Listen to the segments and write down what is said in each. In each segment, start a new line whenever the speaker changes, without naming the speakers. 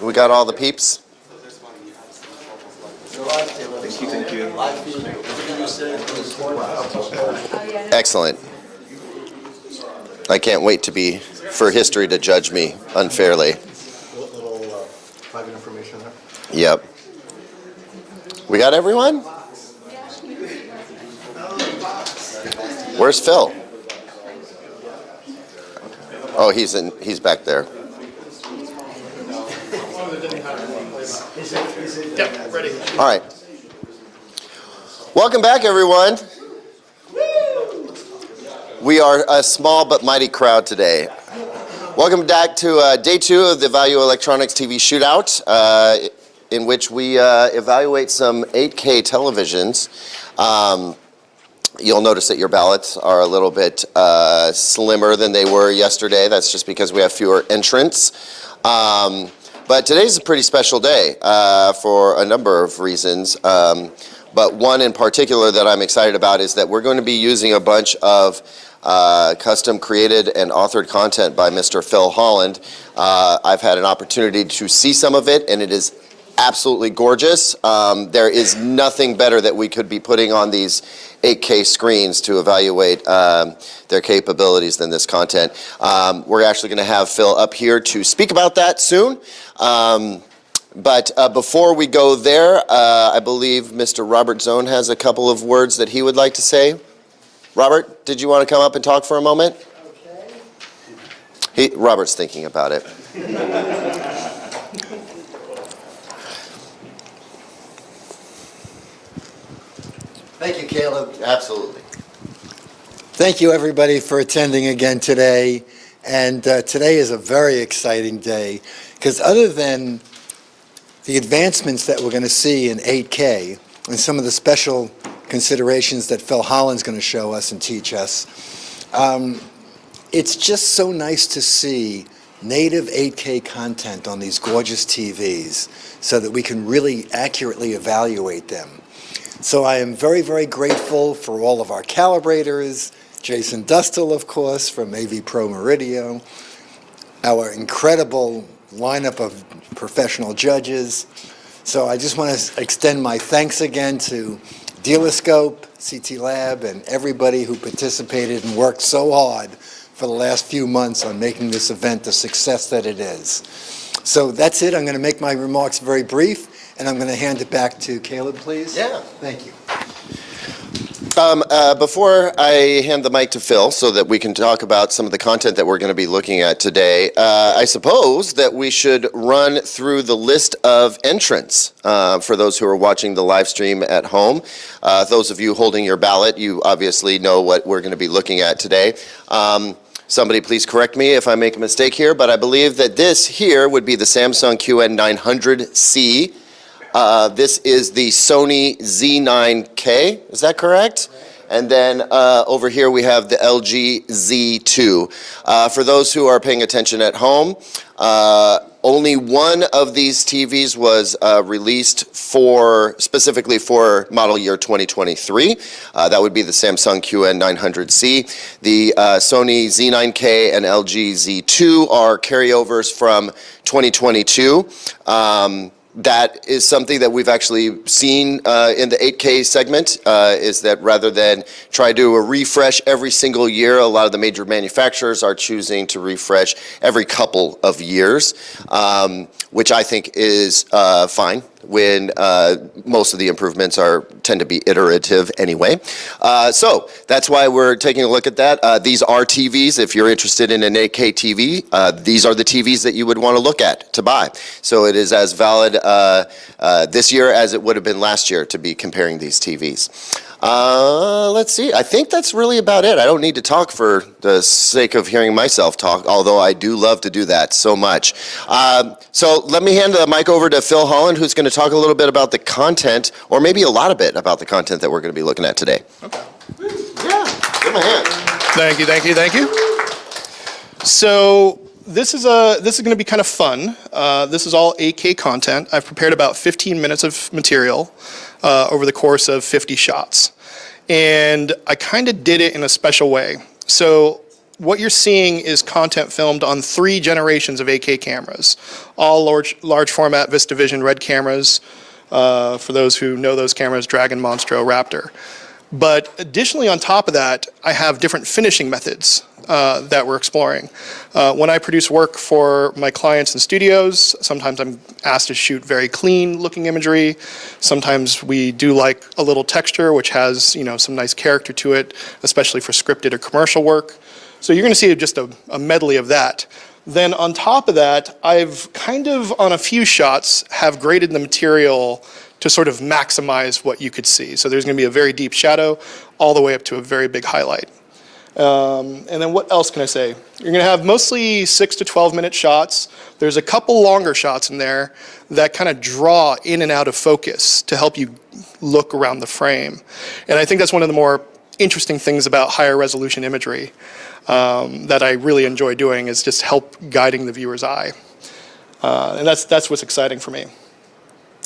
We got all the peeps?
Thank you.
Excellent. I can't wait for history to judge me unfairly.
Little private information there.
Yep. We got everyone? Where's Phil? Oh, he's back there.
Yep, ready.
All right. Welcome back, everyone. We are a small but mighty crowd today. Welcome back to day 2 of the Value Electronics TV Shootout, in which we evaluate some 8K televisions. You'll notice that your ballots are a little bit slimmer than they were yesterday. That's just because we have fewer entrants. But today's a pretty special day for a number of reasons. But one in particular that I'm excited about is that we're going to be using a bunch of custom created and authored content by Mr. Phil Holland. I've had an opportunity to see some of it, and it is absolutely gorgeous. There is nothing better that we could be putting on these 8K screens to evaluate their capabilities than this content. We're actually going to have Phil up here to speak about that soon. But before we go there, I believe Mr. Robert Zone has a couple of words that he would like to say. Robert, did you want to come up and talk for a moment? Okay. Robert's thinking about it.
Thank you, Caleb.
Absolutely.
Thank you, everybody, for attending again today. And today is a very exciting day because other than the advancements that we're going to see in 8K and some of the special considerations that Phil Holland's going to show us and teach us, it's just so nice to see native 8K content on these gorgeous TVs so that we can really accurately evaluate them. So I am very, very grateful for all of our calibrators, Jason Dustel, of course, from AV Pro Meridio, our incredible lineup of professional judges. So I just want to extend my thanks again to Dealeroscope, CT Lab, and everybody who participated and worked so hard for the last few months on making this event the success that it is. So that's it. I'm going to make my remarks very brief. And I'm going to hand it back to Caleb, please.
Yeah.
Thank you.
Before I hand the mic to Phil so that we can talk about some of the content that we're going to be looking at today, I suppose that we should run through the list of entrants for those who are watching the live stream at home. Those of you holding your ballot, you obviously know what we're going to be looking at today. Somebody please correct me if I make a mistake here, but I believe that this here would be the Samsung QN900C. This is the Sony Z9K, is that correct? And then over here we have the LG Z2. For those who are paying attention at home, only one of these TVs was released specifically for model year 2023. That would be the Samsung QN900C. The Sony Z9K and LG Z2 are carryovers from 2022. That is something that we've actually seen in the 8K segment, is that rather than try to do a refresh every single year, a lot of the major manufacturers are choosing to refresh every couple of years, which I think is fine when most of the improvements tend to be iterative anyway. So that's why we're taking a look at that. These are TVs. If you're interested in an 8K TV, these are the TVs that you would want to look at to buy. So it is as valid this year as it would have been last year to be comparing these TVs. Let's see. I think that's really about it. I don't need to talk for the sake of hearing myself talk, although I do love to do that so much. So let me hand the mic over to Phil Holland, who's going to talk a little bit about the content, or maybe a lot of it about the content that we're going to be looking at today.
Okay.
Yeah, give him a hand.
Thank you. So this is going to be kind of fun. This is all 8K content. I've prepared about 15 minutes of material over the course of 50 shots. And I kind of did it in a special way. So what you're seeing is content filmed on 3 generations of 8K cameras, all large format VistaVision Red cameras. For those who know those cameras, Dragon, Monstro, Raptor. But additionally, on top of that, I have different finishing methods that we're exploring. When I produce work for my clients in studios, sometimes I'm asked to shoot very clean looking imagery. Sometimes we do like a little texture, which has, you know, some nice character to it, especially for scripted or commercial work. So you're going to see just a medley of that. Then on top of that, I've kind of, on a few shots, have graded the material to sort of maximize what you could see. So there's going to be a very deep shadow all the way up to a very big highlight. And then what else can I say? You're going to have mostly 6 to 12 minute shots. There's a couple longer shots in there that kind of draw in and out of focus to help you look around the frame. And I think that's one of the more interesting things about higher resolution imagery that I really enjoy doing, is just help guiding the viewer's eye. And that's what's exciting for me.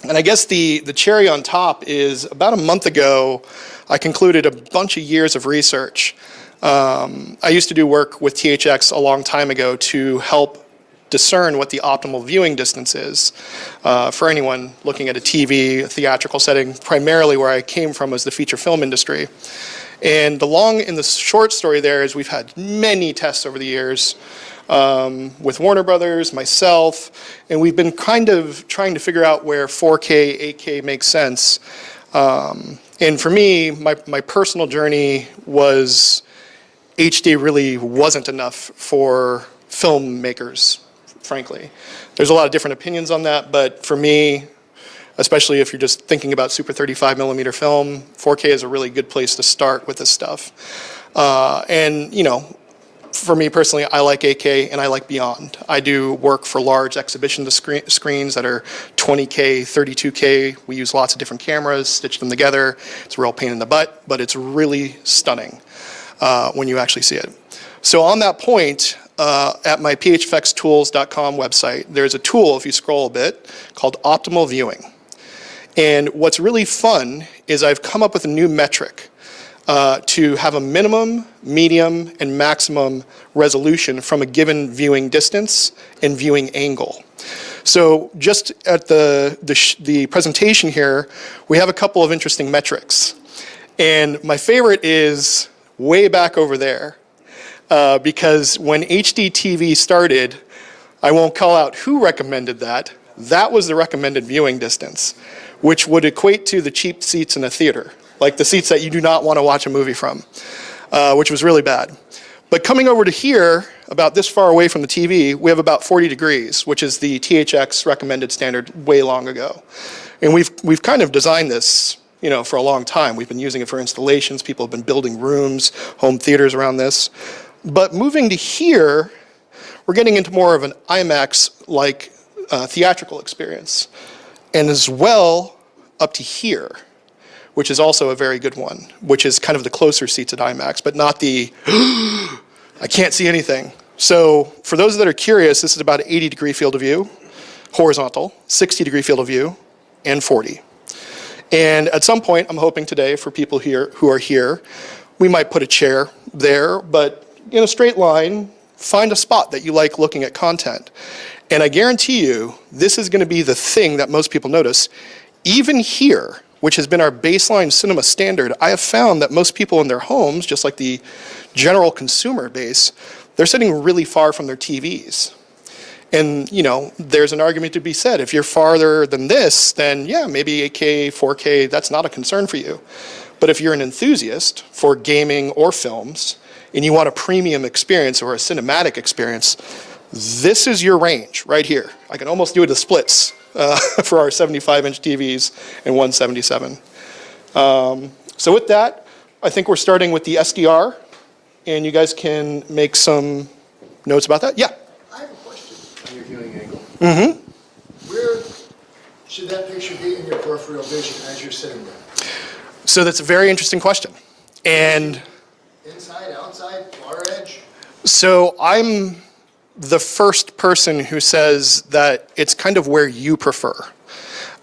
And I guess the cherry on top is, about a month ago, I concluded a bunch of years of research. I used to do work with THX a long time ago to help discern what the optimal viewing distance is for anyone looking at a TV, a theatrical setting. Primarily where I came from was the feature film industry. And the long and the short story there is we've had many tests over the years with Warner Brothers, myself, and we've been kind of trying to figure out where 4K, 8K makes sense. And for me, my personal journey was HD really wasn't enough for filmmakers, frankly. There's a lot of different opinions on that, but for me, especially if you're just thinking about super 35 millimeter film, 4K is a really good place to start with this stuff. And, you know, for me personally, I like 8K and I like beyond. I do work for large exhibition screens that are 20K, 32K. We use lots of different cameras, stitch them together. It's a real pain in the butt, but it's really stunning when you actually see it. So on that point, at my phfxtools.com website, there's a tool, if you scroll a bit, called Optimal Viewing. And what's really fun is I've come up with a new metric to have a minimum, medium, and maximum resolution from a given viewing distance and viewing angle. So just at the presentation here, we have a couple of interesting metrics. And my favorite is way back over there. Because when HD TV started, I won't call out who recommended that. That was the recommended viewing distance, which would equate to the cheap seats in a theater, like the seats that you do not want to watch a movie from, which was really bad. But coming over to here, about this far away from the TV, we have about 40 degrees, which is the THX recommended standard way long ago. And we've kind of designed this, you know, for a long time. We've been using it for installations. People have been building rooms, home theaters around this. But moving to here, we're getting into more of an IMAX-like theatrical experience. And as well, up to here, which is also a very good one, which is kind of the closer seats at IMAX, but not the, I can't see anything. So for those that are curious, this is about an 80-degree field of view, horizontal, 60-degree field of view, and 40. And at some point, I'm hoping today, for people here who are here, we might put a chair there, but in a straight line, find a spot that you like looking at content. And I guarantee you, this is going to be the thing that most people notice. Even here, which has been our baseline cinema standard, I have found that most people in their homes, just like the general consumer base, they're sitting really far from their TVs. And, you know, there's an argument to be said. If you're farther than this, then yeah, maybe 8K, 4K, that's not a concern for you. But if you're an enthusiast for gaming or films, and you want a premium experience or a cinematic experience, this is your range right here. I can almost do it as splits for our 75-inch TVs and 177. So with that, I think we're starting with the SDR, and you guys can make some notes about that. Yeah?
I have a question on your viewing angle.
Mm-hmm.
Where should that picture be in your peripheral vision as you're sitting there?
So that's a very interesting question. And
Inside, outside, far edge?
so I'm the first person who says that it's kind of where you prefer.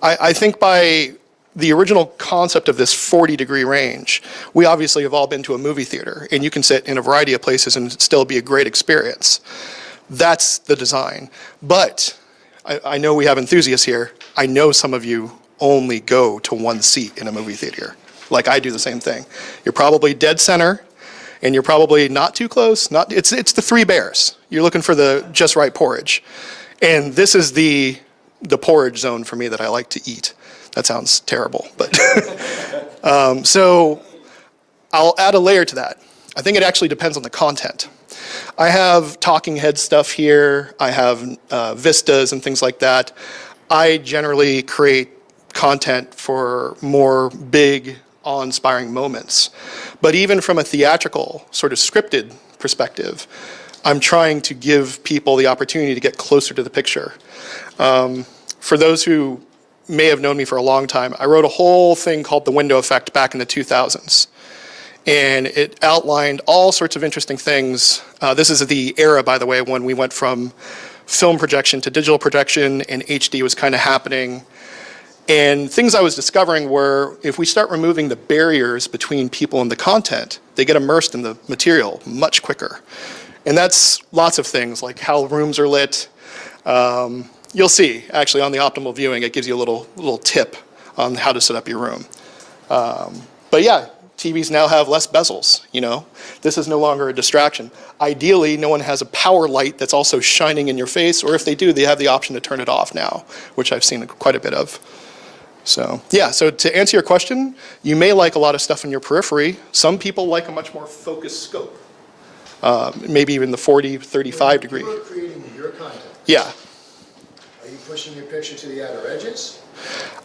I think by the original concept of this 40-degree range, we obviously have all been to a movie theater, and you can sit in a variety of places and still be a great experience. That's the design. But I know we have enthusiasts here. I know some of you only go to one seat in a movie theater. Like I do the same thing. You're probably dead center, and you're probably not too close. It's the three bears. You're looking for the just right porridge. And this is the porridge zone for me that I like to eat. That sounds terrible, but so I'll add a layer to that. I think it actually depends on the content. I have talking head stuff here. I have vistas and things like that. I generally create content for more big, awe-inspiring moments. But even from a theatrical, sort of scripted perspective, I'm trying to give people the opportunity to get closer to the picture. For those who may have known me for a long time, I wrote a whole thing called The Window Effect back in the 2000s. And it outlined all sorts of interesting things. This is the era, by the way, when we went from film projection to digital projection and HD was kind of happening. And things I was discovering were, if we start removing the barriers between people and the content, they get immersed in the material much quicker. And that's lots of things, like how rooms are lit. You'll see, actually, on the optimal viewing, it gives you a little tip on how to set up your room. But yeah, TVs now have less bezels, you know. This is no longer a distraction. Ideally, no one has a power light that's also shining in your face, or if they do, they have the option to turn it off now, which I've seen quite a bit of. So yeah, so to answer your question, you may like a lot of stuff in your periphery. Some people like a much more focused scope, maybe even the 40, 35 degree.
When you are creating your content,
Yeah.
are you pushing your picture to the outer edges?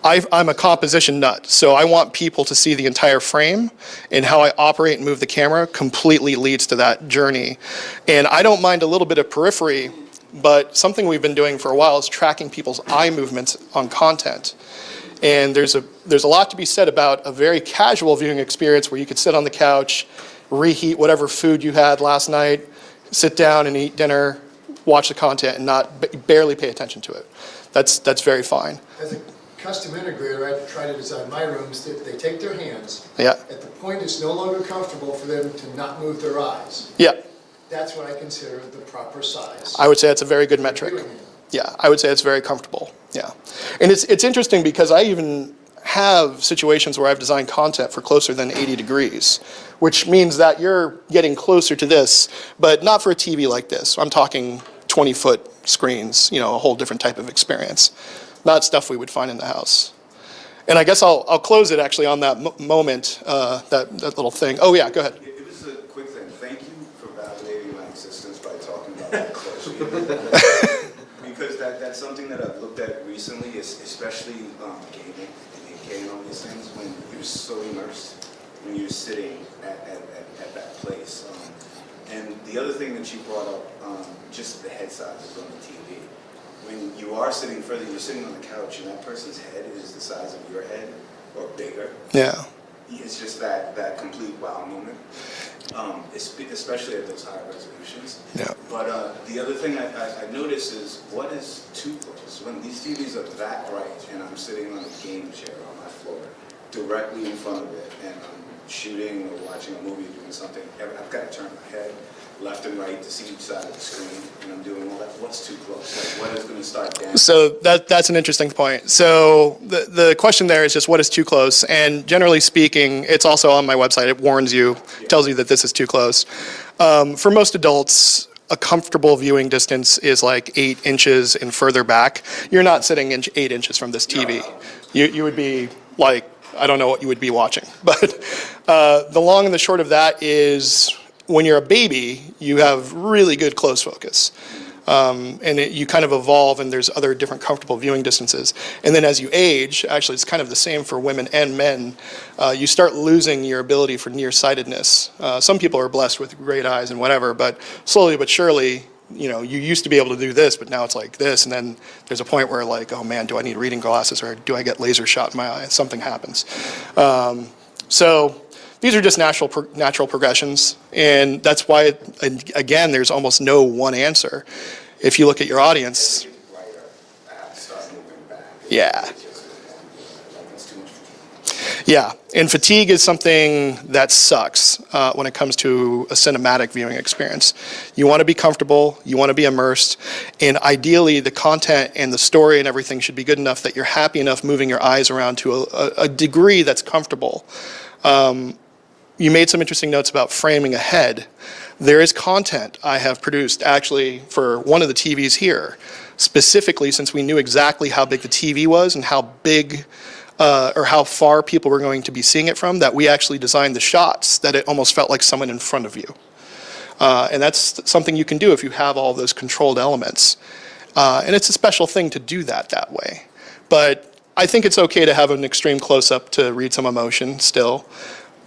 I'm a composition nut, so I want people to see the entire frame, and how I operate and move the camera completely leads to that journey. And I don't mind a little bit of periphery, but something we've been doing for a while is tracking people's eye movements on content. And there's a lot to be said about a very casual viewing experience where you could sit on the couch, reheat whatever food you had last night, sit down and eat dinner, watch the content, and barely pay attention to it. That's very fine.
As a custom integrator, I try to design my rooms that they take their hands.
Yeah.
At the point it's no longer comfortable for them to not move their eyes.
Yeah.
That's what I consider the proper size.
I would say that's a very good metric. Yeah, I would say it's very comfortable. Yeah. And it's interesting because I even have situations where I've designed content for closer than 80 degrees, which means that you're getting closer to this, but not for a TV like this. I'm talking 20-foot screens, you know, a whole different type of experience. Not stuff we would find in the house. And I guess I'll close it actually on that moment, that little thing. Oh yeah, go ahead.
It was a quick thing. Thank you for validating my existence by talking about that close. Because that's something that I've looked at recently, especially gaming and 8K and all these things, when you're so immersed, when you're sitting at that place. And the other thing that you brought up, just the head sizes on the TV. When you are sitting further, you're sitting on the couch and that person's head is the size of your head or bigger.
Yeah.
It's just that complete wow moment, especially at those high resolutions.
Yeah.
But the other thing I notice is what is too close. When these TVs are that bright and I'm sitting on a game chair on my floor, directly in front of it, and I'm shooting or watching a movie, doing something, I've got to turn my head left and right to see each side of the screen, and I'm doing all that. What's too close? Like, what is going to start dancing?
So that's an interesting point. So the question there is just what is too close? And generally speaking, it's also on my website. It warns you, tells you that this is too close. For most adults, a comfortable viewing distance is like 8 inches and further back. You're not sitting 8 inches from this TV. You would be like, I don't know what you would be watching. But the long and the short of that is, when you're a baby, you have really good close focus. And you kind of evolve, and there's other different comfortable viewing distances. And then as you age, actually it's kind of the same for women and men, you start losing your ability for nearsightedness. Some people are blessed with great eyes and whatever, but slowly but surely, you know, you used to be able to do this, but now it's like this, and then there's a point where like, oh man, do I need reading glasses, or do I get laser shot in my eye? Something happens. So these are just natural progressions, and that's why, again, there's almost no one answer. If you look at your audience, yeah. Yeah, and fatigue is something that sucks when it comes to a cinematic viewing experience. You want to be comfortable, you want to be immersed, and ideally the content and the story and everything should be good enough that you're happy enough moving your eyes around to a degree that's comfortable. You made some interesting notes about framing ahead. There is content I have produced actually for one of the TVs here, specifically since we knew exactly how big the TV was and how big or how far people were going to be seeing it from, that we actually designed the shots that it almost felt like someone in front of you. And that's something you can do if you have all those controlled elements. And it's a special thing to do that way. But I think it's okay to have an extreme close-up to read some emotion still.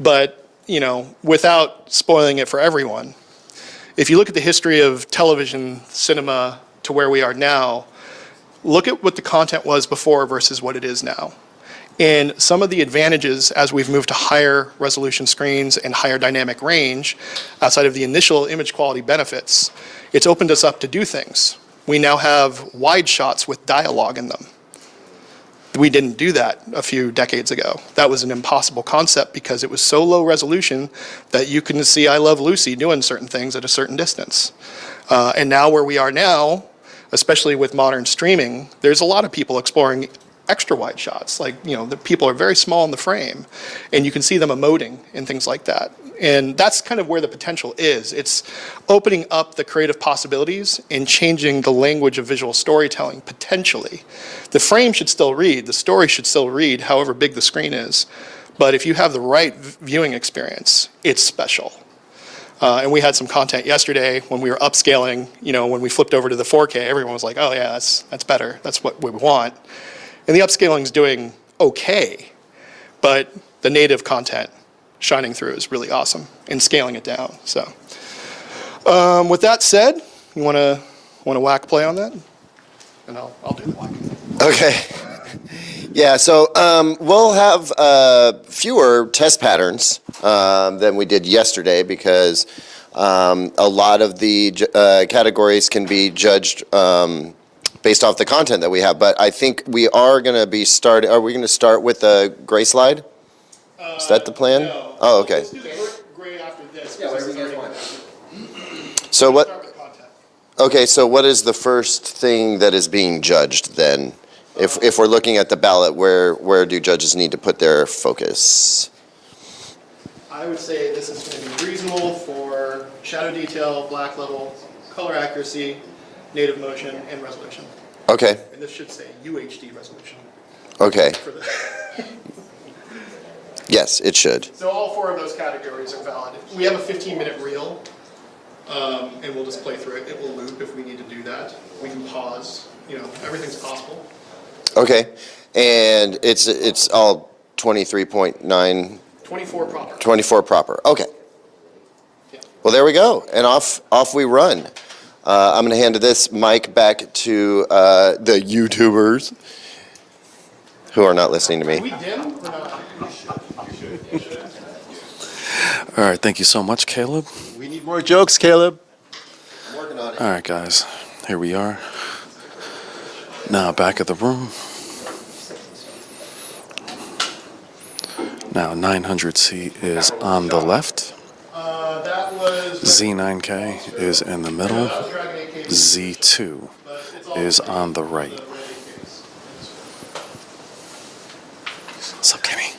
But, you know, without spoiling it for everyone, if you look at the history of television, cinema, to where we are now, look at what the content was before versus what it is now. And some of the advantages as we've moved to higher resolution screens and higher dynamic range, outside of the initial image quality benefits, it's opened us up to do things. We now have wide shots with dialogue in them. We didn't do that a few decades ago. That was an impossible concept because it was so low resolution that you couldn't see I Love Lucy doing certain things at a certain distance. And now where we are now, especially with modern streaming, there's a lot of people exploring extra wide shots. Like, you know, the people are very small in the frame and you can see them emoting and things like that. And that's kind of where the potential is. It's opening up the creative possibilities and changing the language of visual storytelling potentially. The frame should still read, the story should still read, however big the screen is. But if you have the right viewing experience, it's special. And we had some content yesterday when we were upscaling, you know, when we flipped over to the 4K, everyone was like, oh yeah, that's better, that's what we want. And the upscaling is doing okay, but the native content shining through is really awesome and scaling it down. So with that said, you want to whack play on that? And I'll do the whack.
Okay. Yeah, so we'll have fewer test patterns than we did yesterday because a lot of the categories can be judged based off the content that we have. But I think we are going to be are we going to start with a gray slide? Is that the plan?
No.
Oh, okay.
Let's do the gray after this. Yeah, whatever you guys want.
So what?
Start with content.
Okay, so what is the first thing that is being judged then? If we're looking at the ballot, where do judges need to put their focus?
I would say this is going to be reasonable for shadow detail, black level, color accuracy, native motion, and resolution.
Okay,
And this should say UHD resolution.
okay.
For the
Yes, it should.
So all four of those categories are valid. We have a 15-minute reel, and we'll just play through it. It will loop if we need to do that. We can pause. You know, everything's possible.
Okay, and it's all 23.9,
24 proper.
24 proper. Okay.
Yeah.
Well, there we go, and off we run. I'm going to hand this mic back to the YouTubers who are not listening to
Are
me.
we dim or not?
All right, thank you so much, Caleb.
We need more jokes, Caleb.
I'm working on it.
All right, guys, here we are. Now back at the room. Now 900C is on the left.
That was
Z9K is in the middle.
Dragon 8K,
Z2
but it's all
is on the right.
the red 8Ks.
What's up, Kimmy?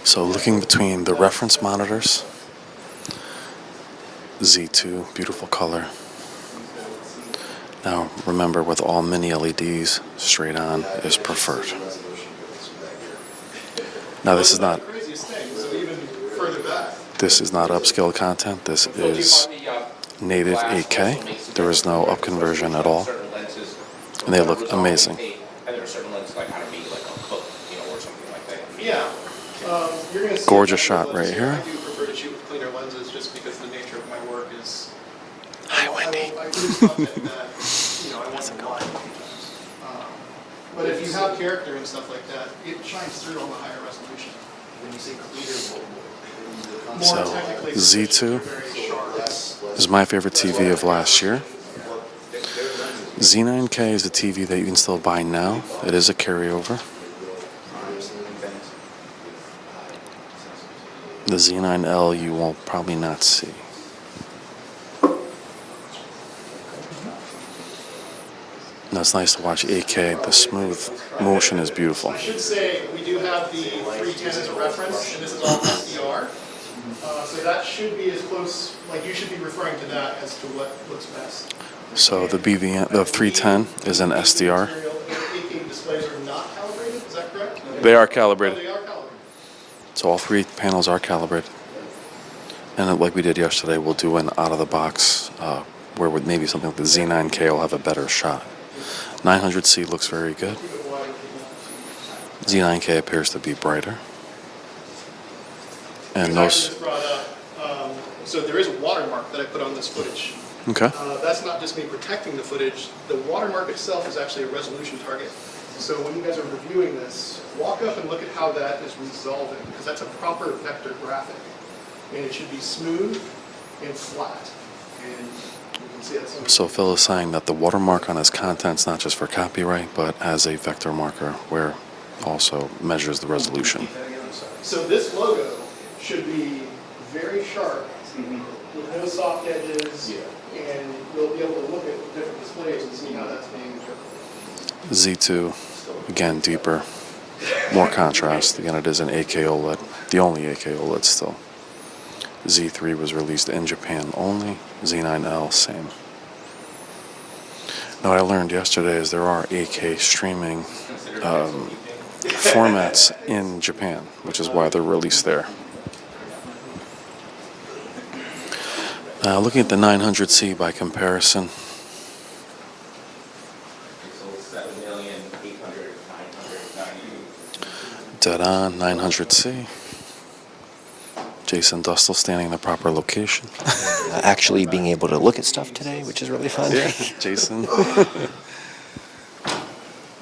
So looking between the reference monitors, Z2, beautiful color. Now remember, with all mini LEDs, straight on is preferred. Now this is not
Craziest thing, so even further back.
upscale content. This is native 8K. There is no up conversion at all, and they look amazing.
Yeah. You're gonna see
Gorgeous shot right here.
I do prefer to shoot with cleaner lenses just because the nature of my work is.
Hi, Wendy.
I produce content that, you know, I want to blind sometimes. But if you have character and stuff like that, it shines through on the higher resolution. When you say cleaner,
So,
technically,
Z2
very sharp.
is my favorite TV of last year. Z9K is a TV that you can still buy now. It is a carryover. The Z9L you will probably not see. Now it's nice to watch 8K. The smooth motion is beautiful.
I should say we do have the 310 as a reference, and this is all SDR. So that should be as close, like you should be referring to that as to what looks best.
So the BVM, the 310 is an SDR.
The 8K displays are not calibrated, is that correct?
They are
Oh,
calibrated.
they are calibrated.
So all 3 panels are calibrated. And like we did yesterday, we'll do an out-of-the-box where with maybe something like the Z9K will have a better shot. 900C looks very good. Z9K appears to be brighter. And those...
Just brought up, so there is a watermark that I put on this footage.
Okay.
That's not just me protecting the footage. The watermark itself is actually a resolution target. So when you guys are reviewing this, walk up and look at how that is resolving, because that's a proper vector graphic. And it should be smooth and flat. And you can see that's
So Phil is saying that the watermark on his content's not just for copyright, but as a vector marker where also measures the resolution.
So this logo should be very sharp, with no soft edges, and you'll be able to look at different displays and see how that's being interpreted.
Z2, again, deeper, more contrast. Again, it is an 8K OLED, the only 8K OLED still. Z3 was released in Japan only, Z9L, same. Now, what I learned yesterday is there are 8K streaming formats in Japan, which is why they're released there. Looking at the 900C by comparison, dead on 900C. Jason Dustle standing in the proper location.
Actually being able to look at stuff today, which is really fun.
Jason.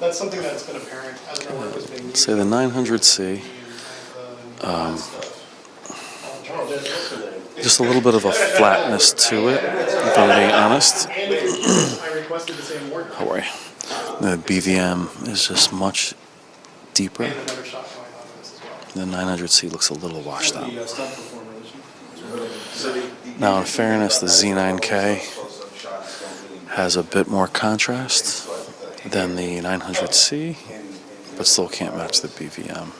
That's something that's been apparent as our work was being used.
Say the 900C. Just a little bit of a flatness to it, if I'm being honest.
I requested the same word.
How are you? The BVM is just much deeper.
And another shot going on with this as well.
The 900C looks a little washed out. Now, in fairness, the Z9K has a bit more contrast than the 900C, but still can't match the BVM.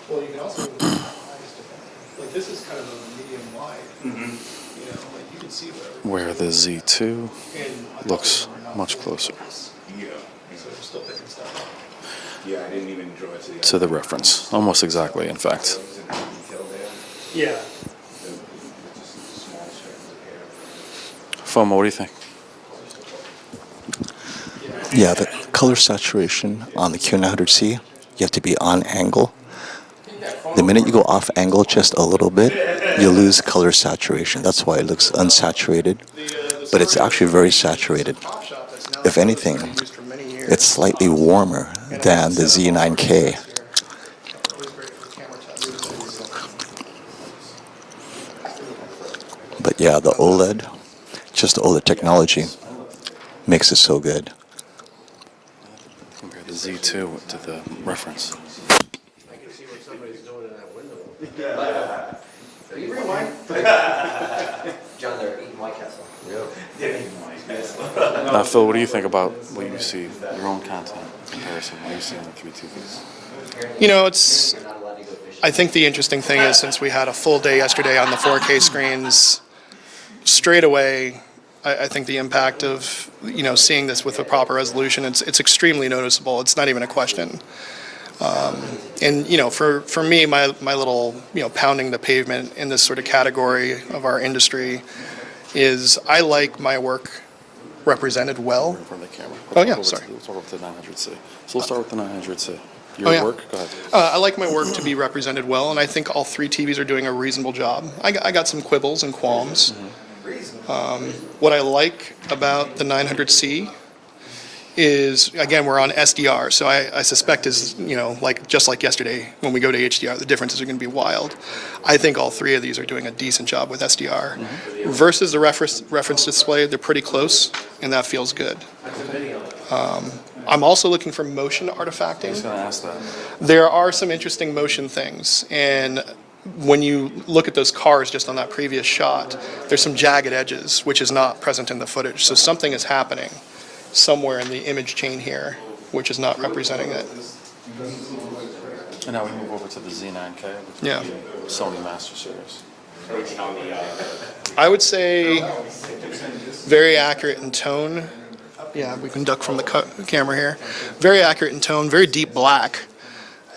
Well, you can also, like this is kind of a medium wide. You know, like you can see
Where the Z2
and I thought
looks
they were not
much
fully
closer
focused. So they're still picking stuff up.
Yeah, I didn't even draw it
to the reference. Almost exactly, in fact.
Yeah.
FOMO, what do you think?
Yeah, the color saturation on the Q900C, you have to be on angle. The minute you go off angle just a little bit, you lose color saturation. That's why it looks unsaturated, but it's actually very saturated. If anything, it's slightly warmer than the Z9K. But yeah, the OLED, just the OLED technology makes it so good.
Compare the Z2 to the reference.
John, they're eating White Castle.
Now, Phil, what do you think about what you see, your own content comparison, what you see on the 3 TVs?
You know, it's, I think the interesting thing is since we had a full day yesterday on the 4K screens, straight away, I think the impact of, you know, seeing this with a proper resolution, it's extremely noticeable. It's not even a question. And, you know, for me, my little, you know, pounding the pavement in this sort of category of our industry is I like my work represented well.
In front of the camera.
Oh, yeah, sorry.
Let's talk about the 900C. So let's start with the 900C. Your
Oh, yeah.
work? Go ahead.
I like my work to be represented well, and I think all 3 TVs are doing a reasonable job. I got some quibbles and qualms. What I like about the 900C is, again, we're on SDR, so I suspect is, you know, like just like yesterday when we go to HDR, the differences are going to be wild. I think all 3 of these are doing a decent job with SDR. Versus the reference display, they're pretty close, and that feels good. I'm also looking for motion
I was
artifacting.
going to ask that.
There are some interesting motion things, and when you look at those cars just on that previous shot, there's some jagged edges, which is not present in the footage. So something is happening somewhere in the image chain here, which is not representing it.
And now we move over to the Z9K, which
Yeah.
is the Sony Master Series.
I would say very accurate in tone. Yeah, we can duck from the camera here. Very accurate in tone, very deep black.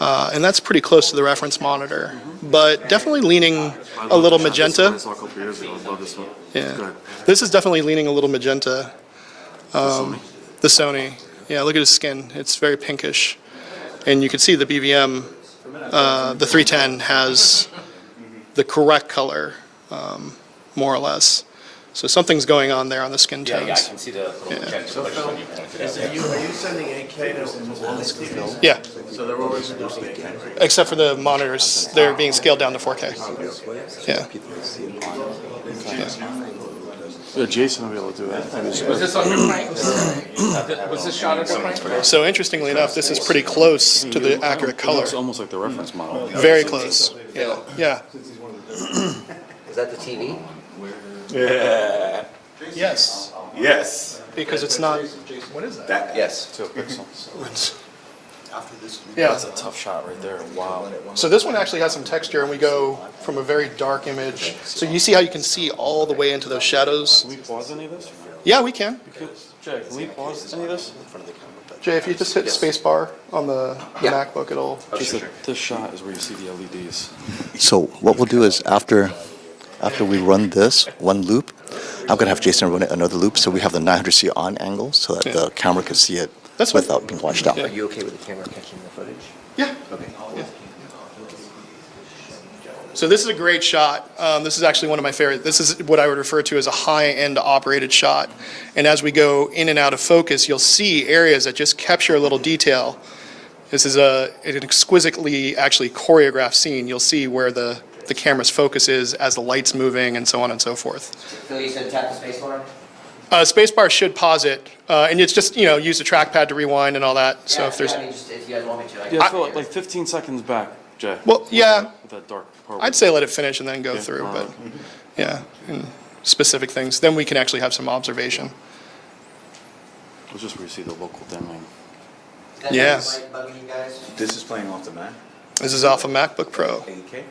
And that's pretty close to the reference monitor, but definitely leaning a little magenta.
I saw a couple years ago. I love this one. Go
Yeah,
ahead.
this is definitely leaning a little magenta.
Sony.
The Sony, yeah, look at his skin. It's very pinkish. And you can see the BVM, the 310 has the correct color, more or less. So something's going on there on the skin tones.
Yeah, I can see the little magenta like when you pointed out.
Are you sending 8K to film?
Yeah,
So they're always producing 8K.
except for the monitors, they're being scaled down to 4K. Yeah.
Yeah, Jason will be able to do that.
Was this on your prank? Was this shot at your prank?
So interestingly enough, this is pretty close to the accurate
It
color.
looks almost like the reference model.
Very close. Yeah. Yeah.
Is that the TV?
Yes,
Yes.
because it's not. What is that?
Yes.
2 pixels.
Yeah.
That's a tough shot right there. Wow.
So this one actually has some texture, and we go from a very dark image. So you see how you can see all the way into those shadows?
Can we pause any of this?
Yeah, we can.
Jay, can we pause any of this?
Jay, if you just hit spacebar on the MacBook, it'll.
Just that this shot is where you see the LEDs.
So what we'll do is after we run this one loop, I'm gonna have Jason run it another loop so we have the 900C on angle so that the camera can see it
That's fine.
without being washed out.
Yeah.
Are you okay with the camera catching the footage?
Yeah.
Okay.
So this is a great shot. This is actually one of my favorite. This is what I would refer to as a high-end operated shot. And as we go in and out of focus, you'll see areas that just capture a little detail. This is an exquisitely actually choreographed scene. You'll see where the camera's focus is as the light's moving and so on and so forth.
Phil, you said tap the spacebar?
Spacebar should pause it, and it's just, use the trackpad to rewind and all that. So if there's,
I mean, just if you guys want me to, I can.
Yeah, Phil, like 15 seconds back, Jay.
well, yeah,
With that dark purple.
I'd say let it finish and then go
Okay,
through,
all
but
right.
yeah, and specific things. Then we can actually have some observation.
It's just where you see the local dimming.
That
Yes.
light bugging you guys?
This is playing off the Mac.
This is off a MacBook Pro.
8K.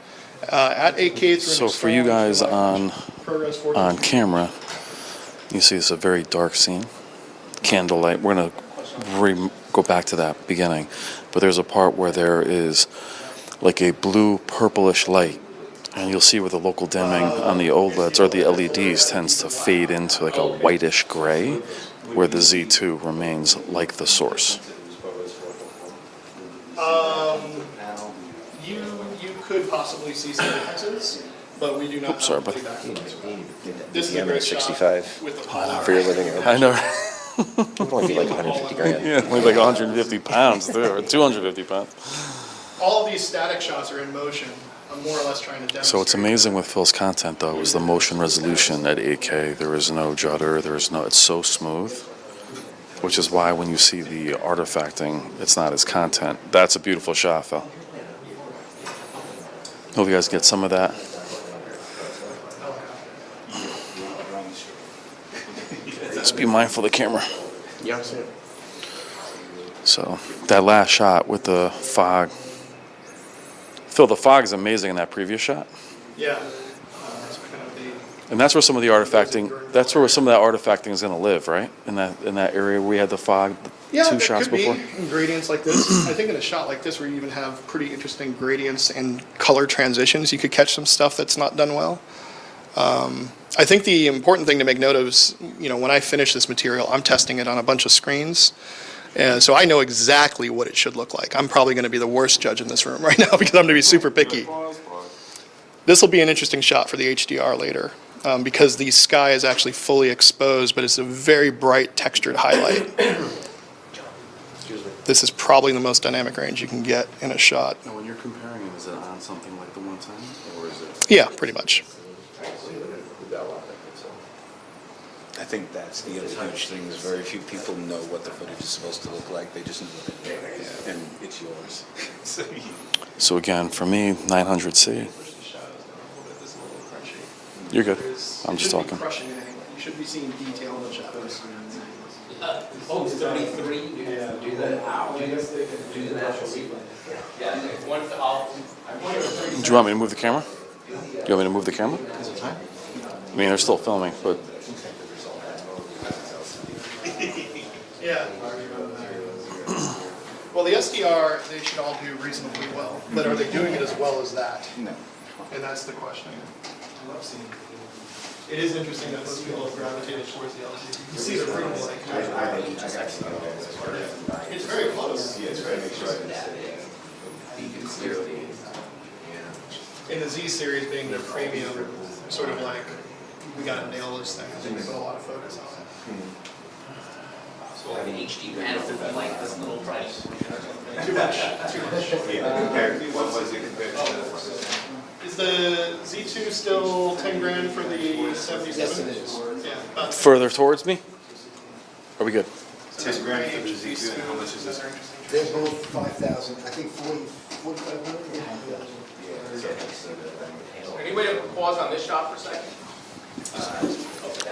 At 8K, it's
So for you guys on
ProRes 4.
camera, you see it's a very dark scene. Candlelight. We're going to go back to that beginning. But there's a part where there is like a blue purplish light. And you'll see where the local dimming on the OLEDs or the LEDs tends to fade into like a whitish gray, where the Z2 remains like the source.
You could possibly see some differences, but we do not.
Oops, sorry, buddy.
This is a great shot
65
with the
for your living room.
I know.
It would only be like 150 grand.
Yeah, only like 150 pounds too, or 250 pounds.
All of these static shots are in motion. I'm more or less trying to demonstrate.
So what's amazing with Phil's content though is the motion resolution at 8K. There is no judder. It's so smooth, which is why when you see the artifacting, it's not his content. That's a beautiful shot, Phil. Hope you guys get some of that. Just be mindful of the camera.
Yeah, I see it.
So that last shot with the fog. Phil, the fog is amazing in that previous shot.
Yeah. It's kind of the.
And that's where some of the artifacting, that's where some of that artifacting is going to live, right? In that area where we had the fog,
Yeah,
two
there
shots
could
before.
be in gradients like this. I think in a shot like this where you even have pretty interesting gradients and color transitions, you could catch some stuff that's not done well. I think the important thing to make note of is, when I finish this material, I'm testing it on a bunch of screens. And so I know exactly what it should look like. I'm probably going to be the worst judge in this room right now because I'm going to be super picky. This will be an interesting shot for the HDR later because the sky is actually fully exposed, but it's a very bright textured highlight. This is probably the most dynamic range you can get in a shot.
Now, when you're comparing it, is it on something like the 110, or is it?
Yeah, pretty much.
I think that's the other huge thing is very few people know what the footage is supposed to look like. They just know what they're doing, and it's yours.
So again, for me, 900C. You're good. I'm just talking.
Crushing it anyway. You should be seeing detail in the shadows.
Oh, 33, you can do that. Do that. Yeah, one,
Do you want me to move the camera? Do you want me to move the camera? I mean, they're still filming, but
Yeah. Well, the SDR, they should all do reasonably well, but are they doing it as well as that?
No.
And that's the question. It is interesting that most people have gravitated towards the LCD. You can see the room like. It's very close.
Yeah, it's very
In the Z series being the premium, sort of like, we gotta nail this thing. I think we put a lot of focus on it.
so like an HD panel would be like this little price.
Too much.
Yeah, compared, what was it compared to?
Is the Z2 still 10 grand for the 77?
Yes, it is.
Yeah, about
further towards me? Are we good?
10 grand for the Z2, and how much is this?
They're both 5,000, I think 4,500?
Any way to pause on this shot for a second?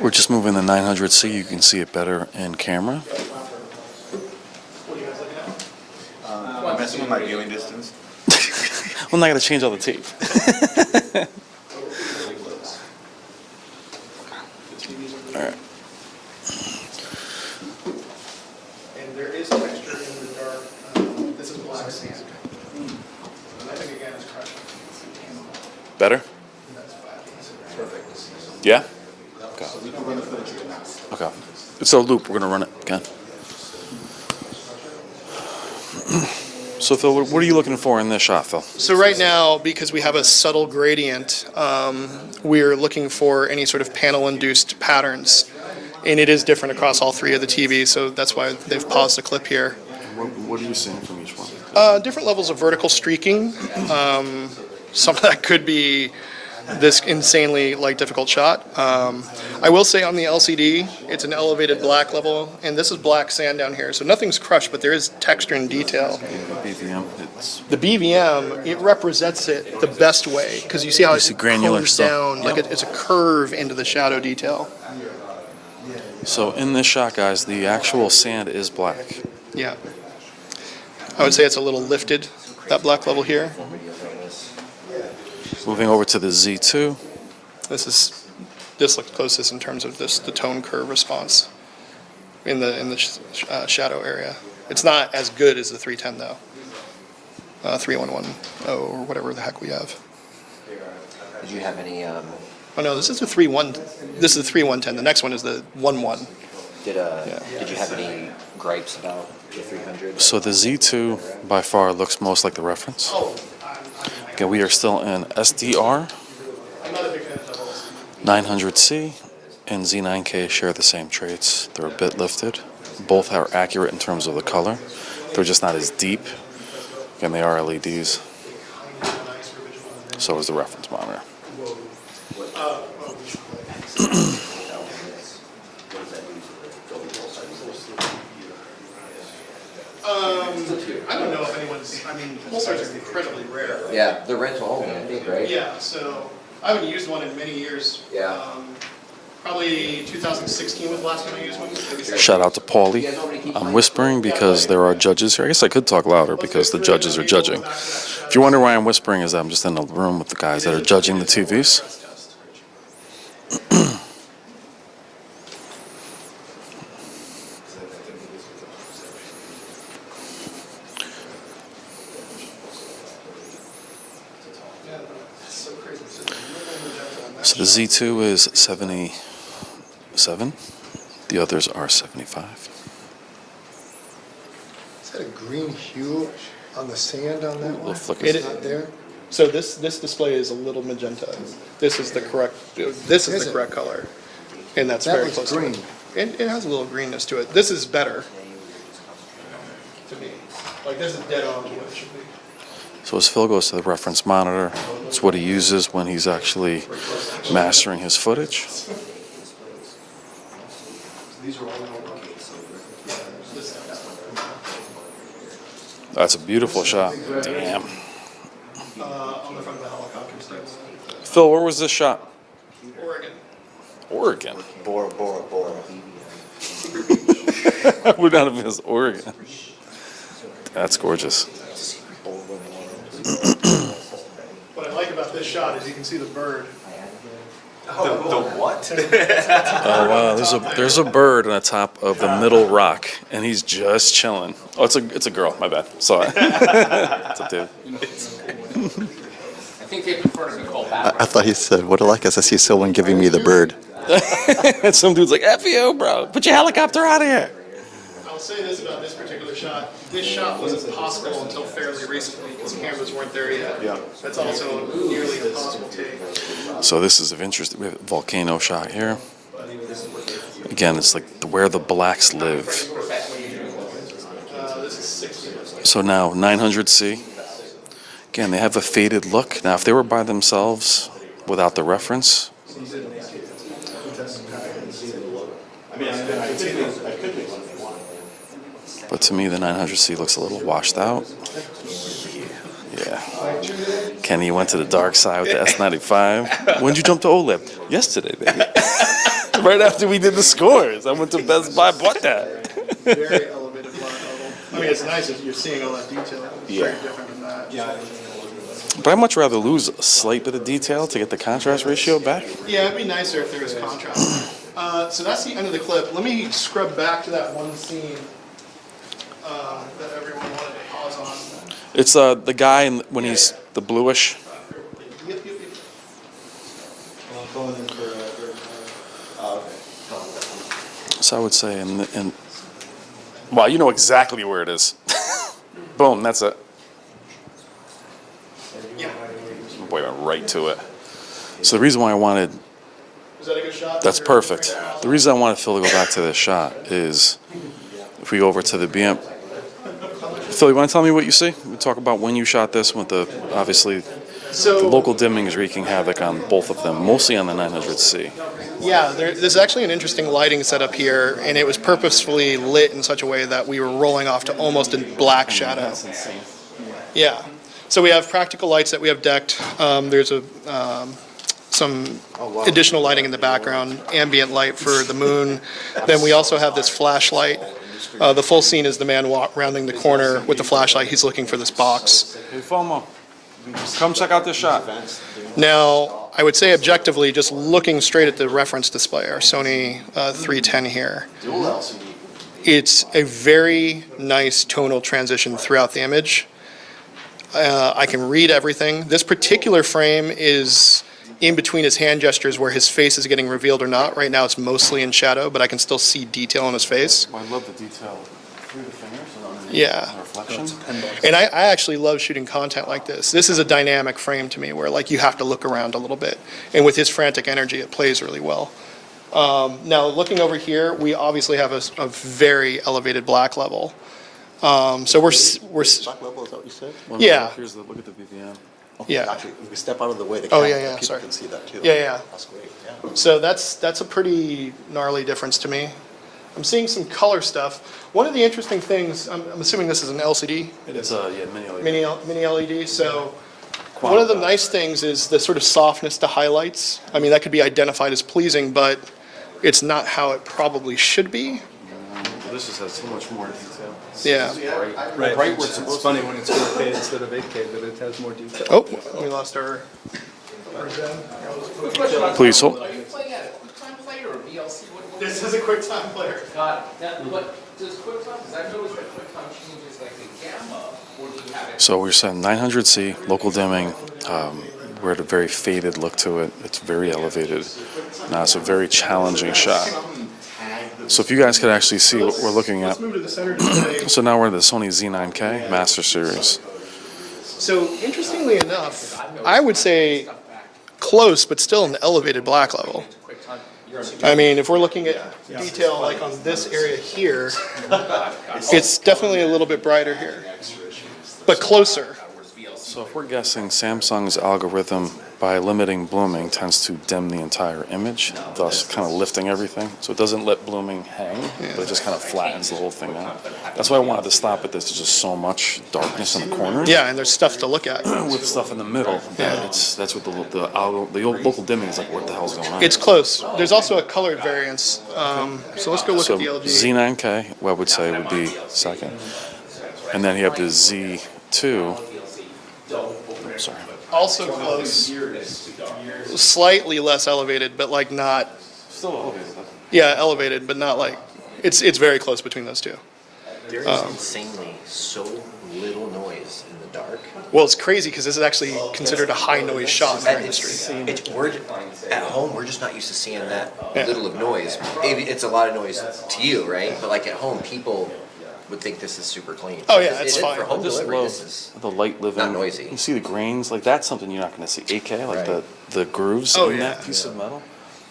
We're just moving the 900C. You can see it better in camera.
What are you guys looking at?
I'm messing with my viewing distance.
I'm not going to change all the tape. All right.
And there is texture in the dark. This is black sand. And I think again it's crushing.
Better?
Perfect.
Yeah? Okay. So loop, we're going to run it again. So Phil, what are you looking for in this shot, Phil?
So right now, because we have a subtle gradient, we're looking for any sort of panel-induced patterns. And it is different across all three of the TVs, so that's why they've paused the clip here.
What are you seeing from each one?
Different levels of vertical streaking. Some of that could be this insanely difficult shot. I will say on the LCD, it's an elevated black level, and this is black sand down here, so nothing's crushed, but there is texture and detail.
BVM, it's
The BVM, it represents it the best way, because you see how
see
it
granular
curves
stuff.
down, like it's a curve into the shadow detail.
so in this shot, guys, the actual sand is black.
Yeah. I would say it's a little lifted, that black level here.
Moving over to the Z2.
This looks closest in terms of the tone curve response in the shadow area. It's not as good as the 310 though. 3110 or whatever the heck we have.
Did you have any,
Oh no, this is the 3110. The next one is the 11.
did you have any gripes about the 300?
So the Z2 by far looks most like the reference. Again, we are still in SDR.
I'm not a big fan of doubles.
900C and Z9K share the same traits. They're a bit lifted. Both are accurate in terms of the color. They're just not as deep. Again, they are LEDs. So is the reference monitor.
I don't know if anyone's, pulsars are incredibly rare.
Yeah, the rental only, I think, right?
Yeah, so I haven't used one in many years.
Yeah.
Probably 2016 was the last time I used one.
Shout out to Paulie. I'm whispering because there are judges here. I guess I could talk louder because the judges are judging. If you wonder why I'm whispering, is that I'm just in a room with the guys that are judging the TVs. So the Z2 is 77. The others are 75.
Is that a green hue on the sand on that one?
flicker.
It-
It's not there?
So this display is a little magenta. This is the correct color, and that's
That
very
looks
close
green.
to it. It has a little greenness to it. This is better to me. This is dead on to what it should be.
So as Phil goes to the reference monitor, it's what he uses when he's actually mastering his footage. That's a beautiful shot. Damn.
On the front of the helicopter sticks.
Phil, where was this shot?
Oregon.
Oregon.
Bora, Bora, Bora.
We're not even in Oregon. That's gorgeous.
What I like about this shot is you can see the bird.
The what?
Oh wow, there's a bird on the top of the middle rock, and he's just chilling. Oh, it's a girl. My bad. Sorry. It's a dude.
I think they prefer to be called back.
I thought he said, what I like is I see someone giving me the bird.
And some dude's like, "F you, bro! Put your helicopter out of here."
I'll say this about this particular shot. This shot wasn't possible until fairly recently because cameras weren't there yet. Yeah. That's also nearly impossible take.
So this is of interest. We have a volcano shot here. Again, it's like where the blacks live.
This is 60.
So now 900C. Again, they have a faded look. Now, if they were by themselves without the reference, but to me, the 900C looks a little washed out. Yeah. Kenny went to the dark side with the S95. When did you jump to OLED? Yesterday, baby. Right after we did the scores. I went to Best Buy, bought that.
Very elevated black level. I mean, it's nice that you're seeing all that detail. It's very different than that.
But I'd much rather lose a slight bit of detail to get the contrast ratio back.
Yeah, it'd be nicer if there was contrast. So that's the end of the clip. Let me scrub back to that one scene that everyone wanted to pause on.
It's the guy when he's the bluish.
Yep.
So I would say, well, you know exactly where it is. Boom, that's it.
Yeah.
Boy, went right to it. So the reason why I wanted,
Is that a good shot?
that's perfect. The reason I wanted Phil to go back to this shot is if we go over to the BM. Phil, you want to tell me what you see? We talk about when you shot this with the, obviously, the local dimming is wreaking havoc on both of them, mostly on the 900C.
Yeah, there's actually an interesting lighting setup here, and it was purposefully lit in such a way that we were rolling off to almost a black shadow.
That's insane.
Yeah. So we have practical lights that we have decked. There's some additional lighting in the background, ambient light for the moon. Then we also have this flashlight. The full scene is the man rounding the corner with the flashlight. He's looking for this box.
Hey, FOMO, come check out this shot.
Now, I would say objectively, just looking straight at the reference display, our Sony 310 here, it's a very nice tonal transition throughout the image. I can read everything. This particular frame is in between his hand gestures where his face is getting revealed or not. Right now it's mostly in shadow, but I can still see detail on his face.
I love the detail through the fingers and
Yeah.
the reflection.
And I actually love shooting content like this. This is a dynamic frame to me where like you have to look around a little bit. And with his frantic energy, it plays really well. Now looking over here, we obviously have a very elevated black level. So we're
Black level, is that what you said?
Yeah.
Here's the look at the BVM.
Yeah.
Actually, if we step out of the way, the
Oh,
camera,
yeah,
people
sorry.
can see that too.
Yeah.
That's great, yeah.
So that's a pretty gnarly difference to me. I'm seeing some color stuff. One of the interesting things, I'm assuming this is an LCD,
It's mini LED.
mini LED. So one of the nice things is the sort of softness to highlights. I mean, that could be identified as pleasing, but it's not how it probably should be.
This just has so much more detail.
Yeah.
Right, it's funny when it's 4K instead of 8K, but it has more detail.
Oh, we lost our
Please hold.
Are you playing at a QuickTime player or VLC?
This is a QuickTime player.
Got it. Now, what does QuickTime, because I've noticed that QuickTime changes like the gamma, or do you have it?
So we're saying 900C, local dimming. We're at a very faded look to it. It's very elevated. Now it's a very challenging shot. So if you guys could actually see what we're looking at.
Let's move to the center display.
So now we're in the Sony Z9K Master Series.
So interestingly enough, I would say close, but still an elevated black level. I mean, if we're looking at detail like on this area here, it's definitely a little bit brighter here, but closer.
So if we're guessing Samsung's algorithm by limiting blooming, tends to dim the entire image, thus kind of lifting everything. So it doesn't let blooming hang, but it just kind of flattens the whole thing out. That's why I wanted to stop at this. There's just so much darkness in the corners.
Yeah, and there's stuff to look at.
With stuff in the middle, that's what the local dimming is like. What the hell's going on?
It's close. There's also a colored variance. So let's go look
So
at the LG.
Z9K, what I would say would be second, and then you have the Z2. Sorry.
Also close. Slightly less elevated, but like not.
Still elevated.
Yeah, elevated, but not like. It's very close between those two.
There is insanely so little noise in the dark.
Well, it's crazy because this is actually considered a high noise shot in our industry.
At home, we're just not used to seeing that little of noise. Maybe it's a lot of noise to you, right? But like at home, people would think this is super clean.
Oh, yeah, it's fine.
For home
I just
delivery,
love
this is
the light living.
not noisy.
You see the grains, like that's something you're not going to see. AK, like
Right.
the grooves
Oh,
in
yeah.
that piece of metal.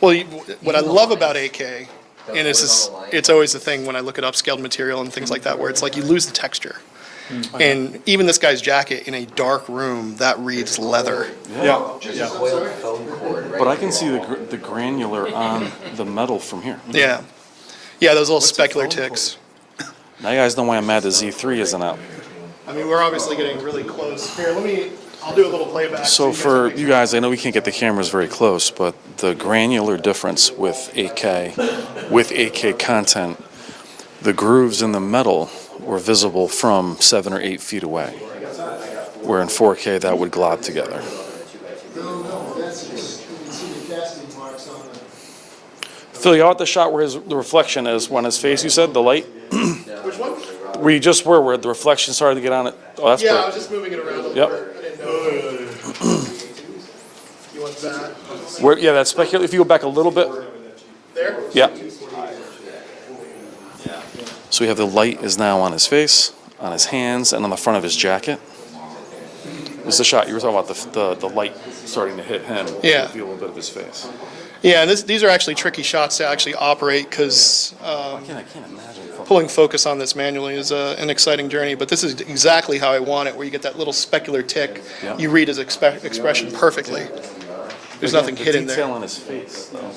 Well, what I love about AK, and it's always the thing when I look at upscaled material and things like that, where it's like you lose the texture. And even this guy's jacket in a dark room, that reads leather.
coiled foam cord, right?
But I can see the granular on the metal from here.
Yeah. Yeah, those little specular ticks.
Now you guys know why I'm mad the Z3 isn't out.
I mean, we're obviously getting really close. Here, I'll do a little playback.
So
guys
for
can-
you guys, I know we can't get the cameras very close, but the granular difference with AK content, the grooves in the metal were visible from 7 or 8 feet away, where in 4K that would glob together.
No, that's just, you can see the casting marks on the.
Phil, you out the shot where the reflection is on his face, you said, the light?
Which one?
Where you just were, where the reflection started to get on it? Oh, that's
Yeah, I
perfect.
was just moving it around a little
Yep.
bit. I didn't know. You want that?
Where, yeah, that's speculative. If you go back a little bit.
There?
Yeah. So we have the light is now on his face, on his hands, and on the front of his jacket. This is the shot you were talking about, the light starting to hit him.
Yeah.
Reveal a little bit of his face.
Yeah, and these are actually tricky shots to actually operate because
I can't imagine.
pulling focus on this manually is an exciting journey, but this is exactly how I want it, where you get that little specular tick.
Yeah.
You read his expression perfectly. There's nothing
the
hidden
detail
there.
on his face, though.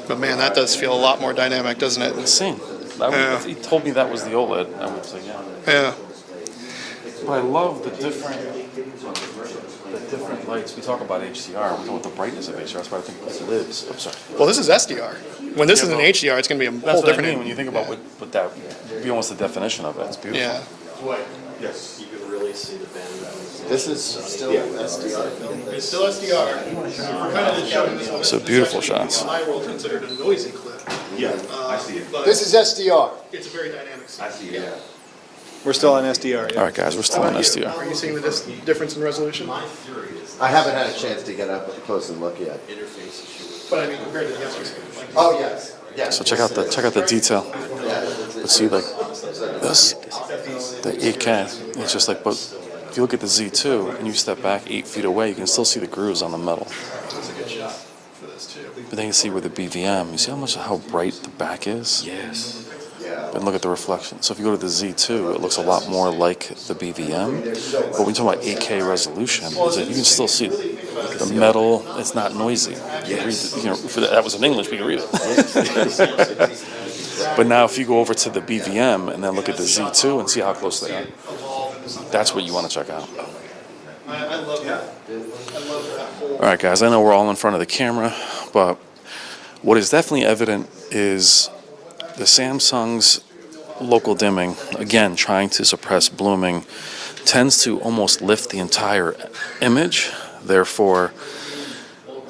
But man, that does feel a lot more dynamic, doesn't it?
Insane.
Yeah.
He told me that was the OLED. I would say, yeah.
Yeah.
But I love the different lights. We talk about HDR. We talk about the brightness of HDR. That's why I think it lives. I'm sorry.
Well, this is SDR. When this is an
but
HDR, it's going to be a
That's
whole
what I
different.
mean when you think about what that would be almost the definition of it. It's beautiful.
Yeah.
Yes. You can really see the band.
This is still SDR.
It's still SDR. We're kind of just showing this one.
So beautiful shots.
In my world, considered a noisy clip.
Yeah, I see it.
But
This is SDR.
it's a very dynamic scene.
I see it, yeah.
We're still on SDR, yeah.
All right, guys, we're still on
Are
SDR.
you seeing the difference in resolution?
I haven't had a chance to get up close and look yet.
But I mean, compared to the other screen. Like,
Oh, yes. Yes.
So check out the detail. But see, like this, the 8K. It's just like, but if you look at the Z2 and you step back 8 feet away, you can still see the grooves on the metal.
that's a good shot for this too.
But then you see with the BVM, you see how bright the back is.
Yes.
And look at the reflection. So if you go to the Z2, it looks a lot more like the BVM. But when you talk about 8K resolution, is that you can still see the metal. It's not noisy. You can read that was in English, but you can read it. But now if you go over to the BVM and then look at the Z2 and see how close they are, that's what you want to check out.
I love that. I love that whole.
All right, guys, I know we're all in front of the camera, but what is definitely evident is the Samsung's local dimming, again, trying to suppress blooming, tends to almost lift the entire image. Therefore,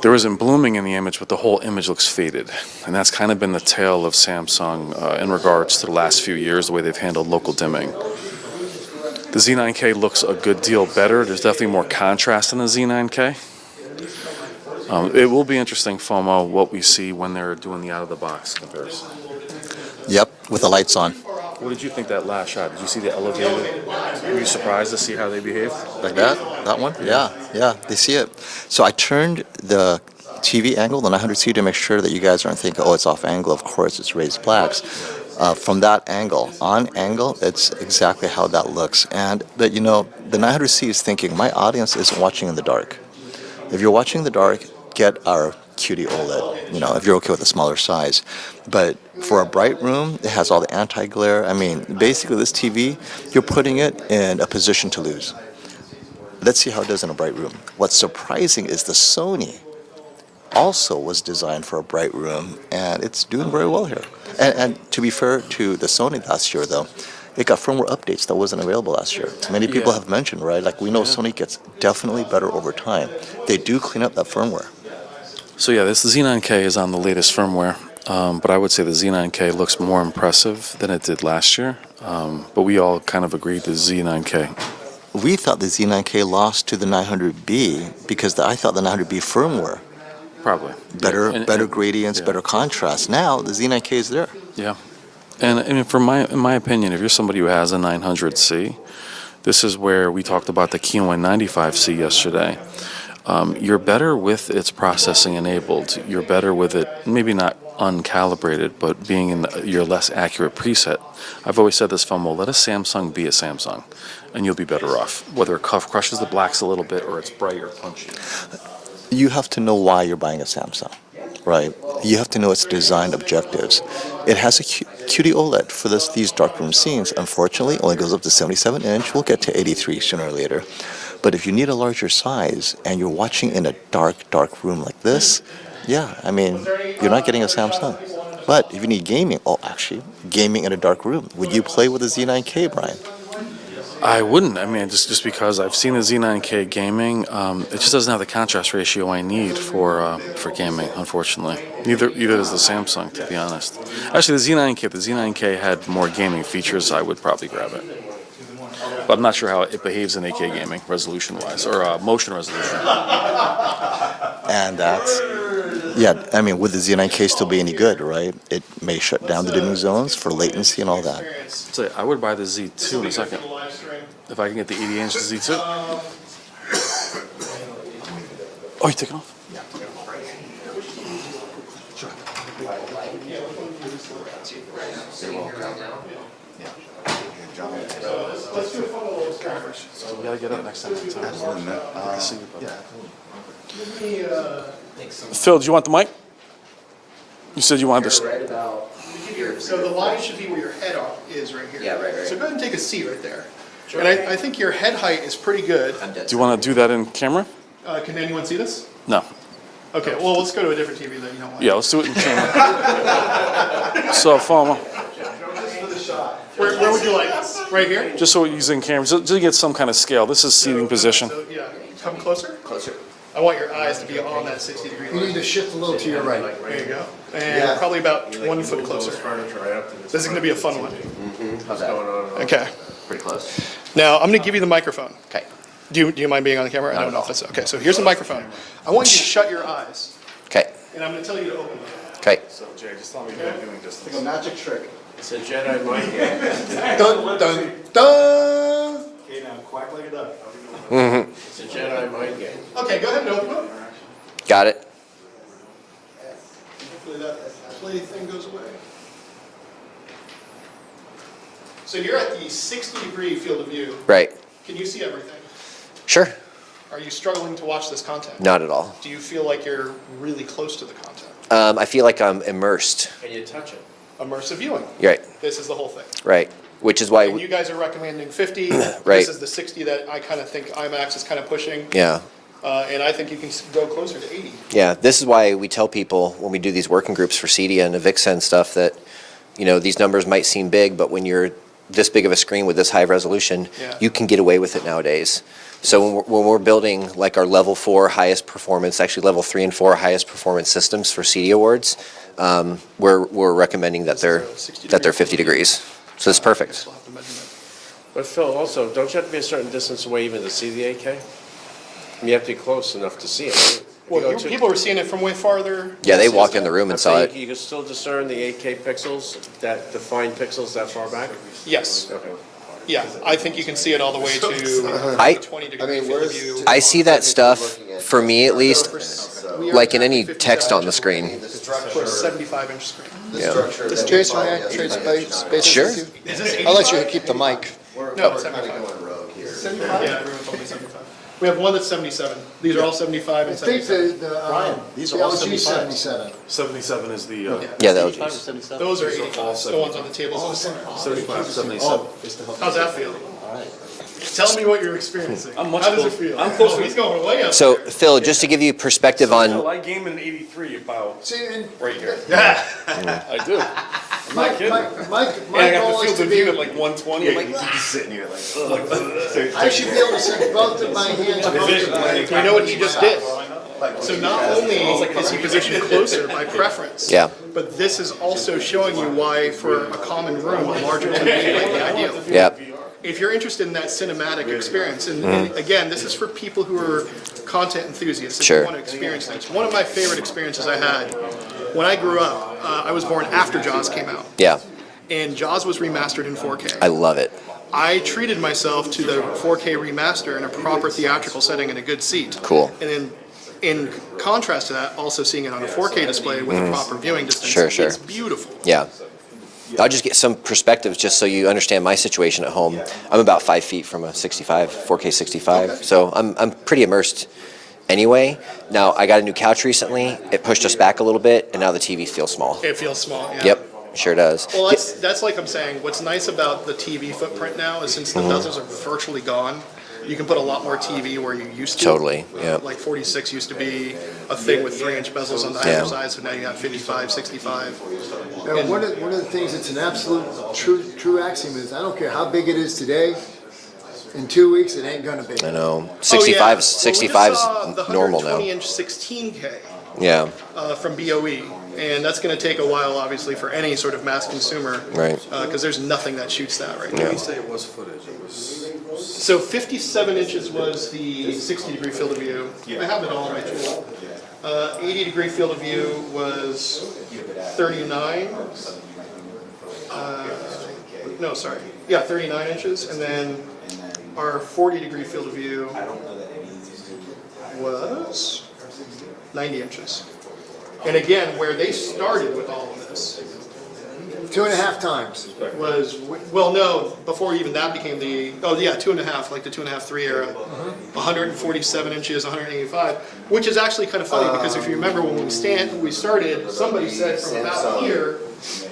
there isn't blooming in the image, but the whole image looks faded. And that's kind of been the tale of Samsung in regards to the last few years, the way they've handled local dimming. The Z9K looks a good deal better. There's definitely more contrast in the Z9K. It will be interesting, FOMO, what we see when they're doing the out-of-the-box comparison.
Yep, with the lights on.
What did you think that last shot? Did you see the elevated? Were you surprised to see how they behaved?
Like that? That one? Yeah, they see it. So I turned the TV angle, the 900C, to make sure that you guys aren't thinking, oh, it's off angle. Of course, it's raised blacks. From that angle, on angle, it's exactly how that looks. But the 900C is thinking, my audience isn't watching in the dark. If you're watching in the dark, get our cutie OLED, you know, if you're okay with a smaller size. But for a bright room, it has all the anti-glare. I mean, basically this TV, you're putting it in a position to lose. Let's see how it does in a bright room. What's surprising is the Sony also was designed for a bright room, and it's doing very well here. And to be fair to the Sony last year, though, it got firmware updates that wasn't available last year. Many people have mentioned, right? Like, we know Sony gets definitely better over time. They do clean up that firmware.
So yeah, this Z9K is on the latest firmware, but I would say the Z9K looks more impressive than it did last year. But we all kind of agreed the Z9K.
We thought the Z9K lost to the 900B because I thought the 900B firmware.
Probably.
Better gradients, better contrast. Now the Z9K is there.
Yeah. And I mean, in my opinion, if you're somebody who has a 900C, this is where we talked about the Q95C yesterday. You're better with its processing enabled. You're better with it, maybe not uncalibrated, but being in your less accurate preset. I've always said this, FOMO, let a Samsung be a Samsung, and you'll be better off. Whether it crushes the blacks a little bit or it's bright or punchy.
You have to know why you're buying a Samsung, right? You have to know its design objectives. It has a cutie OLED for these darkroom scenes. Unfortunately, it only goes up to 77-inch. We'll get to 83 sooner or later. But if you need a larger size and you're watching in a dark room like this, yeah, I mean, you're not getting a Samsung. But if you need gaming, gaming in a dark room, would you play with a Z9K, Brian?
I wouldn't. I mean, just because I've seen the Z9K gaming, it just doesn't have the contrast ratio I need for gaming, unfortunately. Neither does the Samsung, to be honest. Actually, the Z9K had more gaming features. I would probably grab it. But I'm not sure how it behaves in 8K gaming, resolution-wise, or motion resolution.
And that's, yeah, I mean, would the Z9K still be any good, right? It may shut down the dimming zones for latency and all that.
So I would buy the Z2 in a second. If I can get the 80-inch Z2. Oh, you take it off? So we gotta get up next time. Phil, do you want the mic? You said you wanted this.
So the line should be where your head is right here.
Yeah, right.
So go ahead and take a seat right there. And I think your head height is pretty good.
Do you want to do that in camera?
Can anyone see this?
No.
Okay, well, let's go to a different TV that you don't want.
Yeah, let's do it in camera. So, FOMO.
Where would you like? Right here?
Just so we're using camera, just to get some kind of scale. This is seating position.
So, yeah, come closer.
Closer.
I want your eyes to be on that 60-degree line.
You need to shift a little to your right.
There you go. And probably about 1 foot closer. This is going to be a fun one.
How's that?
Okay.
Pretty close.
Now, I'm going to give you the microphone.
Okay.
Do you mind being on the camera? I don't know if it's okay. So here's the microphone. I want you to shut your eyes,
Okay.
and I'm going to tell you to open them.
Okay.
So Jay, just tell me you're doing this.
Like a magic trick.
It's a Jedi mind game.
Dun, dun, dun.
Okay, now quack like a duck.
Mm-hmm.
It's a Jedi mind game.
Okay, go ahead and open them.
Got it.
Hopefully that play thing goes away. So you're at the 60-degree field of view.
Right.
Can you see everything?
Sure.
Are you struggling to watch this content?
Not at all.
Do you feel like you're really close to the content?
I feel like I'm immersed.
Can you touch it?
Immersive viewing.
Right.
This is the whole thing.
Right. Which is why.
And you guys are recommending 50.
Right.
This is the 60 that I kind of think IMAX is kind of pushing.
Yeah.
And I think you can go closer to 80.
Yeah. This is why we tell people when we do these working groups for CEDIA and Avixen stuff that, you know, these numbers might seem big, but when you're this big of a screen with this high resolution, you can get away with it nowadays. So when we're building like our level 4 highest performance, actually level 3 and 4 highest performance systems for CEDIA awards, we're recommending that they're 50 degrees. So it's perfect.
But Phil, also, don't you have to be a certain distance away even to see the 8K? You have to be close enough to see it. Right?
Well, people were seeing it from way farther.
Yeah, they walked in the room and saw it.
You can still discern the 8K pixels, that defined pixels that far back?
Yes.
Okay.
Yeah, I think you can see it all the way to 20 degree field of view.
I see that stuff, for me at least, like in any text on the screen.
For a 75-inch screen.
Yeah.
Jason, may I trade space
Sure.
with you? I'll let you keep the mic.
No, it's 75. 75? Yeah, everyone told me 75. We have one that's 77. These are all 75
I
and
think
77.
the LG 77.
77 is the,
Yeah, the LGs.
Those are 85, the ones on the tables.
75, 77.
How's that feel? Tell me what you're experiencing.
I'm much
How does it
closer.
feel?
I'm closer.
Oh, he's going way up.
So,
there.
Phil, just to give you perspective on,
I game in 83 about
See, and
right here.
Yeah.
I do. I'm
my,
not kidding.
my
And I got
goal
the
is
field
to
of view
be,
at like 120. I'm like,
Just sitting here like,
I should be able to see both of my hands comfortably.
You know what he just did? So not only is he positioned closer by preference,
yeah,
but this is also showing you why, for a common room, a larger TV might be ideal.
yeah,
If you're interested in that cinematic experience, and again, this is for people who are content enthusiasts, if
Sure.
you want to experience things. One of my favorite experiences I had when I grew up, I was born after Jaws came out,
yeah.
and Jaws was remastered in 4K.
I love it.
I treated myself to the 4K remaster in a proper theatrical setting in a good seat.
Cool.
And then, in contrast to that, also seeing it on a 4K display with a proper viewing distance,
Sure, sure.
it's beautiful.
Yeah. I'll just get some perspectives just so you understand my situation at home. I'm about 5 feet from a 65, 4K 65, so I'm pretty immersed anyway. Now, I got a new couch recently. It pushed us back a little bit, and now the TV feels small.
It feels small, yeah.
Yep, sure does.
Well, that's like I'm saying, what's nice about the TV footprint now is since the bezels are virtually gone, you can put a lot more TV where you used to.
Totally, yeah.
Like 46 used to be a thing with 3-inch bezels on the higher side, so now you have 55, 65.
Now, one of the things that's an absolute true axiom is I don't care how big it is today, in 2 weeks it ain't gonna be.
I know.
Oh,
65,
yeah.
65
Well, we just
is normal now.
saw the 120-inch 16K
Yeah,
from BOE, and that's going to take a while, obviously, for any sort of mass consumer.
right.
Because there's nothing that shoots that right now.
Yeah.
You say it was footage. It was.
So 57 inches was the 60-degree field of view. I have it all on my tool. 80-degree field of view was 39. No, sorry. Yeah, 39 inches. And then our 40-degree field of view was 90 inches. And again, where they started with all of this
2.5 times.
was, well, no, before even that became the, 2.5, like the 2.5, 3 era, 147 inches, 185, which is actually kind of funny because if you remember when we started, somebody said from about here,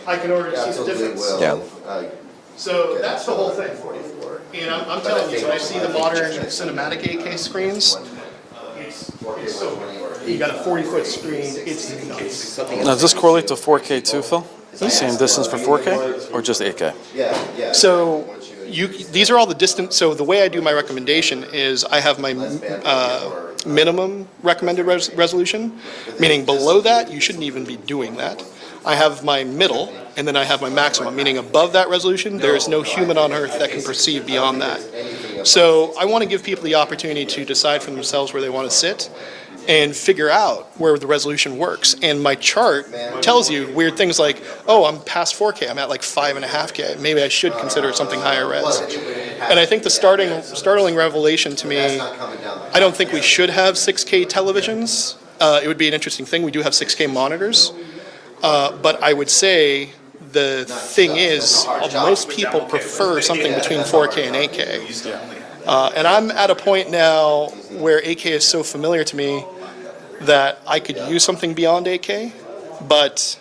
I can already see the difference.
Yeah.
So that's the whole thing, 44. And I'm telling you, when I see the modern cinematic 8K screens, it's so good. You got a 40-foot screen, it's nuts.
Now, does this correlate to 4K too, Phil? Same distance for 4K or just 8K?
So these are all the distance. So the way I do my recommendation is I have my minimum recommended resolution, meaning below that you shouldn't even be doing that. I have my middle, and then I have my maximum, meaning above that resolution, there is no human on earth that can perceive beyond that. So I want to give people the opportunity to decide for themselves where they want to sit and figure out where the resolution works. And my chart tells you weird things like, oh, I'm past 4K, I'm at like 5.5K. Maybe I should consider something higher res. And I think the startling revelation to me, I don't think we should have 6K televisions. It would be an interesting thing. We do have 6K monitors. But I would say the thing is, most people prefer something between 4K and 8K. And I'm at a point now where 8K is so familiar to me that I could use something beyond 8K, but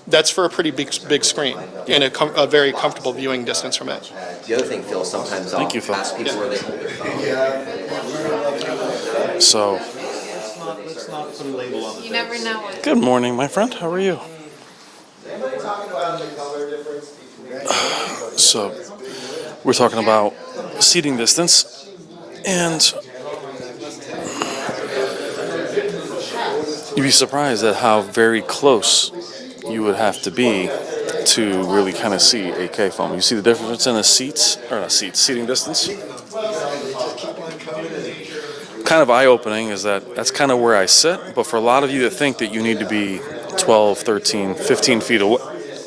that's for a pretty big screen and a very comfortable viewing distance from it.
The other thing, Phil, sometimes I'll
Thank you, Phil.
ask people where they hold their phone.
So,
You never know what.
good morning, my friend. How are you? So, we're talking about seating distance, and you'd be surprised at how very close you would have to be to really kind of see 8K film. You see the difference in the seating distance? Kind of eye-opening is that's kind of where I sit, but for a lot of you that think that you need to be 12, 13, 15 feet away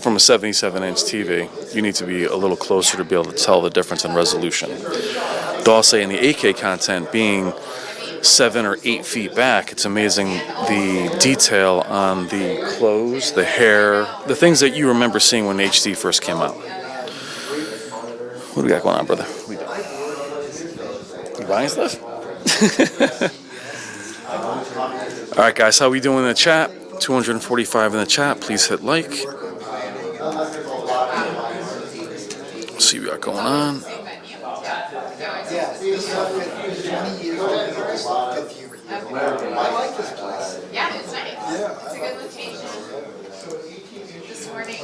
from a 77-inch TV, you need to be a little closer to be able to tell the difference in resolution. Though I'll say in the 8K content, being 7 or 8 feet back, it's amazing the detail on the clothes, the hair, the things that you remember seeing when HD first came out. What do we got going on, brother? You buying stuff? All right, guys, how we doing in the chat? 245 in the chat. Please hit like. See what we got going on.
Yeah, it's nice. It's a good location. This morning, I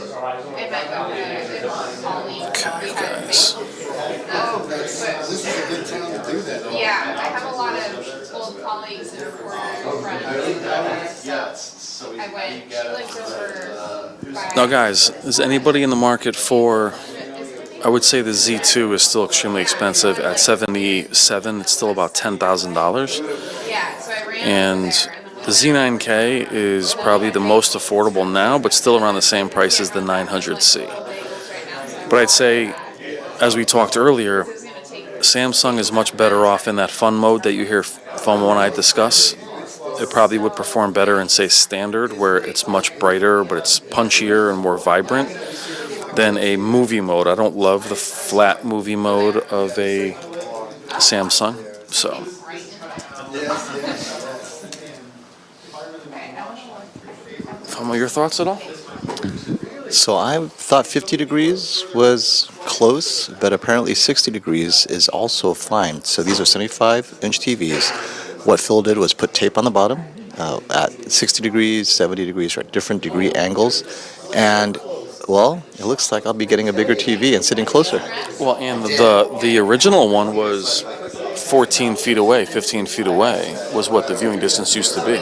met with a colleague.
Okay, guys.
This is a good town to do that. Yeah, I have a lot of old colleagues and friends. So I went, she lives over.
Now, guys, is anybody in the market for? I would say the Z2 is still extremely expensive at $77. It's still about $10,000.
Yeah, so I ran
And the Z9K is probably the most affordable now, but still around the same price as the 900C. But I'd say, as we talked earlier, Samsung is much better off in that fun mode that you hear FOMO and I discuss. It probably would perform better in, say, standard, where it's much brighter, but it's punchier and more vibrant, than a movie mode. I don't love the flat movie mode of a Samsung, so. FOMO, your thoughts at all?
So I thought 50 degrees was close, but apparently 60 degrees is also fine. So these are 75-inch TVs. What Phil did was put tape on the bottom at 60 degrees, 70 degrees, or at different degree angles. And, well, it looks like I'll be getting a bigger TV and sitting closer.
Well, and the original one was 14 feet away, 15 feet away, was what the viewing distance used to be.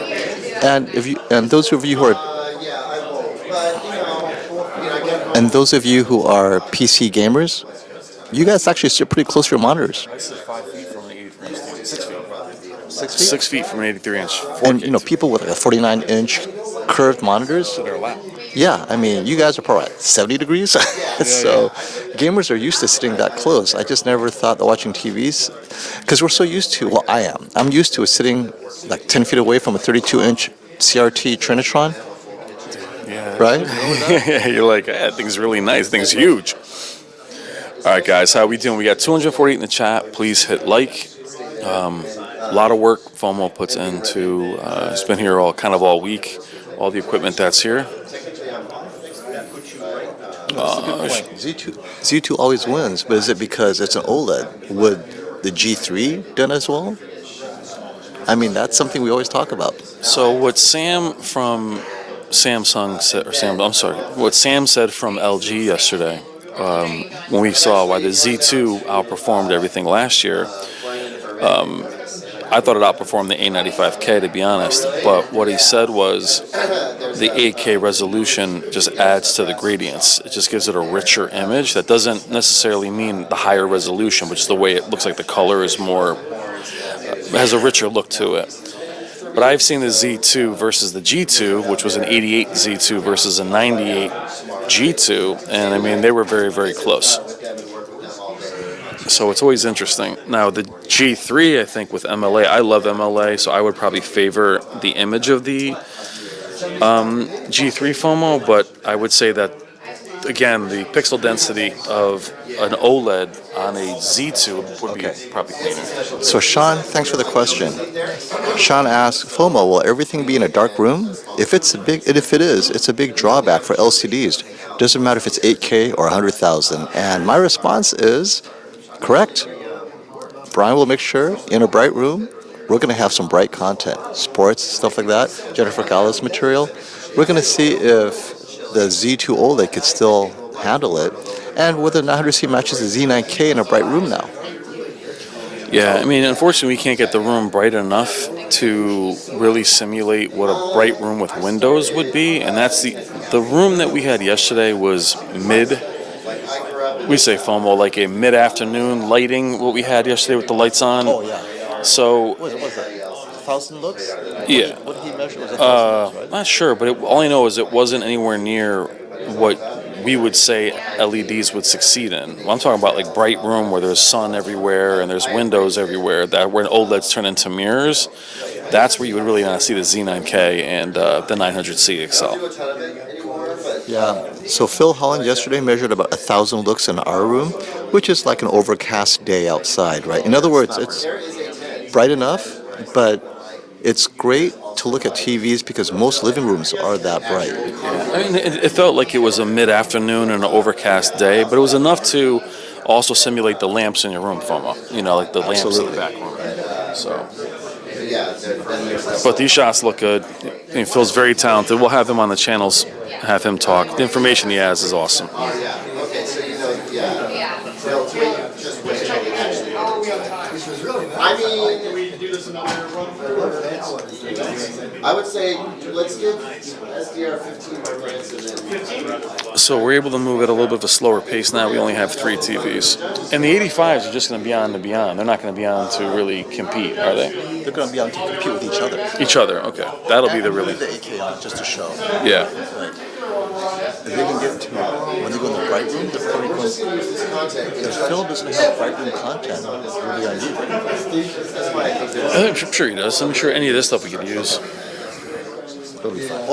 And those of you who are PC gamers, you guys actually sit pretty close to your monitors.
I sit 5 feet from an 83-inch, 6 feet. 6 feet? 6 feet from an 83-inch.
And people with like a 49-inch curved monitors.
They're loud.
Yeah, I mean, you guys are probably at 70 degrees. So gamers are used to sitting that close. I just never thought that watching TVs, because we're so used to, well, I am. I'm used to sitting like 10 feet away from a 32-inch CRT Trinitron.
Yeah.
Right?
Yeah, you're like, that thing's really nice. Thing's huge. All right, guys, how we doing? We got 248 in the chat. Please hit like. A lot of work FOMO puts into, he's been here all week, all the equipment that's here.
Z2 always wins, but is it because it's an OLED? Would the G3 done as well? I mean, that's something we always talk about.
So what Sam from Samsung said, what Sam said from LG yesterday, when we saw why the Z2 outperformed everything last year, I thought it outperformed the A95K, to be honest. But what he said was the 8K resolution just adds to the gradients. It just gives it a richer image. That doesn't necessarily mean the higher resolution, but just the way it looks like the color is more, has a richer look to it. But I've seen the Z2 versus the G2, which was an 88 Z2 versus a 98 G2, and I mean, they were very, very close. So it's always interesting. Now, the G3, I think, with MLA, I love MLA, so I would probably favor the image of the G3 FOMO, but I would say that, again, the pixel density of an OLED on a Z2 would be probably cleaner.
So Sean, thanks for the question. Sean asks, FOMO, will everything be in a dark room? If it is, it's a big drawback for LCDs. Doesn't matter if it's 8K or 100,000. And my response is, correct. Brian will make sure in a bright room, we're going to have some bright content, sports, stuff like that, Jennifer Gallo's material. We're going to see if the Z2 OLED could still handle it, and whether 900C matches the Z9K in a bright room now.
Yeah, I mean, unfortunately, we can't get the room bright enough to really simulate what a bright room with windows would be, and that's the room that we had yesterday was we say FOMO, like a mid-afternoon lighting, what we had yesterday with the lights on.
Oh, yeah.
So,
What was that? 1,000 lux?
Yeah.
What did he measure? Was it 1,000 lux, right?
Not sure, but all I know is it wasn't anywhere near what we would say LEDs would succeed in. Well, I'm talking about like bright room where there's sun everywhere and there's windows everywhere, that where OLEDs turn into mirrors. That's where you would really want to see the Z9K and the 900C XL.
Yeah. So Phil Holland yesterday measured about 1,000 lux in our room, which is like an overcast day outside, right? In other words, bright enough, but it's great to look at TVs because most living rooms are that bright.
I mean, it felt like it was a mid-afternoon and an overcast day, but it was enough to also simulate the lamps in your room, FOMO. You know, like the lamps in the back room. So, but these shots look good. He feels very talented. We'll have him on the channels, have him talk. The information he has is awesome.
Okay, so you know, they'll just wait until we actually. I mean, I would say let's give SDR 15 more minutes and then.
So we're able to move at a little bit of a slower pace now. We only have 3 TVs. And the 85s are just going to be on to be on. They're not going to be on to really compete, are they?
They're going to be on to compete with each other.
Each other, okay. That'll be the really...
the 8K on just to show.
Yeah.
Right. If they can get to, when they go in the bright room, they're probably going to, if film doesn't have bright room content, it's really uneven.
I'm sure he does. I'm sure any of this stuff we could use.
It'll be fine.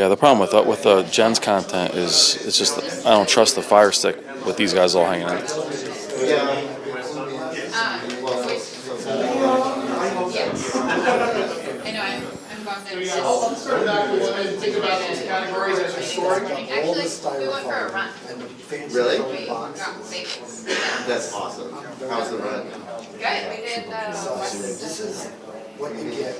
The problem with Jen's content is it's just I don't trust the Fire Stick with these guys all hanging out.
I know, I'm bummed that it's just. Let's start backwards and think about these categories as we're sorting. Actually, we went for a run.
Really?
We got staples.
That's awesome. How's the run?
Good, we did,
This is what you get.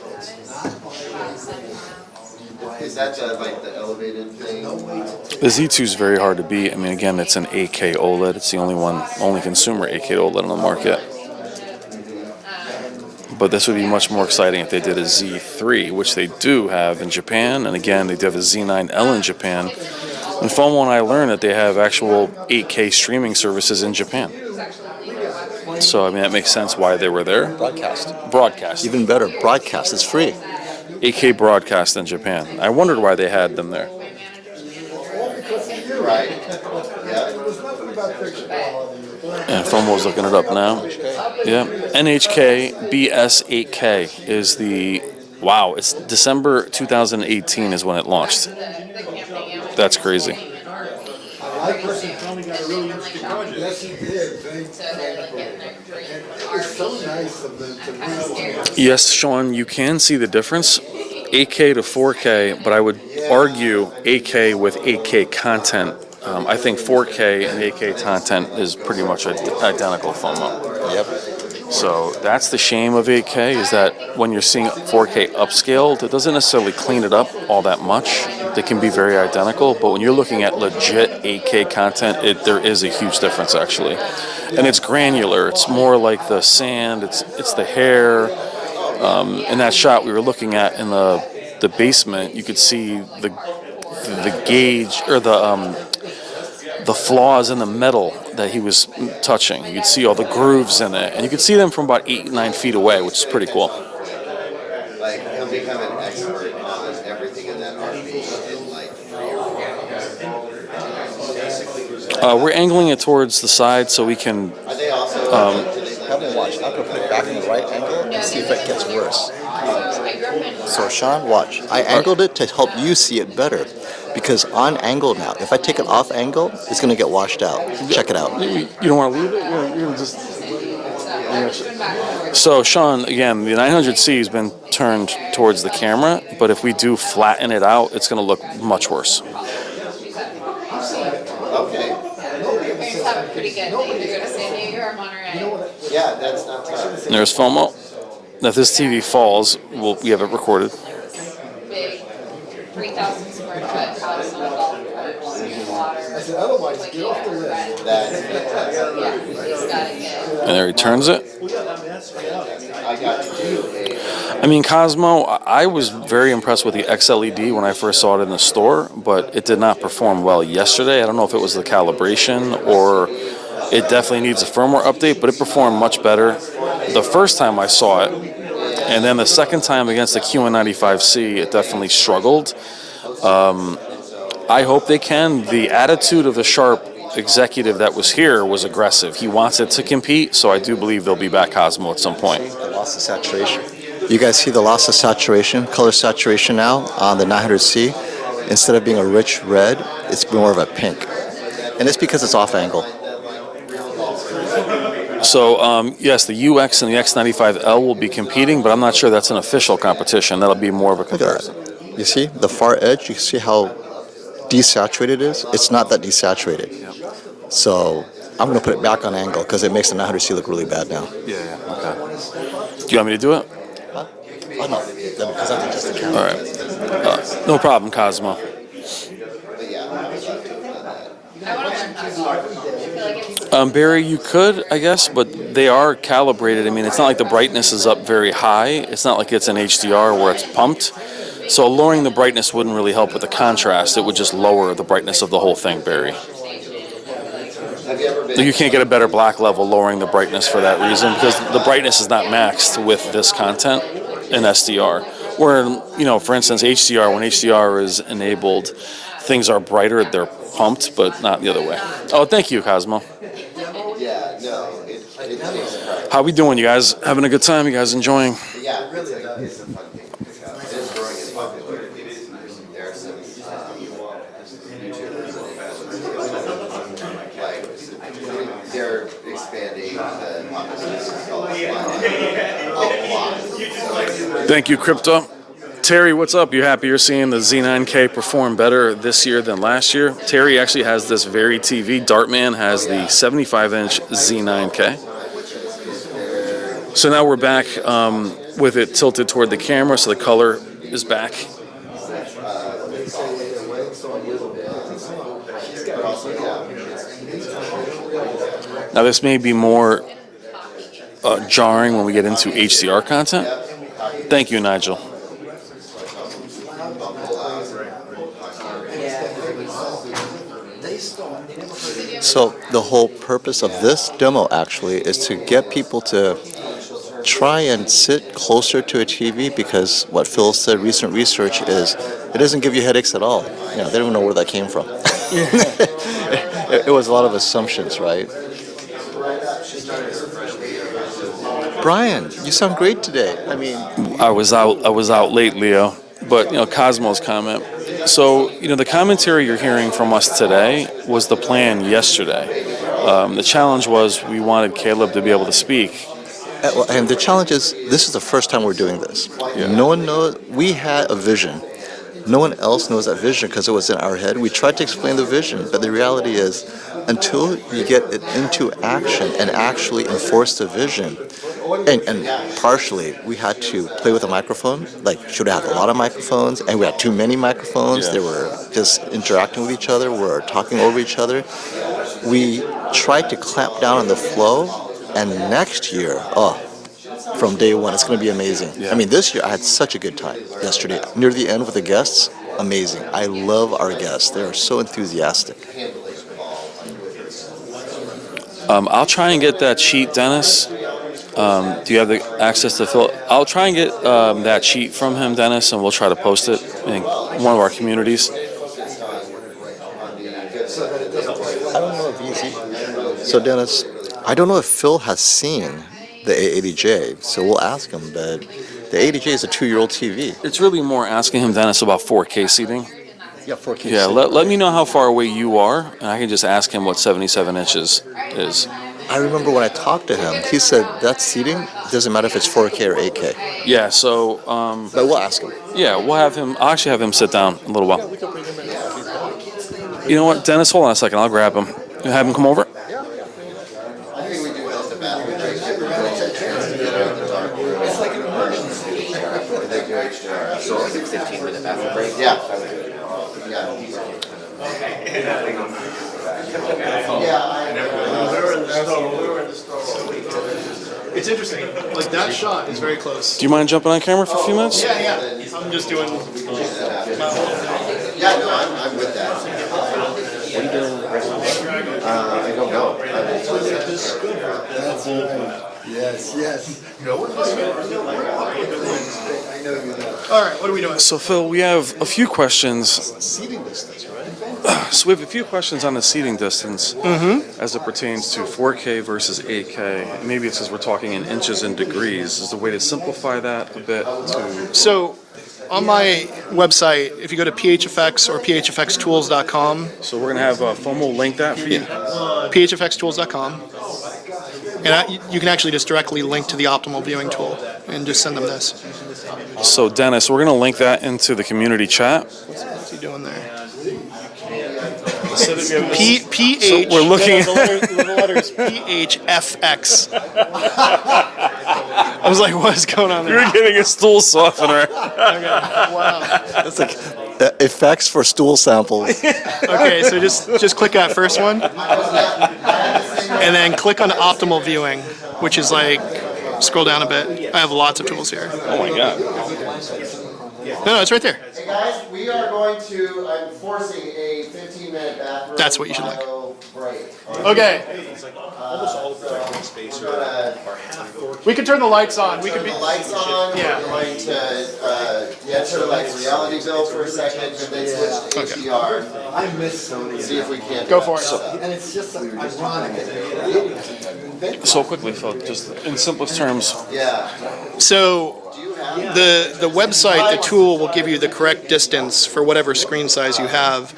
Is that the elevated thing?
The Z2 is very hard to beat. I mean, again, it's an 8K OLED. It's the only consumer 8K OLED on the market. But this would be much more exciting if they did a Z3, which they do have in Japan. And again, they do have a Z9L in Japan. And FOMO and I learned that they have actual 8K streaming services in Japan. So, I mean, that makes sense why they were there. Broadcast.
Even better, broadcast is free.
8K broadcast in Japan. I wondered why they had them there.
Right.
And FOMO's looking it up now. Yeah. NHK BS8K is the... Wow, it's December 2018 is when it launched. That's crazy.
That person told me got a really interesting project. Yes, he did. It's so nice of them to really.
Yes, Sean, you can see the difference. 8K to 4K, but I would argue 8K with 8K content. I think 4K and 8K content is pretty much identical FOMO.
Yep.
So that's the shame of 8K is that when you're seeing 4K upscaled, it doesn't necessarily clean it up all that much. They can be very identical, but when you're looking at legit 8K content, there is a huge difference actually. And it's granular. It's more like the sand. It's the hair. In that shot we were looking at in the basement, you could see the gauge or the flaws in the metal that he was touching. You could see all the grooves in it, and you could see them from about 8-9 feet away, which is pretty cool.
Like, he'll become an expert on everything in that RV in like 3 or 4 years.
We're angling it towards the side so we can...
Are they also...
Haven't watched. I'm going to put it back in the right angle and see if it gets worse. So Sean, watch. I angled it to help you see it better. Because on angle now, if I take it off angle, it's going to get washed out. Check it out.
You don't want to leave it? You're gonna just... So, Sean, again, the 900C has been turned towards the camera, but if we do flatten it out, it's going to look much worse.
Okay.
Parents have it pretty good. They either go to San Diego or Monterey.
Yeah, that's not tough.
There's FOMO. Now, if this TV falls, we have it recorded.
Big, 3,000 square foot house on a golf course, water.
I said, otherwise, get off the list.
Yeah, he's got it good.
And there he turns it.
I got you.
I mean, Cosmo, I was very impressed with the XLED when I first saw it in the store, but it did not perform well yesterday. I don't know if it was the calibration or it definitely needs a firmware update, but it performed much better the first time I saw it. And then the second time against the Q95C, it definitely struggled. I hope they can. The attitude of the Sharp executive that was here was aggressive. He wants it to compete, so I do believe they'll be back Cosmo at some point.
The loss of saturation. You guys see the loss of saturation, color saturation now on the 900C? Instead of being a rich red, it's more of a pink. And it's because it's off angle.
So, yes, the UX and the X95L will be competing, but I'm not sure that's an official competition. That'll be more of a
Look at
comparison.
that. You see the far edge? You see how desaturated it is? It's not that desaturated. So I'm going to put it back on angle because it makes the 900C look really bad now.
Yeah, okay. Do you want me to do it?
Huh? Oh, no, because that's just the camera.
All right. No problem, Cosmo. Barry, you could, I guess, but they are calibrated. I mean, it's not like the brightness is up very high. It's not like it's an HDR where it's pumped. So lowering the brightness wouldn't really help with the contrast. It would just lower the brightness of the whole thing, Barry. You can't get a better black level lowering the brightness for that reason because the brightness is not maxed with this content in SDR. Where, for instance, HDR, when HDR is enabled, things are brighter, they're pumped, but not the other way. Oh, thank you, Cosmo.
Yeah, no,
How we doing, you guys? Having a good time? You guys enjoying?
yeah, really, it's a fun game. It is growing in popularity. There are some YouTubers like they're expanding the population a lot.
Thank you, Crypto. Terry, what's up? You happy you're seeing the Z9K perform better this year than last year? Terry actually has this very TV. Dartman has the 75-inch Z9K. So now we're back with it tilted toward the camera, so the color is back. Now this may be more jarring when we get into HDR content. Thank you, Nigel.
So the whole purpose of this demo actually is to get people to try and sit closer to a TV because what Phil said, recent research is it doesn't give you headaches at all. They don't even know where that came from. It was a lot of assumptions, right? Brian, you sound great today. I mean,
I was out late, Leo, but Cosmo's comment. So, the commentary you're hearing from us today was the plan yesterday. The challenge was we wanted Caleb to be able to speak.
And the challenge is, this is the first time we're doing this.
Yeah.
No one knows. We had a vision. No one else knows that vision because it was in our head. We tried to explain the vision, but the reality is, until you get it into action and actually enforce the vision, and partially we had to play with a microphone. Like, should we have a lot of microphones? And we had too many microphones.
Yeah.
They were just interacting with each other. We were talking over each other. We tried to clamp down on the flow, and next year, from day one, it's going to be amazing.
Yeah.
I mean, this year I had such a good time yesterday. Near the end with the guests, amazing. I love our guests. They are so enthusiastic.
I'll try and get that sheet, Dennis. Do you have the access to Phil? I'll try and get that sheet from him, Dennis, and we'll try to post it in one of our communities.
I don't know if So, Dennis, I don't know if Phil has seen the A80J, so we'll ask him, but the A80J is a 2-year-old TV.
It's really more asking him, Dennis, about 4K seating.
Yeah, 4K.
Yeah, let me know how far away you are, and I can just ask him what 77 inches is.
I remember when I talked to him, he said that seating doesn't matter if it's 4K or 8K.
Yeah, so...
but we'll ask him.
Yeah, I'll actually have him sit down a little while. You know what, Dennis, hold on a second, I'll grab him. You have him come over?
So like a 15-minute bathroom break?
Yeah.
It's interesting. Like, that shot is very close.
Do you mind jumping on camera for a few minutes?
Yeah. I'm just doing my whole thing.
Yeah, no, I'm with that.
What are you doing the rest of the day?
I don't know.
That's right. Yes. I know you know.
All right, what are we doing?
So, Phil, we have a few questions.
Seating distance, right?
So we have a few questions on the seating distance as it pertains to 4K versus 8K. Maybe it's because we're talking in inches and degrees. Is the way to simplify that a bit to...
So, on my website, if you go to phfx or phfxtools.com.
So we're going to have FOMO link that for you.
phfxtools.com. And you can actually just directly link to the optimal viewing tool and just send them this.
So Dennis, we're going to link that into the community chat.
What's he doing there?
So
PH.
So we're looking
the letters PHFX. I was like, what is going on there?
You're getting a stool softener.
Okay. Wow.
That's like effects for stool samples.
Okay, so just click that first one, and then click on optimal viewing, which is like, scroll down a bit. I have lots of tools here.
Oh my god.
No, it's right there.
Hey guys, we are going to, I'm forcing a 15-minute bathroom.
That's what you should like.
Break.
Okay. We can turn the lights on. We
Turn
can be.
the lights on.
Yeah.
We're going to turn like reality bill for a second, and then switch to HDR.
I miss Sony.
See if we can't.
Go for it.
And it's just ironic.
So quickly, Phil, just in simplest terms.
Yeah.
So the website, the tool will give you the correct distance for whatever screen size you have.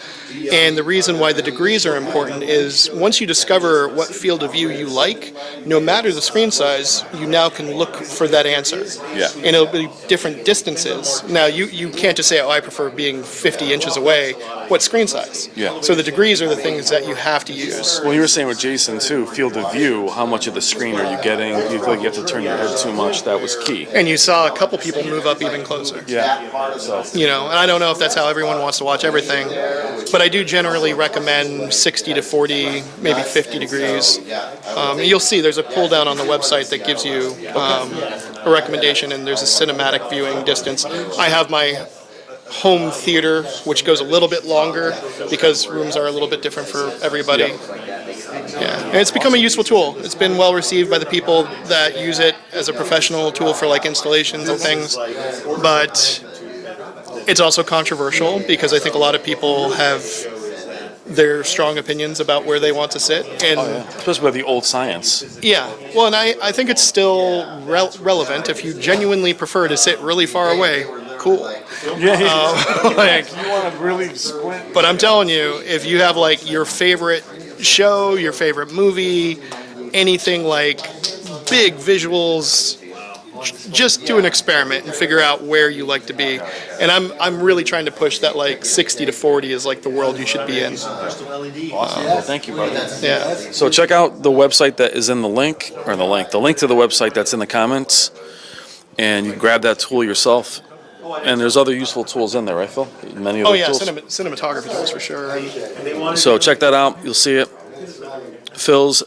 And the reason why the degrees are important is once you discover what field of view you like, no matter the screen size, you now can look for that answer.
Yeah.
And it'll be different distances. Now, you can't just say, oh, I prefer being 50 inches away. What screen size?
Yeah.
So the degrees are the things that you have to use.
Well, you were saying with Jason too, field of view, how much of the screen are you getting? Do you feel like you have to turn your head too much? That was key.
And you saw a couple people move up even closer.
Yeah. So.
You know, and I don't know if that's how everyone wants to watch everything, but I do generally recommend 60 to 40, maybe 50 degrees. You'll see there's a pull down on the website that gives you a recommendation, and there's a cinematic viewing distance. I have my home theater, which goes a little bit longer because rooms are a little bit different for everybody. Yeah, and it's become a useful tool. It's been well received by the people that use it as a professional tool for like installations and things, but it's also controversial because I think a lot of people have their strong opinions about where they want to sit. And
especially with the old science.
yeah, well, and I think it's still relevant. If you genuinely prefer to sit really far away, cool.
Yeah, like you want to really squint.
But I'm telling you, if you have like your favorite show, your favorite movie, anything like big visuals, just do an experiment and figure out where you like to be. And I'm really trying to push that like 60 to 40 is like the world you should be in.
Awesome. Well, thank you, brother.
Yeah.
So check out the website that is in the link, or the link to the website that's in the comments, and you can grab that tool yourself. And there's other useful tools in there, right, Phil? Many of
Oh
the
yeah,
tools.
cinematography tools for sure.
So check that out. You'll see it. Phil's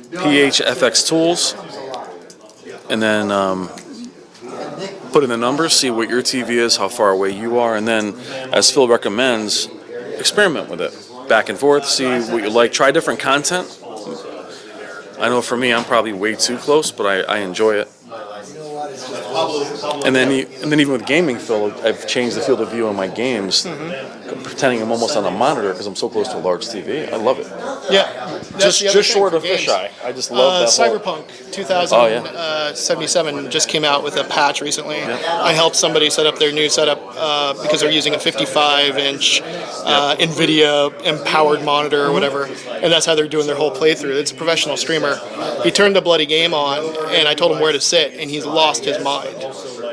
PHFX tools. And then put in the numbers, see what your TV is, how far away you are, and then, as Phil recommends, experiment with it. Back and forth, see what you like. Try different content. I know for me, I'm probably way too close, but I enjoy it. And then even with gaming, Phil, I've changed the field of view on my games, pretending I'm almost on a monitor because I'm so close to a large TV. I love it.
Yeah.
Just short of fisheye. I just love that whole...
Cyberpunk 2077 just came out with a patch recently. I helped somebody set up their new setup because they're using a 55-inch NVIDIA empowered monitor or whatever, and that's how they're doing their whole playthrough. It's a professional streamer. He turned the bloody game on, and I told him where to sit, and he's lost his mind.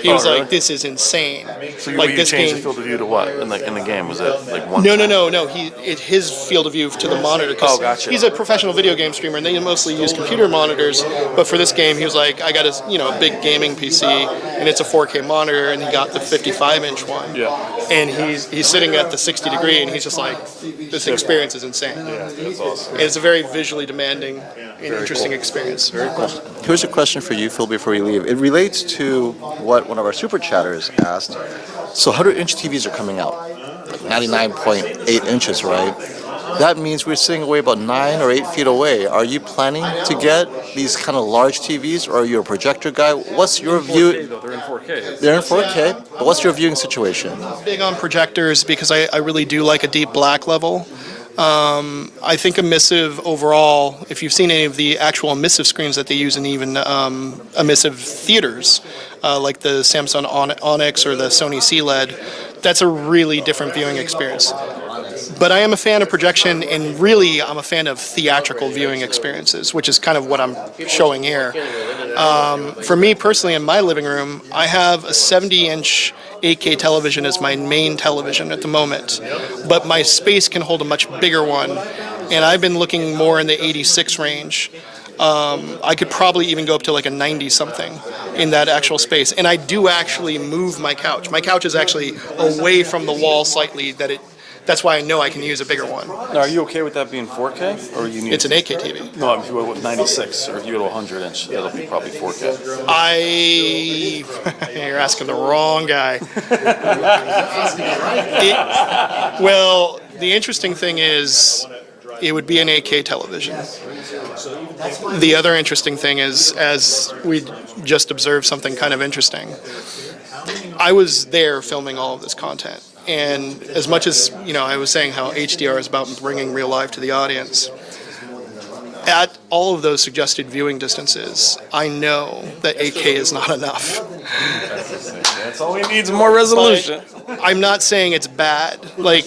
He was
really?
like, "This is insane."
So
like
you
this
changed
game.
the field of view to what in the game? Was it like one?
No. His field of view to the monitor. 'Cause
gotcha.
He's a professional video game streamer, and they mostly use computer monitors. But for this game, he was like, "I got a big gaming PC, and it's a 4K monitor, and he got the 55-inch one."
Yeah.
And he's sitting at the 60 degree, and he's just like, "This experience is insane."
Yeah, that's awesome.
And it's a very visually demanding and interesting experience.
Very cool.
Here's a question for you, Phil, before we leave. It relates to what one of our super chatters asked. So 100-inch TVs are coming out, 99.8 inches, right? That means we're sitting away about 9 or 8 feet away. Are you planning to get these kind of large TVs, or are you a projector guy? What's your view?
4K, though. They're in 4K.
They're in 4K, but what's your viewing situation?
Big on projectors because I really do like a deep black level. I think emissive overall, if you've seen any of the actual emissive screens that they use in even emissive theaters, like the Samsung Onyx or the Sony C-LED, that's a really different viewing experience. But I am a fan of projection, and really I'm a fan of theatrical viewing experiences, which is kind of what I'm showing here. For me personally, in my living room, I have a 70-inch 8K television as my main television at the moment, but my space can hold a much bigger one, and I've been looking more in the 86 range. I could probably even go up to like a 90-something in that actual space, and I do actually move my couch. My couch is actually away from the wall slightly, that's why I know I can use a bigger one.
Now, are you okay with that being 4K, or you need?
It's an 8K TV.
No, if you go with 96, or if you go to 100-inch, that'll be probably 4K.
You're asking the wrong guy. Well, the interesting thing is, it would be an 8K television. The other interesting thing is, as we just observed something kind of interesting, I was there filming all of this content. And as much as, I was saying how HDR is about bringing real life to the audience, at all of those suggested viewing distances, I know that 8K is not enough.
That's all we need is more resolution.
But I'm not saying it's bad. Like,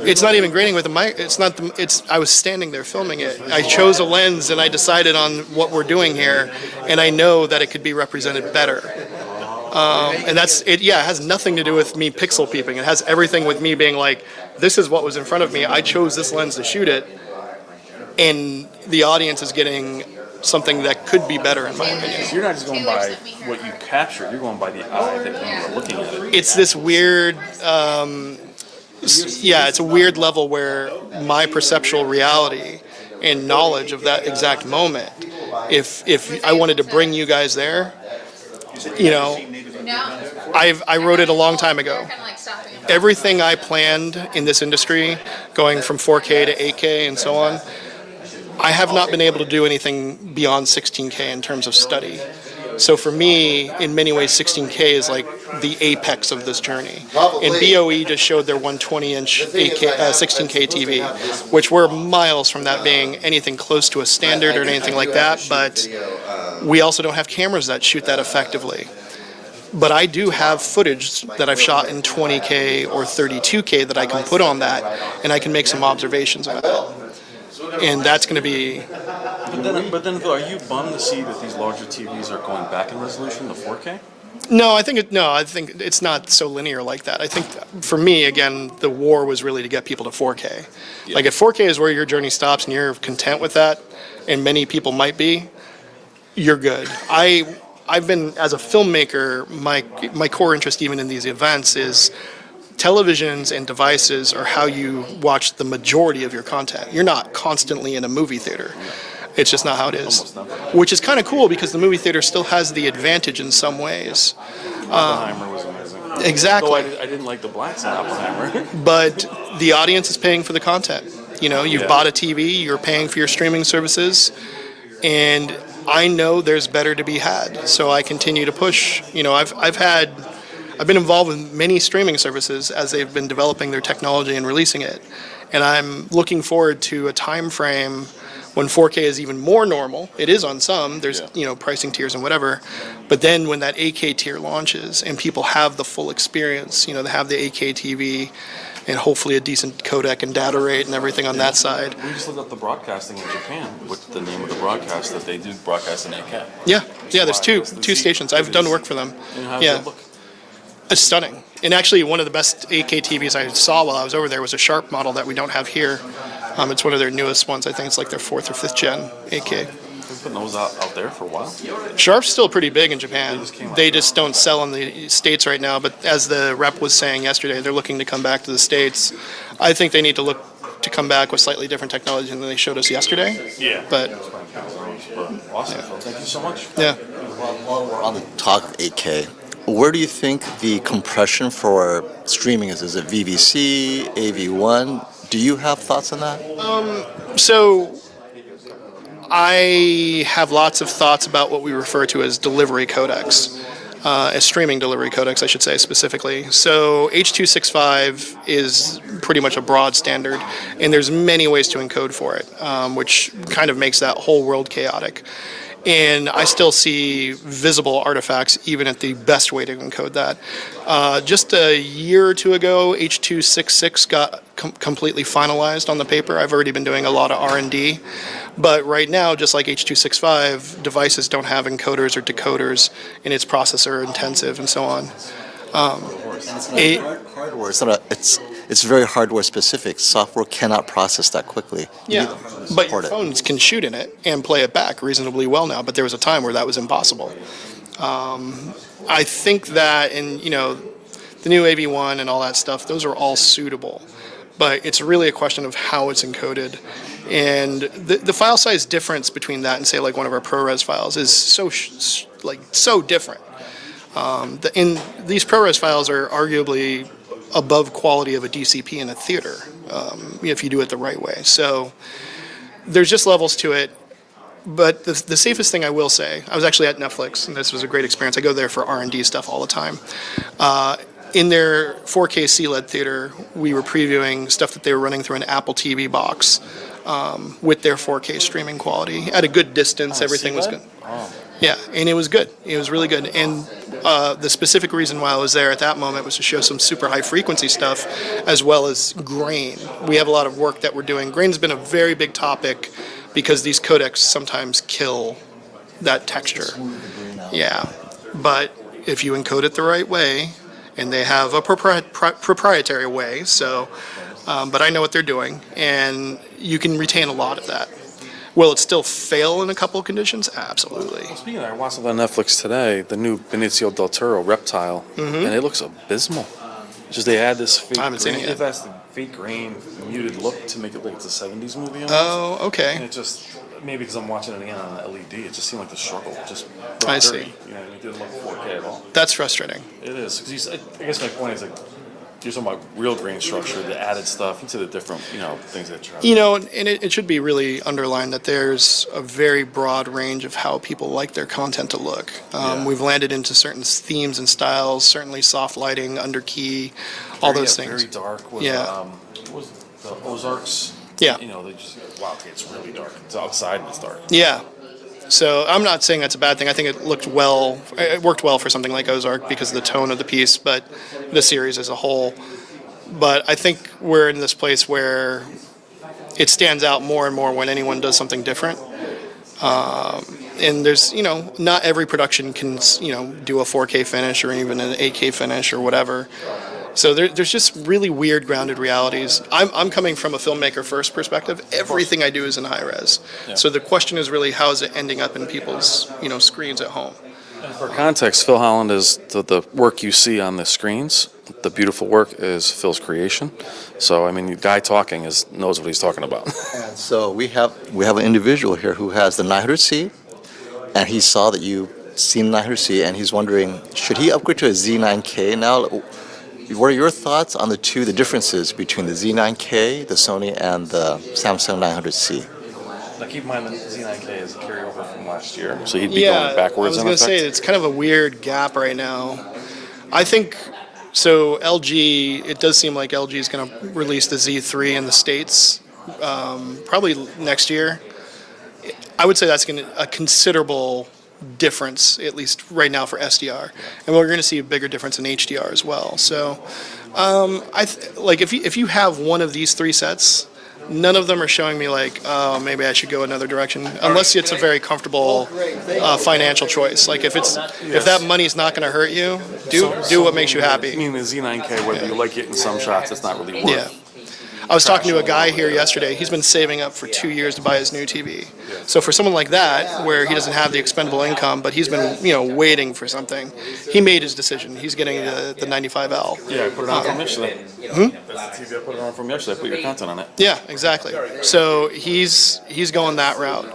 it's not even grading with the mic. I was standing there filming it. I chose a lens and I decided on what we're doing here, and I know that it could be represented better. And that's it. Yeah, it has nothing to do with me pixel peeping. It has everything with me being like, this is what was in front of me. I chose this lens to shoot it, and the audience is getting something that could be better in my opinion.
So you're not just going by what you captured. You're going by the eye that you are looking at it.
It's this weird. It's a weird level where my perceptual reality and knowledge of that exact moment, if I wanted to bring you guys there, I wrote it a long time ago. Everything I planned in this industry, going from 4K to 8K and so on, I have not been able to do anything beyond 16K in terms of study. So for me, in many ways, 16K is like the apex of this journey. And BOE just showed their 120-inch 16K TV, which we're miles from that being anything close to a standard or anything like that. But we also don't have cameras that shoot that effectively. But I do have footage that I've shot in 20K or 32K that I can put on that, and I can make some observations about it. And that's going to be...
But then, are you bummed to see that these larger TVs are going back in resolution to 4K?
No, I think it's not so linear like that. I think for me, again, the war was really to get people to 4K. Yeah. Like if 4K is where your journey stops and you're content with that, and many people might be, you're good. I've been, as a filmmaker, my core interest even in these events is televisions and devices are how you watch the majority of your content. You're not constantly in a movie theater. It's just not how it is. Which is kind of cool because the movie theater still has the advantage in some ways.
Oppenheimer was amazing.
Exactly.
Though I didn't like the blacks in Oppenheimer.
But the audience is paying for the content. You've bought a TV, you're paying for your streaming services, and I know there's better to be had. So I continue to push. I've been involved with many streaming services as they've been developing their technology and releasing it. And I'm looking forward to a time frame when 4K is even more normal. It is on some, there's pricing tiers and whatever, but then when that 8K tier launches and people have the full experience, they have the 8K TV and hopefully a decent codec and data rate and everything on that side.
We just looked up the broadcasting in Japan, with the name of the broadcast that they do broadcast in 8K.
Yeah, there's two stations. I've done work for them.
And how does it look?
It's stunning. And actually one of the best 8K TVs I saw while I was over there was a Sharp model that we don't have here. It's one of their newest ones. I think it's like their 4th or 5th gen 8K.
They've been those out there for a while.
Sharp's still pretty big in Japan. They just don't sell in the States right now. But as the rep was saying yesterday, they're looking to come back to the States. I think they need to look to come back with slightly different technology than they showed us yesterday.
Yeah.
But
awesome. Yeah. Thank you so much.
Yeah.
While we're on the talk of 8K, where do you think the compression for streaming is? Is it VVC, AV1? Do you have thoughts on that?
So I have lots of thoughts about what we refer to as delivery codecs, as streaming delivery codecs, I should say specifically. So H.265 is pretty much a broad standard, and there's many ways to encode for it, which kind of makes that whole world chaotic. And I still see visible artifacts even at the best way to encode that. Just a year or two ago, H.266 got completely finalized on the paper. I've already been doing a lot of R&D. But right now, just like H.265, devices don't have encoders or decoders, and it's processor intensive and so on.
Hardware. It's very hardware specific. Software cannot process that quickly.
Yeah, but your phones can shoot in it and play it back reasonably well now, but there was a time where that was impossible. I think that, and the new AV1 and all that stuff, those are all suitable. But it's really a question of how it's encoded. And the file size difference between that and, say, like one of our ProRes files is so different. And these ProRes files are arguably above quality of a DCP in a theater, if you do it the right way. So there's just levels to it. But the safest thing I will say, I was actually at Netflix, and this was a great experience. I go there for R&D stuff all the time. In their 4K CLED theater, we were previewing stuff that they were running through an Apple TV box with their 4K streaming quality. At a good distance, everything was good.
Oh.
Yeah, and it was good. It was really good. And the specific reason why I was there at that moment was to show some super high frequency stuff as well as grain. We have a lot of work that we're doing. Grain's been a very big topic because these codecs sometimes kill that texture. Yeah, but if you encode it the right way, and they have a proprietary way, so, but I know what they're doing, and you can retain a lot of that. Will it still fail in a couple of conditions? Absolutely.
Well, speaking of that, I watched something on Netflix today, the new Benicio del Toro Reptile, and it looks abysmal. It's just they add this fake
I haven't seen it yet.
That's the fake grain, muted look to make it like it's a 70s movie. Almost.
Oh, okay.
And it just, maybe because I'm watching it again on the LED, it just seemed like the struggle. Just
I
dirty.
see.
It didn't look 4K at all.
That's frustrating.
It is. 'Cause I guess my point is, like, you're talking about real grain structure, the added stuff, into the different, things that you're
And it should be really underlined that there's a very broad range of how people like their content to look. We've landed into certain themes and styles, certainly soft lighting, under key, all those things.
Very dark. With,
Yeah.
What was it, the Ozarks?
Yeah.
They just, wow, okay, it's really dark. It's outside and it's dark.
Yeah. So I'm not saying that's a bad thing. I think it looked well. It worked well for something like Ozark because of the tone of the piece, but the series as a whole. But I think we're in this place where it stands out more and more when anyone does something different. And there's, not every production can, do a 4K finish or even an 8K finish or whatever. So there's just really weird grounded realities. I'm coming from a filmmaker first perspective. Everything I do is in high res.
Yeah.
So the question is really how is it ending up in people's screens at home?
And for context, Phil Holland is the work you see on the screens. The beautiful work is Phil's creation. So the guy talking knows what he's talking about.
And so we have an individual here who has the 900C, and he saw that you seen the 900C, and he's wondering, should he upgrade to a Z9K now? What are your thoughts on the differences between the Z9K, the Sony, and the Samsung 900C?
Now keep in mind the Z9K is a carryover from last year, so he'd be going backwards.
I was going to say it's kind of a weird gap right now. I think so. LG, it does seem like LG is going to release the Z3 in the States probably next year. I would say that's going to a considerable difference, at least right now for SDR, and we're going to see a bigger difference in HDR as well. So, if you have one of these three sets, none of them are showing me like, oh, maybe I should go another direction, unless it's a very comfortable financial choice. Like if that money's not going to hurt you, do what makes you happy.
I mean, the Z9K, whether you like it in some shots, it's not really worth.
Yeah. I was talking to a guy here yesterday. He's been saving up for 2 years to buy his new TV. So for someone like that, where he doesn't have the expendable income, but he's been, waiting for something, he made his decision. He's getting the 95L.
Yeah, I put it on from yesterday. That's the TV I put it on from yesterday. I put your content on it.
Yeah, exactly. So he's going that route.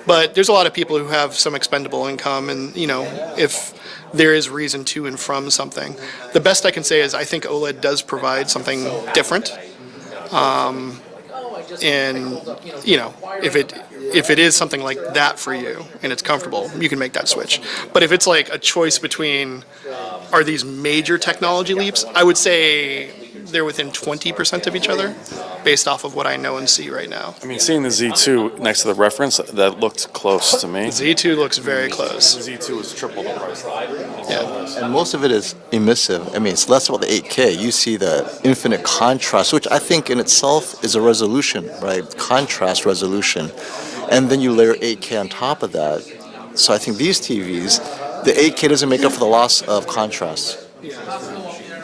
But there's a lot of people who have some expendable income, and if there is reason to and from something, the best I can say is I think OLED does provide something different. And if it is something like that for you and it's comfortable, you can make that switch. But if it's like a choice between are these major technology leaps, I would say they're within 20% of each other. based off of what I know and see right now.
I mean, seeing the Z2 next to the reference, that looked close to me.
Z2 looks very close.
The Z2 is triple the price.
Yeah.
And most of it is emissive. I mean, it's less about the 8K. You see the infinite contrast, which I think in itself is a resolution, right? Contrast resolution. And then you layer 8K on top of that. So I think these TVs, the 8K doesn't make up for the loss of contrast.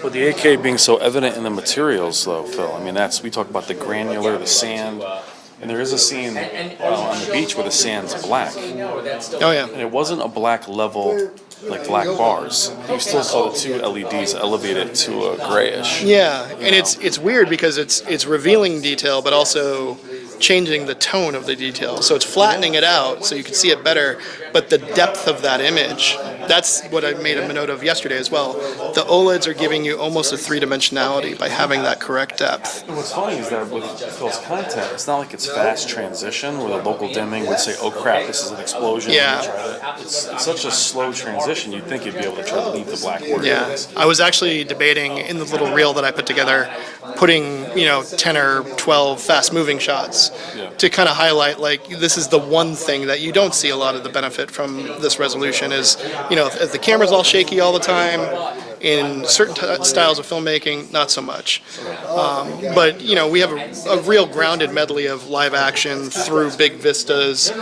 But the 8K being so evident in the materials, though, Phil. I mean, we talk about the granular, the sand, and there is a scene on the beach where the sand's black.
Oh, yeah.
And it wasn't a black level, like black bars. You still saw the two LEDs elevated to a grayish.
Yeah, and it's weird because it's revealing detail, but also changing the tone of the detail. So it's flattening it out so you can see it better, but the depth of that image, that's what I made a note of yesterday as well. The OLEDs are giving you almost a three-dimensionality by having that correct depth.
And what's funny is that with Phil's content, it's not like it's fast transition where the local dimming would say, oh crap, this is an explosion.
Yeah.
It's such a slow transition, you'd think you'd be able to try to leave the black where
Yeah,
it is.
I was actually debating in the little reel that I put together, putting 10 or 12 fast-moving shots to kind of highlight, like, this is the one thing that you don't see a lot of the benefit from this resolution is, if the camera's all shaky all the time, in certain styles of filmmaking, not so much. But we have a real grounded medley of live action through big vistas,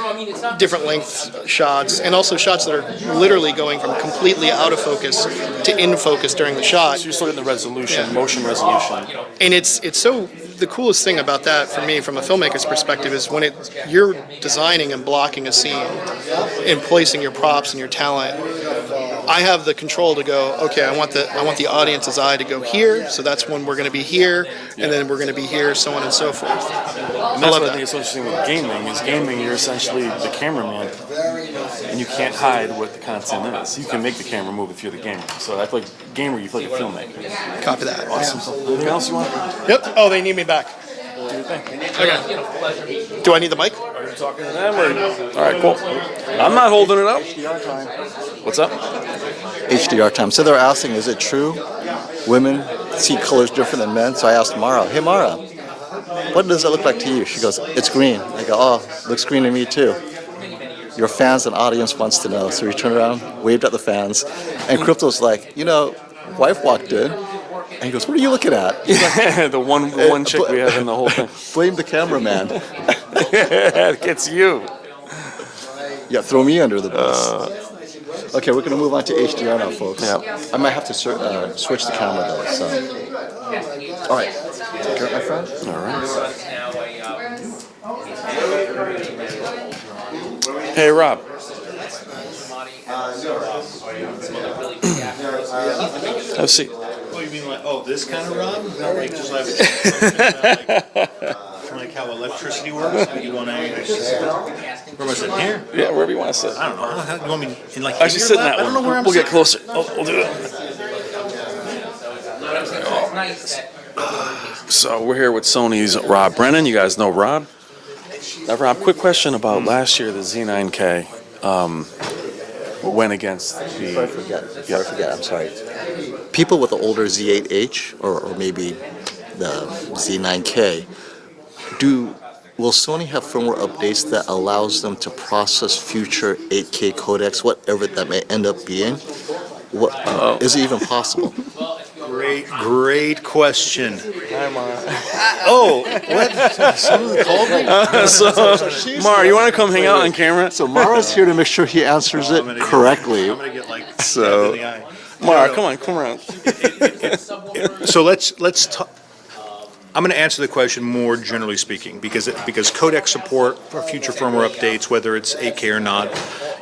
different length shots, and also shots that are literally going from completely out of focus to in focus during the shot.
So you're still getting the resolution, motion resolution.
And it's so, the coolest thing about that for me from a filmmaker's perspective is when you're designing and blocking a scene and placing your props and your talent, I have the control to go, okay, I want the audience's eye to go here, so that's when we're going to be here, and then we're going to be here, so on and so forth.
And that's what I think is so interesting with gaming, is gaming, you're essentially the cameraman, and you can't hide what the content is. You can make the camera move if you're the gamer. So I feel like gamer, you feel like a filmmaker.
Copy that.
Awesome. So anything else you want?
Yep. Oh, they need me back.
Do your thing.
Okay. Do I need the mic?
Are you talking to them? All right, cool. I'm not holding it up. What's up?
HDR time. So they're asking, is it true women see colors different than men? So I asked Mara, hey Mara, what does it look like to you? She goes, it's green. I go, oh, looks green to me too. Your fans and audience wants to know. So we turned around, waved at the fans, and Crypto's like, wife walked in, and he goes, what are you looking at?
The one chick we have in the whole thing.
Blame the cameraman.
It gets you.
Yeah, throw me under the bus. Okay, we're going to move on to HDR now, folks.
Yep.
I might have to switch the camera though. So, all right, take care, my friend.
All right. Hey, Rob. Have a seat.
Oh, you mean like, this kind of Rob? Not like just like, like how electricity works? But you want to where am I sitting here?
Yeah, wherever you want to sit.
I don't know. How, you want me in like
Actually, sit in that one.
I don't know where I'm
We'll get
sitting.
closer. We'll do it. So we're here with Sony's Rob Brennan. You guys know Rob. Now, Rob, quick question about last year, the Z9K went against the...
Before I forget, I'm sorry. People with the older Z8H or maybe the Z9K, will Sony have firmware updates that allows them to process future 8K codecs, whatever that may end up being? Is it even possible?
Great question.
Hi, Mara.
Oh, what? Someone called me?
Mara, you want to come hang out on camera?
So Mara's here to make sure he answers it correctly.
I'm gonna get like
So,
in the eye.
Mara, come around.
So let's talk. I'm going to answer the question more generally speaking because codec support for future firmware updates, whether it's 8K or not,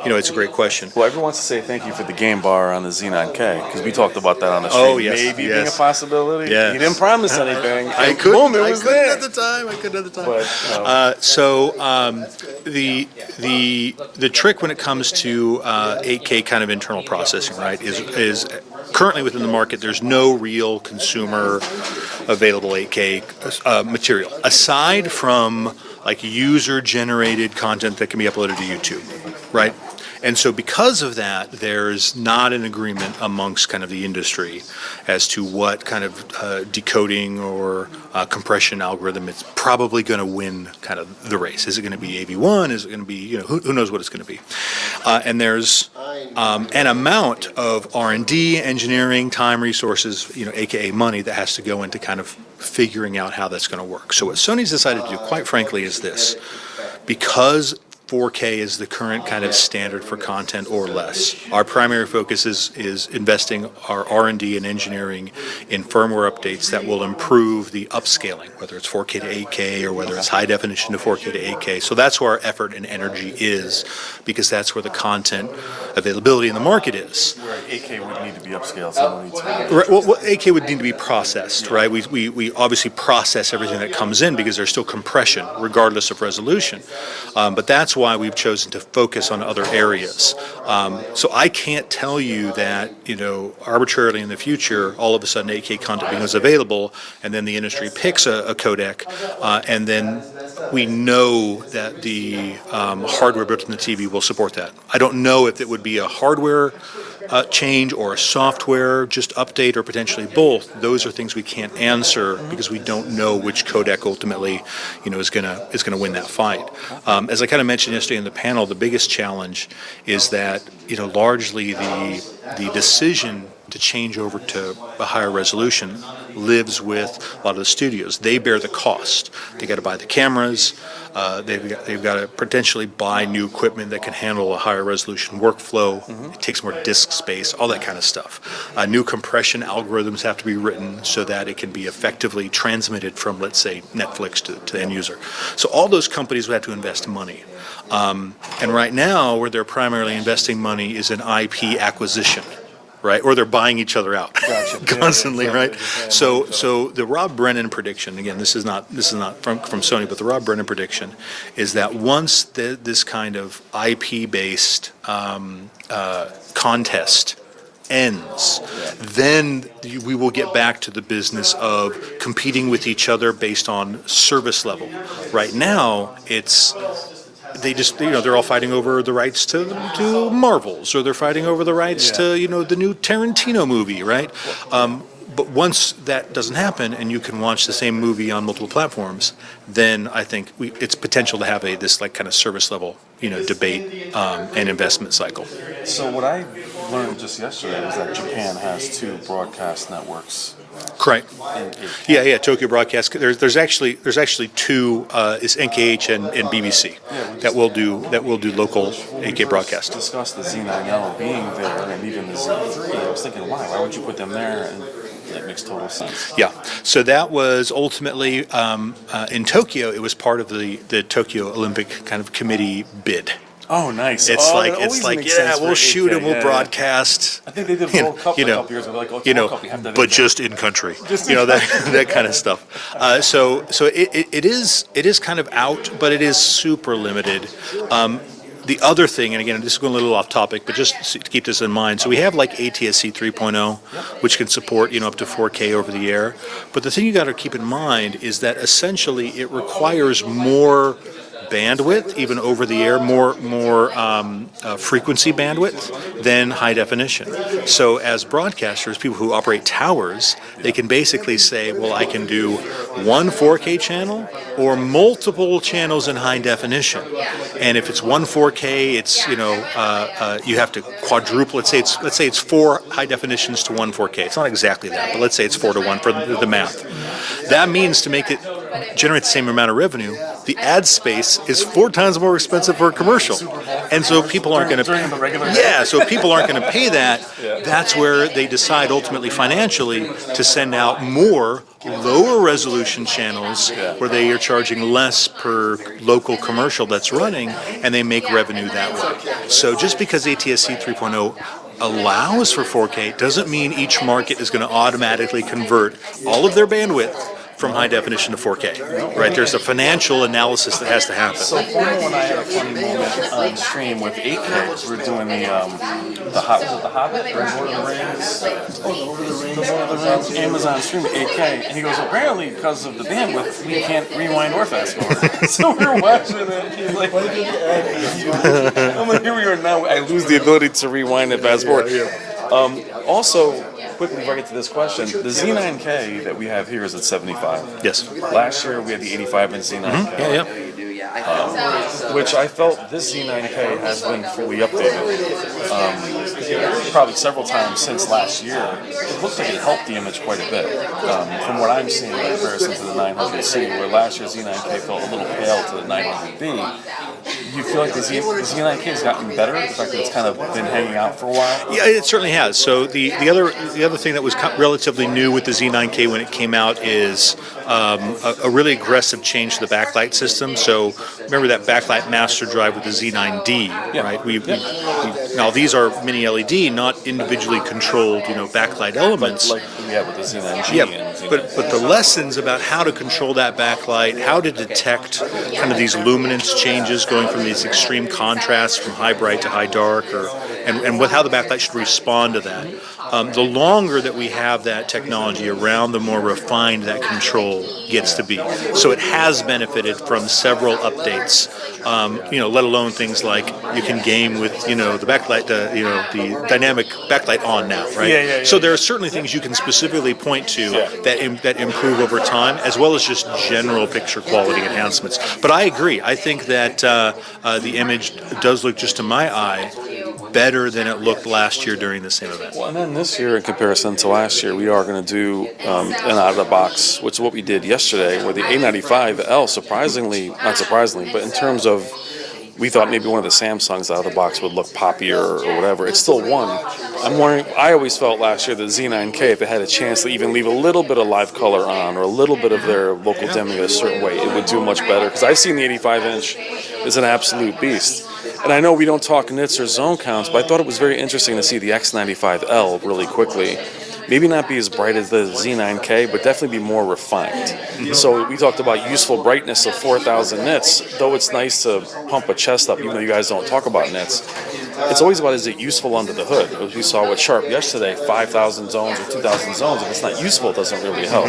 it's a great question.
Well, everyone wants to say thank you for the game bar on the Z9K because we talked about that on the stream.
Oh, yes,
Maybe
yes.
being a possibility.
Yes.
You didn't promise anything.
I
And
couldn't.
boom, it was there.
At the time. I couldn't at the time.
But,
The trick when it comes to 8K kind of internal processing, right, is currently within the market there's no real consumer available 8K material aside from like user-generated content that can be uploaded to YouTube, right? And so because of that, there's not an agreement amongst kind of the industry as to what kind of decoding or compression algorithm is probably going to win kind of the race. Is it going to be AV1? Is it going to be, who knows what it's going to be? And there's an amount of R&D, engineering, time, resources, AKA money, that has to go into kind of figuring out how that's going to work. So what Sony's decided to do, quite frankly, is this. Because 4K is the current kind of standard for content or less, our primary focus is investing our R&D and engineering in firmware updates that will improve the upscaling, whether it's 4K to 8K or whether it's high definition to 4K to 8K. So that's where our effort and energy is, because that's where the content availability in the market is.
Where 8K would need to be upscaled, so we need to.
Right, well, 8K would need to be processed, right? We obviously process everything that comes in because there's still compression regardless of resolution. But that's why we've chosen to focus on other areas. So I can't tell you that, arbitrarily in the future, all of a sudden 8K content becomes available, and then the industry picks a codec, and then we know that the hardware built in the TV will support that. I don't know if it would be a hardware change or a software just update, or potentially both. Those are things we can't answer because we don't know which codec ultimately, is going to win that fight. As I kind of mentioned yesterday in the panel, the biggest challenge is that largely the decision to change over to a higher resolution lives with a lot of the studios. They bear the cost. They got to buy the cameras. They've got to potentially buy new equipment that can handle a higher resolution workflow. It takes more disk space, all that kind of stuff. New compression algorithms have to be written so that it can be effectively transmitted from, let's say, Netflix to the end user. So all those companies would have to invest money. And right now, where they're primarily investing money is in IP acquisition. Right, or they're buying each other out constantly, right? So the Rob Brennan prediction, again, this is not from Sony, but the Rob Brennan prediction is that once this kind of IP-based contest ends, then we will get back to the business of competing with each other based on service level. Right now, they're all fighting over the rights to Marvels, or they're fighting over the rights to, the new Tarantino movie, right? But once that doesn't happen and you can watch the same movie on multiple platforms, then I think it's potential to have this kind of service level, debate and investment cycle.
So what I learned just yesterday was that Japan has 2 broadcast networks.
Correct. Yeah. Tokyo Broadcast. There's actually 2. Is NKH and BBC that will do local 8K broadcast.
Discussed the Z9L being there, and even the Z3. I was thinking, why would you put them there? And that makes total sense.
Yeah. So that was ultimately in Tokyo. It was part of the Tokyo Olympic kind of committee bid.
Oh, nice.
It's we'll shoot and we'll broadcast.
I think they did World Cup a couple years ago. Like, World Cup, you have that
but just in country. That kind of stuff. So it is kind of out, but it is super limited. The other thing, and again, this is going a little off topic, but just to keep this in mind, so we have like ATSC 3.0, which can support up to 4K over the air. But the thing you got to keep in mind is that essentially it requires more bandwidth, even over the air, more frequency bandwidth than high definition. So as broadcasters, people who operate towers, they can basically say, well, I can do one 4K channel or multiple channels in high definition. And if it's one 4K, it's you have to quadruple. Let's say it's 4 high definitions to one 4K. It's not exactly that, but let's say it's 4 to 1 for the math. That means to make it generate the same amount of revenue, the ad space is 4 times more expensive for a commercial, and so people aren't going to. So people aren't going to pay that. That's where they decide ultimately financially to send out more lower resolution channels where they are charging less per local commercial that's running, and they make revenue that way. So just because ATSC 3.0 allows for 4K doesn't mean each market is going to automatically convert all of their bandwidth from high definition to 4K, right? There's a financial analysis that has to happen.
So Formal and I had a funny moment on stream with 8K because we're doing the Hobbit or Lord of the Rings. Lord of the Rings Amazon stream at 8K, and he goes, apparently because of the bandwidth, we can't rewind or fast forward. So we're watching it. He's like, I'm like, here we are now. I lose the ability to rewind and fast forward. Also, quickly before I get to this question, the Z9K that we have here is at 75.
Yes.
Last year we had the 85-inch Z9K.
Yeah.
Which I felt this Z9K has been fully updated. Probably several times since last year. It looks like it helped the image quite a bit. From what I'm seeing in comparison to the 900C, where last year's Z9K felt a little pale to the 900B. You feel like the Z9K has gotten better? The fact that it's kind of been hanging out for a while?
Yeah, it certainly has. So the other thing that was relatively new with the Z9K when it came out is a really aggressive change to the backlight system. So remember that backlight master drive with the Z9D, right? We now these are mini LED, not individually controlled, backlight elements.
Like we have with the Z9G.
Yeah, but the lessons about how to control that backlight, how to detect kind of these luminance changes going from these extreme contrasts from high bright to high dark, and how the backlight should respond to that. The longer that we have that technology around, the more refined that control gets to be. So it has benefited from several updates, let alone things like you can game with, the backlight, the dynamic backlight on now, right?
Yeah.
So there are certainly things you can specifically point to that improve over time, as well as just general picture quality enhancements. But I agree. I think that the image does look, just to my eye, better than it looked last year during the same event.
Well, and then this year, in comparison to last year, we are going to do an out-of-the-box, which is what we did yesterday, where the A95L, not surprisingly, but in terms of, we thought maybe one of the Samsungs out of the box would look poppier or whatever. It still won. I'm wondering, I always felt last year that Z9K, if it had a chance to even leave a little bit of live color on or a little bit of their local dimming a certain way, it would do much better. Because I've seen the 85-inch is an absolute beast. And I know we don't talk nits or zone counts, but I thought it was very interesting to see the X95L really quickly. Maybe not be as bright as the Z9K, but definitely be more refined. So we talked about useful brightness of 4,000 nits, though it's nice to pump a chest up, even though you guys don't talk about nits. It's always about, is it useful under the hood? As we saw with Sharp yesterday, 5,000 zones or 2,000 zones, if it's not useful, it doesn't really help.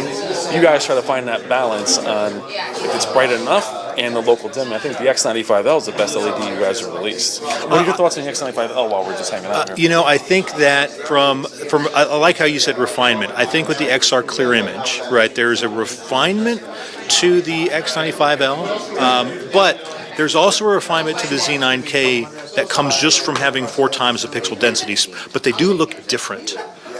You guys try to find that balance on if it's bright enough and the local dimming. I think the X95L is the best LED you guys have released. What are your thoughts on the X95L while we're just hanging out here?
I think that I like how you said refinement. I think with the XR Clear Image, right, there's a refinement to the X95L, but there's also a refinement to the Z9K that comes just from having 4 times the pixel densities, but they do look different,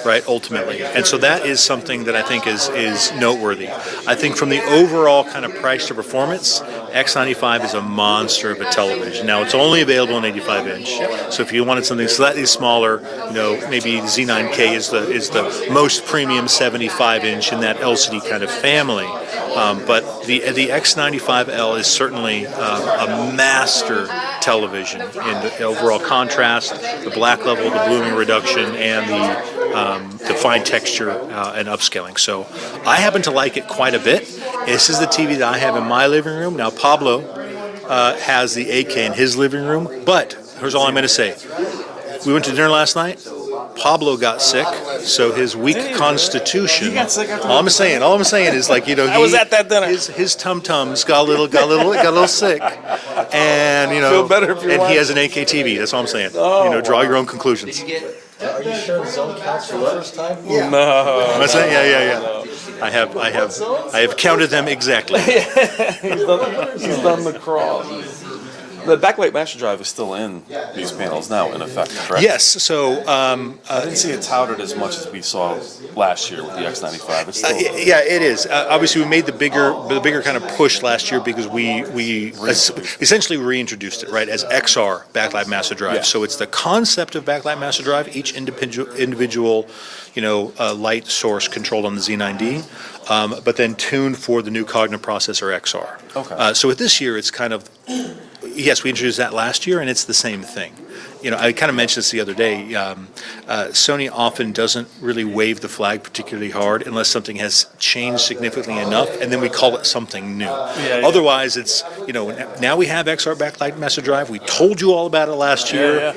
right, ultimately. And so that is something that I think is noteworthy. I think from the overall kind of price to performance, X95 is a monster of a television. Now, it's only available in 85-inch, so if you wanted something slightly smaller, maybe Z9K is the most premium 75-inch in that LCD kind of family. But the X95L is certainly a master television in the overall contrast, the black level, the blooming reduction, and the fine texture and upscaling. So I happen to like it quite a bit. This is the TV that I have in my living room. Now Pablo has the 8K in his living room, but here's all I'm going to say. We went to dinner last night. Pablo got sick, so his weak constitution. He got sick after all I'm saying is, like,
I was at that dinner.
His tum-tums got a little sick, and
feel better if
and he has an 8K TV. That's all I'm saying. Draw your own conclusions.
Are you sure zone counts for the first time?
No.
I'm saying, yeah. I have counted them exactly.
He's done the crawl. The backlight master drive is still in these panels now, in effect, correct?
Yes. So
I didn't see it touted as much as we saw last year with the X95. It's still
yeah, it is. Obviously, we made the bigger kind of push last year because we essentially reintroduced it, right, as XR backlight master drive. Yeah. So it's the concept of backlight master drive, each individual light source controlled on the Z9D, but then tuned for the new Cognitive Processor XR.
Okay.
So with this year, it's kind of yes, we introduced that last year, and it's the same thing. I kind of mentioned this the other day. Sony often doesn't really wave the flag particularly hard unless something has changed significantly enough, and then we call it something new. Otherwise, it's, now we have XR backlight master drive. We told you all about it last year.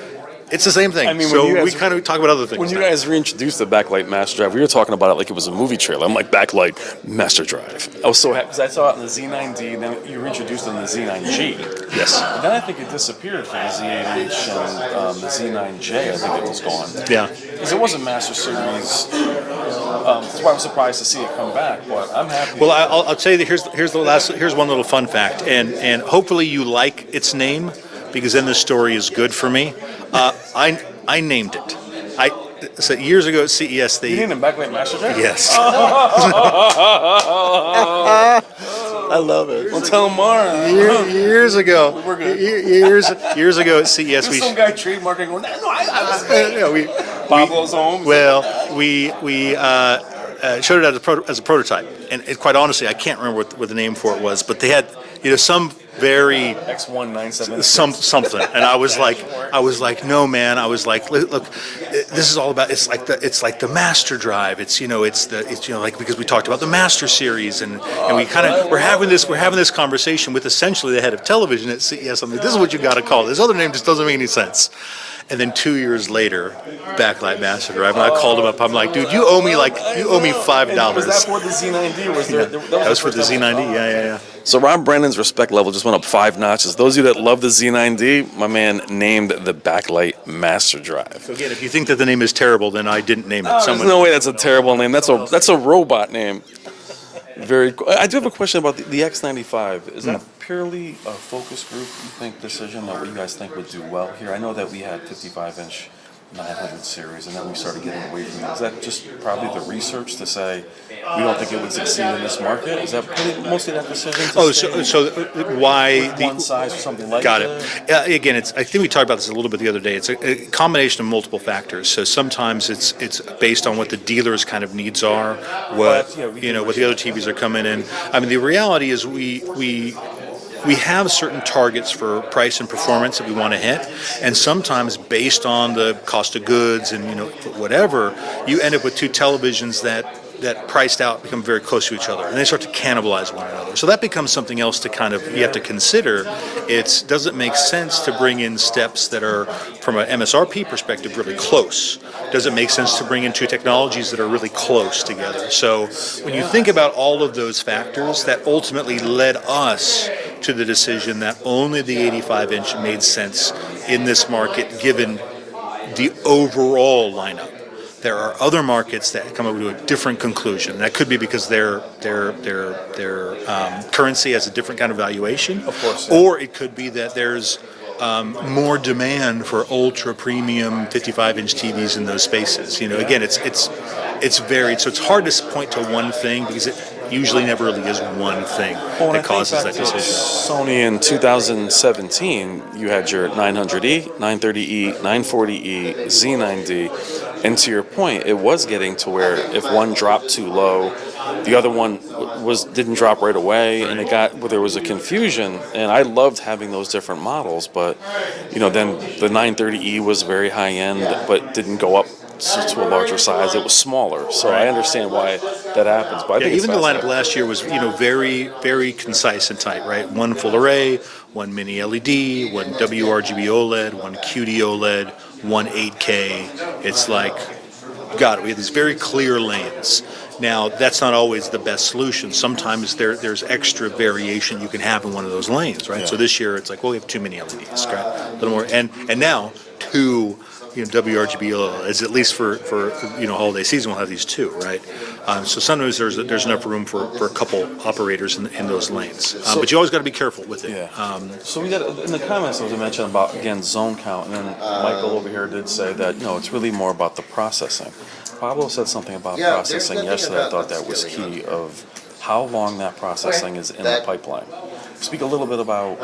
It's the same thing.
I mean,
so
when you guys,
we kind of talk about other things.
When you
now.
guys reintroduced the backlight master drive, we were talking about it like it was a movie trailer. I'm like, backlight master drive. I was so happy because I saw it in the Z9D, then you reintroduced it in the Z9G.
Yes.
Then I think it disappeared for the Z8H and the Z9J. I think it was gone.
Yeah.
Because it wasn't Master Series. That's why I'm surprised to see it come back. But I'm happy.
Well, I'll tell you that here's one little fun fact, and hopefully you like its name, because then the story is good for me. I named it. So years ago at CES, they...
You named it Backlight Master Drive?
Yes.
I love it. Well, tell Mara.
Years ago.
We're good.
Years ago at CES, we...
Some guy trademarking going, no, I was Pablo's home.
Well, we showed it as a prototype, and quite honestly, I can't remember what the name for it was, but they had some very
X1976
something, and I was like, no, man. I was like, look, this is all about. It's like the master drive. It's like, because we talked about the master series, and we kind of we're having this conversation with essentially the head of television at CES. I'm like, this is what you got to call it. This other name just doesn't make any sense. And then 2 years later, Backlight Master Drive, and I called him up. I'm like, dude, you owe me $5.
Was that for the Z9D? Was there?
That was for the Z9D. Yeah.
So Ron Brennan's respect level just went up 5 notches. Those of you that love the Z9D, my man named the Backlight Master Drive.
So again, if you think that the name is terrible, then I didn't name it.
There's no way that's a terrible name. That's a robot name. I do have a question about the X95. Is that purely a focus group, you think, decision, or what you guys think would do well here? I know that we had 55-inch 900 series, and then we started getting away from it. Is that just probably the research to say we don't think it would succeed in this market? Is that mostly that decision?
So why
one size or something like
got
that?
it. Again, I think we talked about this a little bit the other day. It's a combination of multiple factors. So sometimes it's based on what the dealer's kind of needs are, what the other TVs are coming in. I mean, the reality is we have certain targets for price and performance that we want to hit, and sometimes based on the cost of goods and whatever, you end up with two televisions that priced out become very close to each other, and they start to cannibalize one another. So that becomes something else to you have to consider. Does it make sense to bring in steps that are, from an MSRP perspective, really close? Does it make sense to bring in two technologies that are really close together? So when you think about all of those factors, that ultimately led us to the decision that only the 85-inch made sense in this market, given the overall lineup. There are other markets that come up to a different conclusion. That could be because their currency has a different kind of valuation,
of course,
or it could be that there's more demand for ultra premium 55-inch TVs in those spaces. Again, it's varied, so it's hard to point to one thing because it usually never really is one thing that causes that decision.
Sony in 2017, you had your 900E, 930E, 940E, Z9D, and to your point, it was getting to where if one dropped too low, the other one didn't drop right away, and there was a confusion. And I loved having those different models, but then the 930E was very high end, but didn't go up to a larger size. It was smaller, so I understand why that happens. But I think
even the lineup last year was very, very concise and tight, right? One full array, one mini LED, one WRGB OLED, one QD OLED, one 8K. It's like, got it. We have these very clear lanes. Now, that's not always the best solution. Sometimes there's extra variation you can have in one of those lanes, right?
Yeah.
So this year, it's like, well, we have too many LEDs, right? A little more, and now two. WRGB LEDs, at least for holiday season, we'll have these two, right? So sometimes there's enough room for a couple operators in those lanes, but you always got to be careful with it.
Yeah. So we got in the comments there was a mention about zone count, and then Michael over here did say that it's really more about the processing. Pablo said something about processing yesterday. I thought that was key of how long that processing is in the pipeline. speak a little bit about,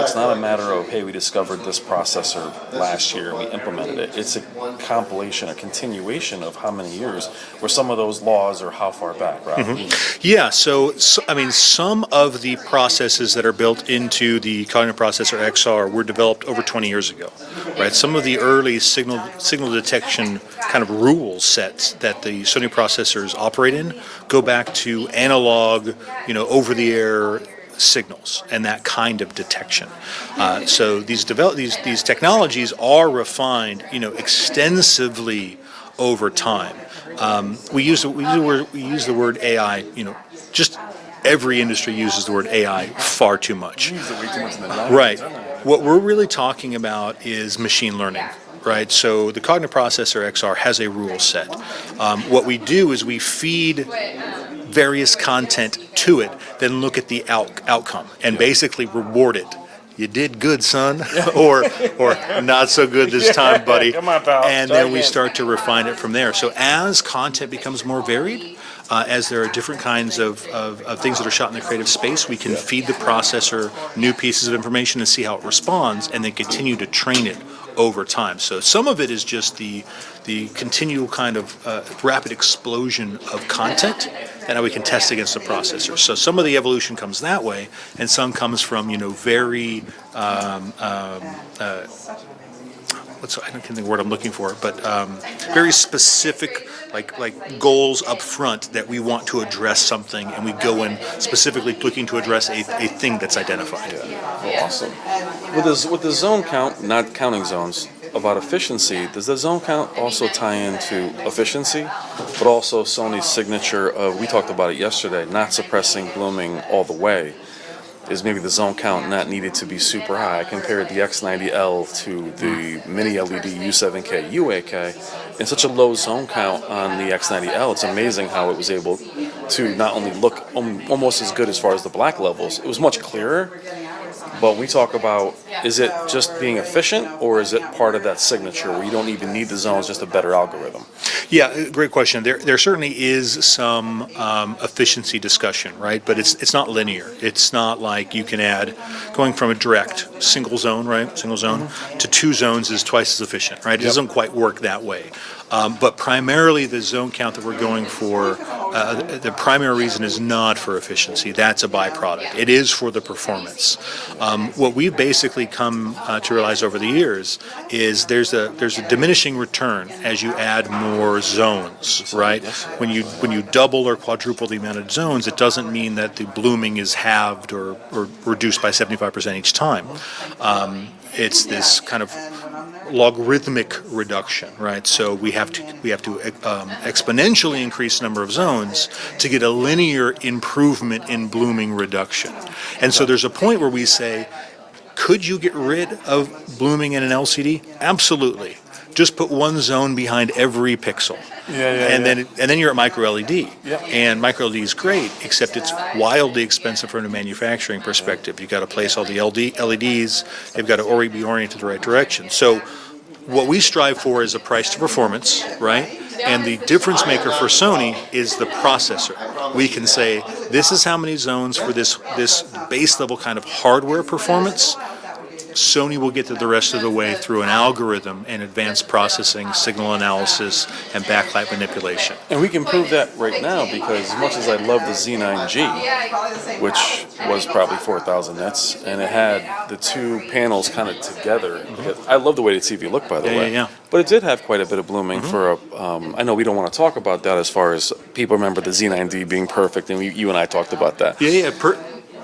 it's not a matter of, hey, we discovered this processor last year and we implemented it. It's a compilation, a continuation of how many years, where some of those laws are how far back, right?
Yeah, so I mean, some of the processes that are built into the cognitive processor XR were developed over 20 years ago, right? Some of the early signal detection kind of rule sets that the Sony processors operate in go back to analog, over-the-air signals and that kind of detection. So these technologies are refined, extensively over time. We use the word AI. Just every industry uses the word AI far too much. Right. What we're really talking about is machine learning. Right, so the cognitive processor XR has a rule set. What we do is we feed various content to it, then look at the outcome and basically reward it. You did good, son, or not so good this time, buddy.
Come on, pal.
And then we start to refine it from there. So as content becomes more varied, as there are different kinds of things that are shot in the creative space, we can feed the processor new pieces of information and see how it responds, and then continue to train it over time. So some of it is just the continual kind of rapid explosion of content, and how we can test against the processor. So some of the evolution comes that way, and some comes from very I don't think of the word I'm looking for, but very specific, like goals up front that we want to address something, and we go in specifically looking to address a thing that's identified.
Well, awesome. With the zone count, not counting zones, about efficiency, does the zone count also tie into efficiency, but also Sony's signature of, we talked about it yesterday, not suppressing blooming all the way? Is maybe the zone count not needed to be super high. I compared the X90L to the mini LED U7K UAK, and such a low zone count on the X90L, it's amazing how it was able to not only look almost as good as far as the black levels, it was much clearer. But we talk about, is it just being efficient, or is it part of that signature where you don't even need the zones, just a better algorithm?
Yeah, great question. There certainly is some efficiency discussion, right? But it's not linear. It's not like you can add, going from a direct single zone, right? Single zone to two zones is twice as efficient, right? It doesn't quite work that way. But primarily the zone count that we're going for, the primary reason is not for efficiency. That's a byproduct. It is for the performance. What we've basically come to realize over the years is there's a diminishing return as you add more zones, right? When you double or quadruple the amount of zones, it doesn't mean that the blooming is halved or reduced by 75% each time. It's this kind of logarithmic reduction, right? So we have to exponentially increase the number of zones to get a linear improvement in blooming reduction. And so there's a point where we say, could you get rid of blooming in an LCD? Absolutely. Just put one zone behind every pixel. And then you're at micro LED. And micro LED is great, except it's wildly expensive from a manufacturing perspective. You've got to place all the LEDs, they've got to be oriented the right direction. So what we strive for is a price to performance, right? And the difference maker for Sony is the processor. We can say, this is how many zones for this base level kind of hardware performance. Sony will get to the rest of the way through an algorithm and advanced processing, signal analysis, and backlight manipulation.
And we can prove that right now, because as much as I love the Z9G, which was probably 4,000 nits, and it had the two panels kind of together. I love the way the TV looked, by the way. But it did have quite a bit of blooming for a, I know we don't want to talk about that as far as people remember the Z9D being perfect, and you and I talked about that.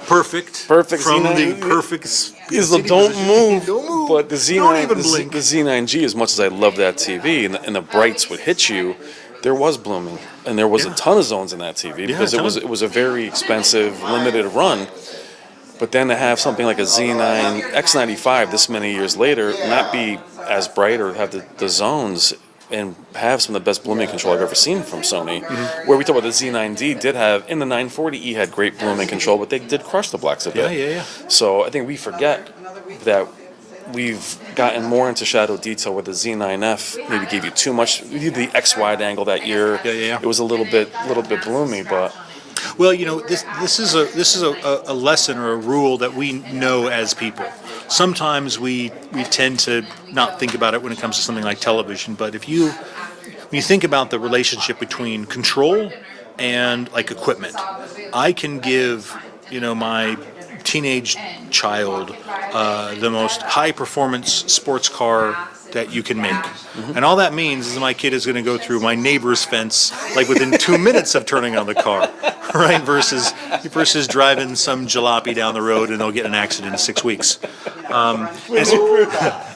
Perfect from the perfect
is the don't move, but the Z9G, as much as I love that TV and the brights would hit you, there was blooming, and there was a ton of zones in that TV because it was a very expensive limited run. But then to have something like a Z9 X95 this many years later not be as bright or have the zones and have some of the best blooming control I've ever seen from Sony, where we talk about the Z9D did have, in the 940E had great blooming control, but they did crush the blacks a bit. So I think we forget that we've gotten more into shadow detail where the Z9F maybe gave you too much. We did the X wide angle that year. It was a little bit bloomy, but
Well, this is a lesson or a rule that we know as people. Sometimes we tend to not think about it when it comes to something like television, but when you think about the relationship between control and like equipment, I can give my teenage child the most high performance sports car that you can make. And all that means is my kid is going to go through my neighbor's fence like within 2 minutes of turning on the car, right? Versus driving some jalopy down the road and they'll get in an accident in 6 weeks.
I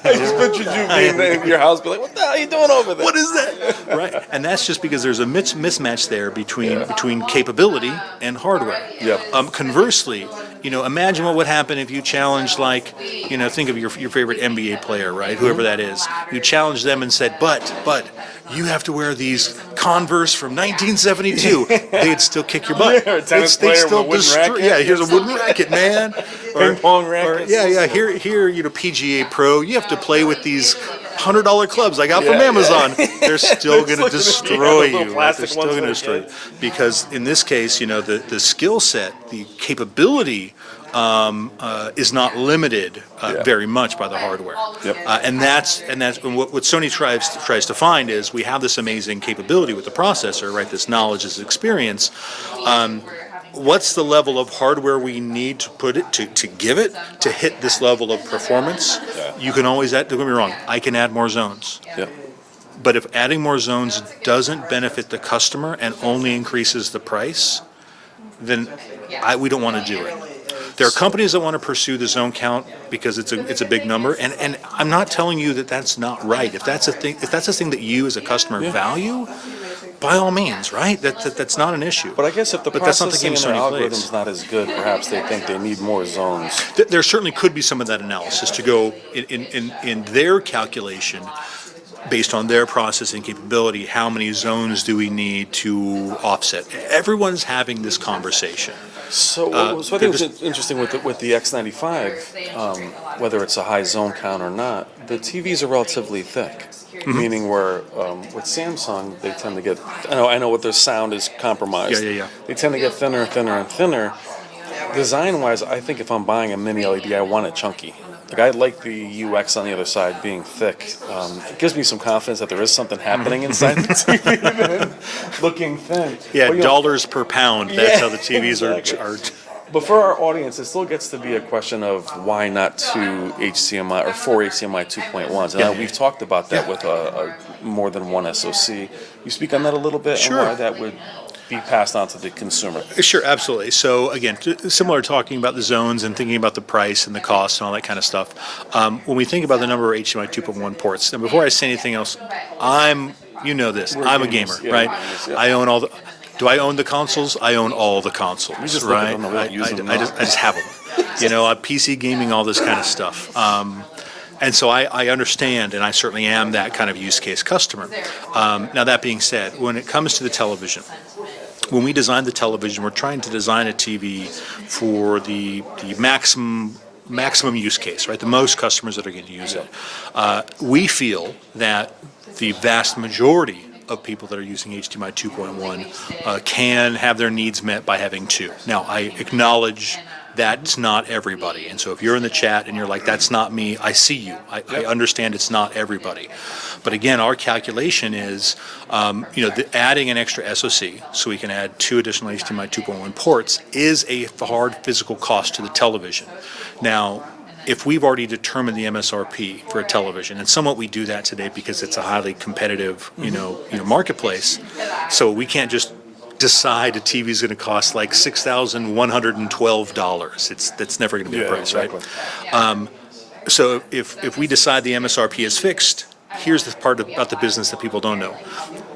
just pictured you being in your house, be like, "What the hell are you doing over there?
What is that?" Right, and that's just because there's a mismatch there between capability and hardware.
Yep.
Conversely, imagine what would happen if you challenged, think of your favorite NBA player, right? Whoever that is. You challenged them and said, but you have to wear these Converse from 1972. They'd still kick your butt.
Yeah, or a tennis player with a wooden racket.
Yeah, here's a wooden racket, man.
Ping pong racket.
Here, PGA Pro, you have to play with these $100 clubs I got from Amazon. They're still going to destroy you. Right? They're still going to destroy you. Because in this case, the skill set, the capability is not limited very much by the hardware.
Yep.
And what Sony tries to find is we have this amazing capability with the processor, right? This knowledge, this experience. What's the level of hardware we need to put it to give it to hit this level of performance?
Yeah.
You can always add. Don't get me wrong. I can add more zones.
Yeah.
But if adding more zones doesn't benefit the customer and only increases the price, then we don't want to do it. There are companies that want to pursue the zone count because it's a big number, and I'm not telling you that that's not right. If that's a thing that you as a customer value, by all means, right? That's not an issue.
But I guess if the processing and their
Sony
algorithm's
plays.
not as good, perhaps they think they need more zones.
There certainly could be some of that analysis to go in their calculation based on their processing capability. How many zones do we need to offset? Everyone's having this conversation.
So I think it's interesting with the X95, whether it's a high zone count or not, the TVs are relatively thick. Meaning where with Samsung they tend to get, I know what their sound is compromised.
Yeah.
They tend to get thinner and thinner and thinner. Design wise, I think if I'm buying a mini LED, I want it chunky. Like I like the UX on the other side being thick. It gives me some confidence that there is something happening inside the TV, looking thin.
Yeah,
But,
dollars per pound. That's how the TVs are.
But for our audience, it still gets to be a question of why not 2 HDMI or 4 HDMI 2.1s. And we've talked about that with more than one SoC. You speak on that a little bit
Sure.
and why that would be passed on to the consumer.
Sure, absolutely. So again, similar to talking about the zones and thinking about the price and the cost and all that kind of stuff. When we think about the number of HDMI 2.1 ports, and before I say anything else, I'm a gamer,
yeah,
right?
gamers, yeah.
I own all the. Do I own the consoles? I own all the consoles.
We just look at
right?
them, we don't use them
I just have them. PC gaming, all this kind of stuff. And so I understand, and I certainly am that kind of use case customer. Now that being said, when it comes to the television, when we design the television, we're trying to design a TV for the maximum use case, right? The most customers that are going to use it. We feel that the vast majority of people that are using HDMI 2.1 can have their needs met by having 2. Now, I acknowledge that's not everybody. And so if you're in the chat and you're like, that's not me, I see you. I understand it's not everybody. But again, our calculation is, adding an extra SoC so we can add 2 additional HDMI 2.1 ports is a hard physical cost to the television. Now, if we've already determined the MSRP for a television, and somewhat we do that today because it's a highly competitive, marketplace, so we can't just decide a TV is going to cost like $6,112. That's never going to be the price,
exactly.
Right? So if we decide the MSRP is fixed, here's the part about the business that people don't know.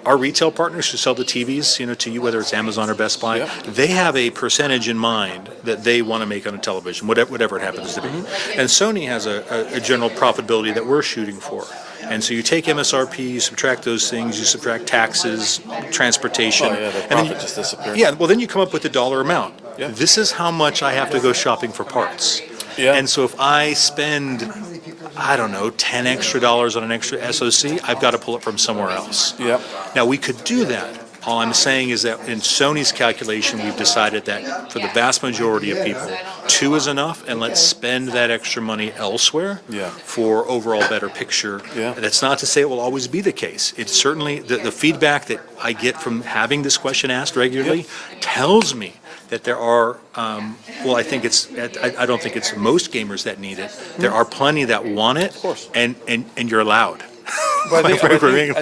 Our retail partners who sell the TVs, to you, whether it's Amazon or Best Buy, they have a percentage in mind that they want to make on a television, whatever it happens to be. And Sony has a general profitability that we're shooting for. And so you take MSRP, you subtract those things, you subtract taxes, transportation.
The profit just disappears.
Yeah, well then you come up with the dollar amount.
Yeah.
This is how much I have to go shopping for parts.
Yeah.
And so if I spend, $10 extra on an extra SoC, I've got to pull it from somewhere else.
Yep.
Now we could do that. All I'm saying is that in Sony's calculation, we've decided that for the vast majority of people, 2 is enough, and let's spend that extra money elsewhere for overall better picture.
Yeah.
That's not to say it will always be the case. It's certainly, the feedback that I get from having this question asked regularly tells me that there are, I think I don't think it's most gamers that need it. There are plenty that want it, and you're allowed.
But I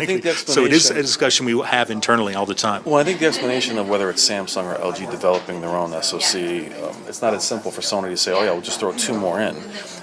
think the
So it is a
explanation-
discussion we have internally all the time.
Well, I think the explanation of whether it's Samsung or LG developing their own SoC, it's not as simple for Sony to say, oh yeah, we'll just throw 2 more in.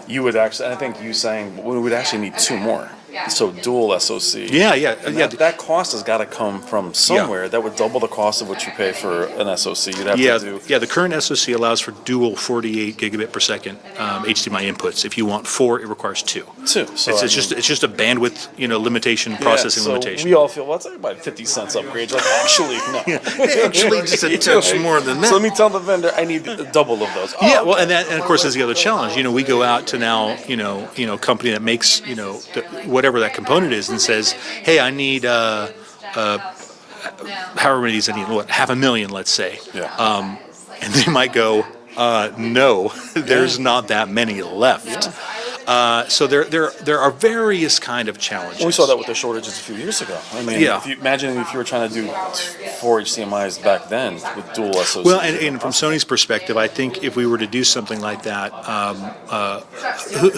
You would actually, I think you saying, we would actually need 2 more. So dual SoC. And that cost has got to come from somewhere. That would double the cost of what you pay for an SoC. You'd have to do.
The current SoC allows for dual 48 gigabit per second HDMI inputs. If you want 4, it requires 2.
So
it's just a bandwidth, limitation, processing limitation.
We all feel, well, it's like about 50 cents upgrade. Like, actually, no.
Actually, just a touch more than that.
So let me tell the vendor, I need double of those.
And of course is the other challenge. We go out to now, company that makes, whatever that component is, and says, hey, I need however many of these I need, 500,000, let's say. And they might go, no, there's not that many left. So there are various kind of challenges.
Well, we saw that with the shortages a few years ago. I mean, imagine if you were trying to do 4 HDMIs back then with dual SoCs.
Well, and from Sony's perspective, I think if we were to do something like that,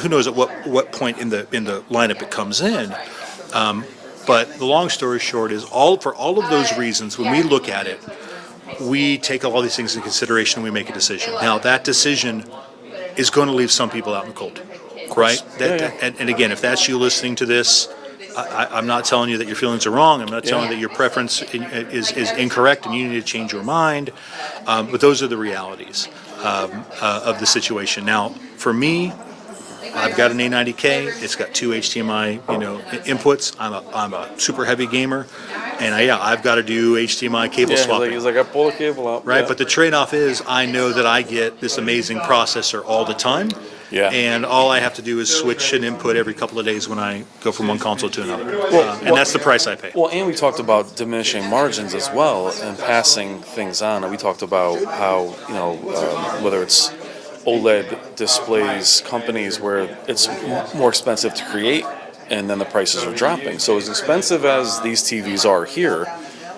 who knows at what point in the lineup it comes in. But the long story short is for all of those reasons, when we look at it, we take all these things into consideration and we make a decision. Now, that decision is going to leave some people out in the cold. Right? And again, if that's you listening to this, I'm not telling you that your feelings are wrong. I'm not telling you that your preference is incorrect and you need to change your mind. But those are the realities of the situation. Now, for me, I've got an A90K. It's got 2 HDMI, inputs. I'm a super heavy gamer, and I've got to do HDMI cable swapping.
He's like, I pull the cable out.
Right, but the trade-off is I know that I get this amazing processor all the time. And all I have to do is switch an input every couple of days when I go from one console to another. And that's the price I pay.
Well, and we talked about diminishing margins as well and passing things on. And we talked about how, whether it's OLED displays companies where it's more expensive to create and then the prices are dropping. So as expensive as these TVs are here,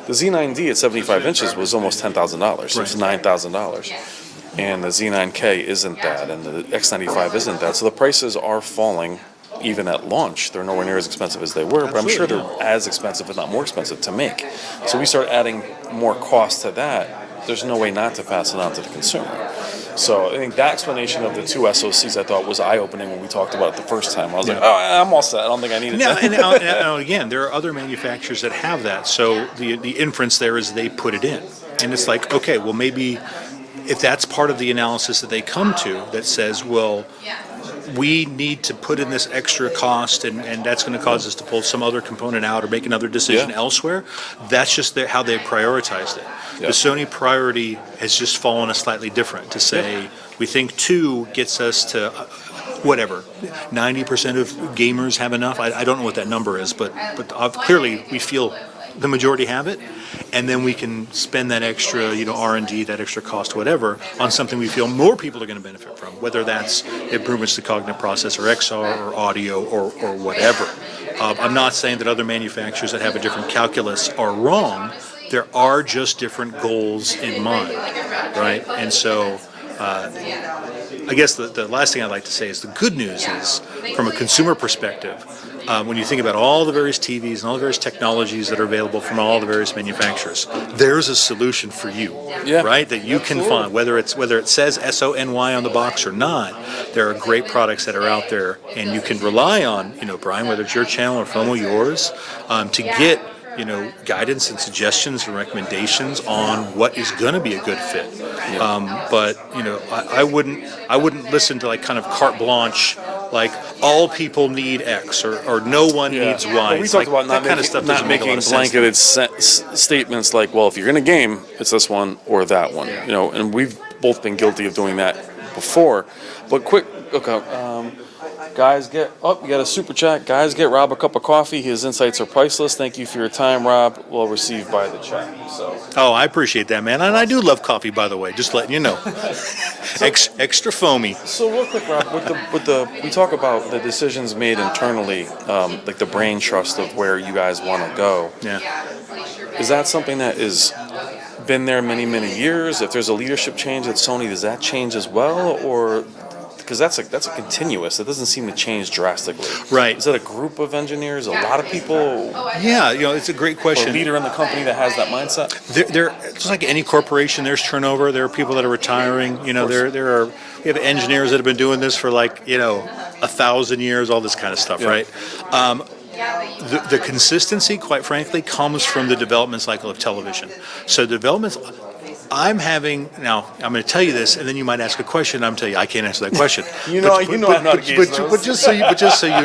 the Z9D at 75 inches was almost $10,000. So it's $9,000. And the Z9K isn't that, and the X95 isn't that. So the prices are falling even at launch. They're nowhere near as expensive as they were, but I'm sure they're as expensive, if not more expensive, to make. So we start adding more cost to that. There's no way not to pass it on to the consumer. So I think that explanation of the 2 SoCs I thought was eye-opening when we talked about it the first time. I was like, I'm all set. I don't think I need it.
Now, again, there are other manufacturers that have that. So the inference there is they put it in. And it's like, okay, well, maybe if that's part of the analysis that they come to that says, well, we need to put in this extra cost and that's going to cause us to pull some other component out or make another decision elsewhere, that's just how they prioritized it. The Sony priority has just fallen a slightly different to say, we think 2 gets us to 90% of gamers have enough. I don't know what that number is, but clearly we feel the majority have it, and then we can spend that extra, R&D, that extra cost, whatever, on something we feel more people are going to benefit from, whether that's improvements to cognitive processor, XR, or audio, or whatever. I'm not saying that other manufacturers that have a different calculus are wrong. There are just different goals in mind, right? And so I guess the last thing I'd like to say is the good news is, from a consumer perspective, when you think about all the various TVs and all the various technologies that are available from all the various manufacturers, there's a solution for you, right? That you can find, whether it says SONY on the box or not. There are great products that are out there, and you can rely on, Brian, whether it's your channel or FOMO yours, to get guidance and suggestions and recommendations on what is going to be a good fit. But I wouldn't listen to kind of carte blanche, like all people need X or no one needs Y.
Well, we talked about not making blanketed statements like, well, if you're going to game, it's this one or that one. And we've both been guilty of doing that before. But Guys, you got a super chat. Guys, get Rob a cup of coffee. His insights are priceless. Thank you for your time, Rob. Well received by the chat. So.
Oh, I appreciate that, man. And I do love coffee, by the way. Just letting you know. Extra foamy.
So real quick, Rob, we talk about the decisions made internally, like the brain trust of where you guys want to go.
Yeah.
Is that something that is been there many, many years? If there's a leadership change at Sony, does that change as well, or? Because that's a continuous. It doesn't seem to change drastically.
Right.
Is that a group of engineers? A lot of people?
Yeah, it's a great question.
Or a leader in the company that has that mindset?
There, just like any corporation, there's turnover. There are people that are retiring. We have engineers that have been doing this for 1,000 years, all this kind of stuff, right? The consistency, quite frankly, comes from the development cycle of television. So I'm going to tell you this, and then you might ask a question. I'm telling you, I can't answer that question.
I'm not against those.
But just so you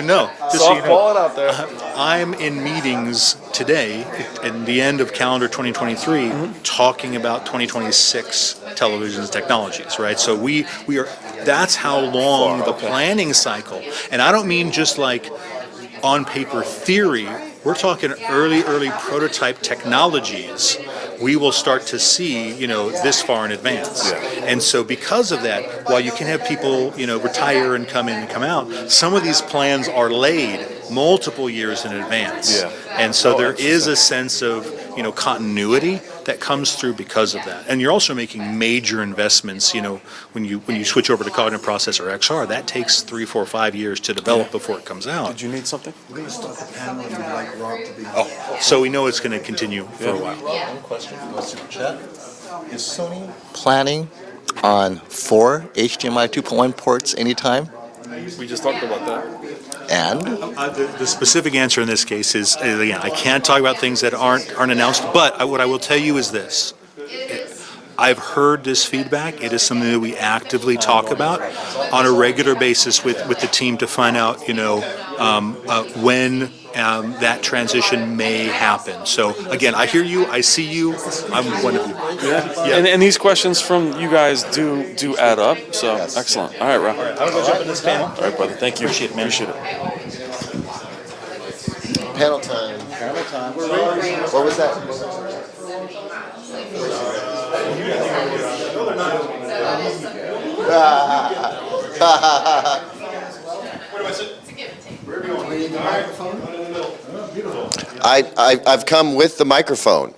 know,
Softball it out there.
I'm in meetings today, in the end of calendar 2023, talking about 2026 television technologies, right? So we are. That's how long the planning cycle, and I don't mean just like on paper theory. We're talking early prototype technologies. We will start to see, this far in advance.
Yeah.
And so because of that, while you can have people, retire and come in and come out, some of these plans are laid multiple years in advance.
Yeah.
And so there is a sense of, continuity that comes through because of that. And you're also making major investments, when you switch over to cognitive processor XR, that takes 3, 4, 5 years to develop before it comes out.
Did you need something?
We're going to start the panel, and you'd like Rob to be.
So we know it's going to continue for a while.
Rob, one question from the super chat. Is Sony planning on 4 HDMI 2.1 ports anytime?
We just talked about that.
And?
The specific answer in this case is, again, I can't talk about things that aren't announced, but what I will tell you is this. I've heard this feedback. It is something that we actively talk about on a regular basis with the team to find out, when that transition may happen. So again, I hear you, I see you, I'm one of you.
Yeah. And these questions from you guys do add up. So excellent. All right, Rob.
I'm gonna go jump in this panel.
All right, brother. Thank you.
Appreciate it, man.
Appreciate it.
Panel time. What was that? I've come with the microphone.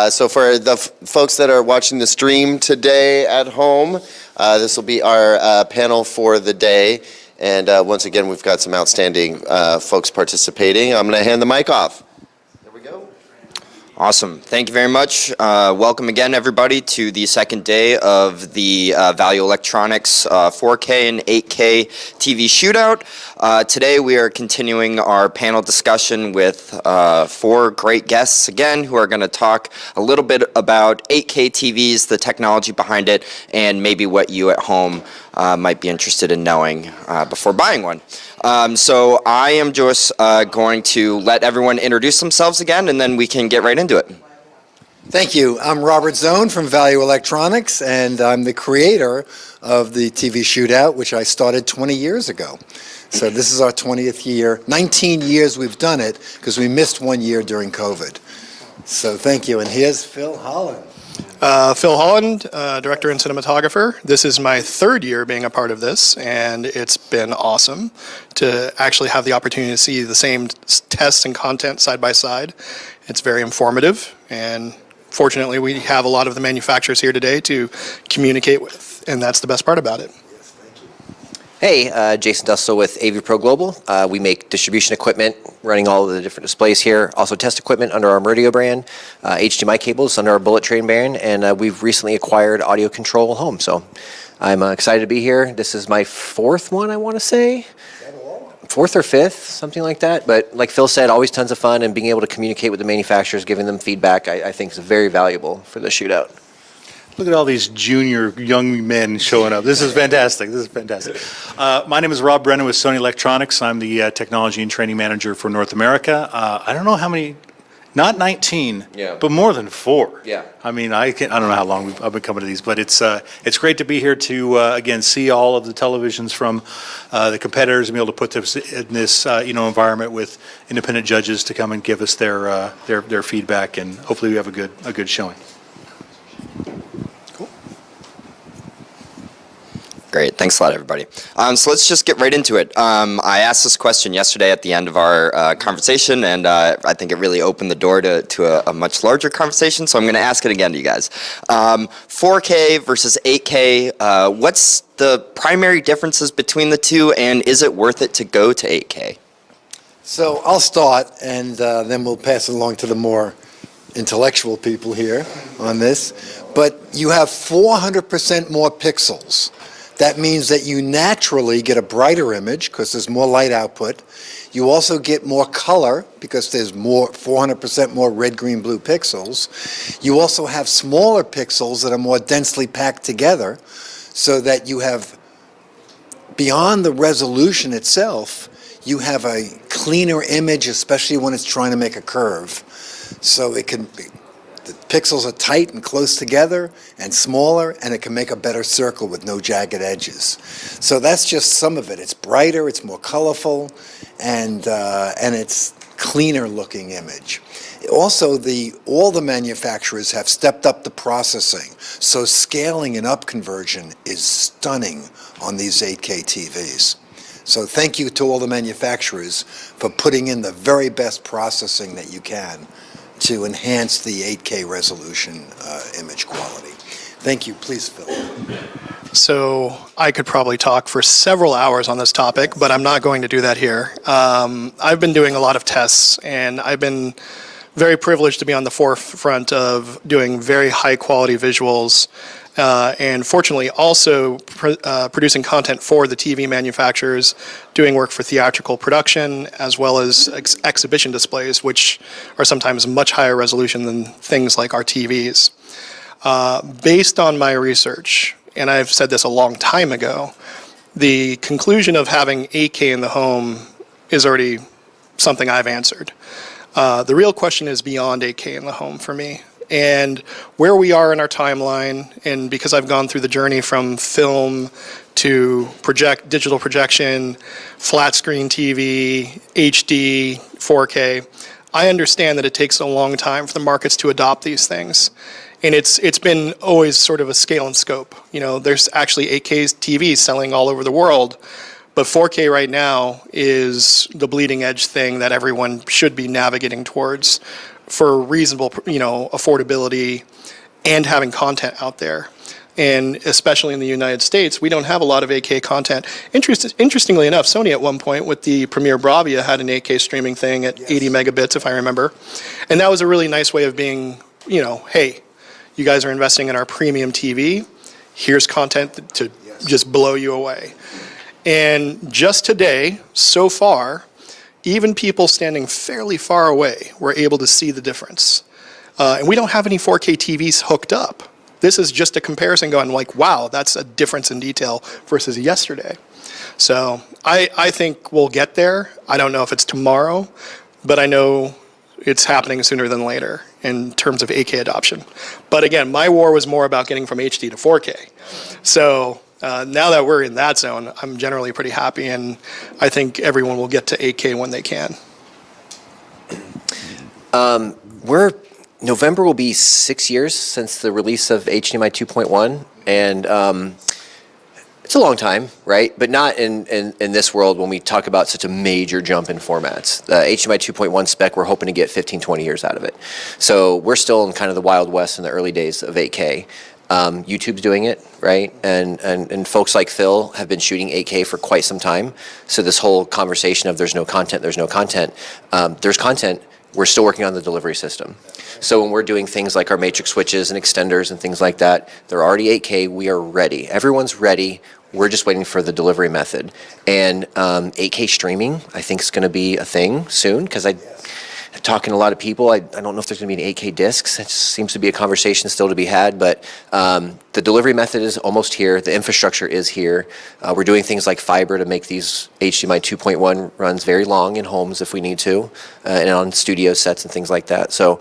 So for the folks that are watching the stream today at home, this will be our panel for the day. And once again, we've got some outstanding folks participating. I'm going to hand the mic off. There we go.
Awesome. Thank you very much. Welcome again, everybody, to the second day of the Value Electronics 4K and 8K TV shootout. Today, we are continuing our panel discussion with 4 great guests, again, who are going to talk a little bit about 8K TVs, the technology behind it, and maybe what you at home might be interested in knowing before buying one. So I am just going to let everyone introduce themselves again, and then we can get right into it.
Thank you. I'm Robert Zone from Value Electronics, and I'm the creator of the TV Shootout, which I started 20 years ago. So this is our 20th year. 19 years we've done it, because we missed 1 year during COVID. So thank you. And here's Phil Holland.
Phil Holland, director and cinematographer. This is my 3rd year being a part of this, and it's been awesome to actually have the opportunity to see the same tests and content side by side. It's very informative, and fortunately we have a lot of the manufacturers here today to communicate with, and that's the best part about it.
Hey, Jason Dustle with AV Pro Global. We make distribution equipment, running all of the different displays here. Also test equipment under our Meridio brand, HDMI cables under our Bullet Train brand, and we've recently acquired Audio Control Home. So I'm excited to be here. This is my 4th one, I want to say. 4th or 5th, something like that. But like Phil said, always tons of fun, and being able to communicate with the manufacturers, giving them feedback, I think is very valuable for the shootout.
Look at all these junior young men showing up. This is fantastic. This is fantastic. My name is Rob Brennan with Sony Electronics. I'm the technology and training manager for North America. I don't know how many Not 19,
Yeah.
but more than 4.
Yeah.
I mean, I don't know how long I've been coming to these, but it's great to be here to, again, see all of the televisions from the competitors and be able to put this in this, environment with independent judges to come and give us their feedback, and hopefully we have a good showing.
Great, thanks a lot, everybody. So let's just get right into it. I asked this question yesterday at the end of our conversation, and I think it really opened the door to a much larger conversation, so I'm going to ask it again to you guys. 4K versus 8K, what's the primary differences between the two, and is it worth it to go to 8K?
So I'll start, and then we'll pass it along to the more intellectual people here on this. But you have 400% more pixels. That means that you naturally get a brighter image because there's more light output. You also get more color because there's 400% more red, green, blue pixels. You also have smaller pixels that are more densely packed together so that you have, beyond the resolution itself, you have a cleaner image, especially when it's trying to make a curve. So it can be, the pixels are tight and close together and smaller, and it can make a better circle with no jagged edges. So that's just some of it. It's brighter, it's more colorful, and it's cleaner looking image. Also, all the manufacturers have stepped up the processing, so scaling and up conversion is stunning on these 8K TVs. So thank you to all the manufacturers for putting in the very best processing that you can to enhance the 8K resolution image quality. Thank you. Please, Phil.
So I could probably talk for several hours on this topic, but I'm not going to do that here. I've been doing a lot of tests, and I've been very privileged to be on the forefront of doing very high quality visuals, and fortunately also producing content for the TV manufacturers, doing work for theatrical production, as well as exhibition displays, which are sometimes much higher resolution than things like our TVs. Based on my research, and I've said this a long time ago, the conclusion of having 8K in the home is already something I've answered. The real question is beyond 8K in the home for me. And where we are in our timeline, and because I've gone through the journey from film to digital projection, flat screen TV, HD, 4K, I understand that it takes a long time for the markets to adopt these things. And it's been always sort of a scale and scope. You know, there's actually 8K TVs selling all over the world, but 4K right now is the bleeding edge thing that everyone should be navigating towards for reasonable, affordability and having content out there. And especially in the United States, we don't have a lot of 8K content. Interestingly enough, Sony at one point with the Premiere Bravia had an 8K streaming thing at 80 megabits, if I remember. And that was a really nice way of being, hey, you guys are investing in our premium TV. Here's content to just blow you away. And just today, so far, even people standing fairly far away were able to see the difference. And we don't have any 4K TVs hooked up. This is just a comparison going like, wow, that's a difference in detail versus yesterday. So I think we'll get there. I don't know if it's tomorrow, but I know it's happening sooner than later in terms of 8K adoption. But again, my war was more about getting from HD to 4K. So now that we're in that zone, I'm generally pretty happy, and I think everyone will get to 8K when they can.
November will be 6 years since the release of HDMI 2.1, and it's a long time, right? But not in this world when we talk about such a major jump in formats. The HDMI 2.1 spec, we're hoping to get 15, 20 years out of it. So we're still in kind of the Wild West in the early days of 8K. YouTube's doing it, right? And folks like Phil have been shooting 8K for quite some time. So this whole conversation of there's no content, there's content. We're still working on the delivery system. So when we're doing things like our matrix switches and extenders and things like that, they're already 8K. We are ready. Everyone's ready. We're just waiting for the delivery method. And 8K streaming, I think, is going to be a thing soon, because talking to a lot of people. I don't know if there's going to be any 8K discs. It just seems to be a conversation still to be had, but the delivery method is almost here. The infrastructure is here. We're doing things like fiber to make these HDMI 2.1 runs very long in homes if we need to, and on studio sets and things like that. So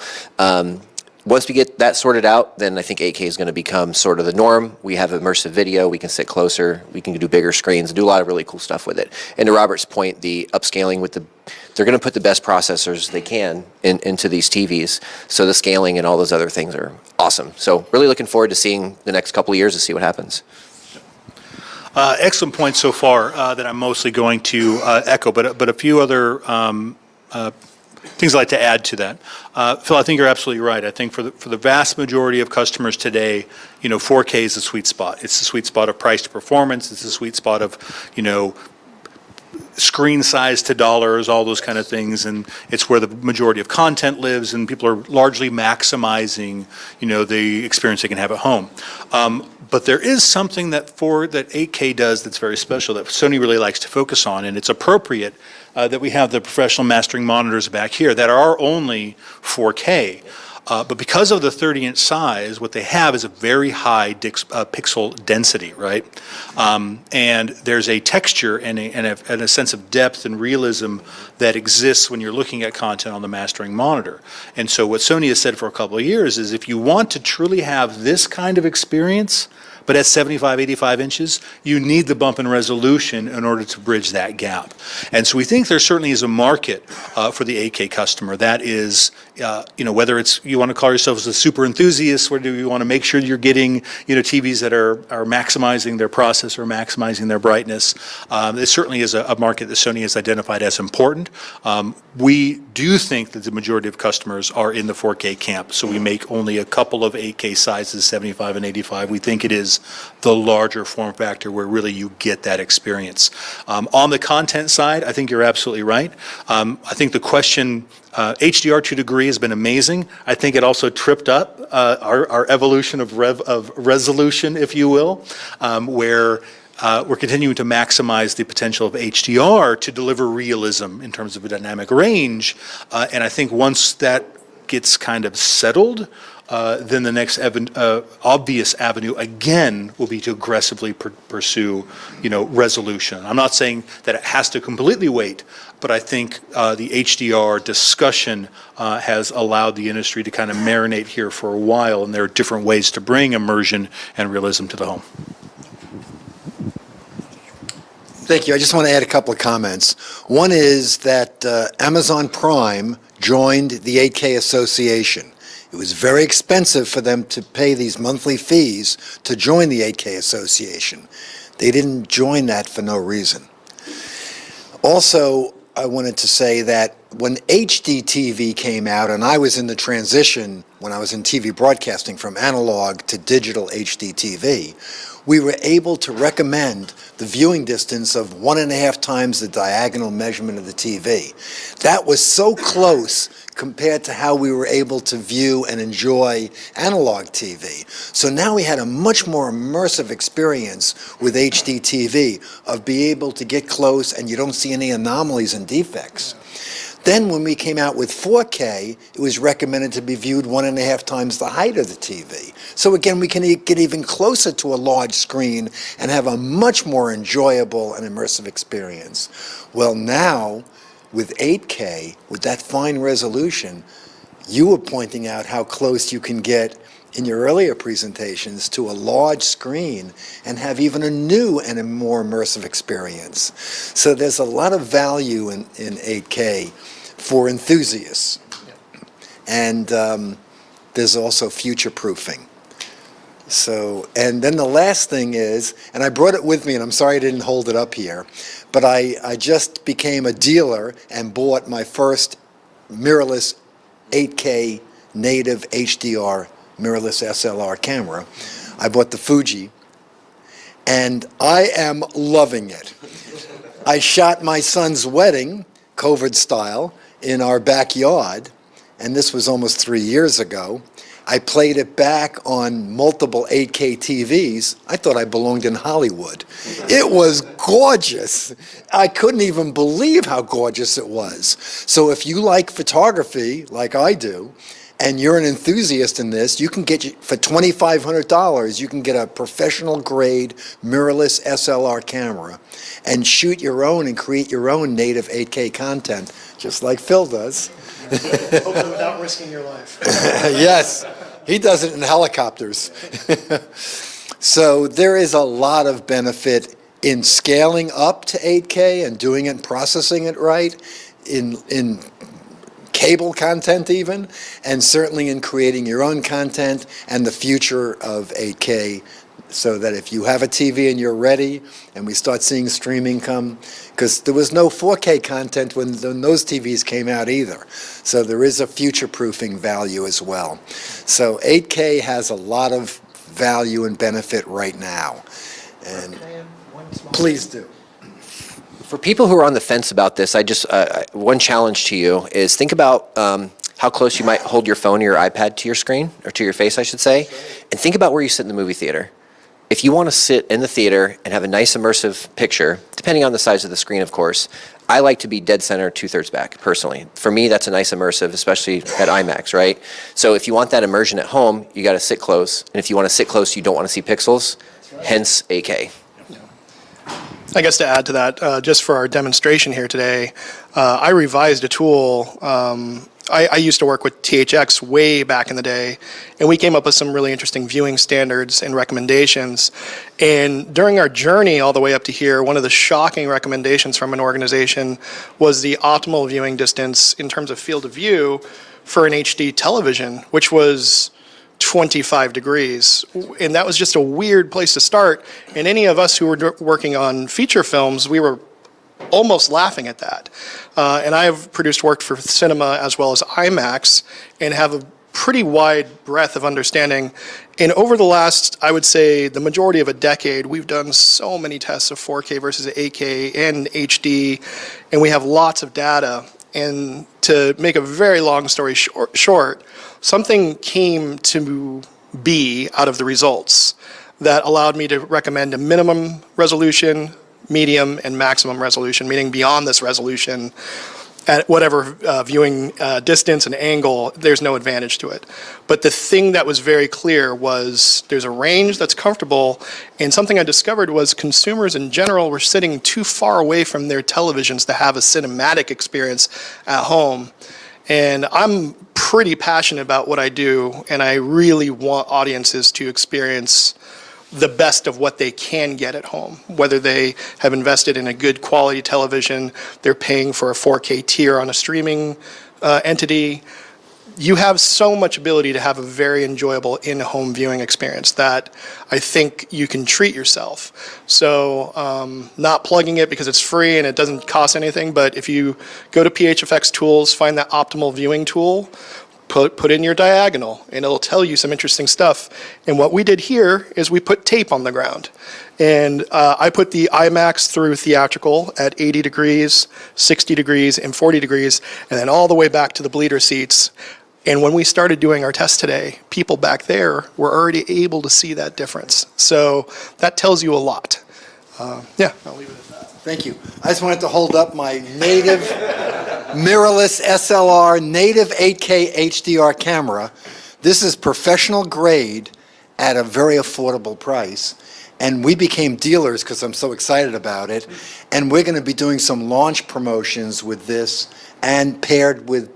once we get that sorted out, then I think 8K is going to become sort of the norm. We have immersive video. We can sit closer. We can do bigger screens, do a lot of really cool stuff with it. And to Robert's point, the upscaling with they're going to put the best processors they can into these TVs. So the scaling and all those other things are awesome. So really looking forward to seeing the next couple of years to see what happens.
Excellent points so far that I'm mostly going to echo, but a few other things I'd like to add to that. Phil, I think you're absolutely right. I think for the vast majority of customers today, 4K is the sweet spot. It's the sweet spot of price to performance. It's the sweet spot of, screen size to dollars, all those kind of things, and it's where the majority of content lives, and people are largely maximizing, the experience they can have at home. But there is something that 8K does that's very special that Sony really likes to focus on, and it's appropriate that we have the professional mastering monitors back here that are only 4K. But because of the 30-inch size, what they have is a very high pixel density, right? And there's a texture and a sense of depth and realism that exists when you're looking at content on the mastering monitor. And so what Sony has said for a couple of years is if you want to truly have this kind of experience, but at 75, 85 inches, you need the bump in resolution in order to bridge that gap. And so we think there certainly is a market for the 8K customer. That is, whether it's you want to call yourselves a super enthusiast, or do you want to make sure you're getting, TVs that are maximizing their processor, maximizing their brightness. It certainly is a market that Sony has identified as important. We do think that the majority of customers are in the 4K camp, so we make only a couple of 8K sizes, 75 and 85. We think it is the larger form factor where really you get that experience. On the content side, I think you're absolutely right. I think the question, HDR to a degree has been amazing. I think it also tripped up our evolution of resolution, if you will, where we're continuing to maximize the potential of HDR to deliver realism in terms of a dynamic range. And I think once that gets kind of settled, then the next obvious avenue again will be to aggressively pursue, resolution. I'm not saying that it has to completely wait, but I think the HDR discussion has allowed the industry to kind of marinate here for a while, and there are different ways to bring immersion and realism to the home.
Thank you. I just want to add a couple of comments. One is that Amazon Prime joined the 8K Association. It was very expensive for them to pay these monthly fees to join the 8K Association. They didn't join that for no reason. Also, I wanted to say that when HD TV came out, and I was in the transition when I was in TV broadcasting from analog to digital HD TV, we were able to recommend the viewing distance of 1.5 times the diagonal measurement of the TV. That was so close compared to how we were able to view and enjoy analog TV. So now we had a much more immersive experience with HD TV of being able to get close and you don't see any anomalies and defects. Then when we came out with 4K, it was recommended to be viewed 1.5 times the height of the TV. So again, we can get even closer to a large screen and have a much more enjoyable and immersive experience. Well, now, with 8K, with that fine resolution, you were pointing out how close you can get in your earlier presentations to a large screen and have even a new and a more immersive experience. So there's a lot of value in 8K for enthusiasts. And there's also future-proofing. So, and then the last thing is, and I brought it with me, and I'm sorry I didn't hold it up here, but I just became a dealer and bought my first mirrorless 8K native HDR mirrorless SLR camera. I bought the Fuji, and I am loving it. I shot my son's wedding, COVID style, in our backyard, and this was almost 3 years ago. I played it back on multiple 8K TVs. I thought I belonged in Hollywood. It was gorgeous. I couldn't even believe how gorgeous it was. So if you like photography, like I do, and you're an enthusiast in this, you can get, for $2,500, you can get a professional grade mirrorless SLR camera and shoot your own and create your own native 8K content, just like Phil does.
Hopefully without risking your life.
Yes, he does it in helicopters. So there is a lot of benefit in scaling up to 8K and doing it and processing it right, in cable content even, and certainly in creating your own content and the future of 8K, so that if you have a TV and you're ready and we start seeing streaming come, because there was no 4K content when those TVs came out either. So there is a future-proofing value as well. So 8K has a lot of value and benefit right now. And please do.
For people who are on the fence about this, I just one challenge to you is think about how close you might hold your phone or your iPad to your screen, or to your face, I should say, and think about where you sit in the movie theater. If you want to sit in the theater and have a nice immersive picture, depending on the size of the screen, of course, I like to be dead center, 2/3 back, personally. For me, that's a nice immersive, especially at IMAX, right? So if you want that immersion at home, you got to sit close. And if you want to sit close, you don't want to see pixels, hence 8K.
I guess to add to that, just for our demonstration here today, I revised a tool. I used to work with THX way back in the day, and we came up with some really interesting viewing standards and recommendations. And during our journey all the way up to here, one of the shocking recommendations from an organization was the optimal viewing distance in terms of field of view for an HD television, which was 25 degrees. And that was just a weird place to start. And any of us who were working on feature films, we were almost laughing at that. And I have produced work for cinema as well as IMAX and have a pretty wide breadth of understanding. And over the last, I would say, the majority of a decade, we've done so many tests of 4K versus 8K and HD, and we have lots of data. And to make a very long story short, something came to be out of the results that allowed me to recommend a minimum resolution, medium, and maximum resolution, meaning beyond this resolution, at whatever viewing distance and angle, there's no advantage to it. But the thing that was very clear was there's a range that's comfortable, and something I discovered was consumers in general were sitting too far away from their televisions to have a cinematic experience at home. And I'm pretty passionate about what I do, and I really want audiences to experience the best of what they can get at home, whether they have invested in a good quality television, they're paying for a 4K tier on a streaming entity. You have so much ability to have a very enjoyable in-home viewing experience that I think you can treat yourself. So not plugging it because it's free and it doesn't cost anything, but if you go to PHFX Tools, find that optimal viewing tool, put in your diagonal, and it'll tell you some interesting stuff. And what we did here is we put tape on the ground. And I put the IMAX through theatrical at 80 degrees, 60 degrees, and 40 degrees, and then all the way back to the bleeder seats. And when we started doing our test today, people back there were already able to see that difference. So that tells you a lot. Yeah, I'll leave it at that.
Thank you. I just wanted to hold up my native mirrorless SLR native 8K HDR camera. This is professional grade at a very affordable price. And we became dealers because I'm so excited about it. And we're going to be doing some launch promotions with this and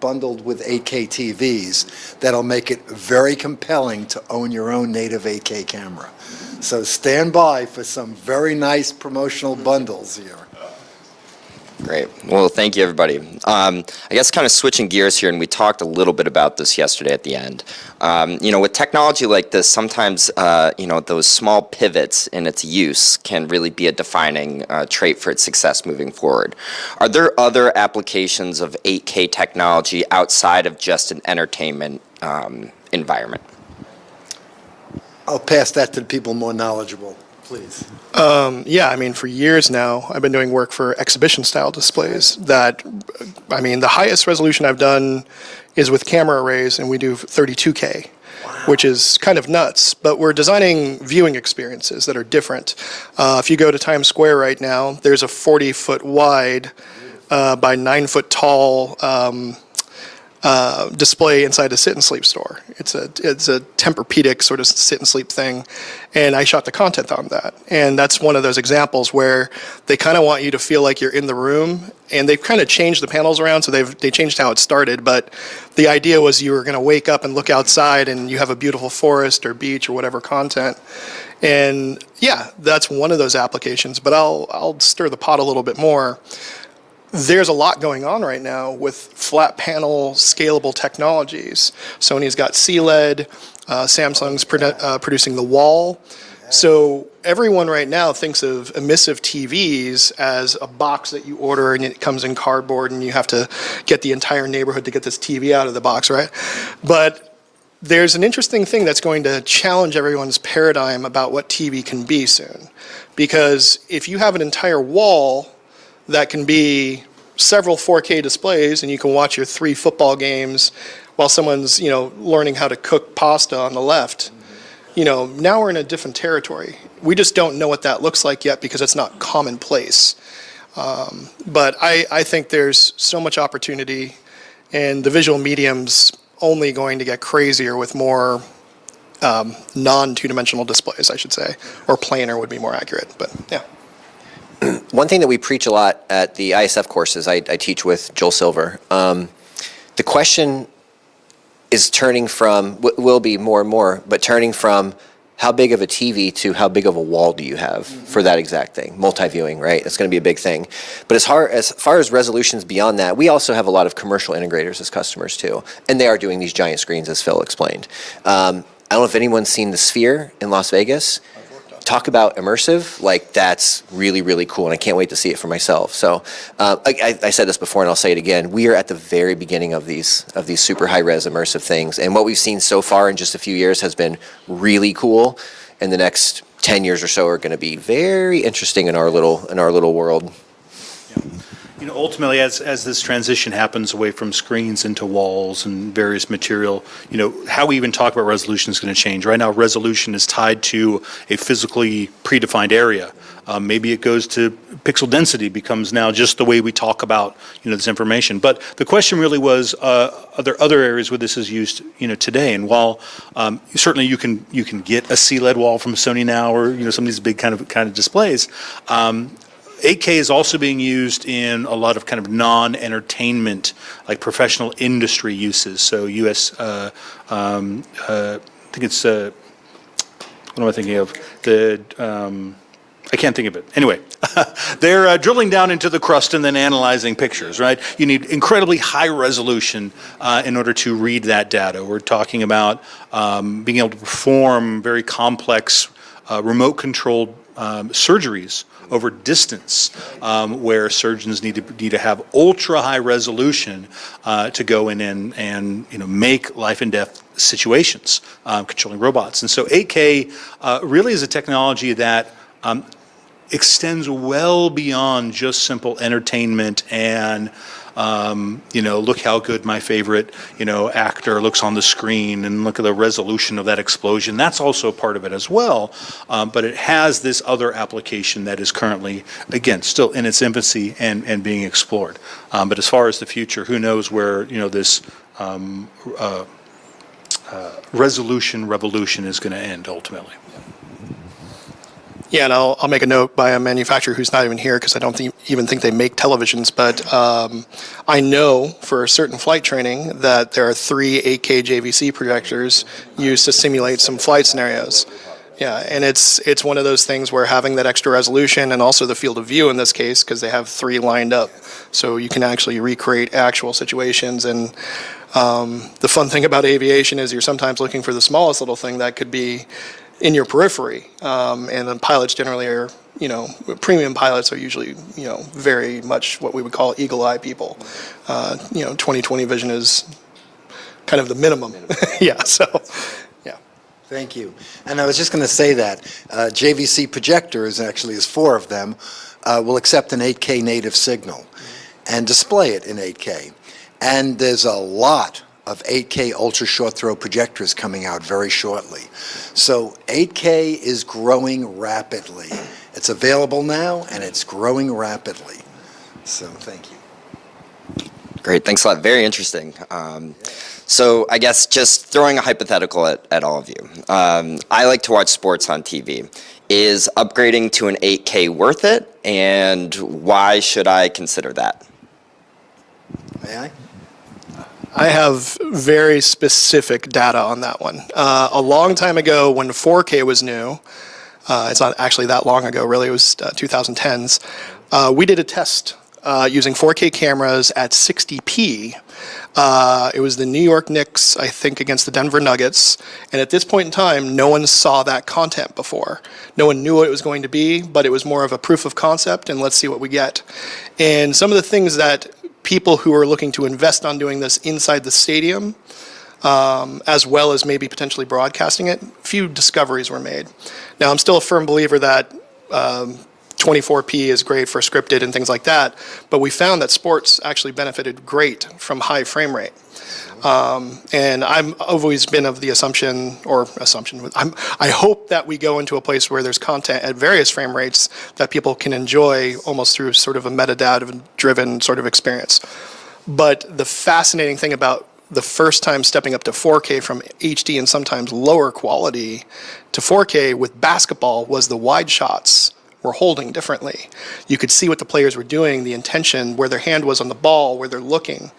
bundled with 8K TVs that'll make it very compelling to own your own native 8K camera. So stand by for some very nice promotional bundles here.
Great. Well, thank you, everybody. I guess kind of switching gears here, and we talked a little bit about this yesterday at the end. With technology like this, sometimes, those small pivots in its use can really be a defining trait for its success moving forward. Are there other applications of 8K technology outside of just an entertainment environment?
I'll pass that to the people more knowledgeable, please.
Yeah, I mean, for years now, I've been doing work for exhibition-style displays that, I mean, the highest resolution I've done is with camera arrays, and we do 32K. which is kind of nuts. But we're designing viewing experiences that are different. If you go to Times Square right now, there's a 40-foot wide by 9-foot tall display inside a sit and sleep store. It's a Tempur-Pedic sort of sit and sleep thing, and I shot the content on that. And that's one of those examples where they kind of want you to feel like you're in the room, and they've kind of changed the panels around, so they changed how it started. But the idea was you were going to wake up and look outside, and you have a beautiful forest or beach or whatever content. And yeah, that's one of those applications. But I'll stir the pot a little bit more. There's a lot going on right now with flat panel scalable technologies. Sony's got CLED, Samsung's producing the wall. So everyone right now thinks of emissive TVs as a box that you order and it comes in cardboard and you have to get the entire neighborhood to get this TV out of the box, right? But there's an interesting thing that's going to challenge everyone's paradigm about what TV can be soon. Because if you have an entire wall that can be several 4K displays, and you can watch your 3 football games while someone's, learning how to cook pasta on the left. Now we're in a different territory. We just don't know what that looks like yet because it's not commonplace. But I think there's so much opportunity, and the visual medium's only going to get crazier with more non-two-dimensional displays, I should say, or planar would be more accurate. But yeah.
One thing that we preach a lot at the ISF courses I teach with Joel Silver, the question is turning from, will be more and more, but turning from how big of a TV to how big of a wall do you have for that exact thing, multi-viewing, right? That's going to be a big thing. But as far as resolutions beyond that, we also have a lot of commercial integrators as customers too, and they are doing these giant screens, as Phil explained. I don't know if anyone's seen the Sphere in Las Vegas. Talk about immersive, like that's really, really cool, and I can't wait to see it for myself. So I said this before, and I'll say it again. We are at the very beginning of these super high-res immersive things, and what we've seen so far in just a few years has been really cool. And the next 10 years or so are going to be very interesting in our little world.
Ultimately, as this transition happens away from screens into walls and various material, how we even talk about resolution is going to change. Right now, resolution is tied to a physically predefined area. Maybe it goes to pixel density becomes now just the way we talk about, this information. But the question really was, are there other areas where this is used, today? And while certainly you can get a CLED wall from Sony now, or some of these big kind of displays. 8K is also being used in a lot of kind of non-entertainment, like professional industry uses. So I think it's, what am I thinking of? I can't think of it. Anyway, they're drilling down into the crust and then analyzing pictures, right? You need incredibly high resolution in order to read that data. We're talking about being able to perform very complex remote-controlled surgeries over distance, where surgeons need to have ultra high resolution to go in and make life and death situations, controlling robots. And so 8K really is a technology that extends well beyond just simple entertainment and look how good my favorite, actor looks on the screen, and look at the resolution of that explosion. That's also part of it as well. But it has this other application that is currently, again, still in its infancy and being explored. But as far as the future, who knows where, this resolution revolution is going to end ultimately.
Yeah, and I'll make a note by a manufacturer who's not even here because I don't even think they make televisions, but I know for certain flight training that there are 3 8K JVC projectors used to simulate some flight scenarios. Yeah, and it's one of those things where having that extra resolution and also the field of view in this case, because they have 3 lined up, so you can actually recreate actual situations. And the fun thing about aviation is you're sometimes looking for the smallest little thing that could be in your periphery, and the pilots generally are, premium pilots are usually, very much what we would call eagle eye people. 20/20 vision is kind of the minimum. Yeah, so, yeah.
Thank you. And I was just going to say that JVC projectors, actually there's 4 of them, will accept an 8K native signal and display it in 8K. And there's a lot of 8K ultra short throw projectors coming out very shortly. So 8K is growing rapidly. It's available now, and it's growing rapidly. So thank you.
Great, thanks a lot. Very interesting. So I guess just throwing a hypothetical at all of you. I like to watch sports on TV. Is upgrading to an 8K worth it, and why should I consider that?
May I?
I have very specific data on that one. A long time ago, when 4K was new, it's not actually that long ago, really, it was 2010s, we did a test using 4K cameras at 60p. It was the New York Knicks, I think, against the Denver Nuggets. And at this point in time, no one saw that content before. No one knew what it was going to be, but it was more of a proof of concept, and let's see what we get. And some of the things that people who are looking to invest on doing this inside the stadium, as well as maybe potentially broadcasting it, few discoveries were made. Now, I'm still a firm believer that 24p is great for scripted and things like that, but we found that sports actually benefited great from high frame rate. And I've always been of the I hope that we go into a place where there's content at various frame rates that people can enjoy almost through sort of a metadata-driven sort of experience. But the fascinating thing about the first time stepping up to 4K from HD and sometimes lower quality to 4K with basketball was the wide shots were holding differently. You could see what the players were doing, the intention, where their hand was on the ball, where they're looking.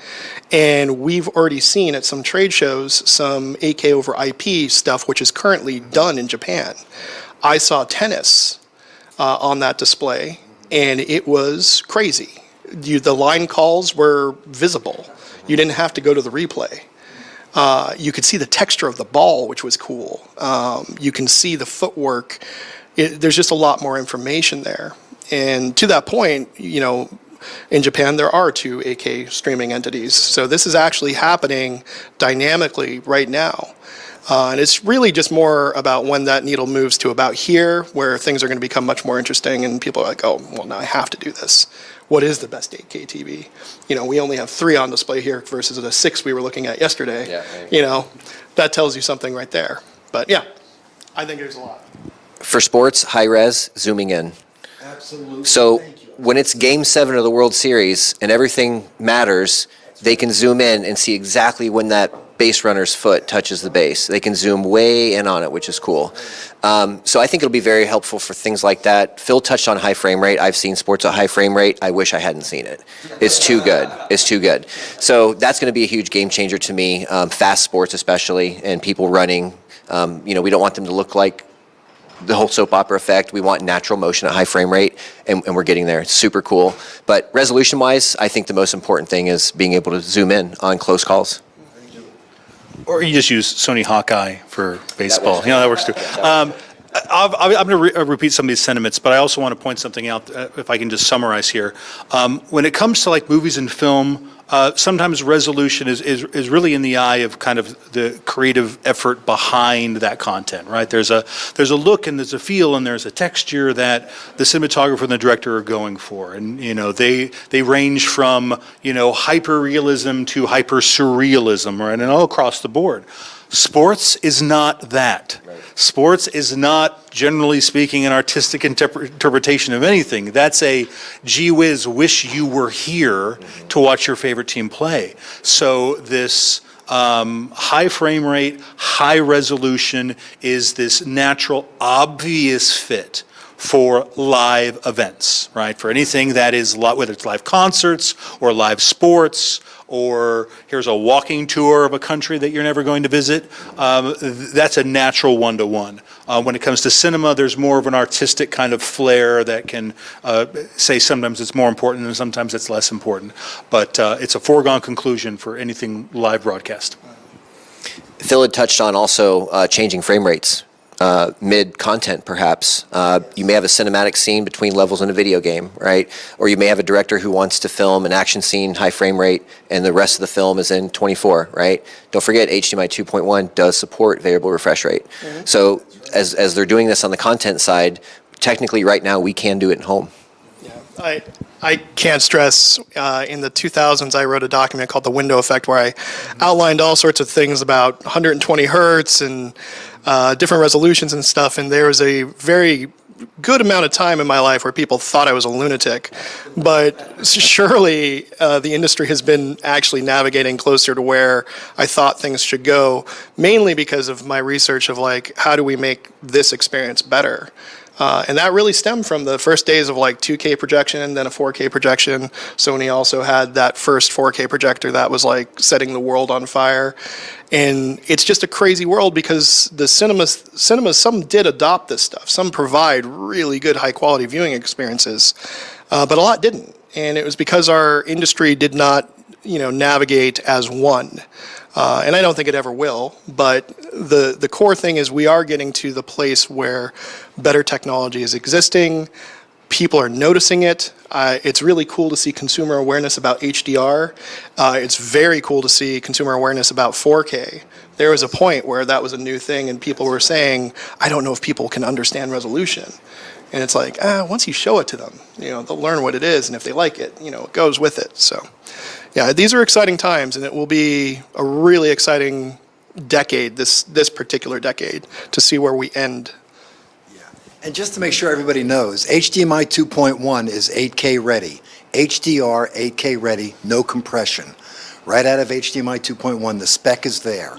And we've already seen at some trade shows some 8K over IP stuff, which is currently done in Japan. I saw tennis on that display, and it was crazy. The line calls were visible. You didn't have to go to the replay. You could see the texture of the ball, which was cool. You can see the footwork. There's just a lot more information there. And to that point, in Japan, there are 2 8K streaming entities. So this is actually happening dynamically right now. And it's really just more about when that needle moves to about here, where things are going to become much more interesting and people are like, oh, well, now I have to do this. What is the best 8K TV? We only have 3 on display here versus the 6 we were looking at yesterday. Yeah, that tells you something right there. But yeah, I think there's a lot.
For sports, high res, zooming in.
Absolutely.
So when it's Game 7 of the World Series and everything matters, they can zoom in and see exactly when that base runner's foot touches the base. They can zoom way in on it, which is cool. So I think it'll be very helpful for things like that. Phil touched on high frame rate. I've seen sports at high frame rate. I wish I hadn't seen it. It's too good. It's too good. So that's going to be a huge game changer to me. Fast sports especially, and people running. We don't want them to look like the whole soap opera effect. We want natural motion at high frame rate, and we're getting there. It's super cool. But resolution-wise, I think the most important thing is being able to zoom in on close calls.
Or you just use Sony Hawkeye for baseball. That works too. I'm going to repeat some of these sentiments, but I also want to point something out, if I can just summarize here. When it comes to like movies and film, sometimes resolution is really in the eye of kind of the creative effort behind that content, right? There's a look and there's a feel and there's a texture that the cinematographer and the director are going for, and they range from hyper realism to hyper surrealism, right? And all across the board. Sports is not that. Right. Sports is not, generally speaking, an artistic interpretation of anything. That's a gee whiz, wish you were here to watch your favorite team play. So this high frame rate, high resolution is this natural, obvious fit for live events, right? For anything that is, whether it's live concerts or live sports, or here's a walking tour of a country that you're never going to visit, that's a natural one-to-one. When it comes to cinema, there's more of an artistic kind of flair that can say sometimes it's more important and sometimes it's less important. But it's a foregone conclusion for anything live broadcast.
Phil had touched on also changing frame rates. Mid-content, perhaps. You may have a cinematic scene between levels in a video game, right? Or you may have a director who wants to film an action scene, high frame rate, and the rest of the film is in 24, right? Don't forget, HDMI 2.1 does support variable refresh rate. Mm-hmm. So as they're doing this on the content side, technically right now we can do it at home.
I can't stress, in the 2000s, I wrote a document called The Window Effect where I outlined all sorts of things about 120 hertz and different resolutions and stuff, and there was a very good amount of time in my life where people thought I was a lunatic. But surely the industry has been actually navigating closer to where I thought things should go, mainly because of my research of like, how do we make this experience better? And that really stemmed from the first days of like 2K projection and then a 4K projection. Sony also had that first 4K projector that was like setting the world on fire. And it's just a crazy world because the cinemas, some did adopt this stuff. Some provide really good high quality viewing experiences, but a lot didn't. And it was because our industry did not, navigate as one. And I don't think it ever will, but the core thing is we are getting to the place where better technology is existing, people are noticing it. It's really cool to see consumer awareness about HDR. It's very cool to see consumer awareness about 4K. There was a point where that was a new thing and people were saying, I don't know if people can understand resolution. And it's like, once you show it to them, they'll learn what it is, and if they like it, it goes with it. So, yeah, these are exciting times, and it will be a really exciting decade, this particular decade, to see where we end.
And just to make sure everybody knows, HDMI 2.1 is 8K ready. HDR 8K ready, no compression. Right out of HDMI 2.1, the spec is there.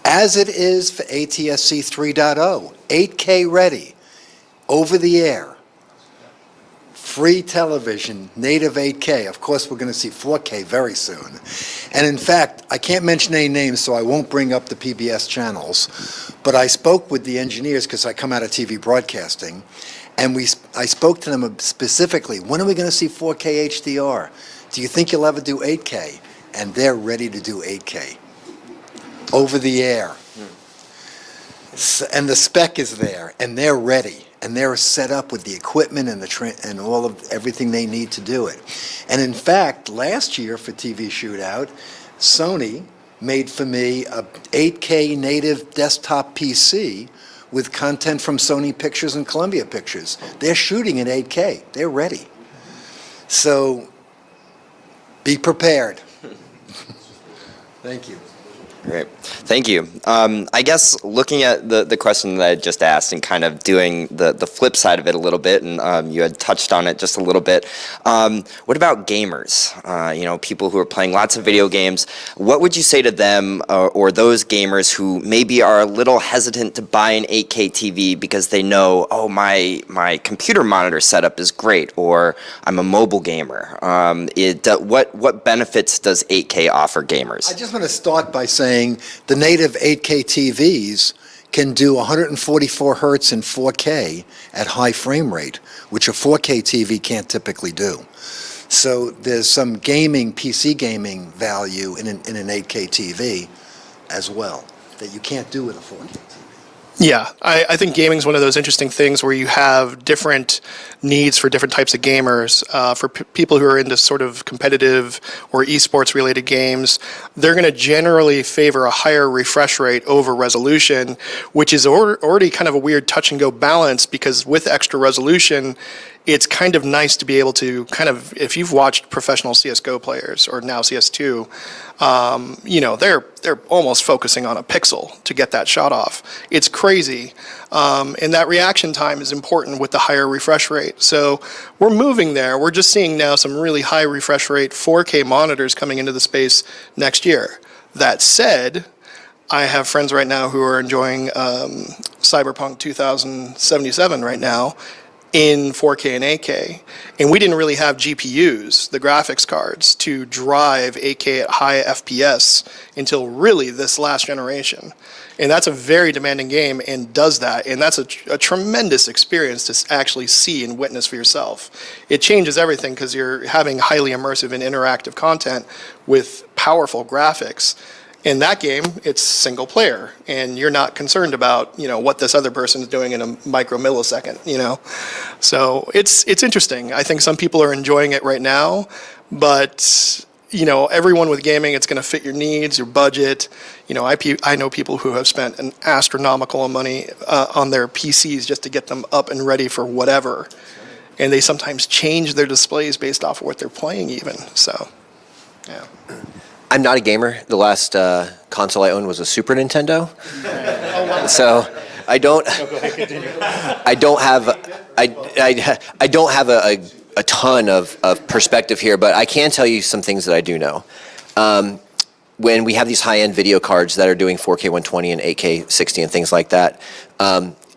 As it is for ATSC 3.0, 8K ready, over the air, free television, native 8K. Of course, we're going to see 4K very soon. And in fact, I can't mention any names, so I won't bring up the PBS channels, but I spoke with the engineers because I come out of TV broadcasting, and I spoke to them specifically, when are we going to see 4K HDR? Do you think you'll ever do 8K? And they're ready to do 8K. Over the air. And the spec is there, and they're ready. And they're set up with the equipment and and all of everything they need to do it. And in fact, last year for TV Shootout, Sony made for me a 8K native desktop PC with content from Sony Pictures and Columbia Pictures. They're shooting in 8K. They're ready. So be prepared. Thank you.
Great. Thank you. I guess looking at the question that I just asked and kind of doing the flip side of it a little bit, and you had touched on it just a little bit, what about gamers? People who are playing lots of video games. What would you say to them or those gamers who maybe are a little hesitant to buy an 8K TV because they know, oh, my computer monitor setup is great, or I'm a mobile gamer? What benefits does 8K offer gamers?
I just want to start by saying the native 8K TVs can do 144 hertz in 4K at high frame rate, which a 4K TV can't typically do. So there's some PC gaming value in an 8K TV as well that you can't do with a 4K TV.
Yeah, I think gaming is one of those interesting things where you have different needs for different types of gamers. For people who are into sort of competitive or esports related games, they're going to generally favor a higher refresh rate over resolution, which is already kind of a weird touch and go balance, because with extra resolution, it's kind of nice to be able to kind of, if you've watched professional CSGO players or now CS2, they're almost focusing on a pixel to get that shot off. It's crazy. And that reaction time is important with the higher refresh rate. So we're moving there. We're just seeing now some really high refresh rate 4K monitors coming into the space next year. That said, I have friends right now who are enjoying Cyberpunk 2077 right now in 4K and 8K. And we didn't really have GPUs, the graphics cards, to drive 8K at high FPS until really this last generation. And that's a very demanding game and does that. And that's a tremendous experience to actually see and witness for yourself. It changes everything because you're having highly immersive and interactive content with powerful graphics. In that game, it's single player, and you're not concerned about, what this other person is doing in a micromillisecond, So it's interesting. I think some people are enjoying it right now, but everyone with gaming, it's going to fit your needs, your budget. I know people who have spent an astronomical money on their PCs just to get them up and ready for whatever. and they sometimes change their displays based off of what they're playing even. So, yeah.
I'm not a gamer. The last console I owned was a Super Nintendo. So I don't have a ton of perspective here, but I can tell you some things that I do know. When we have these high-end video cards that are doing 4K 120 and 8K 60 and things like that,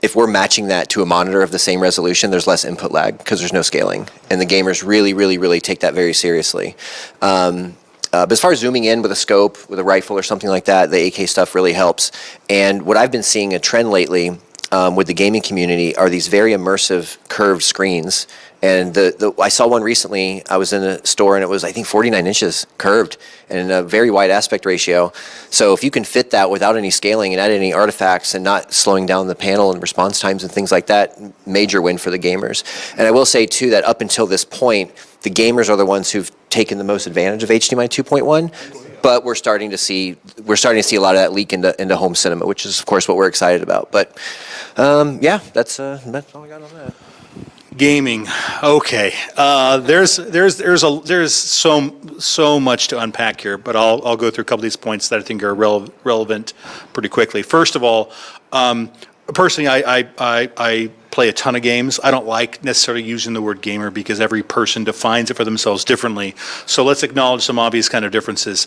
if we're matching that to a monitor of the same resolution, there's less input lag because there's no scaling. And the gamers really, really, really take that very seriously. But as far as zooming in with a scope, with a rifle or something like that, the 8K stuff really helps. And what I've been seeing a trend lately with the gaming community are these very immersive curved screens. And I saw one recently. I was in a store and it was, I think, 49 inches curved and a very wide aspect ratio. So if you can fit that without any scaling and add any artifacts and not slowing down the panel and response times and things like that, major win for the gamers. And I will say, too, that up until this point, the gamers are the ones who've taken the most advantage of HDMI 2.1. But we're starting to see a lot of that leak into home cinema, which is, of course, what we're excited about. But yeah, that's all I got on that.
Gaming. Okay. There's so much to unpack here, but I'll go through a couple of these points that I think are relevant pretty quickly. First of all, personally, I play a ton of games. I don't like necessarily using the word gamer because every person defines it for themselves differently. So let's acknowledge some obvious kind of differences.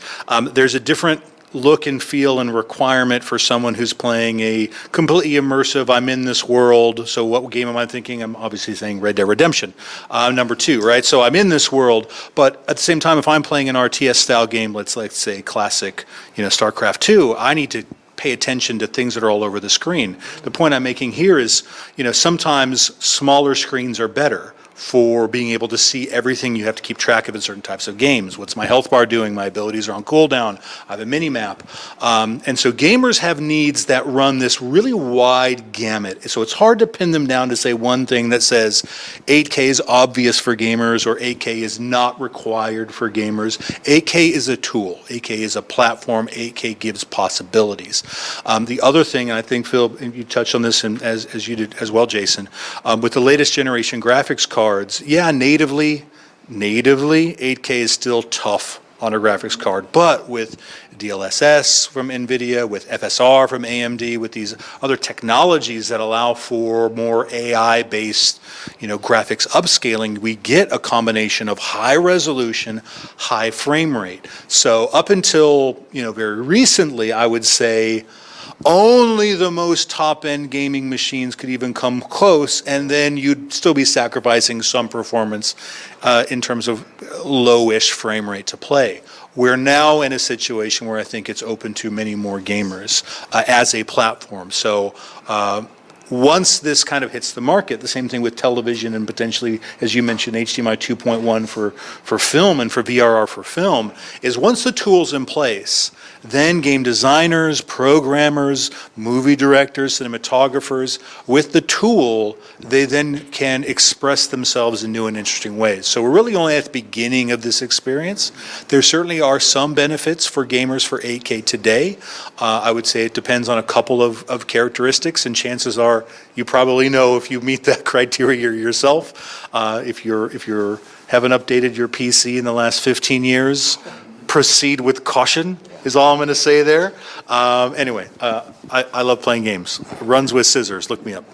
There's a different look and feel and requirement for someone who's playing a completely immersive, I'm in this world. So what game am I thinking? I'm obviously saying Red Dead Redemption, number 2, right? So I'm in this world, but at the same time, if I'm playing an RTS style game, let's say classic, StarCraft 2, I need to pay attention to things that are all over the screen. The point I'm making here is, sometimes smaller screens are better for being able to see everything you have to keep track of in certain types of games. What's my health bar doing? My abilities are on cooldown. I have a mini map. And so gamers have needs that run this really wide gamut. So it's hard to pin them down to say one thing that says 8K is obvious for gamers or 8K is not required for gamers. 8K is a tool. 8K is a platform. 8K gives possibilities. The other thing, and I think, Phil, you touched on this and as you did as well, Jason, with the latest generation graphics cards, yeah, natively 8K is still tough on a graphics card, but with DLSS from NVIDIA, with FSR from AMD, with these other technologies that allow for more AI-based, graphics upscaling, we get a combination of high resolution, high frame rate. So up until, very recently, I would say only the most top-end gaming machines could even come close, and then you'd still be sacrificing some performance in terms of low-ish frame rate to play. We're now in a situation where I think it's open to many more gamers as a platform. So once this kind of hits the market, the same thing with television and potentially, as you mentioned, HDMI 2.1 for film and for VRR for film, is once the tool's in place, then game designers, programmers, movie directors, cinematographers, with the tool, they then can express themselves in new and interesting ways. So we're really only at the beginning of this experience. There certainly are some benefits for gamers for 8K today. I would say it depends on a couple of characteristics, and chances are you probably know if you meet that criteria yourself. If you haven't updated your PC in the last 15 years, proceed with caution is all I'm going to say there. Anyway, I love playing games. Runs with scissors. Look me up.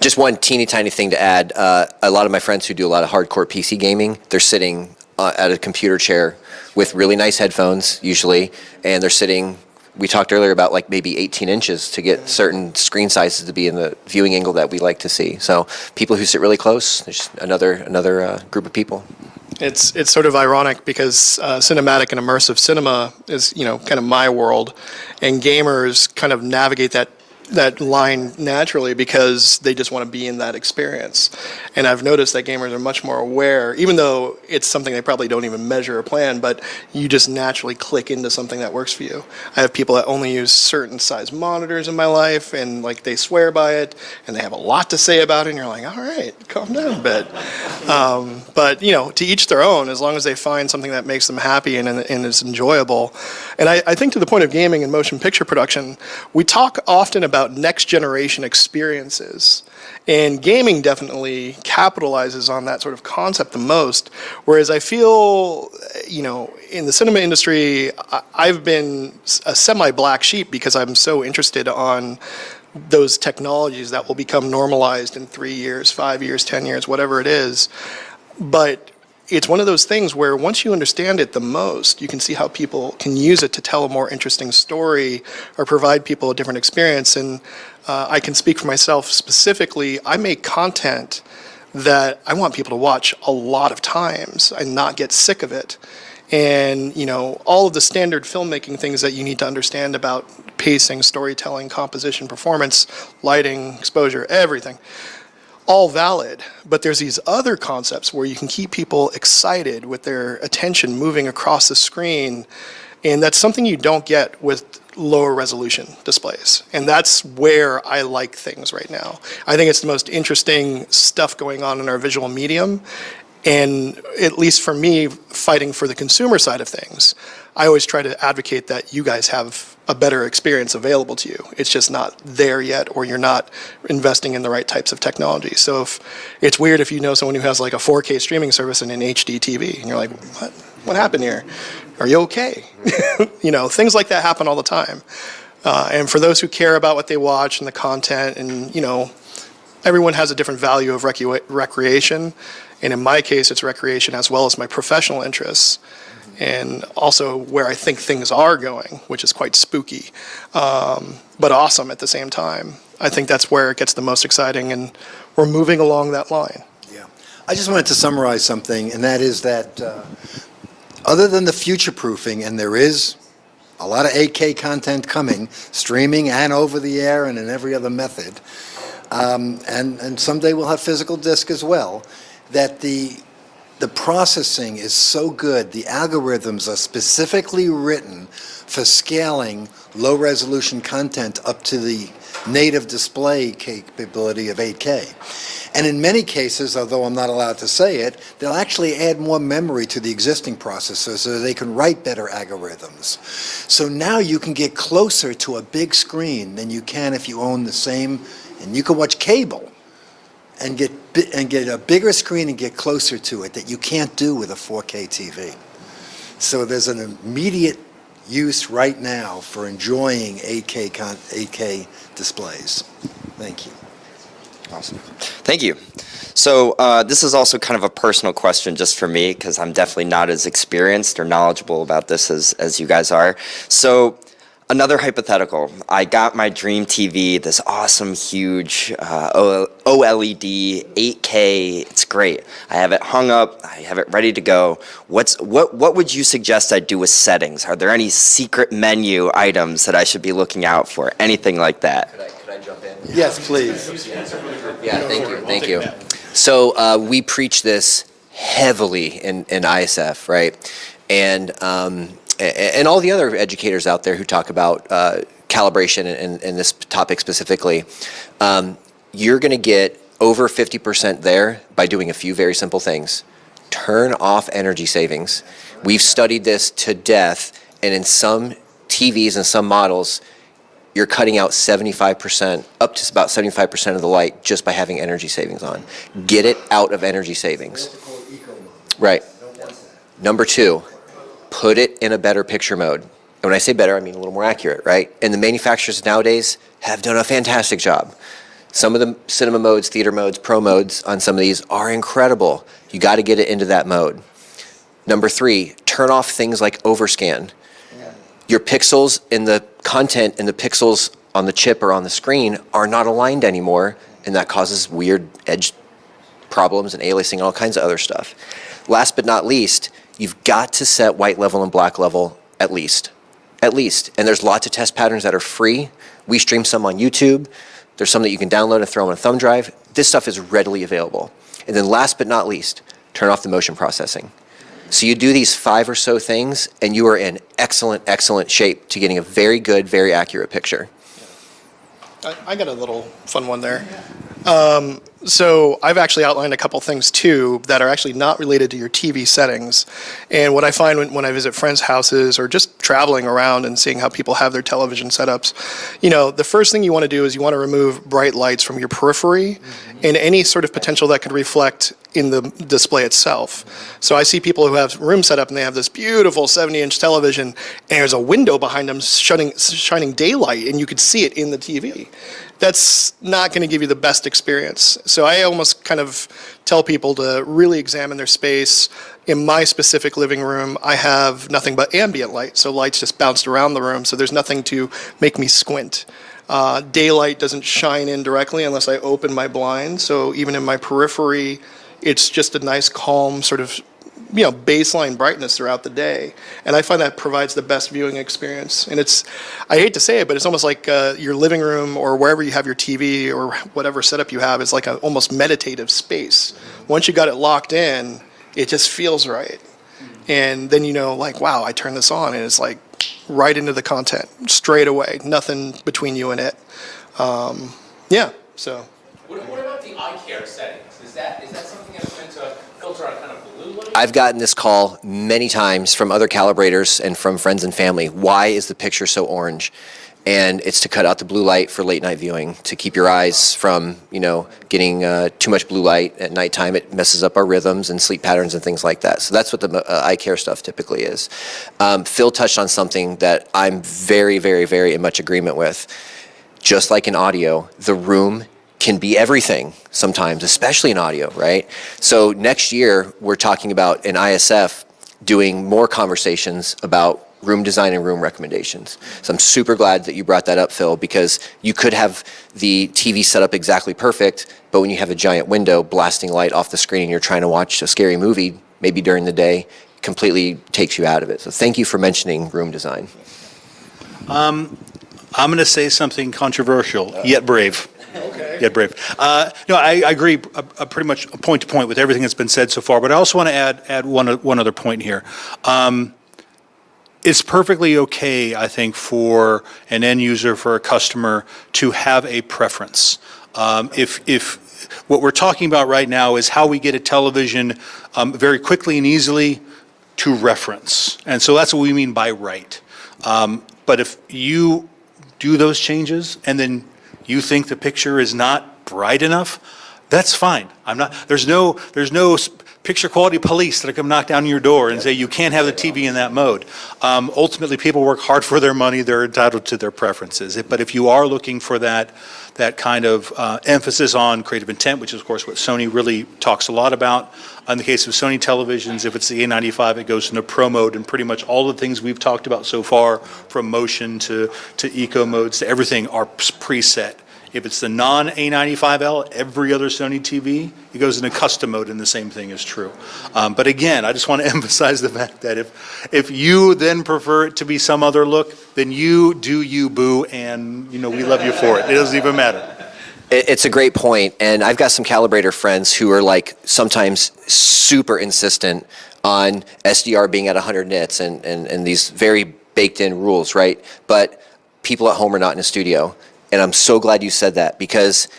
Just one teeny tiny thing to add. A lot of my friends who do a lot of hardcore PC gaming, they're sitting at a computer chair with really nice headphones usually, and they're sitting, we talked earlier about like maybe 18 inches to get certain screen sizes to be in the viewing angle that we like to see. So people who sit really close, there's another group of people.
It's sort of ironic because cinematic and immersive cinema is, kind of my world, and gamers kind of navigate that line naturally because they just want to be in that experience. And I've noticed that gamers are much more aware, even though it's something they probably don't even measure or plan, but you just naturally click into something that works for you. I have people that only use certain size monitors in my life, and like they swear by it, and they have a lot to say about it, and you're like, all right, calm down a bit. But to each their own, as long as they find something that makes them happy and is enjoyable. And I think to the point of gaming and motion picture production, we talk often about about next generation experiences. And gaming definitely capitalizes on that sort of concept the most. Whereas I feel, in the cinema industry, I've been a semi-black sheep because I'm so interested on those technologies that will become normalized in 3 years, 5 years, 10 years, whatever it is. But it's one of those things where once you understand it the most, you can see how people can use it to tell a more interesting story or provide people a different experience. And I can speak for myself specifically. I make content that I want people to watch a lot of times and not get sick of it. And, all of the standard filmmaking things that you need to understand about pacing, storytelling, composition, performance, lighting, exposure, everything. All valid, but there's these other concepts where you can keep people excited with their attention moving across the screen, and that's something you don't get with lower resolution displays. And that's where I like things right now. I think it's the most interesting stuff going on in our visual medium, and at least for me, fighting for the consumer side of things, I always try to advocate that you guys have a better experience available to you. It's just not there yet, or you're not investing in the right types of technology. So if it's weird if you know someone who has like a 4K streaming service and an HD TV, and you're like, what happened here? Are you okay? Things like that happen all the time. And for those who care about what they watch and the content, and everyone has a different value of recreation. And in my case, it's recreation as well as my professional interests. And also where I think things are going, which is quite spooky, but awesome at the same time. I think that's where it gets the most exciting, and we're moving along that line.
Yeah. I just wanted to summarize something, and that is that other than the future-proofing, and there is a lot of 8K content coming, streaming and over the air and in every other method, and someday we'll have physical disc as well, that the processing is so good, the algorithms are specifically written for scaling low-resolution content up to the native display capability of 8K. And in many cases, although I'm not allowed to say it, they'll actually add more memory to the existing processor so they can write better algorithms. So now you can get closer to a big screen than you can if you own the same, and you can watch cable and get a bigger screen and get closer to it that you can't do with a 4K TV. So there's an immediate use right now for enjoying 8K displays. Thank you.
Awesome. Thank you. So this is also kind of a personal question just for me, because I'm definitely not as experienced or knowledgeable about this as you guys are. So another hypothetical. I got my dream TV, this awesome, huge OLED 8K. It's great. I have it hung up. I have it ready to go. What would you suggest I do with settings? Are there any secret menu items that I should be looking out for? Anything like that?
Could I jump in?
Yes, please.
Yeah, thank you. So we preach this heavily in ISF, right? And all the other educators out there who talk about calibration and this topic specifically, you're going to get over 50% there by doing a few very simple things. Turn off energy savings. We've studied this to death, and in some TVs and some models, you're cutting out 75%, up to about 75% of the light just by having energy savings on. Get it out of energy savings. Right. Number two, put it in a better picture mode. And when I say better, I mean a little more accurate, right? And the manufacturers nowadays have done a fantastic job. Some of the cinema modes, theater modes, pro modes on some of these are incredible. You got to get it into that mode. Number three, turn off things like overscan. Your pixels in the content and the pixels on the chip or on the screen are not aligned anymore, and that causes weird edge problems and aliasing and all kinds of other stuff. Last but not least, you've got to set white level and black level at least. At least. And there's lots of test patterns that are free. We stream some on YouTube. There's some that you can download and throw on a thumb drive. This stuff is readily available. And then last but not least, turn off the motion processing. So you do these 5 or so things, and you are in excellent shape to getting a very good, very accurate picture.
I got a little fun one there. So I've actually outlined a couple things too that are actually not related to your TV settings. And what I find when I visit friends' houses or just traveling around and seeing how people have their television setups, the first thing you want to do is you want to remove bright lights from your periphery and any sort of potential that could reflect in the display itself. So I see people who have room set up and they have this beautiful 70-inch television and there's a window behind them shining daylight and you could see it in the TV. That's not going to give you the best experience. So I almost kind of tell people to really examine their space. In my specific living room, I have nothing but ambient light, so lights just bounced around the room, so there's nothing to make me squint. Daylight doesn't shine in directly unless I open my blind, so even in my periphery, it's just a nice, calm sort of baseline brightness throughout the day. And I find that provides the best viewing experience. And I hate to say it, but it's almost like your living room or wherever you have your TV or whatever setup you have is like an almost meditative space. Once you got it locked in, it just feels right. And then wow, I turn this on and it's like right into the content, straight away, nothing between you and it. So.
What about the eye care settings? Is that something that's meant to filter out kind of blue light?
I've gotten this call many times from other calibrators and from friends and family. Why is the picture so orange? And it's to cut out the blue light for late night viewing, to keep your eyes from, getting too much blue light at nighttime. It messes up our rhythms and sleep patterns and things like that. So that's what the eye care stuff typically is. Phil touched on something that I'm very, very, very in much agreement with. Just like in audio, the room can be everything sometimes, especially in audio, right? So next year, we're talking about an ISF doing more conversations about room design and room recommendations. So I'm super glad that you brought that up, Phil, because you could have the TV set up exactly perfect, but when you have a giant window blasting light off the screen and you're trying to watch a scary movie, maybe during the day, completely takes you out of it. So thank you for mentioning room design.
I'm going to say something controversial, yet brave.
Okay.
Yet brave. I agree pretty much point to point with everything that's been said so far, but I also want to add one other point here. It's perfectly okay, I think, for an end user, for a customer, to have a preference. If what we're talking about right now is how we get a television very quickly and easily to reference, and so that's what we mean by right. But if you do those changes and then you think the picture is not bright enough, that's fine. There's no picture quality police that come knock down your door and say you can't have the TV in that mode. Ultimately, people work hard for their money. They're entitled to their preferences. But if you are looking for that kind of emphasis on creative intent, which is, of course, what Sony really talks a lot about. In the case of Sony televisions, if it's the A95, it goes into Pro mode, and pretty much all the things we've talked about so far, from motion to eco modes to everything, are preset. If it's the non-A95L, every other Sony TV, it goes into custom mode, and the same thing is true. But again, I just want to emphasize the fact that if you then prefer it to be some other look, then you do you, boo, and we love you for it. It doesn't even matter.
It's a great point, and I've got some calibrator friends who are sometimes super insistent on SDR being at 100 nits and these very baked-in rules, right? But people at home are not in a studio, and I'm so glad you said that, because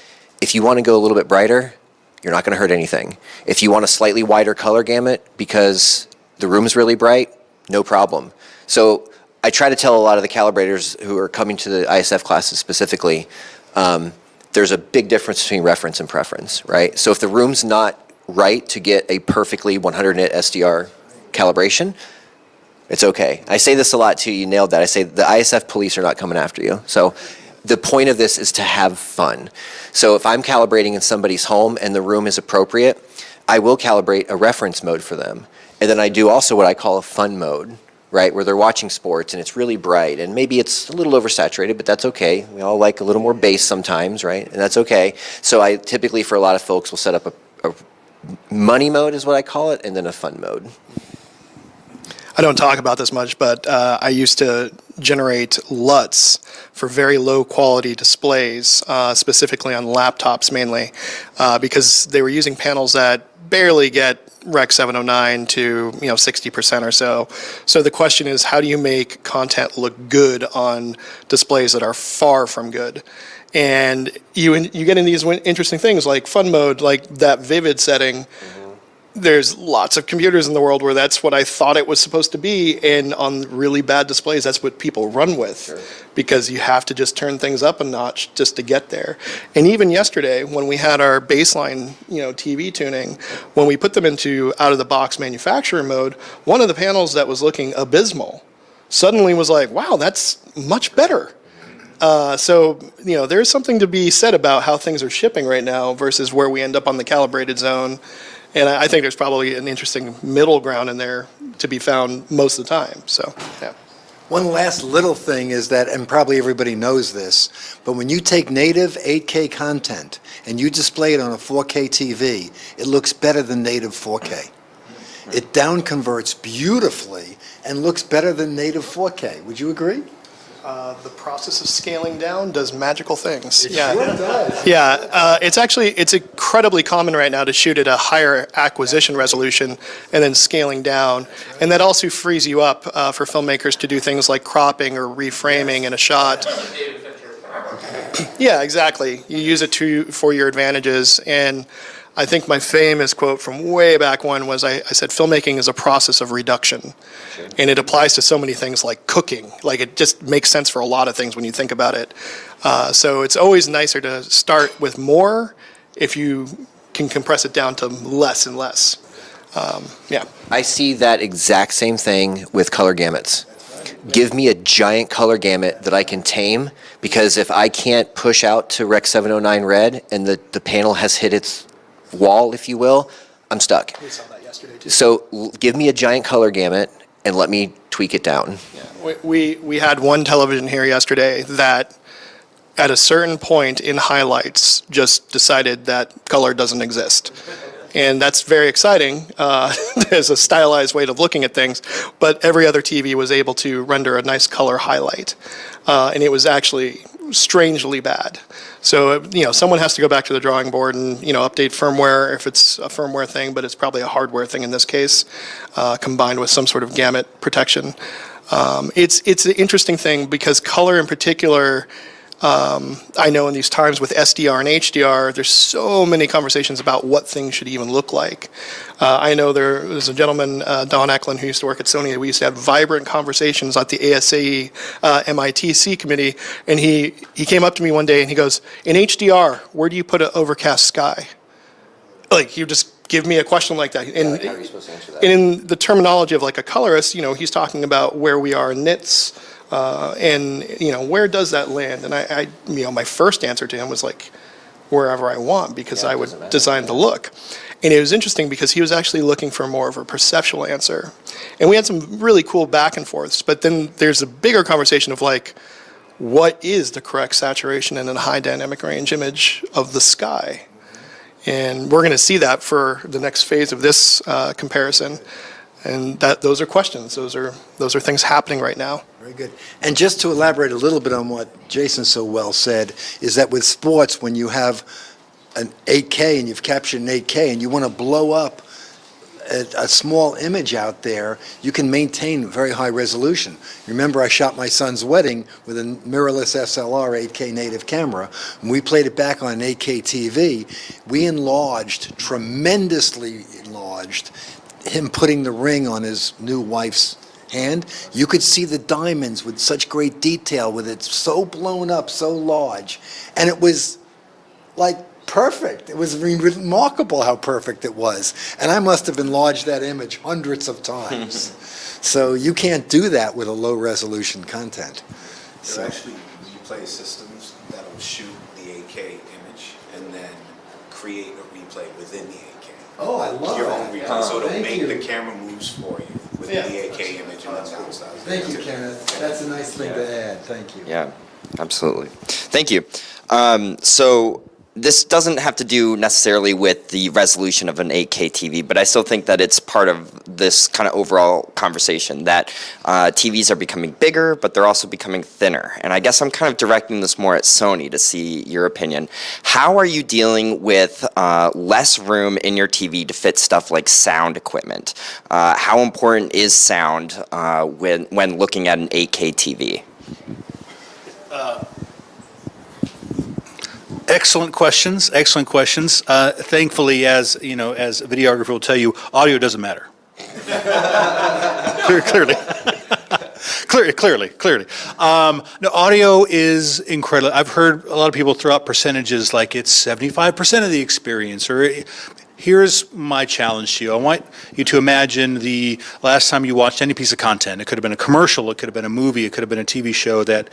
if you want to go a little bit brighter, you're not going to hurt anything. If you want a slightly wider color gamut because the room's really bright, no problem. So I try to tell a lot of the calibrators who are coming to the ISF classes specifically, there's a big difference between reference and preference, right? So if the room's not right to get a perfectly 100 nit SDR calibration, it's okay. I say this a lot too, you nailed that. I say the ISF police are not coming after you. So the point of this is to have fun. So if I'm calibrating in somebody's home and the room is appropriate, I will calibrate a reference mode for them. And then I do also what I call a fun mode, right, where they're watching sports and it's really bright and maybe it's a little oversaturated, but that's okay. We all like a little more bass sometimes, right, and that's okay. So I typically, for a lot of folks, will set up a money mode is what I call it, and then a fun mode.
I don't talk about this much, but I used to generate LUTs for very low quality displays, specifically on laptops mainly, because they were using panels that barely get Rec 709 to 60% or so. So the question is, how do you make content look good on displays that are far from good? And you get in these interesting things like fun mode, like that vivid setting. There's lots of computers in the world where that's what I thought it was supposed to be, and on really bad displays, that's what people run with, because you have to just turn things up a notch just to get there. And even yesterday, when we had our baseline, TV tuning, when we put them into out-of-the-box manufacturer mode, one of the panels that was looking abysmal suddenly was like, wow, that's much better. So there's something to be said about how things are shipping right now versus where we end up on the calibrated zone. And I think there's probably an interesting middle ground in there to be found most of the time. So, yeah.
One last little thing is that, and probably everybody knows this, but when you take native 8K content and you display it on a 4K TV, it looks better than native 4K. It down converts beautifully and looks better than native 4K. Would you agree?
The process of scaling down does magical things.
It sure does.
Yeah, it's incredibly common right now to shoot at a higher acquisition resolution and then scaling down. And that also frees you up for filmmakers to do things like cropping or reframing in a shot. Yeah, exactly. You use it for your advantages. And I think my famous quote from way back when was I said, filmmaking is a process of reduction. And it applies to so many things like cooking. Like, it just makes sense for a lot of things when you think about it. So it's always nicer to start with more if you can compress it down to less and less. Yeah.
I see that exact same thing with color gamuts. Give me a giant color gamut that I can tame, because if I can't push out to Rec 709 red and the panel has hit its wall, if you will, I'm stuck.
We saw that yesterday too.
So give me a giant color gamut and let me tweak it down.
Yeah. We had one television here yesterday that at a certain point in highlights just decided that color doesn't exist. And that's very exciting. There's a stylized way of looking at things, but every other TV was able to render a nice color highlight. And it was actually strangely bad. So, someone has to go back to the drawing board and, update firmware if it's a firmware thing, but it's probably a hardware thing in this case, combined with some sort of gamut protection. It's an interesting thing because color in particular, I know in these times with SDR and HDR, there's so many conversations about what things should even look like. I know there was a gentleman, Don Eklund, who used to work at Sony. We used to have vibrant conversations at the ASAE MITC committee, and he came up to me one day and he goes, in HDR, where do you put an overcast sky? Like, you just give me a question like that. And,
how are you supposed to answer that?
and in the terminology of like a colorist, he's talking about where we are in nits, and where does that land? And I my first answer to him was like, wherever I want, because I would design the look. And it was interesting because he was actually looking for more of a perceptual answer. And we had some really cool back and forths, but then there's a bigger conversation of like, what is the correct saturation in a high dynamic range image of the sky? And we're going to see that for the next phase of this comparison. And those are questions. Those are things happening right now.
Very good. And just to elaborate a little bit on what Jason so well said, is that with sports, when you have an 8K and you've captured an 8K and you want to blow up a small image out there, you can maintain very high resolution. Remember, I shot my son's wedding with a mirrorless SLR 8K native camera. When we played it back on an 8K TV, we tremendously enlarged him putting the ring on his new wife's hand. You could see the diamonds with such great detail, with it so blown up, so large. And it was like perfect. It was remarkable how perfect it was. And I must have enlarged that image hundreds of times. So you can't do that with a low resolution content.
There are actually replay systems that'll shoot the 8K image and then create a replay within the 8K.
Oh, I love
Your
that.
own replay, so it'll
Thank
make
you.
the camera moves for you within the 8K image and that's cool stuff.
Thank you, Kenneth. That's a nice thing to add. Thank you.
Yeah, absolutely. Thank you. So this doesn't have to do necessarily with the resolution of an 8K TV, but I still think that it's part of this kind of overall conversation that TVs are becoming bigger, but they're also becoming thinner. And I guess I'm kind of directing this more at Sony to see your opinion. How are you dealing with less room in your TV to fit stuff like sound equipment? How important is sound when looking at an 8K TV?
Excellent questions. Excellent questions. Thankfully, as you know, as a videographer will tell you, audio doesn't matter. Clearly. Clearly. No, audio is incredible. I've heard a lot of people throw out percentages like it's 75% of the experience. Or here's my challenge to you. I want you to imagine the last time you watched any piece of content. It could have been a commercial. It could have been a movie. It could have been a TV show that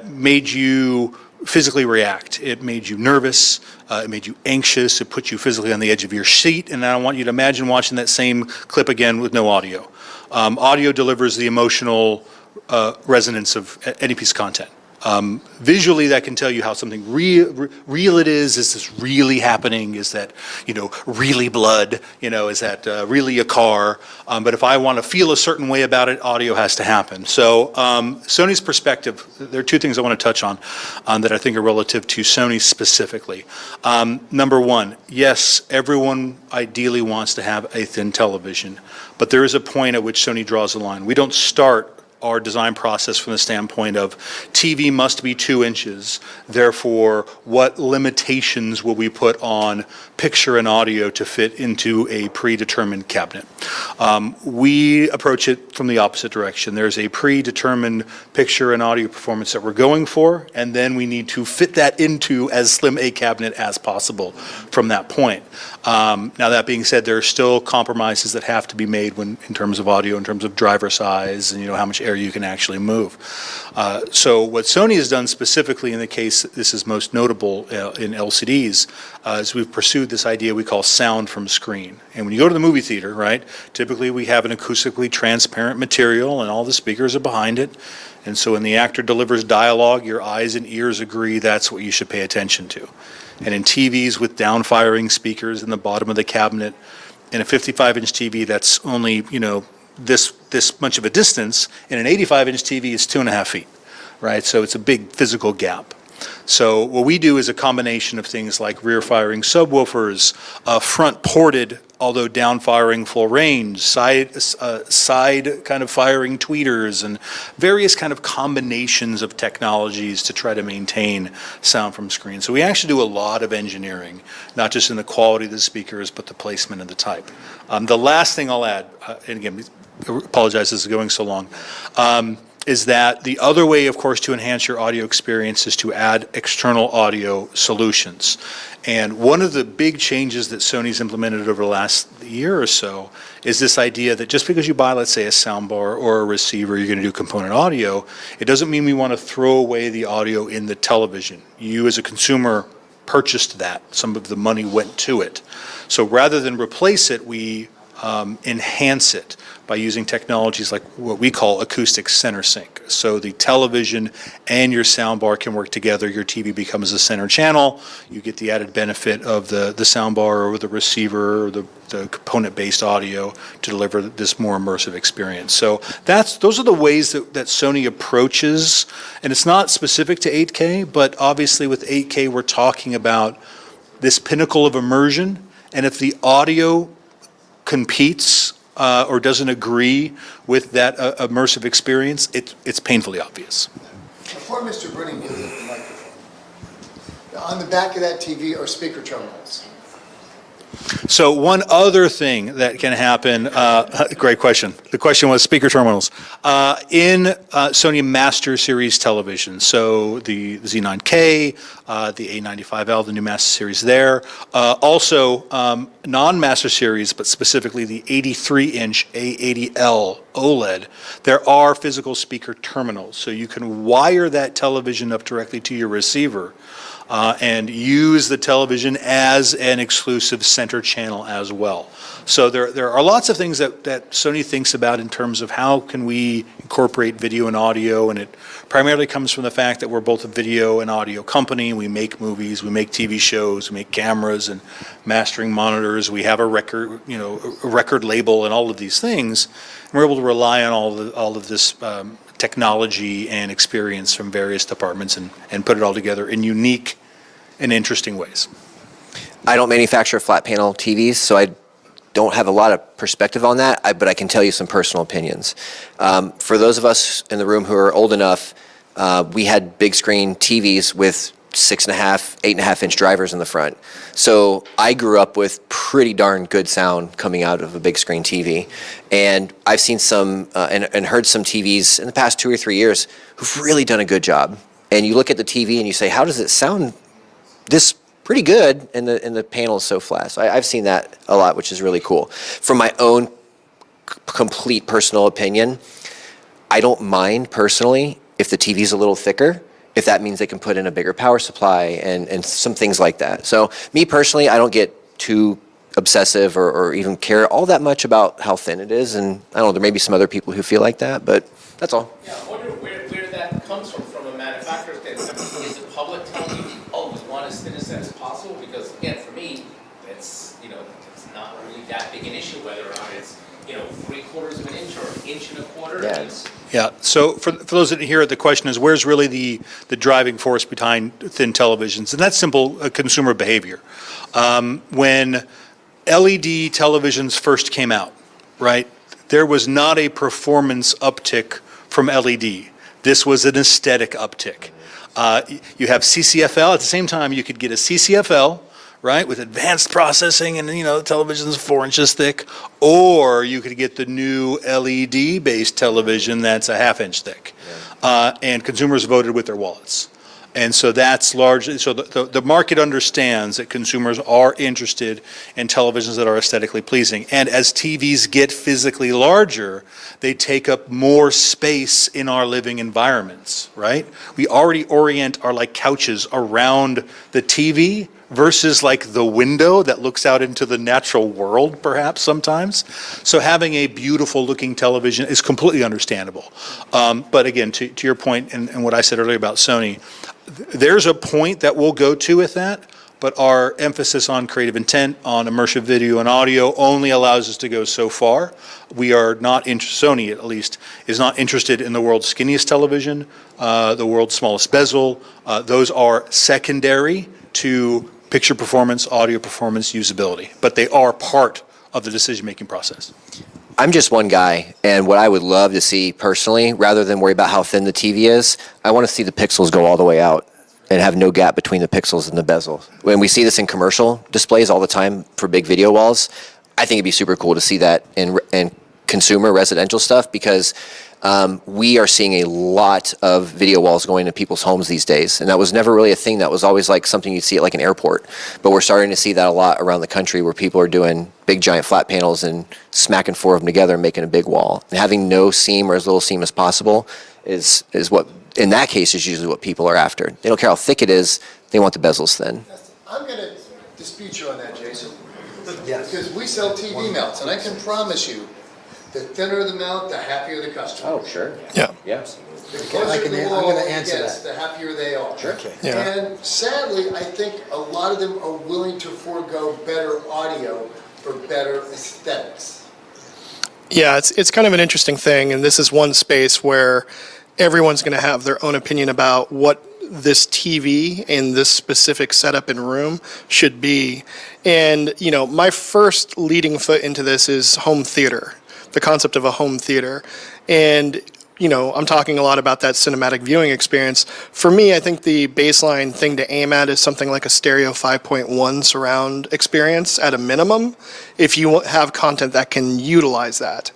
made you physically react. It made you nervous. It made you anxious. It put you physically on the edge of your seat. And I want you to imagine watching that same clip again with no audio. Audio delivers the emotional resonance of any piece of content. Visually, that can tell you how something real it is. Is this really happening? Is that, really blood? Is that really a car? But if I want to feel a certain way about it, audio has to happen. So Sony's perspective, there are two things I want to touch on that I think are relative to Sony specifically. Number one, yes, everyone ideally wants to have a thin television, but there is a point at which Sony draws the line. We don't start our design process from the standpoint of TV must be 2 inches, therefore what limitations will we put on picture and audio to fit into a predetermined cabinet. We approach it from the opposite direction. There's a predetermined picture and audio performance that we're going for, and then we need to fit that into as slim a cabinet as possible from that point. Now that being said, there are still compromises that have to be made in terms of audio, in terms of driver size, and how much air you can actually move. So what Sony has done specifically in the case this is most notable in LCDs is we've pursued this idea we call sound from screen. And when you go to the movie theater, right, typically we have an acoustically transparent material and all the speakers are behind it. And so when the actor delivers dialogue, your eyes and ears agree that's what you should pay attention to. And in TVs with down-firing speakers in the bottom of the cabinet, in a 55-inch TV that's only, this much of a distance, in an 85-inch TV it's 2.5 feet, right? So it's a big physical gap. So what we do is a combination of things like rear-firing subwoofers, front-ported, although down-firing full range, side kind of firing tweeters, and various kind of combinations of technologies to try to maintain sound from screen. So we actually do a lot of engineering, not just in the quality of the speakers, but the placement and the type. The last thing I'll add, and again, I apologize this is going so long, is that the other way, of course, to enhance your audio experience is to add external audio solutions. And one of the big changes that Sony's implemented over the last year or so is this idea that just because you buy, let's say, a soundbar or a receiver, you're going to do component audio, it doesn't mean we want to throw away the audio in the television. You as a consumer purchased that. Some of the money went to it. So rather than replace it, we enhance it by using technologies like what we call acoustic center sync. So the television and your soundbar can work together. Your TV becomes a center channel. You get the added benefit of the soundbar or the receiver or the component-based audio to deliver this more immersive experience. So those are the ways that Sony approaches, and it's not specific to 8K, but obviously with 8K we're talking about this pinnacle of immersion, and if the audio competes or doesn't agree with that immersive experience, it's painfully obvious.
Before Mr. Brennan gives us the microphone, on the back of that TV are speaker terminals.
So one other thing that can happen, great question. The question was speaker terminals. In Sony Master Series television, so the Z9K, the A95L, the new Master Series there. Also non-Master Series, but specifically the 83-inch A80L OLED, there are physical speaker terminals. So you can wire that television up directly to your receiver and use the television as an exclusive center channel channel as well. So there are lots of things that Sony thinks about in terms of how can we incorporate video and audio, and it primarily comes from the fact that we're both a video and audio company. We make movies, we make TV shows, we make cameras and mastering monitors. We have a record, a record label and all of these things. And we're able to rely on all of this technology and experience from various departments and put it all together in unique and interesting ways.
I don't manufacture flat panel TVs, so I don't have a lot of perspective on that, but I can tell you some personal opinions. For those of us in the room who are old enough, we had big screen TVs with 6.5, 8.5 inch drivers in the front. So I grew up with pretty darn good sound coming out of a big screen TV. And I've seen some and heard some TVs in the past 2 or 3 years who've really done a good job. And you look at the TV and you say, how does it sound this pretty good, and the panel is so flat. So I've seen that a lot, which is really cool. From my own complete personal opinion, I don't mind personally if the TV's a little thicker, if that means they can put in a bigger power supply and some things like that. So me personally, I don't get too obsessive or even care all that much about how thin it is, and I don't know, there may be some other people who feel like that, but that's all.
Yeah, I wonder where that comes from a manufacturer's standpoint. Is the public telling you, oh, we want as thin as possible? Because again, for me, it's not really that big an issue whether or not it's 3/4 of an inch or an inch and a quarter.
Yeah.
Yeah, so for those that didn't hear it, the question is, where's really the driving force behind thin televisions? And that's simple consumer behavior. When LED televisions first came out, right, there was not a performance uptick from LED. This was an aesthetic uptick. You have CCFL. At the same time, you could get a CCFL, right, with advanced processing, and the television's 4 inches thick, or you could get the new LED-based television that's a 1/2 inch thick. And consumers voted with their wallets. And so that's largely, so the market understands that consumers are interested in televisions that are aesthetically pleasing. And as TVs get physically larger, they take up more space in our living environments, right? We already orient our couches around the TV versus the window that looks out into the natural world, perhaps sometimes. So having a beautiful looking television is completely understandable. But again, to your point and what I said earlier about Sony, there's a point that we'll go to with that, but our emphasis on creative intent, on immersive video and audio only allows us to go so far. We are not, Sony at least, is not interested in the world's skinniest television, the world's smallest bezel. Those are secondary to picture performance, audio performance, usability, but they are part of the decision-making process.
I'm just one guy, and what I would love to see personally, rather than worry about how thin the TV is, I want to see the pixels go all the way out and have no gap between the pixels and the bezel. When we see this in commercial displays all the time for big video walls, I think it'd be super cool to see that in consumer residential stuff, because we are seeing a lot of video walls going into people's homes these days, and that was never really a thing. That was always something you'd see at an airport, but we're starting to see that a lot around the country, where people are doing big giant flat panels and smacking 4 of them together and making a big wall. And having no seam or as little seam as possible is what, in that case, is usually what people are after. They don't care how thick it is, they want the bezels thin.
I'm going to dispute you on that, Jason. Yes. Because we sell TV mounts, and I can promise you, the thinner the mount, the happier the customer.
Oh, sure.
Yeah.
Yeah.
The closer to the
I'm
wall
gonna
it
answer
gets,
that.
the happier they are.
Sure.
Yeah.
And sadly, I think a lot of them are willing to forego better audio for better aesthetics.
Yeah, it's kind of an interesting thing, and this is one space where everyone's going to have their own opinion about what this TV in this specific setup and room should be. And, my first leading foot into this is home theater, the concept of a home theater. And, I'm talking a lot about that cinematic viewing experience. For me, I think the baseline thing to aim at is something like a stereo 5.1 surround experience at a minimum, if you have content that can utilize that.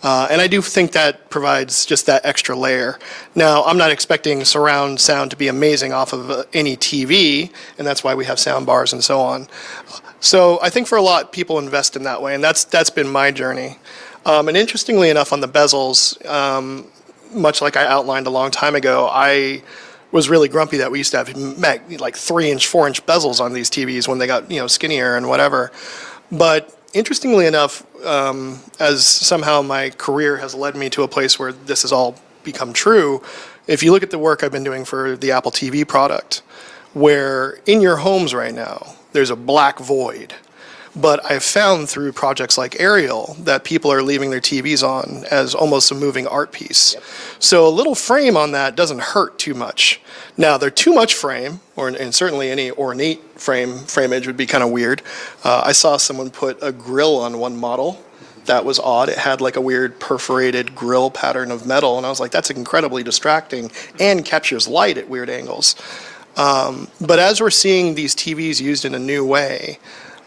And I do think that provides just that extra layer. Now, I'm not expecting surround sound to be amazing off of any TV, and that's why we have sound bars and so on. So I think for a lot, people invest in that way, and that's been my journey. And interestingly enough, on the bezels, much like I outlined a long time ago, I was really grumpy that we used to have 3-inch, 4-inch bezels on these TVs when they got skinnier and whatever. But interestingly enough, as somehow my career has led me to a place where this has all become true, if you look at the work I've been doing for the Apple TV product, where in your homes right now, there's a black void. But I've found through projects like Ariel that people are leaving their TVs on as almost a moving art piece. Yep. So a little frame on that doesn't hurt too much. Now, they're too much frame, and certainly any ornate frameage would be kind of weird. I saw someone put a grill on one model. That was odd. It had like a weird perforated grill pattern of metal, and I was like, that's incredibly distracting and captures light at weird angles. But as we're seeing these TVs used in a new way,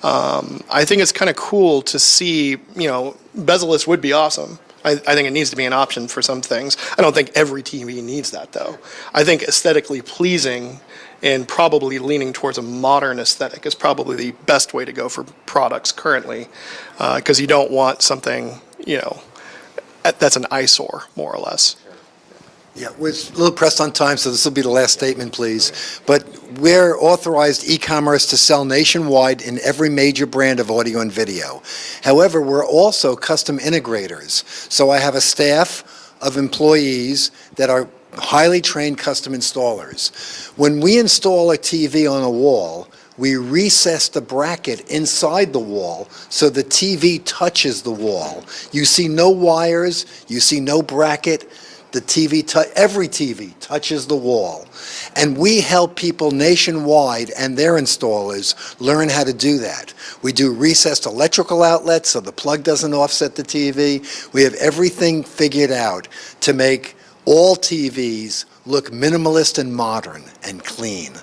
I think it's kind of cool to see, bezel-less would be awesome. I think it needs to be an option for some things. I don't think every TV needs that, though. I think aesthetically pleasing and probably leaning towards a modern aesthetic is probably the best way to go for products currently, because you don't want something, that's an eyesore, more or less.
Yeah, we're a little pressed on time, so this will be the last statement, please. But we're authorized e-commerce to sell nationwide in every major brand of audio and video. However, we're also custom integrators. So I have a staff of employees that are highly trained custom installers. When we install a TV on a wall, we recess the bracket inside the wall so the TV touches the wall. You see no wires, you see no bracket. The every TV touches the wall. And we help people nationwide and their installers learn how to do that. We do recessed electrical outlets so the plug doesn't offset the TV. We have everything figured out to make all TVs look minimalist and modern and clean.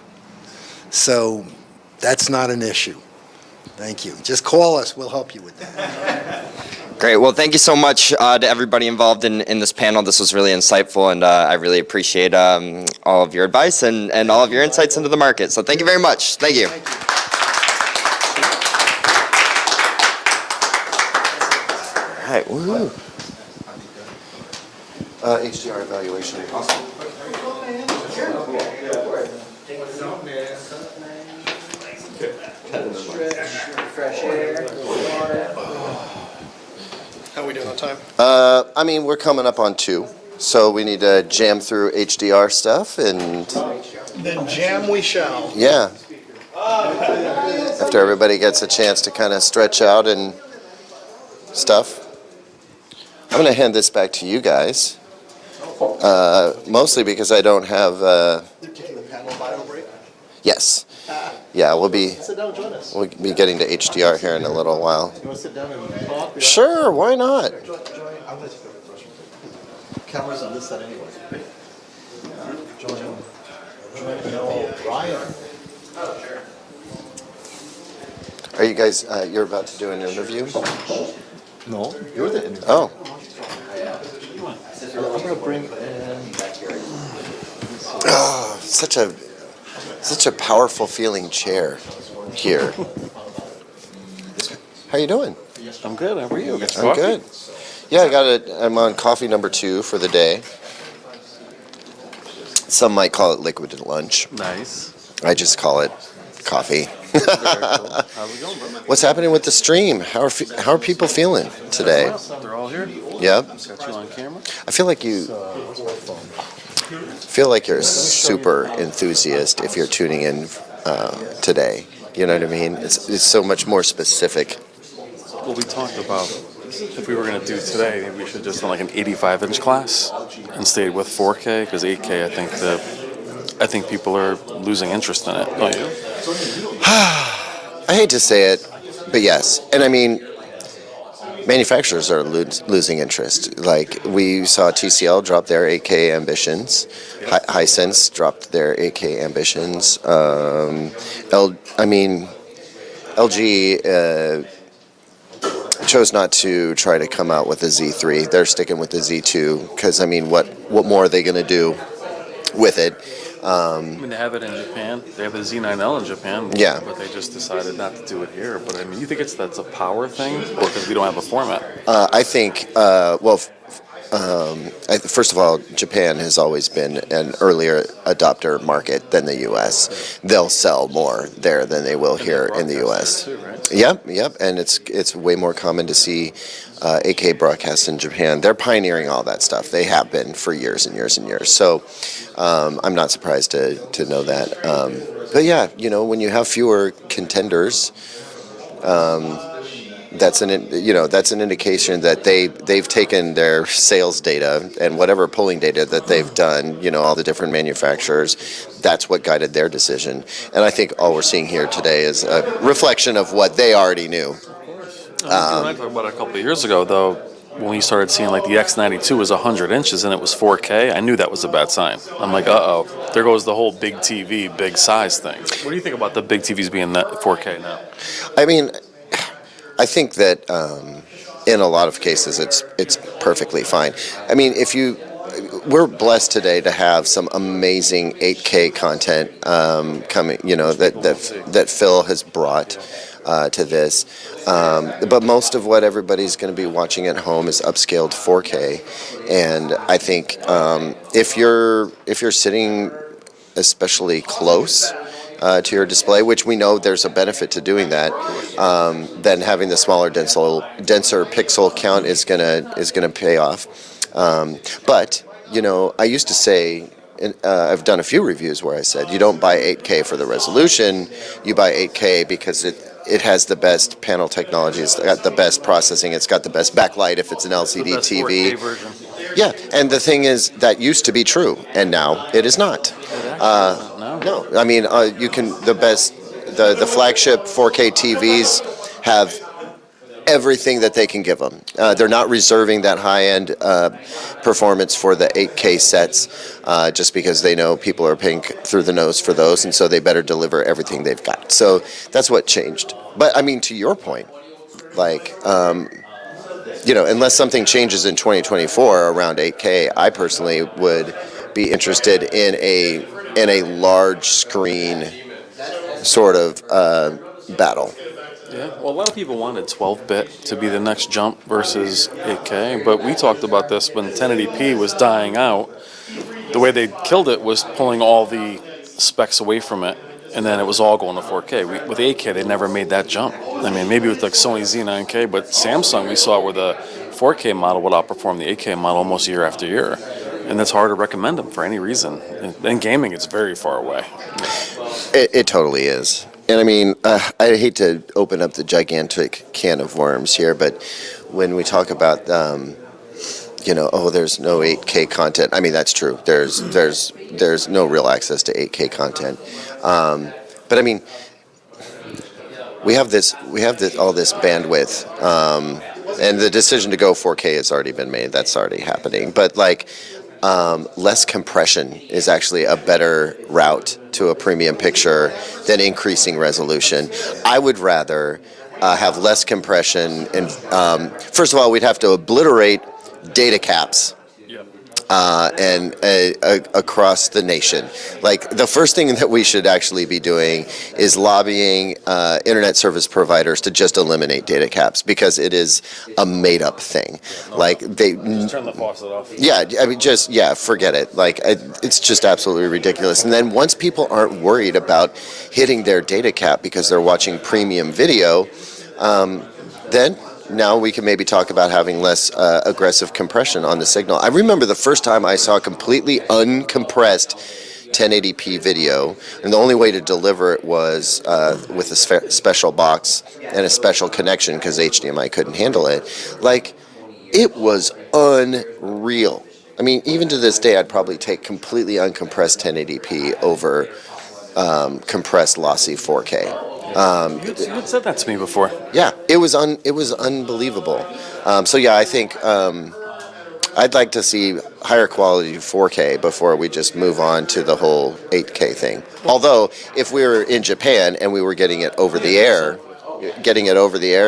So that's not an issue. Thank you. Just call us, we'll help you with that.
Great. Well, thank you so much to everybody involved in this panel. This was really insightful, and I really appreciate all of your advice and all of your insights into the market. So thank you very much. Thank you. All right. Woo-hoo.
HDR evaluation. Awesome.
Fresh air, water.
How are we doing on time?
We're coming up on 2, so we need to jam through HDR stuff, and
Then jam we shall.
yeah. After everybody gets a chance to kind of stretch out and stuff. I'm going to hand this back to you guys, mostly because I don't have...
They're taking the panel bio break?
Yes. Yeah, we'll be getting to HDR here in a little while.
You want to sit down and talk?
Sure, why not?
Camera's on this side anyway. Join. Ryan.
Oh, sure.
Are you guys, you're about to do an interview?
No, you're the interview.
Oh.
I'm going to bring in...
Oh, such a powerful feeling chair here. How you doing?
I'm good. How are you?
I'm good. Yeah, I'm on coffee number 2 for the day. Some might call it liquid lunch.
Nice.
I just call it coffee.
Very cool. How's it going, bro?
What's happening with the stream? How are people feeling today?
They're all here.
Yep.
Got you on camera.
I feel like you're a super enthusiast if you're tuning in today. You know what I mean? It's so much more specific.
Well, we talked about if we were going to do today, maybe we should just done like an 85-inch class and stayed with 4K, because 8K, I think people are losing interest in it. Don't you?
I hate to say it, but yes. And I mean, manufacturers are losing interest. Like, we saw TCL drop their 8K ambitions. Hisense dropped their 8K ambitions. LG chose not to try to come out with a Z3. They're sticking with the Z2 because, what more are they going to do with it?
They have it in Japan. They have the Z9L in Japan.
Yeah.
But they just decided not to do it here. But you think that's a power thing, or because we don't have a format?
I think, first of all, Japan has always been an earlier adopter market than the U.S. They'll sell more there than they will here in the U.S. Yep, and it's way more common to see 8K broadcasts in Japan. They're pioneering all that stuff. They have been for years and years and years. So I'm not surprised to know that. But yeah, when you have fewer contenders, that's an indication that they've taken their sales data and whatever polling data that they've done, all the different manufacturers, that's what guided their decision. And I think all we're seeing here today is a reflection of what they already knew.
I talked about it a couple of years ago, though, when we started seeing like the X92 was 100 inches and it was 4K, I knew that was a bad sign. I'm like, uh-oh, there goes the whole big TV, big size thing. What do you think about the big TVs being 4K now?
I mean, I think that in a lot of cases it's perfectly fine. I mean, we're blessed today to have some amazing 8K content coming, that Phil has brought to this. But most of what everybody's going to be watching at home is upscaled 4K, and I think if you're sitting especially close to your display, which we know there's a benefit to doing that, then having the smaller, denser pixel count is gonna pay off. But I used to say, I've done a few reviews where I said you don't buy 8K for the resolution, you buy 8K because it has the best panel technology, it's got the best processing, it's got the best backlight if it's an LCD TV.
4K version.
Yeah, and the thing is, that used to be true, and now it is not. No, I mean, the flagship 4K TVs have everything that they can give them. They're not reserving that high-end performance for the 8K sets just because they know people are paying through the nose for those, and so they better deliver everything they've got. So that's what changed. But I mean, to your point, like, unless something changes in 2024 around 8K, I personally would be interested in a large screen sort of battle.
Yeah, well, a lot of people wanted 12-bit to be the next jump versus 8K, but we talked about this when 1080p was dying out. The way they killed it was pulling all the specs away from it, and then it was all going to 4K. With 8K, they never made that jump. I mean, maybe with like Sony Z9K, but Samsung, we saw where the 4K model would outperform the 8K model almost year after year. And it's hard to recommend them for any reason. In gaming, it's very far away.
It totally is. And I mean, I hate to open up the gigantic can of worms here, but when we talk about, there's no 8K content. I mean, that's true. There's no real access to 8K content. But I mean, we have all this bandwidth, and the decision to go 4K has already been made. That's already happening. But like, less compression is actually a better route to a premium picture than increasing resolution. I would rather have less compression, and first of all, we'd have to obliterate data caps across the nation. Like, the first thing that we should actually be doing is lobbying internet service providers to just eliminate data caps, because it is a made-up thing. Like, they
just turn the faucet off.
Yeah, I mean, forget it. Like, it's just absolutely ridiculous. And then once people aren't worried about hitting their data cap because they're watching premium video, then now we can maybe talk about having less aggressive compression on the signal. I remember the first time I saw completely uncompressed 1080p video, and the only way to deliver it was with a special box and a special connection, because HDMI couldn't handle it. Like, it was unreal. I mean, even to this day, I'd probably take completely uncompressed 1080p over compressed lossy 4K.
You had said that to me before.
Yeah, it was unbelievable. So yeah, I think I'd like to see higher quality 4K before we just move on to the whole 8K thing. Although, if we were in Japan and we were getting it over the air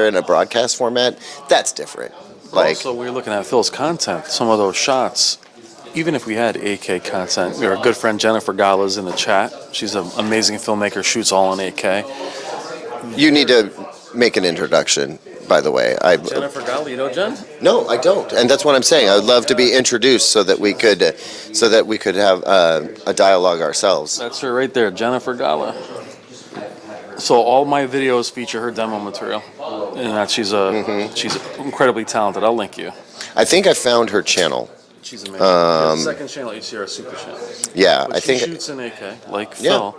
in a broadcast format, that's different. Like,
also, we were looking at Phil's content. Some of those shots, even if we had 8K content, our good friend Jennifer Gala's in the chat. She's an amazing filmmaker, shoots all in 8K.
You need to make an introduction. by the way.
Jennifer Gall, you know Jen?
No, I don't, and that's what I'm saying. I would love to be introduced so that we could have a dialogue ourselves.
That's her right there, Jennifer Gala. So all my videos feature her demo material, and that she's incredibly talented. I'll link you.
I think I found her channel.
She's amazing. The second channel you see, our super channel.
Yeah,
But
I think
she shoots in 8K, like
Yeah.
Phil.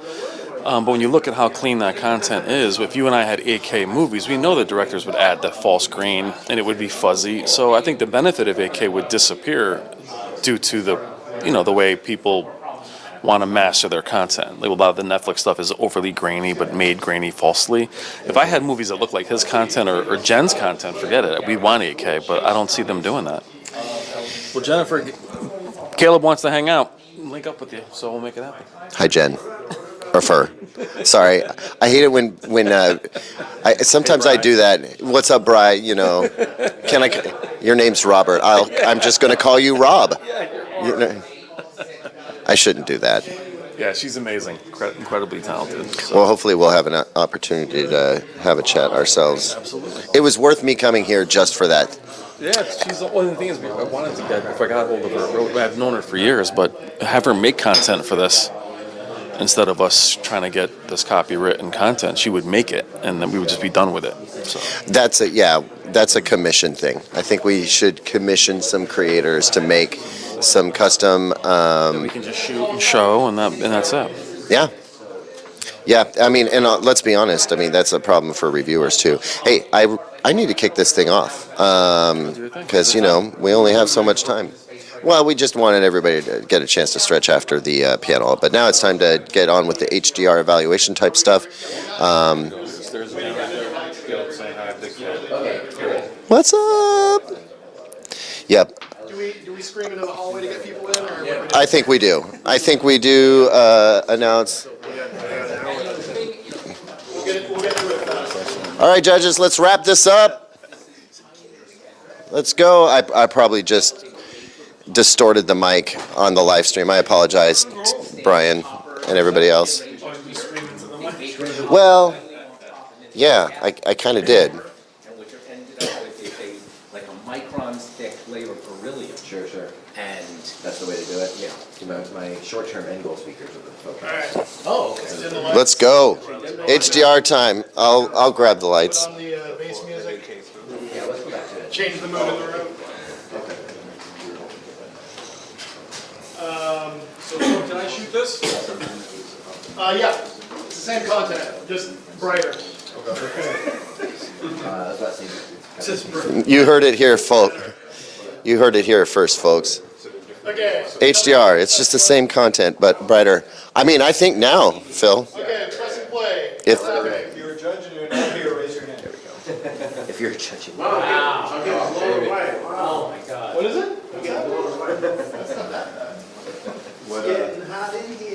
But when you look at how clean that content is, if you and I had 8K movies, we know that directors would add that false green, and it would be fuzzy. So I think the benefit of 8K would disappear due to the way people want to master their content. Like a lot of the Netflix stuff is overly grainy, but made grainy falsely. If I had movies that look like his content or Jen's content, forget it. We want 8K, but I don't see them doing that. Well, Jennifer, Caleb wants to hang out, link up with you, so we'll make it happen.
Hi, Jen. Or Fur. Sorry, I hate it when sometimes I do that. What's up, Bri? Your name's Robert. I'm just going to call you Rob. I shouldn't do that.
Yeah, she's amazing, incredibly talented. So.
Well, hopefully we'll have an opportunity to have a chat ourselves.
Absolutely.
It was worth me coming here just for that.
Yeah, she's one of the things I wanted to get. If I got hold of her, I've known her for years, but have her make content for this instead of us trying to get this copywritten content. She would make it, and then we would just be done with it. So
That's a commission thing. I think we should commission some creators to make some custom.
We can just shoot and show, and that's it.
Yeah. Yeah, I mean, and let's be honest. I mean, that's a problem for reviewers too. Hey, I need to kick this thing off because we only have so much time. Well, we just wanted everybody to get a chance to stretch after the panel, but now it's time to get on with the HDR evaluation type stuff. What's up? Yep.
Do we scream into the hallway to get people in? Or
I think we do. I think we do announce. All right, judges, let's wrap this up. Let's go. I probably just distorted the mic on the live stream. I apologize, Brian and everybody else. Well, yeah, I kind of did.
Like a micron thick layer of beryllium.
Sure.
And
That's the way to do it. Yeah. My short-term end goal speakers are the focus.
oh, okay.
Let's go. HDR time. I'll grab the lights.
on the bass music?
Yeah, let's go back to it.
Change the mood in the room. So can I shoot this? Yeah, it's the same content, just brighter.
You heard it here, folks. You heard it here first, folks.
Okay.
HDR, it's just the same content, but brighter. I mean, I think now, Phil.
Okay, press and play.
If
Okay.
If you're a judge and you're not here, raise your hand.
If you're judging.
Wow. Oh my God.
What is it?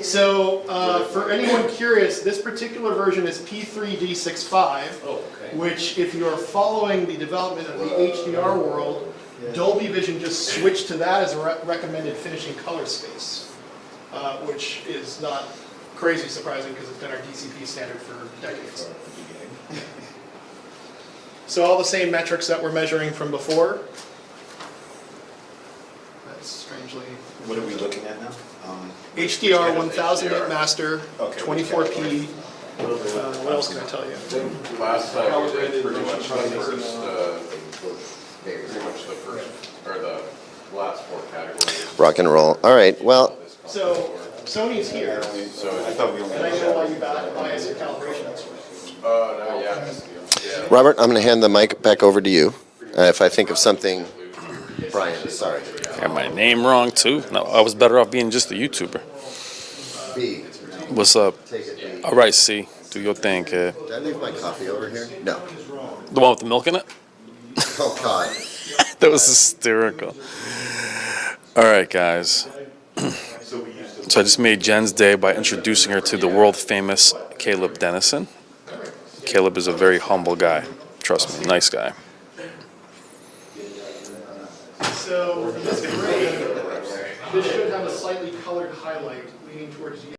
So, for anyone curious, this particular version is P3D65, which, if you're following the development of the HDR world, Dolby Vision just switched to that as a recommended finishing color space, which is not crazy surprising because it's been our DCP standard for decades. So all the same metrics that we're measuring from before. That's strangely...
What are we looking at now?
HDR 1000 nit master,
Okay.
24p. What else can I tell you?
Last time we did pretty much the first, or the last four categories.
rock and roll. All right. Well,
So Sony's here,
So I thought we only.
and I know why you bias your calibration expert.
Oh, no, yeah.
Robert, I'm going to hand the mic back over to you. If I think of something, Brian, sorry.
Got my name wrong too. No, I was better off being just a YouTuber.
B.
What's up? All right, C. Do your thing, kid.
Did I leave my coffee over here? No.
The one with the milk in it?
Oh, God.
That was hysterical. All right, guys. So I just made Jen's day by introducing her to the world famous Caleb Dennison. Caleb is a very humble guy. Trust me, nice guy.
So this gray, this should have a slightly colored highlight leaning towards the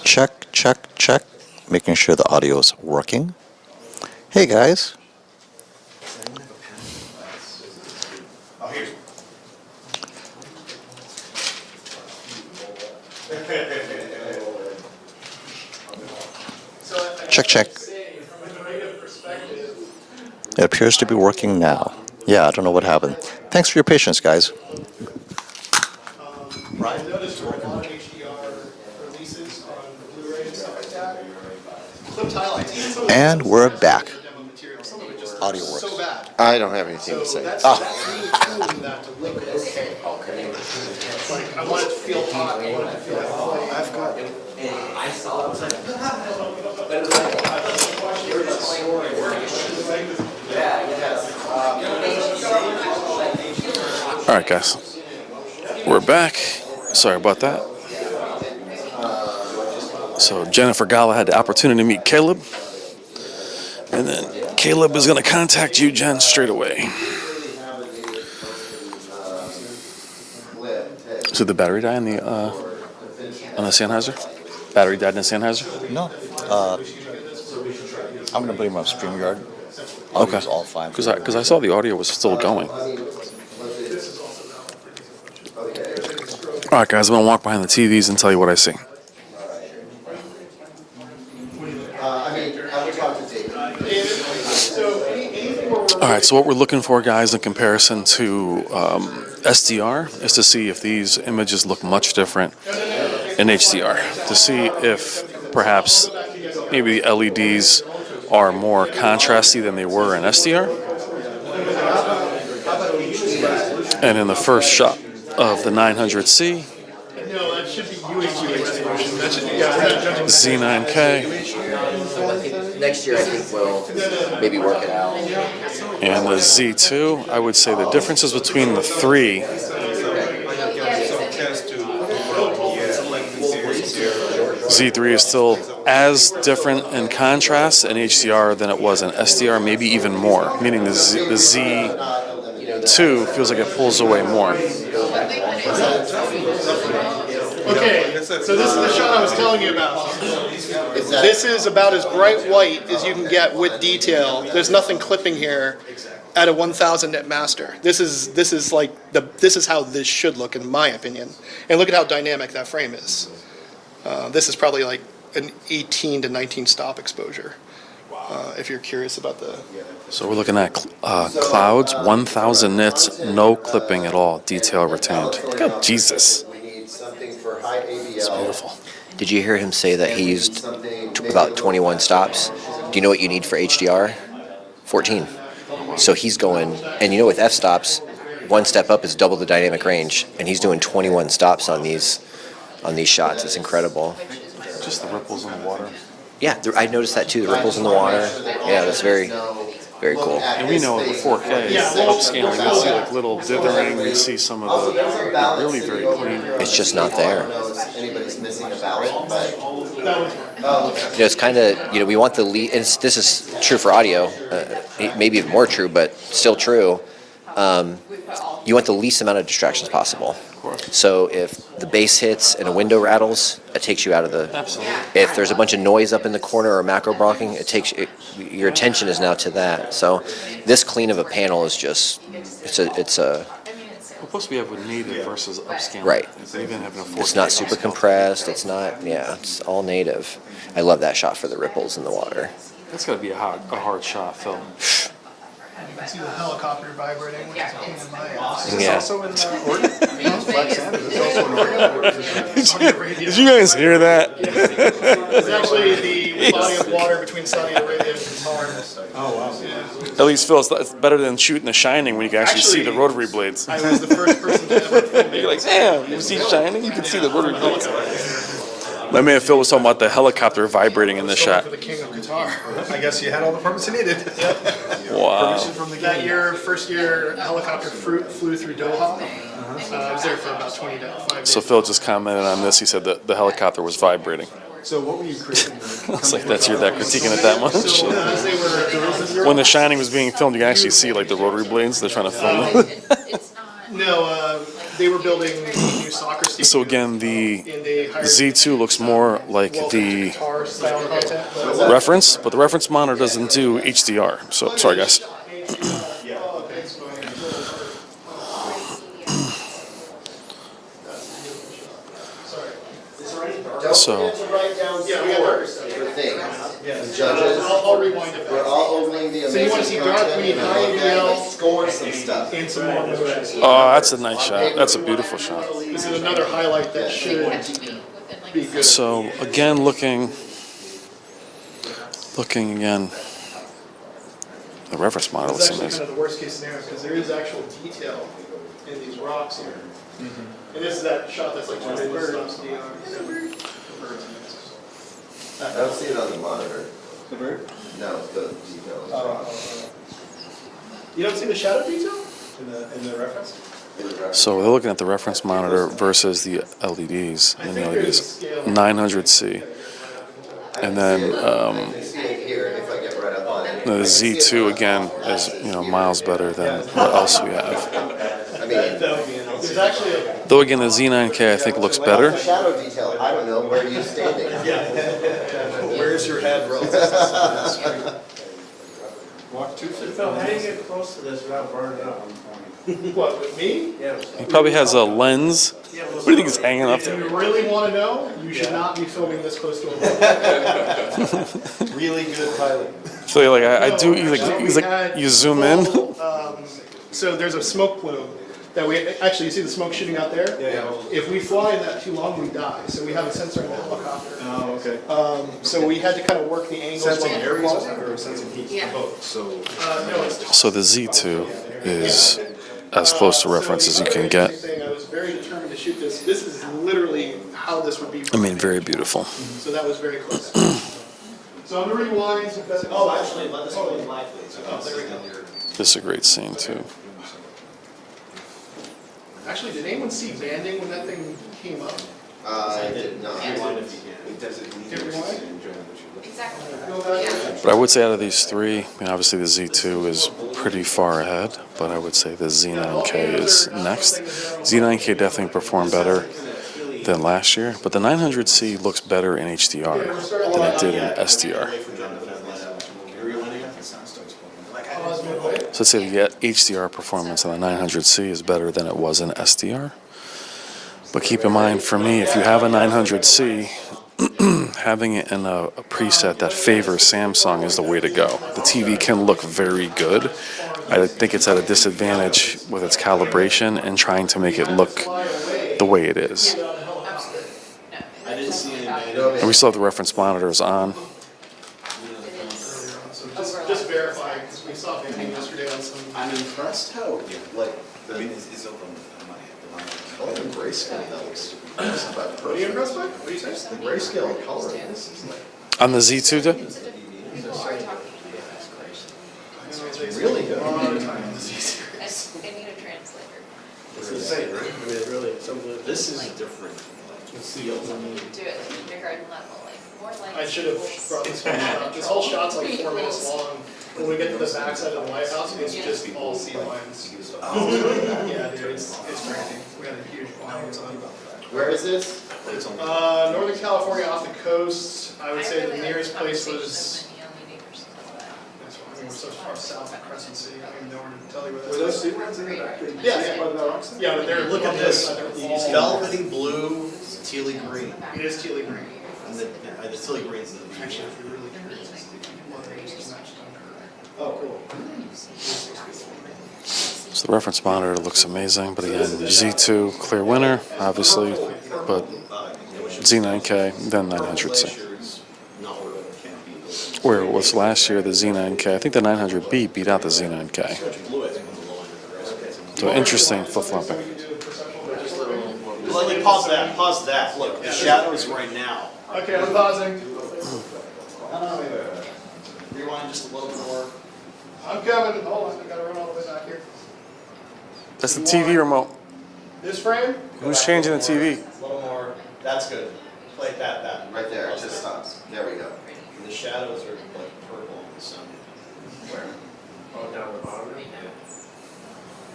Check, check, check. Making sure the audio is working. Hey guys. Check, check. It appears to be working now. Yeah, I don't know what happened. Thanks for your patience, guys.
I've noticed with a lot of HDR releases on the Blu-ray and stuff like that, clipped highlights, even some of the
And we're back.
demo material, some of it just
Audio
looks
works.
so bad.
I don't have anything to
So
say.
that's really tuning that to look okay. Like, I want it to feel hot, I want it to feel like, I've got it.
I saw it, I was like,
All right, guys. We're back. Sorry about that. So Jennifer Gala had the opportunity to meet Caleb. And then Caleb is going to contact you, Jen, straight away. So the battery die on the Sennheiser? Battery died in the Sennheiser?
No. I'm going to blame my StreamYard.
Okay.
Audio's all fine.
Because I saw the audio was still going. All right, guys, I'm going to walk behind the TVs and tell you what I see. All right, so what we're looking for, guys, in comparison to SDR is to see if these images look much different in HDR. To see if perhaps maybe the LEDs are more contrasty than they were in SDR. And in the first shot of the 900C,
No, that should be UX version. That should be
Z9K,
next year I think we'll maybe work it out.
and the Z2, I would say the differences between the three Z3 is still as different in contrast in HDR than it was in SDR, maybe even more, meaning the Z2 feels like it pulls away more.
Okay, so this is the shot I was telling you about. This is about as bright white as you can get with detail. There's nothing clipping here at a 1000 nit master. This is how this should look in my opinion. And look at how dynamic that frame is. This is probably like an 18 to 19 stop exposure. If you're curious about the.
So we're looking at clouds, 1000 nits, no clipping at all, detail retained. Look at Jesus. It's beautiful.
Did you hear him say that he used about 21 stops? Do you know what you need for HDR? 14. So he's going, and you know with f-stops, one step up is double the dynamic range, and he's doing 21 stops on these shots. It's incredible.
Just the ripples in the water.
Yeah, I noticed that too, the ripples in the water. Yeah, that's very, very cool.
And we know with 4K, upscaling, you'll see like little dithering, you see some of the really very clean.
It's just not there.
Anybody's missing about it, but
It's kind of, we want the lead, and this is true for audio, maybe even more true, but still true. You want the least amount of distractions possible. So if the bass hits and a window rattles, it takes you out of the.
Absolutely.
If there's a bunch of noise up in the corner or macro blocking, your attention is now to that. So this clean of a panel is just, it's a.
Well, plus we have with native versus upscaling.
Right.
Even having a 4K
It's not super
upscale.
compressed. It's not. Yeah, it's all native. I love that shot for the ripples in the water.
That's got to be a hard shot, Phil.
You can see the helicopter vibrating, which is a pain in my ass.
Yeah.
Also in Oregon? Black Santa is also in Oregon.
Did you guys hear that?
It's actually the body of water between Saudi Arabia and Qatar.
Oh, wow.
Yeah.
At least, Phil, it's better than shooting The Shining when you can actually see the rotary blades.
I was the first person to ever film it.
You're like, damn, you see Shining? You can see the rotary blades. My man Phil was talking about the helicopter vibrating in this shot.
For the king of Qatar.
I guess you had all the permits you needed.
Wow.
From the
That year, first year, a helicopter flew through Doha. I was there for about 25 days.
So Phil just commented on this. He said that the helicopter was vibrating.
So what were you creating?
I was like, you're critiquing it that much?
So as they were,
When The Shining was being filmed, you can actually see like the rotary blades. They're trying to film it.
no, they were building a new soccer stadium.
So again, the
and they hired
Z2 looks more like the
guitar style content.
reference, but the reference monitor doesn't do HDR. So sorry, guys. So
Write down scores for things. The judges.
I'll rewind it
We're
back.
all opening the
So you want to
amazing
see dark
content.
green, high
and
ADL,
score some stuff.
and some more motion.
oh, that's a nice shot. That's a beautiful shot.
This is another highlight that should be good.
So again, looking again, the reference model
It's
is
actually kind
amazing.
of the worst case scenario because there is actual detail in these rocks here. And this is that shot that's like 20 birds.
I don't see it on the monitor.
The bird?
No, the details.
You don't see the shadow detail in the reference?
So they're looking at the reference monitor versus the LEDs, and the LEDs 900C, and then
See it here if I get right up on it.
the Z2 again is miles better than what else we have.
I mean,
There's actually a
Though again, the Z9K I think looks better.
shadow detail, I don't know, where are you standing?
Where's your head relative to the screen?
Walk 2 feet. Phil, how do you get close to this without burning up?
what with me?
Yeah.
He probably has a lens. What do you think he's hanging up
If
to?
you really want to know, you should not be filming this close to a boat.
Really good pilot.
So like I do. He's like you zoom in.
So there's a smoke plume that we actually, you see the smoke shooting out there?
Yeah.
If we fly in that too long, we die. So we have a sensor in the helicopter.
Oh, okay.
So we had to kind of work the angles.
Sensing
while
areas
we're
or sensing heat?
Yeah.
Both, so.
No, it's
So the Z2 is as close to reference as you can get.
I was very determined to shoot this. This is literally how this would be.
I mean, very beautiful.
So that was very close. So I'm going to rewind. Oh, actually, let this go live. Oh, there we go.
This is a great scene too.
Actually, did anyone see banding when that thing came up?
I did not.
Did rewind?
Exactly.
But I would say out of these three, I mean, obviously the Z2 is pretty far ahead, but I would say the Z9K is next. Z9K definitely performed better than last year, but the 900C looks better in HDR than it did in SDR. So let's say the HDR performance on the 900C is better than it was in SDR. But keep in mind, for me, if you have a 900C, having it in a preset that favors Samsung is the way to go. The TV can look very good. I think it's at a disadvantage with its calibration and trying to make it look the way it is. And we still have the reference monitors on.
Just verifying, because we saw banding yesterday on some.
I'm impressed how, like, I mean, it's open. I like the grayscale that looks.
What are you impressed by? What do you say?
The grayscale color. This is like
On the Z2, too?
really good.
I need a translator.
It's insane, right? I mean, it really, this is different. Feel.
Do it like kindergarten level, like more like.
I should have brought this whole shot. This whole shot's like 4 minutes long. When we get to the backside of the lighthouse, it's just all sea lions. Yeah, dude, it's crazy. We had a huge lions on.
Where is this?
Northern California off the coast. I would say the nearest place was. I mean, we're so far south of Crescent City. I don't even know where to tell you where
Were
that's.
those sea lions in the back?
Yeah. Yeah, but they're
Look at this.
These
Velvety blue, tealy green.
It is tealy green.
And the tealy green's in the beach.
Actually, if you're really curious, it's the weather just matched on
Oh, cool.
So the reference monitor looks amazing, but again, Z2, clear winner, obviously, but Z9K, then 900C. Where it was last year, the Z9K, I think the 900B beat out the Z9K. So interesting flip-flopping.
Like, pause that. Look, the shadows right now.
Okay, I'm pausing.
Rewind just a little bit more.
I'm coming. Hold on, I gotta run all the way back here.
That's the TV remote.
This frame?
Who's changing the TV?
A little more. That's good. Play that.
Right there, it just stops. There we go.
And the shadows are like purple in the sun. Where?
Oh, down the bottom?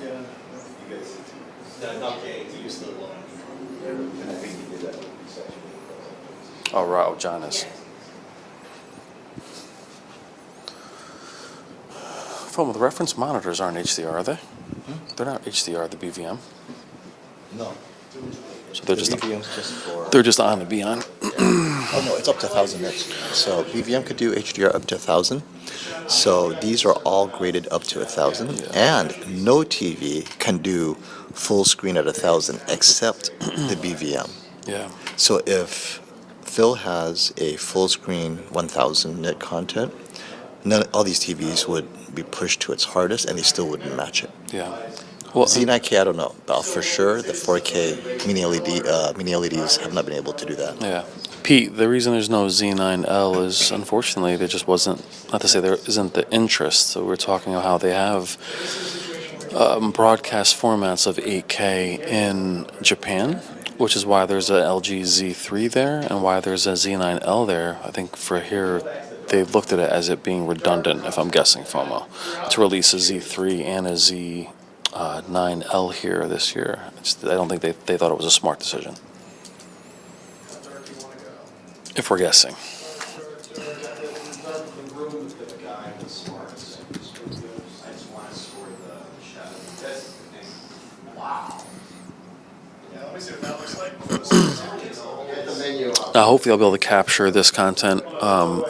Yeah.
You guys see too. not paying to use the loan. And I think you did that with the section.
Oh, right. Oh, John is. Phone, the reference monitors aren't HDR, are they? They're not HDR, the BVM.
No.
So they're
The
just
BVM's just for.
they're just on to be on.
Oh no, it's up to 1,000 nits. So BVM could do HDR up to 1,000. So these are all graded up to 1,000, and no TV can do full screen at 1,000 except the BVM.
Yeah.
So if Phil has a full screen 1,000 nit content, all these TVs would be pushed to its hardest, and they still wouldn't match it.
Yeah. Well,
Z9K, I don't know, but for sure the 4K mini LEDs have not been able to do that.
Yeah. Pete, the reason there's no Z9L is unfortunately there just wasn't, not to say there isn't the interest. So we're talking about how they have broadcast formats of 8K in Japan, which is why there's a LG Z3 there and why there's a Z9L there. I think for here, they looked at it as it being redundant, if I'm guessing, FOMO, to release a Z3 and a Z9L here this year. I don't think they thought it was a smart decision. If we're guessing. Now, hopefully, I'll be able to capture this content,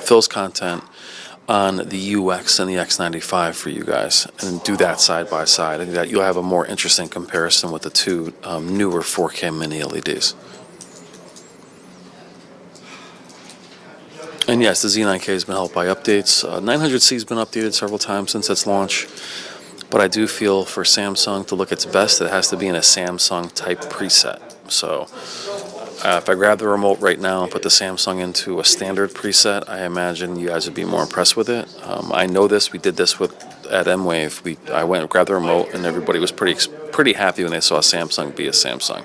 Phil's content, on the UX and the X95 for you guys, and do that side by side. I think that you'll have a more interesting comparison with the two newer 4K mini LEDs. And yes, the Z9K has been helped by updates. 900C has been updated several times since its launch. But I do feel for Samsung to look its best, it has to be in a Samsung type preset. So if I grab the remote right now and put the Samsung into a standard preset, I imagine you guys would be more impressed with it. I know this. We did this at M-Wave. I went and grabbed the remote, and everybody was pretty happy when they saw Samsung be a Samsung.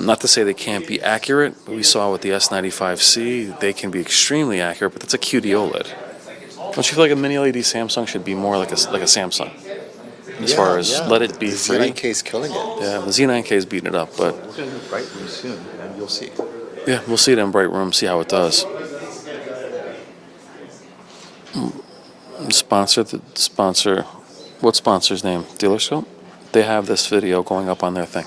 Not to say they can't be accurate, but we saw with the S95C, they can be extremely accurate, but that's a QD OLED. Don't you feel like a mini LED Samsung should be more like a Samsung? As far as let it be
the
free.
Z9K is killing it.
Yeah, the Z9K is beating it up, but
We're going to do bright room soon, and you'll see.
yeah, we'll see it in bright room, see how it does. What sponsor's name? Dealerscope? They have this video going up on their thing.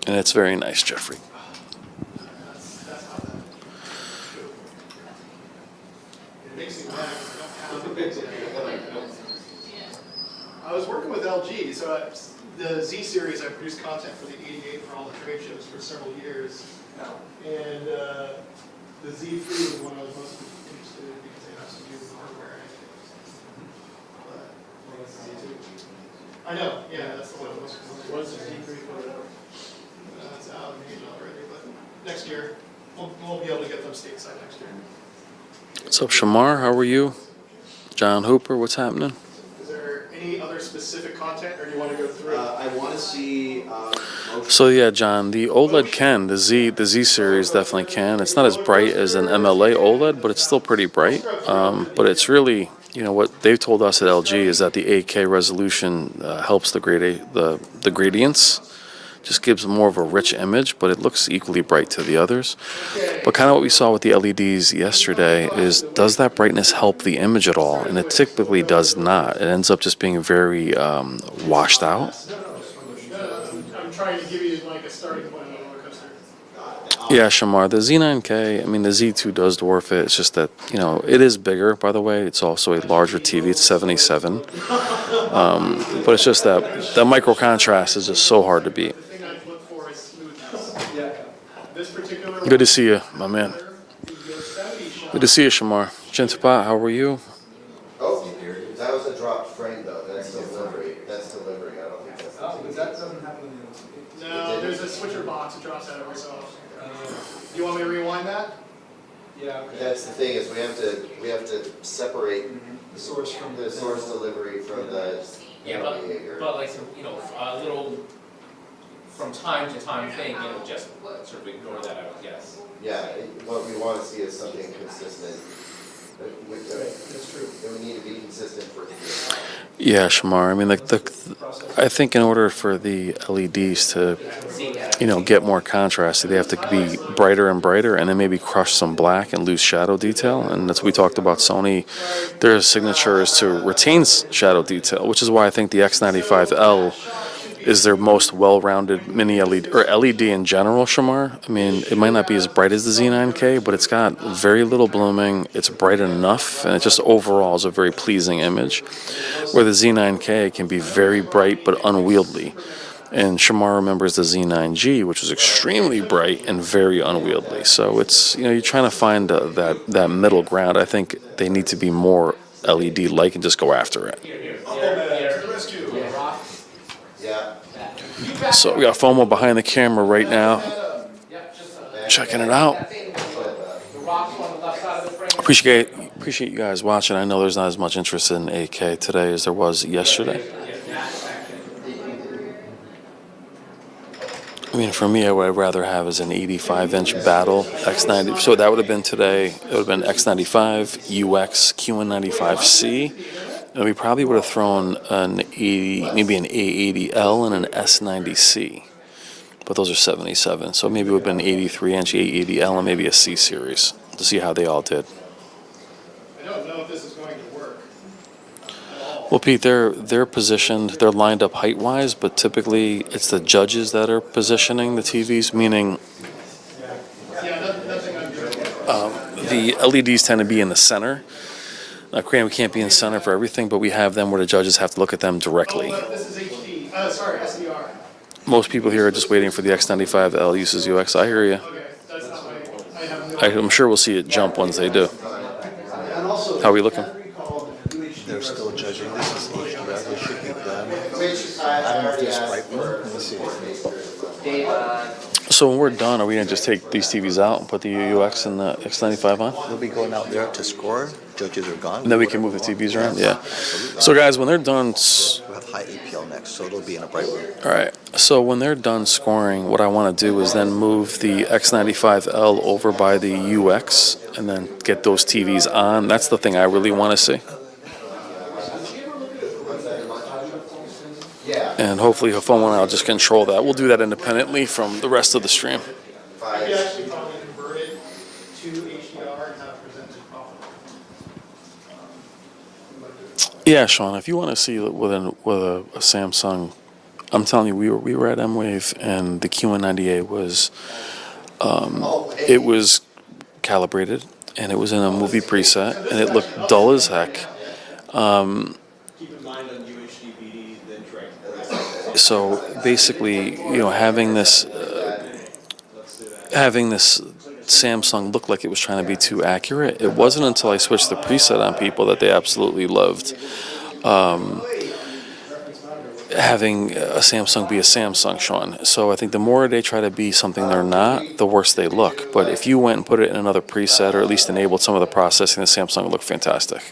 And it's very nice, Jeffrey.
I was working with LG, so the Z series, I produced content for the 88 for all the trade shows for several years. And the Z3 was one I was most interested in because they have some new hardware. I know, yeah, that's the one I was most. What's the Z3 for? It's out of Asia already, but next year, we'll be able to get them stateside next year.
What's up, Shamar? How are you? John Hooper, what's happening?
Is there any other specific content, or do you want to go through?
I want to see.
So yeah, John, the OLED can, the Z series definitely can. It's not as bright as an MLA OLED, but it's still pretty bright. But it's really, what they've told us at LG is that the 8K resolution helps the gradients. Just gives more of a rich image, but it looks equally bright to the others. But kind of what we saw with the LEDs yesterday is, does that brightness help the image at all? And it typically does not. It ends up just being very washed out.
I'm trying to give you like a starting point on the roller coaster.
Yeah, Shamar, the Z9K, the Z2 does dwarf it. It's just that, it is bigger, by the way. It's also a larger TV. It's 77. But it's just that micro contrast is just so hard to beat. Good to see you, my man. Good to see you, Shamar. Chintapa, how are you?
Oh, that was a dropped frame though. That's delivery. That's delivery. I don't think that's.
But that doesn't happen. No, there's a switcher box that drops out every so often. You want me to rewind that? Yeah. Okay.
That's the thing is we have to separate the source from the source delivery from the behavior.
But like a little from time to time thing, just sort of ignore that, I would guess.
Yeah, what we want to see is something consistent
That's true.
We need to be consistent for.
Yeah, Shamar. I mean, I think in order for the LEDs to, get more contrast, they have to be brighter and brighter, and then maybe crush some black and lose shadow detail. And that's what we talked about. Sony, their signature is to retain shadow detail, which is why I think the X95L is their most well-rounded mini LED, or LED in general, Shamar. I mean, it might not be as bright as the Z9K, but it's got very little blooming. It's bright enough, and it just overall is a very pleasing image. Where the Z9K can be very bright but unwieldy. And Shamar remembers the Z9G, which was extremely bright and very unwieldy. So it's, you're trying to find that middle ground. I think they need to be more LED-like and just go after it. So we got FOMO behind the camera right now, checking it out. Appreciate you guys watching. I know there's not as much interest in 8K today as there was yesterday. I mean, for me, what I'd rather have is an 85-inch battle X90. So that would have been today. It would have been X95, UX, Q195C. And we probably would have thrown maybe an A80L and an S90C. But those are 77. So maybe it would have been an 83-inch A80L and maybe a C series to see how they all did.
I don't know if this is going to work.
Well, Pete, they're positioned, they're lined up height-wise, but typically it's the judges that are positioning the TVs, meaning the LEDs tend to be in the center. Now, granted, we can't be in the center for everything, but we have them where the judges have to look at them directly.
This is HD. Sorry, SDR.
Most people here are just waiting for the X95L uses UX. I hear you.
Okay, that's not my. I have no.
I'm sure we'll see it jump once they do. How are we looking?
They're still judging. This is HDR. They should be done. I don't know if there's bright one. Let me see.
So when we're done, are we going to just take these TVs out and put the UX and the X95 on?
They'll be going out there to score. Judges are gone.
And then we can move the TVs around? Yeah. So guys, when they're done...
We'll have high APL next, so it'll be in a bright room.
All right. So when they're done scoring, what I want to do is then move the X95L over by the UX and then get those TVs on. That's the thing I really want to see. And hopefully FOMO and I'll just control that. We'll do that independently from the rest of the stream.
You could actually probably convert it to HDR and have it presented properly.
Yeah, Sean, if you want to see it with a Samsung, I'm telling you, we were at M-Wave and the Q198 was it was calibrated and it was in a movie preset and it looked dull as heck. So basically, having this Samsung look like it was trying to be too accurate. It wasn't until I switched the preset on people that they absolutely loved having a Samsung be a Samsung, Sean. So I think the more they try to be something they're not, the worse they look. But if you went and put it in another preset or at least enabled some of the processing, the Samsung would look fantastic.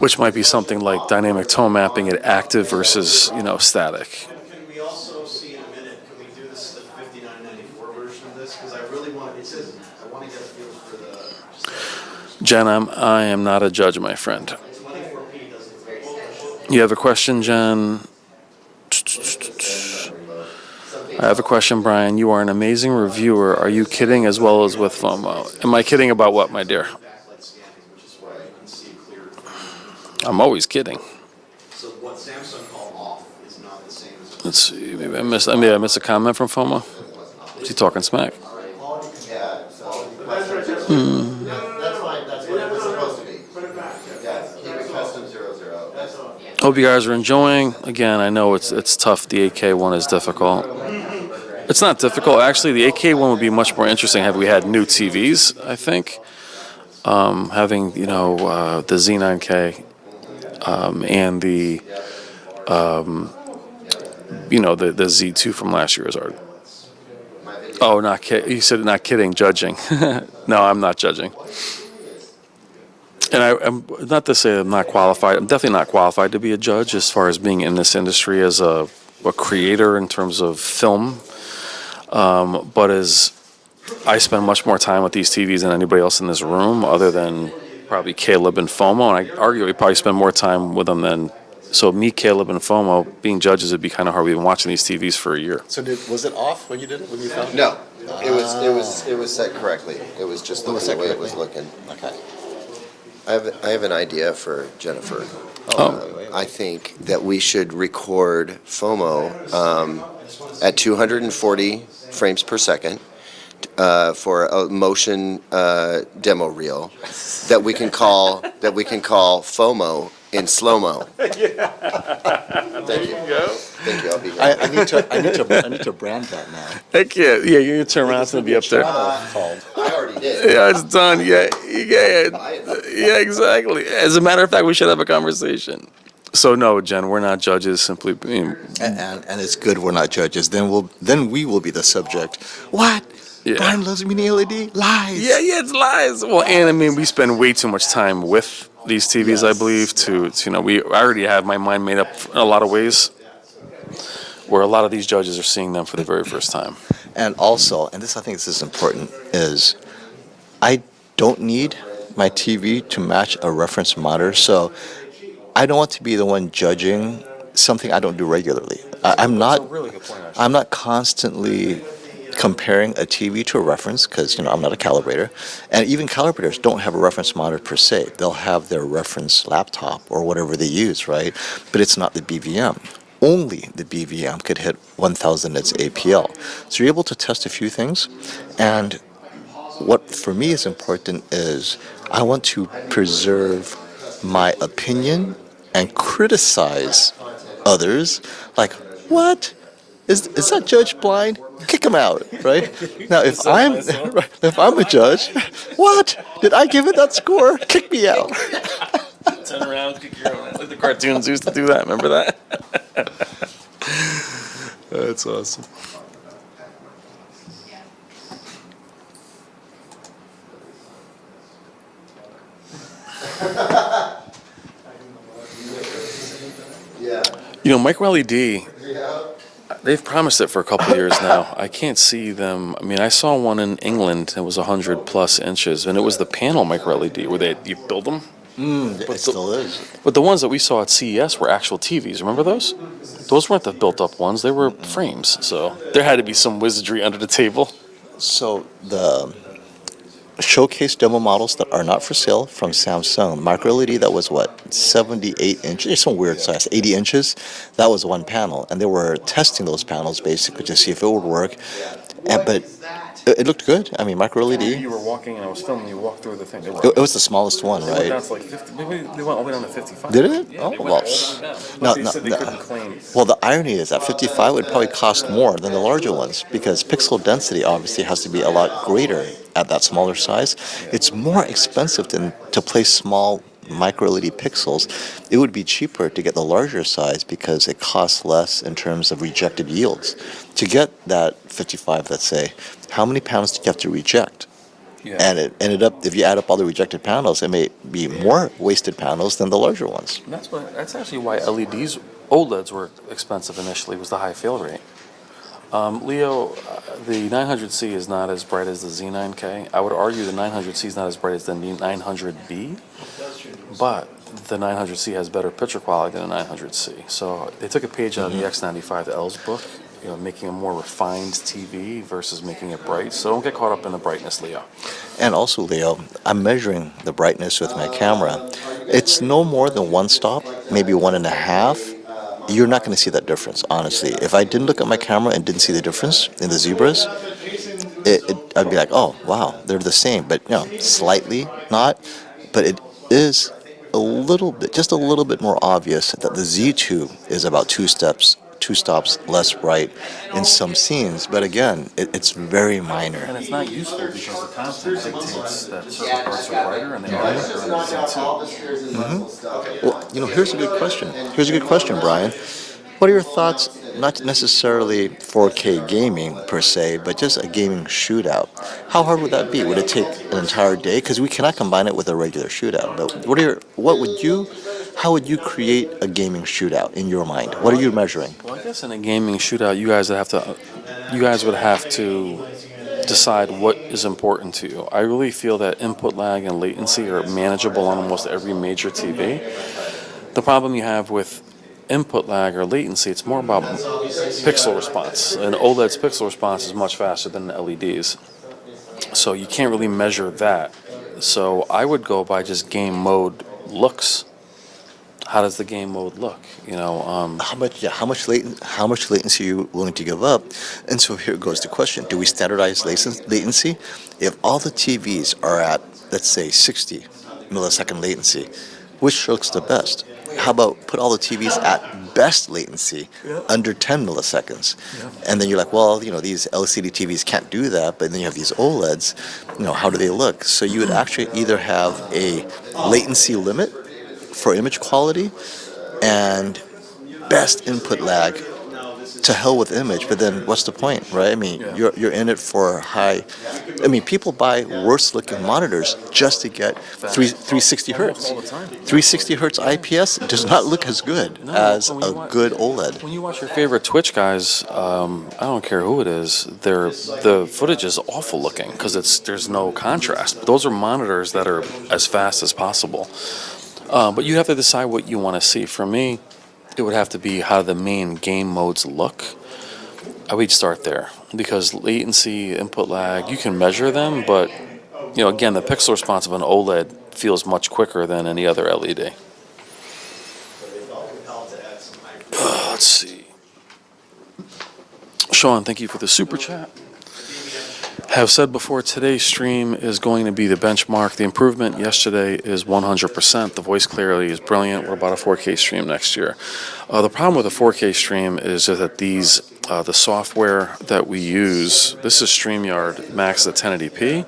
Which might be something like dynamic tone mapping at active versus, static.
Can we also see in a minute, can we do this, the 5994 version of this? Because I really want, it says, I want to get a feel for the...
Jen, I am not a judge, my friend.
24p doesn't...
You have a question, Jen? I have a question, Brian. You are an amazing reviewer. Are you kidding as well as with FOMO? Am I kidding about what, my dear? I'm always kidding.
So what Samsung called off is not the same as...
Let's see. Maybe I missed a comment from FOMO. Is he talking smack?
That's fine, that's what it was supposed to be. Yes, keep it custom 00. That's all.
Hope you guys are enjoying. Again, I know it's tough. The 8K one is difficult. It's not difficult. Actually, the 8K one would be much more interesting had we had new TVs, I think. Having, the Z9K and the the Z2 from last year is hard. Oh, not kidding. You said not kidding, judging. No, I'm not judging. And I'm not to say I'm not qualified. I'm definitely not qualified to be a judge as far as being in this industry as a creator in terms of film. But as I spend much more time with these TVs than anybody else in this room, other than probably Caleb and FOMO, and I argue we probably spend more time with them than. So me, Caleb, and FOMO being judges, it'd be kind of hard. We've been watching these TVs for a year.
So was it off when you did it, when you found it?
No, it was set correctly. It was just the way it was looking.
Okay.
I have an idea for Jennifer.
Oh.
I think that we should record FOMO at 240 frames per second for a motion demo reel that we can call FOMO in slow-mo.
There you go.
Thank you. I'll be
I need to brand that now.
Heck yeah, you're gonna turn around, it's gonna be up there.
I already did.
Yeah, it's done. Yeah, exactly. As a matter of fact, we should have a conversation. So no, Jen, we're not judges. Simply,
And it's good we're not judges. Then we will be the subject. What?
Yeah.
Brian loves mini LED? Lies.
Yeah, it's lies. Well, and I mean, we spend way too much time with these TVs, I believe, to I already have my mind made up in a lot of ways, where a lot of these judges are seeing them for the very first time.
And also, and I think this is important, is I don't need my TV to match a reference monitor, so I don't want to be the one judging something I don't do regularly. I'm not constantly comparing a TV to a reference, because I'm not a calibrator, and even calibrators don't have a reference monitor per se. They'll have their reference laptop or whatever they use, right? But it's not the BVM. Only the BVM could hit 1000 nits APL. So you're able to test a few things, and what for me is important is I want to preserve my opinion and criticize others. Like, what? Is that judge blind? Kick him out, right? Now, if I'm a judge, what? Did I give it that score? Kick me out.
Turn around, kick your own. Like the cartoons used to do that. Remember that? That's awesome.
Yeah.
Micro LED. They've promised it for a couple of years now. I can't see them. I mean, I saw one in England that was 100 plus inches, and it was the panel micro LED where you build them.
It still is.
But the ones that we saw at CES were actual TVs. Remember those? Those weren't the built-up ones. They were frames. So there had to be some wizardry under the table.
So the showcase demo models that are not for sale from Samsung, micro LED that was 78 inches, some weird size, 80 inches, that was one panel, and they were testing those panels basically to see if it would work, but it looked good. I mean, micro LED.
You were walking and I was filming. You walked through the thing.
It was the smallest one,
They went
right?
down to like 50. Maybe they went all the way down to 55.
Did it?
Yeah,
Oh,
they went
well.
all the way down. But they said they couldn't claim.
Well, the irony is that 55 would probably cost more than the larger ones, because pixel density obviously has to be a lot greater at that smaller size. It's more expensive to place small micro LED pixels. It would be cheaper to get the larger size because it costs less in terms of rejected yields. To get that 55, let's say, how many panels do you have to reject?
Yeah.
And it ended up, if you add up all the rejected panels, it may be more wasted panels than the larger ones.
And that's actually why OLEDs were expensive initially, was the high fail rate. Leo, the 900C is not as bright as the Z9K. I would argue the 900C is not as bright as the 900B, but the 900C has better picture quality than the 900C. So they took a page out of the X95L's book, making a more refined TV versus making it bright. So don't get caught up in the brightness, Leo.
And also, Leo, I'm measuring the brightness with my camera. It's no more than one stop, maybe 1.5. You're not going to see that difference, honestly. If I didn't look at my camera and didn't see the difference in the zebras, I'd be like, oh, wow, they're the same. But, slightly not. But it is just a little bit more obvious that the Z2 is about two stops less bright in some scenes, but again, it's very minor.
And it's not useful because the content dictates that certain parts are brighter and they are brighter on the Z2.
Well, here's a good question. Here's a good question, Brian. What are your thoughts, not necessarily 4K gaming per se, but just a gaming shootout? How hard would that be? Would it take an entire day? Because we cannot combine it with a regular shootout. But how would you create a gaming shootout in your mind? What are you measuring?
Well, I guess in a gaming shootout, you guys would have to decide what is important to you. I really feel that input lag and latency are manageable on almost every major TV. The problem you have with input lag or latency, it's more about pixel response. And OLED's pixel response is much faster than LEDs. So you can't really measure that. So I would go by just game mode looks. How does the game mode look?
How much latency are you willing to give up? And so here goes the question: do we standardize latency? If all the TVs are at, let's say, 60 millisecond latency, which looks the best? How about put all the TVs at best latency, under 10 milliseconds? And then you're like, well, these LCD TVs can't do that, but then you have these OLEDs, how do they look? So you would actually either have a latency limit for image quality and best input lag. To hell with image, but then what's the point, right? I mean, you're in it for high. I mean, people buy worse looking monitors just to get 360 hertz. 360 hertz IPS does not look as good as a good OLED.
When you watch your favorite Twitch guys, I don't care who it is, the footage is awful looking because there's no contrast. But those are monitors that are as fast as possible. But you have to decide what you want to see. For me, it would have to be how the main game modes look. I would start there because latency, input lag, you can measure them, but again, the pixel response of an OLED feels much quicker than any other LED. Let's see. Sean, thank you for the super chat. Have said before, today's stream is going to be the benchmark. The improvement yesterday is 100%. The voice clarity is brilliant. We're about a 4K stream next year. The problem with a 4K stream is that the software that we use, this is StreamYard Max at 1080p,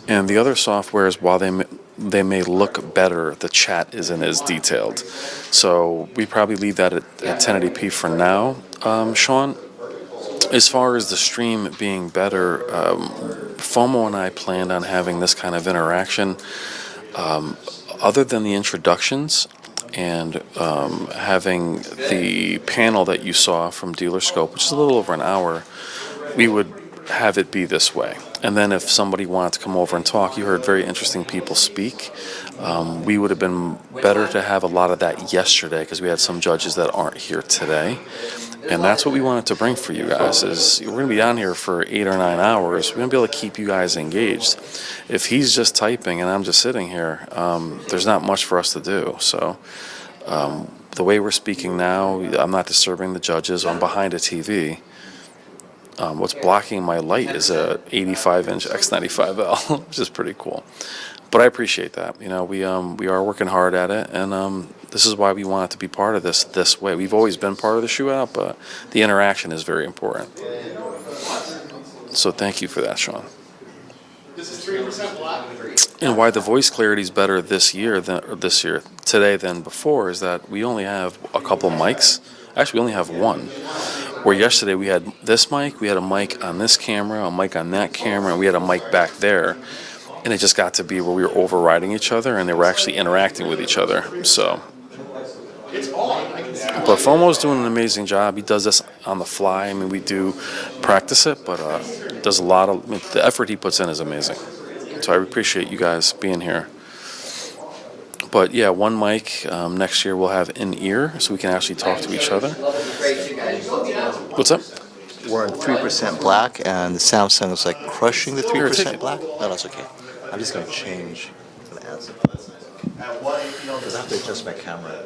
and the other softwares, while they may look better, the chat isn't as detailed. So we probably leave that at 1080p for now, Sean. As far as the stream being better, FOMO and I planned on having this kind of interaction. Other than the introductions and having the panel that you saw from Dealer Scope, which is a little over an hour, we would have it be this way. And then if somebody wanted to come over and talk, you heard very interesting people speak. We would have been better to have a lot of that yesterday because we had some judges that aren't here today. And that's what we wanted to bring for you guys, is we're going to be on here for 8 or 9 hours. We're going to be able to keep you guys engaged. If he's just typing and I'm just sitting here, there's not much for us to do. So the way we're speaking now, I'm not disturbing the judges. I'm behind a TV. What's blocking my light is a 85-inch X95L, which is pretty cool. But I appreciate that. We are working hard at it, and this is why we want it to be part of this way. We've always been part of the shootout, but the interaction is very important. So thank you for that, Sean.
This is 3% black.
And why the voice clarity is better today than before is that we only have a couple mics. Actually, we only have one. Where yesterday we had this mic, we had a mic on this camera, a mic on that camera, and we had a mic back there. And it just got to be where we were overriding each other and they were actually interacting with each other. So, but FOMO's doing an amazing job. He does this on the fly. I mean, we do practice it, but does a lot of, the effort he puts in is amazing. So I appreciate you guys being here. But yeah, one mic. Next year we'll have in-ear so we can actually talk to each other. What's up?
We're in 3% black, and the Samsung is like crushing the 3% black. No, that's okay. I'm just going to change and add some. Because I have to adjust my camera.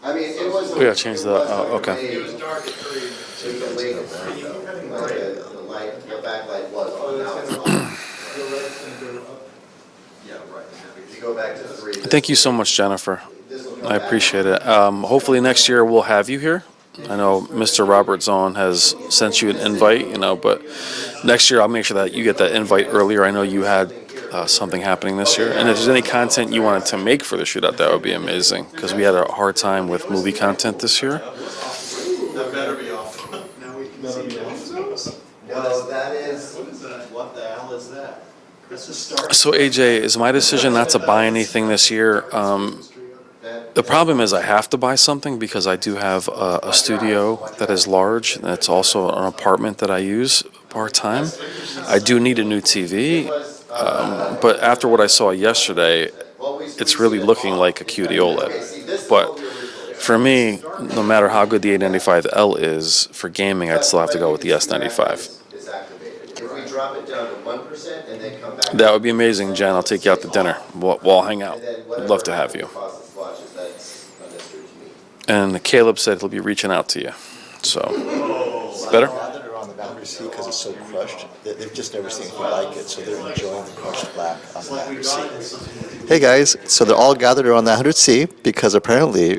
I mean, it was.
We gotta change the. Okay.
It was dark at 3. So you can wait. The light, the backlight was on. Now it's on. Yeah, right. If you go back to 3.
Thank you so much, Jennifer. I appreciate it. Hopefully next year we'll have you here. I know Mr. Robert Zahn has sent you an invite, but next year I'll make sure that you get that invite earlier. I know you had something happening this year. And if there's any content you wanted to make for the shootout, that would be amazing. Because we had a hard time with movie content this year.
That better be off. Now we can see the
No, that is.
What is that? What the hell is that? That's the start.
So AJ, is my decision not to buy anything this year The problem is I have to buy something because I do have a studio that is large, and it's also an apartment that I use part-time. I do need a new TV, but after what I saw yesterday, it's really looking like a QD OLED. But for me, no matter how good the 895L is, for gaming, I'd still have to go with the S95. That would be amazing, Jen. I'll take you out to dinner. We'll hang out. I'd love to have you. And Caleb said he'll be reaching out to you. So, better?
On the boundary seat because it's so crushed. They've just never seen anything like it, so they're enjoying the crushed black on the boundary seat. Hey guys, so they're all gathered around the 100C because apparently,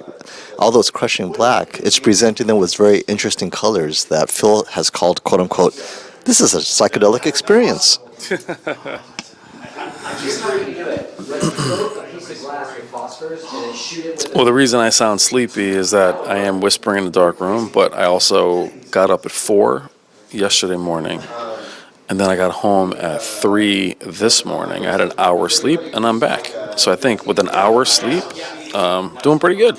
although it's crushing black, it's presenting them with very interesting colors that Phil has called, quote unquote, this is a psychedelic experience.
Well, the reason I sound sleepy is that I am whispering in the dark room, but I also got up at 4 yesterday morning, and then I got home at 3 this morning. I had an hour sleep, and I'm back. So I think with an hour sleep, doing pretty good.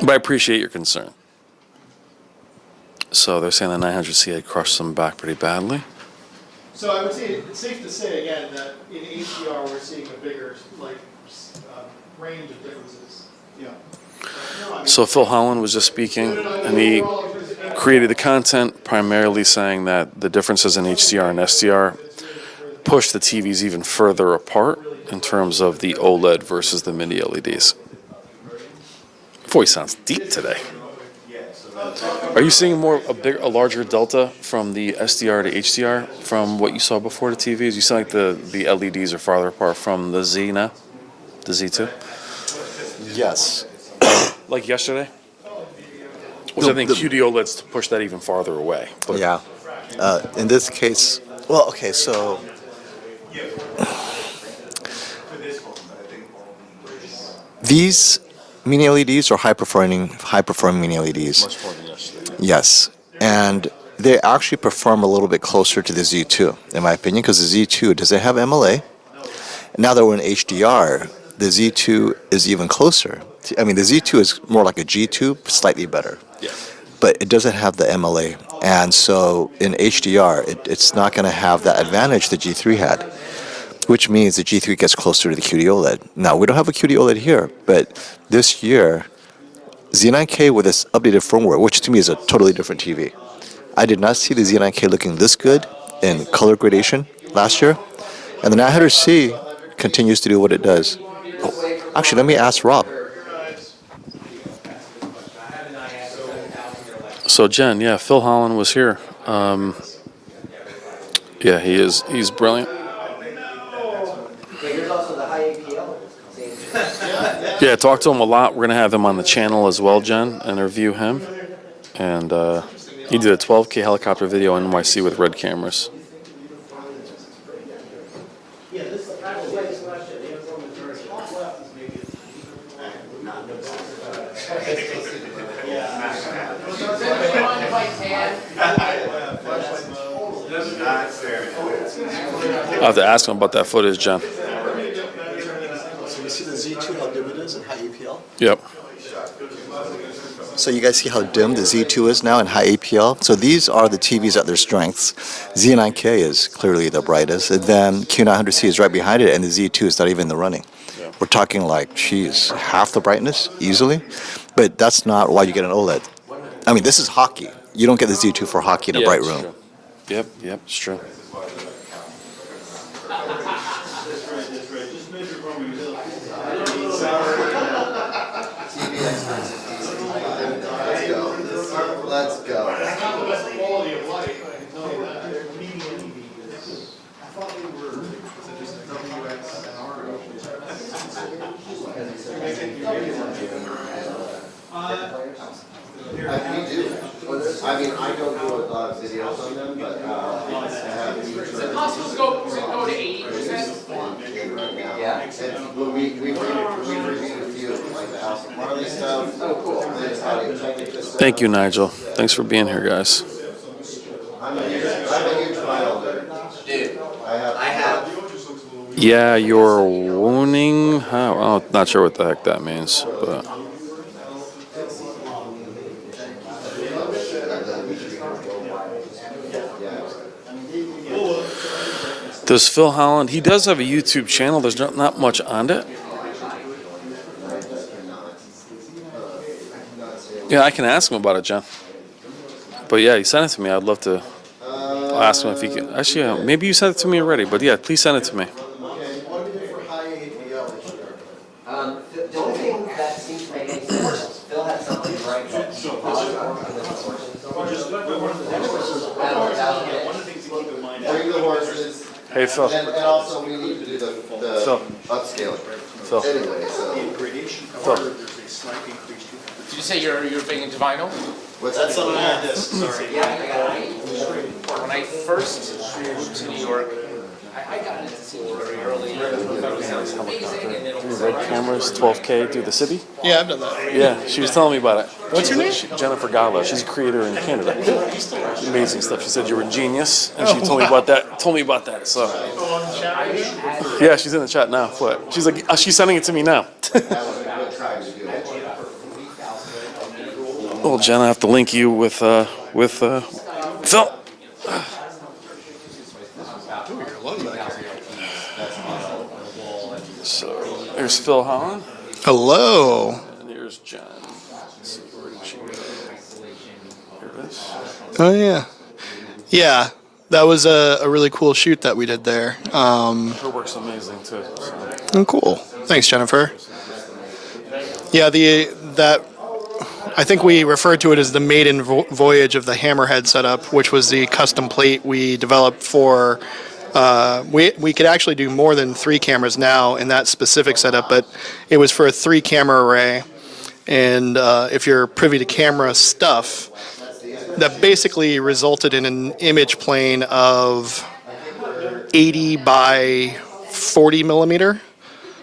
But I appreciate your concern. So they're saying the 900C had crushed them back pretty badly.
So I would say it's safe to say again that in HDR we're seeing a bigger range of differences. Yeah.
So Phil Holland was just speaking, and he created the content primarily saying that the differences in HDR and SDR push the TVs even further apart in terms of the OLED versus the mini LEDs. Voice sounds deep today. Are you seeing a larger delta from the SDR to HDR from what you saw before the TVs? You sound like the LEDs are farther apart from the Z now, the Z2?
Yes.
Like yesterday? Which I think QD OLEDs to push that even farther away. But
yeah. In this case, well, okay, so these mini LEDs are high-performing mini LEDs.
much more than yesterday.
Yes, and they actually perform a little bit closer to the Z2, in my opinion, because the Z2 doesn't have MLA. Now that we're in HDR, the Z2 is even closer. I mean, the Z2 is more like a G2, slightly better.
Yeah.
But it doesn't have the MLA, and so in HDR, it's not going to have that advantage the G3 had, which means the G3 gets closer to the QD OLED. Now, we don't have a QD OLED here, but this year, Z9K with this updated firmware, which to me is a totally different TV. I did not see the Z9K looking this good in color gradation last year, and the 900C continues to do what it does. Oh, actually, let me ask Rob.
So Jen, yeah, Phil Holland was here. Yeah, he's brilliant. Yeah, talk to him a lot. We're going to have him on the channel as well, Jen, interview him. And he did a 12K helicopter video in NYC with red cameras. I'll have to ask him about that footage, Jen.
So you see the Z2, how dim it is in high APL?
Yep.
So you guys see how dim the Z2 is now in high APL? So these are the TVs at their strengths. Z9K is clearly the brightest, and then Q900C is right behind it, and the Z2 is not even in the running. Yeah. We're talking like, geez, half the brightness easily, but that's not why you get an OLED. I mean, this is hockey. You don't get the Z2 for hockey in a bright room.
True. Yep, it's true.
Let's go. We do. I mean, I don't do a lot of videos on them, but
Is it possible to go to 80%?
yeah. And we reviewed a few of like the House of Marley stuff. Oh, cool.
Thank you, Nigel. Thanks for being here, guys.
I'm a huge file nerd.
Dude, I have
Yeah, you're wounding. I'm not sure what the heck that means, but. Does Phil Holland? He does have a YouTube channel. There's not much on it. Yeah, I can ask him about it, Jen. But yeah, he sent it to me. I'd love to ask him if he can. Actually, yeah, maybe you sent it to me already. But yeah, please send it to me.
The only thing that seems to make any sense, Phil had something right.
Bring the horses.
Hey, Phil.
And also we need to do the upscaling.
Phil.
Anyway, so.
Phil.
Did you say you're big into vinyl?
What's that?
Something like this, sorry.
When I first moved to New York, I got into CD very early. I thought it sounds amazing, and then all of a sudden-
Red cameras, 12K, do the city.
Yeah, I've done that.
Yeah, she was telling me about it.
What's her name?
Jennifer Gala. She's a creator in Canada. Amazing stuff. She said you were a genius, and she told me about that. So, yeah, she's in the chat now. What? She's like, she's sending it to me now. Well, Jen, I have to link you with Phil. So there's Phil Holland.
Hello.
And here's Jen. Let's see, where did she go? Here it is.
Oh yeah, yeah. That was a really cool shoot that we did there.
Her work's amazing too. So.
Oh, cool. Thanks, Jennifer. Yeah, I think we referred to it as the maiden voyage of the Hammerhead setup, which was the custom plate we developed for. We could actually do more than 3 cameras now in that specific setup, but it was for a 3-camera array. And if you're privy to camera stuff, that basically resulted in an image plane of 80 by 40 millimeter,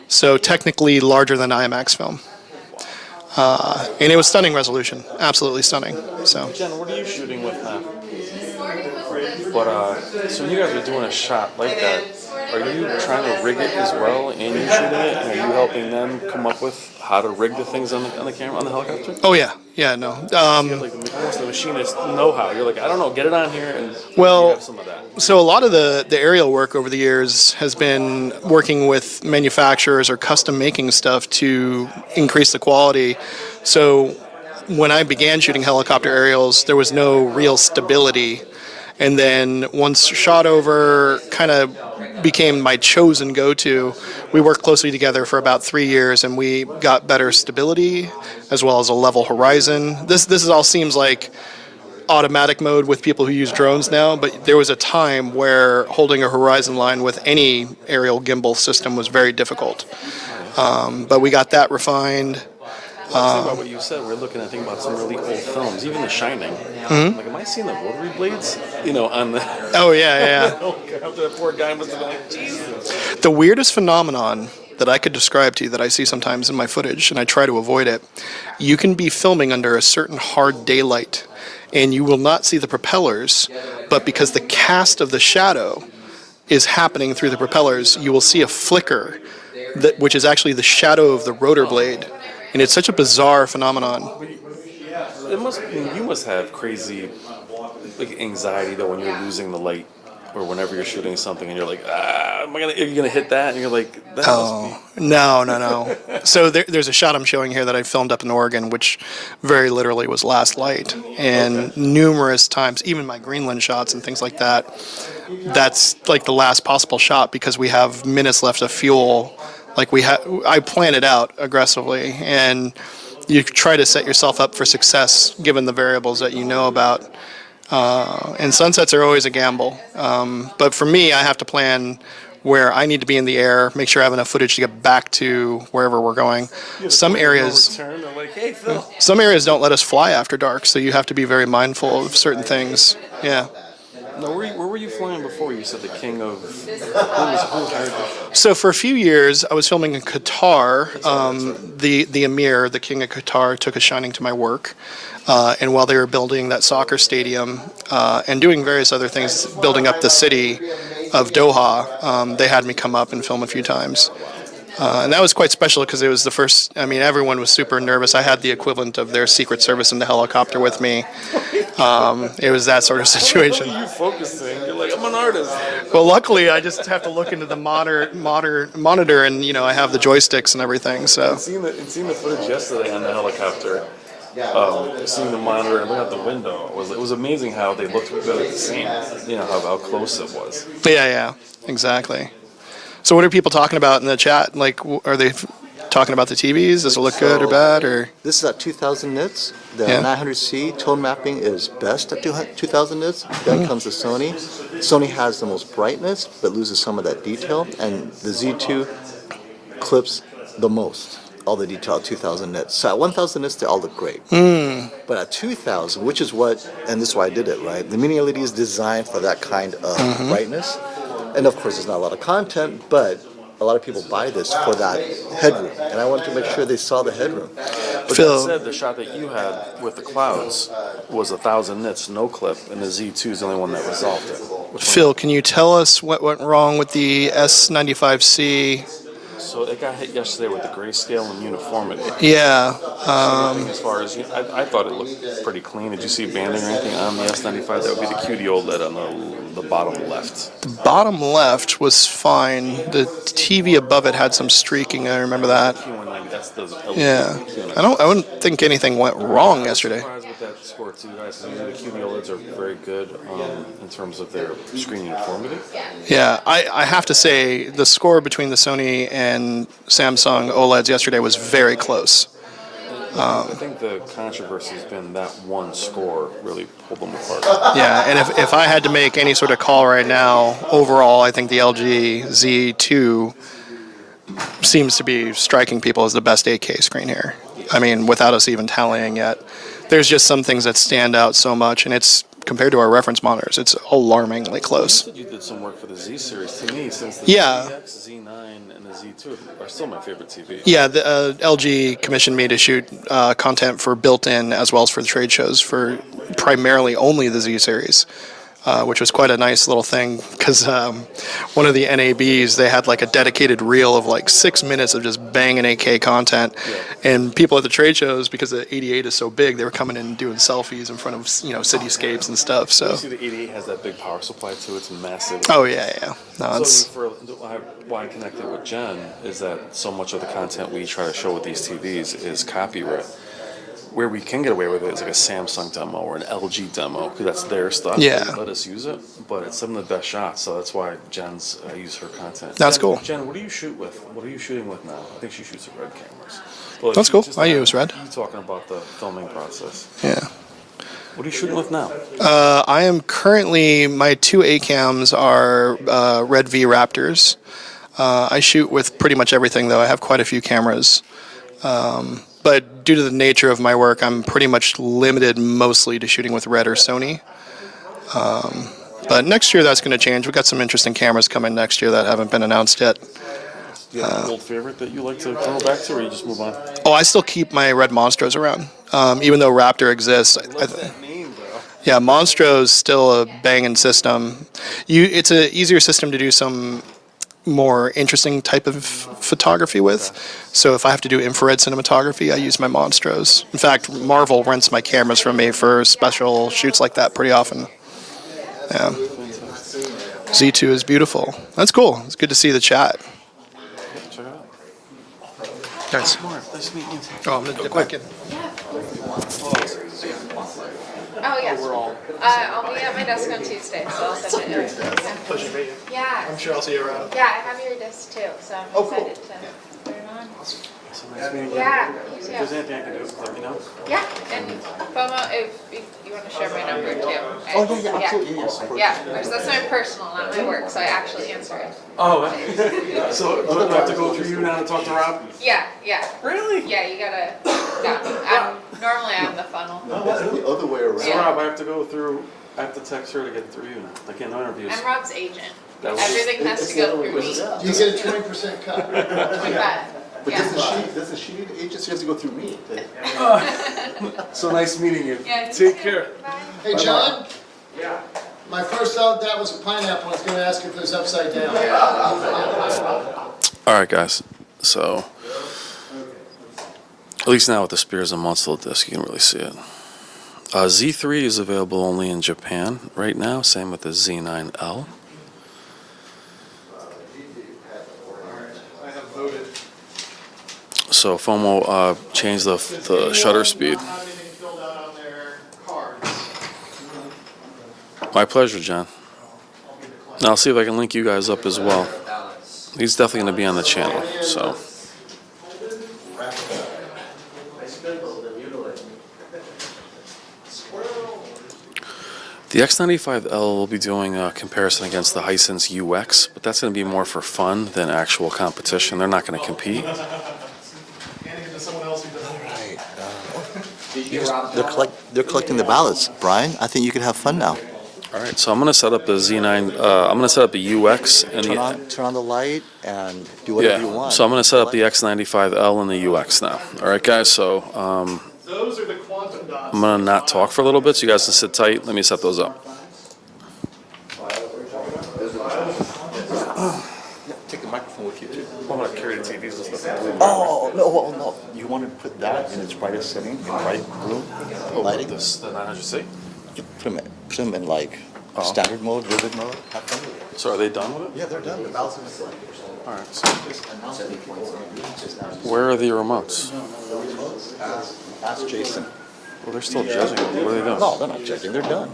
so technically larger than IMAX film. And it was stunning resolution, absolutely stunning. So.
Jen, what are you shooting with now? But so you guys are doing a shot like that. Are you trying to rig it as well, and you're shooting it? And are you helping them come up with how to rig the things on the camera, on the helicopter?
Oh yeah, no.
You have like almost the machinist know-how. You're like, I don't know, get it on here, and
Well,
you have some of that.
So a lot of the aerial work over the years has been working with manufacturers or custom making stuff to increase the quality. So when I began shooting helicopter aerials, there was no real stability. And then once Shot Over kind of became my chosen go-to, we worked closely together for about 3 years, and we got better stability as well as a level horizon. This all seems like automatic mode with people who use drones now, but there was a time where holding a horizon line with any aerial gimbal system was very difficult. But we got that refined.
About what you said, we're looking at about some really old films, even The Shining.
Mm-hmm.
Like, am I seeing the rotary blades? You know, on the.
Oh yeah.
After that poor guy must have been like, Jesus.
The weirdest phenomenon that I could describe to you that I see sometimes in my footage, and I try to avoid it, you can be filming under a certain hard daylight, and you will not see the propellers, but because the cast of the shadow is happening through the propellers, you will see a flicker, which is actually the shadow of the rotor blade. And it's such a bizarre phenomenon.
You must have crazy like anxiety though when you're losing the light, or whenever you're shooting something and you're like, are you gonna hit that? And you're like, that must be.
No. So there's a shot I'm showing here that I filmed up in Oregon, which very literally was last light, and numerous times, even my Greenland shots and things like that. That's like the last possible shot because we have minutes left of fuel. Like I plan it out aggressively, and you try to set yourself up for success given the variables that you know about. And sunsets are always a gamble. But for me, I have to plan where I need to be in the air, make sure I have enough footage to get back to wherever we're going. Some areas don't let us fly after dark, so you have to be very mindful of certain things. Yeah.
No, where were you flying before? You said the king of. Who hired you?
So for a few years, I was filming in Qatar. The Emir, the king of Qatar, took a shining to my work. And while they were building that soccer stadium and doing various other things, building up the city, of Doha, they had me come up and film a few times. And that was quite special because it was the first, I mean, everyone was super nervous. I had the equivalent of their Secret Service in the helicopter with me. It was that sort of situation.
What are you focusing? You're like, I'm an artist.
Well, luckily, I just have to look into the monitor, and I have the joysticks and everything. So.
And seeing the footage yesterday on the helicopter, seeing the monitor and looking out the window, it was amazing how they looked really the same. How close it was.
Yeah, exactly. So what are people talking about in the chat? Like, are they talking about the TVs? Does it look good or bad? Or
this is at 2,000 nits. The 900C tone mapping is best at 2,000 nits. Then comes the Sony. Sony has the most brightness, but loses some of that detail. And the Z2 clips the most, all the detail at 2,000 nits. So at 1,000 nits, they all look great. But at 2,000, which is and this is why I did it, right? The Mini LED is designed for that kind of brightness. And of course, there's not a lot of content, but a lot of people buy this for that headroom. And I wanted to make sure they saw the headroom.
But that said, the shot that you had with the clouds was 1,000 nits, no clip, and the Z2 is the only one that resolved it.
Phil, can you tell us what went wrong with the S95C?
So it got hit yesterday with the grayscale and uniformity.
Yeah.
As far as I thought it looked pretty clean. Did you see banding or anything on the S95? That would be the QD OLED on the bottom left.
The bottom left was fine. The TV above it had some streaking. I remember that.
Q190, that's the
Yeah. I wouldn't think anything went wrong yesterday.
I'm surprised with that score too, guys. The QD OLEDs are very good in terms of their screen uniformity.
Yeah, I have to say the score between the Sony and Samsung OLEDs yesterday was very close.
I think the controversy has been that one score really pulled them apart.
Yeah, and if I had to make any sort of call right now, overall, I think the LG Z2 seems to be striking people as the best 8K screen here. I mean, without us even tallying yet. There's just some things that stand out so much, and it's compared to our reference monitors, it's alarmingly close.
You did some work for the Z series. To me, since the Z Z9 and the Z2 are still my favorite TV.
Yeah, the LG commissioned me to shoot content for built-in as well as for the trade shows for primarily only the Z series, which was quite a nice little thing because one of the NABs, they had like a dedicated reel of like 6 minutes of just banging 8K content. And people at the trade shows, because the 88 is so big, they were coming in and doing selfies in front of cityscapes and stuff. So
You see the 88 has that big power supply too. It's massive.
Oh yeah. No,
so why I connected with Jen is that so much of the content we try to show with these TVs is copyright. Where we can get away with it is like a Samsung demo or an LG demo because that's their stuff.
Yeah.
They let us use it, but it's some of the best shots. So that's why I use her content.
That's cool.
Jen, what do you shoot with? What are you shooting with now? I think she shoots with Red cameras. Well,
That's cool. I use Red.
You talking about the filming process?
Yeah.
What are you shooting with now?
I am currently, my two A-cams are Red V Raptors. I shoot with pretty much everything, though. I have quite a few cameras. But due to the nature of my work, I'm pretty much limited mostly to shooting with Red or Sony. But next year, that's going to change. We've got some interesting cameras coming next year that haven't been announced yet.
Do you have an old favorite that you like to go back to, or you just move on?
Oh, I still keep my Red Monstros around, even though Raptor exists. Yeah, Monstro's still a banging system. It's an easier system to do some more interesting type of photography with. So if I have to do infrared cinematography, I use my Monstros. In fact, Marvel rents my cameras from me for special shoots like that pretty often. Yeah. Z2 is beautiful. That's cool. It's good to see the chat.
Check it out.
Guys.
Nice meeting you.
Oh, I'm going to dip back in.
Oh, yes. I'll be at my desk on Tuesday, so I'll send it.
Pleasure to meet you.
Yeah.
I'm sure I'll see you around.
Yeah, I have your disc too, so I'm excited to put it on.
So nice meeting you.
Yeah, you
If
too.
there's anything I can do, let me know.
Yeah, and FOMO, if you want to share my number too.
Oh, yeah, absolutely, yes.
Yeah, because that's my personal, not my work, so I actually answer it.
Oh, so do I have to go through you now to talk to Rob?
Yeah.
Really?
Yeah, you gotta, normally I'm the funnel.
The other way around.
So Rob, I have to text her to get through you now. I can't no interviews.
I'm Rob's agent.
That was-
Everything has to go through me.
You get a 20% cut.
25.
But
Yeah.
doesn't she need agency? Has to go through me.
So nice meeting you.
Yeah,
Take care.
Bye.
Hey, John?
Yeah.
My first thought that was a pineapple. I was going to ask if it was upside down.
All right, guys. So, at least now with the Spears and Munsell disc, you can really see it. Z3 is available only in Japan right now. Same with the Z9L. So FOMO changed the shutter speed. My pleasure, John. Now I'll see if I can link you guys up as well. He's definitely going to be on the channel. So. The X95L will be doing a comparison against the Hisense UX, but that's going to be more for fun than actual competition. They're not going to compete.
They're collecting the ballots, Brian. I think you can have fun now.
All right, so I'm going to set up the Z9. I'm going to set up the UX and
turn on the light and do whatever you want.
So I'm going to set up the X95L and the UX now. All right, guys. So
Those are the quantum dots.
I'm going to not talk for a little bit, so you guys can sit tight. Let me set those up.
Take the microphone with you too.
I'm going to carry the TVs and stuff.
Oh no! Well, no. You want to put that in its brightest setting, in bright room lighting.
The 900C.
You put them in like standard mode, vivid mode. Have fun with it.
So are they done with it?
Yeah, they're done. The ballots are
All right. So where are the remotes?
Ask Jason.
Well, they're still judging. What are they doing?
No, they're not judging. They're done.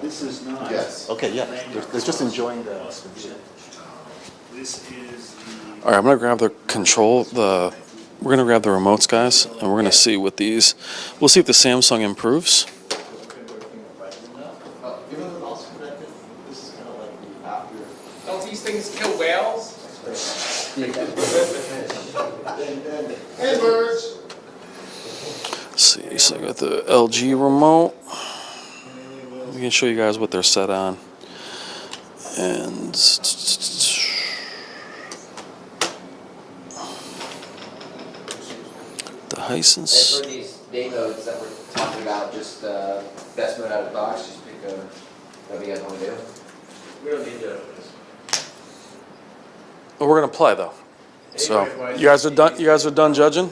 This is not.
Yes. Okay. Yeah. They're just enjoying the.
This is
All right, I'm gonna grab the control. We're gonna grab the remotes, guys, and we're gonna see what these. We'll see if the Samsung improves.
Don't these things kill whales?
Hey, birds.
Let's see. So I got the LG remote. We can show you guys what they're set on, and. The Hisense.
And for these day modes that we're talking about, just best mode out of the box, just pick whatever you guys want to do.
We don't need to.
Well, we're gonna play though. So you guys are done. You guys are done judging.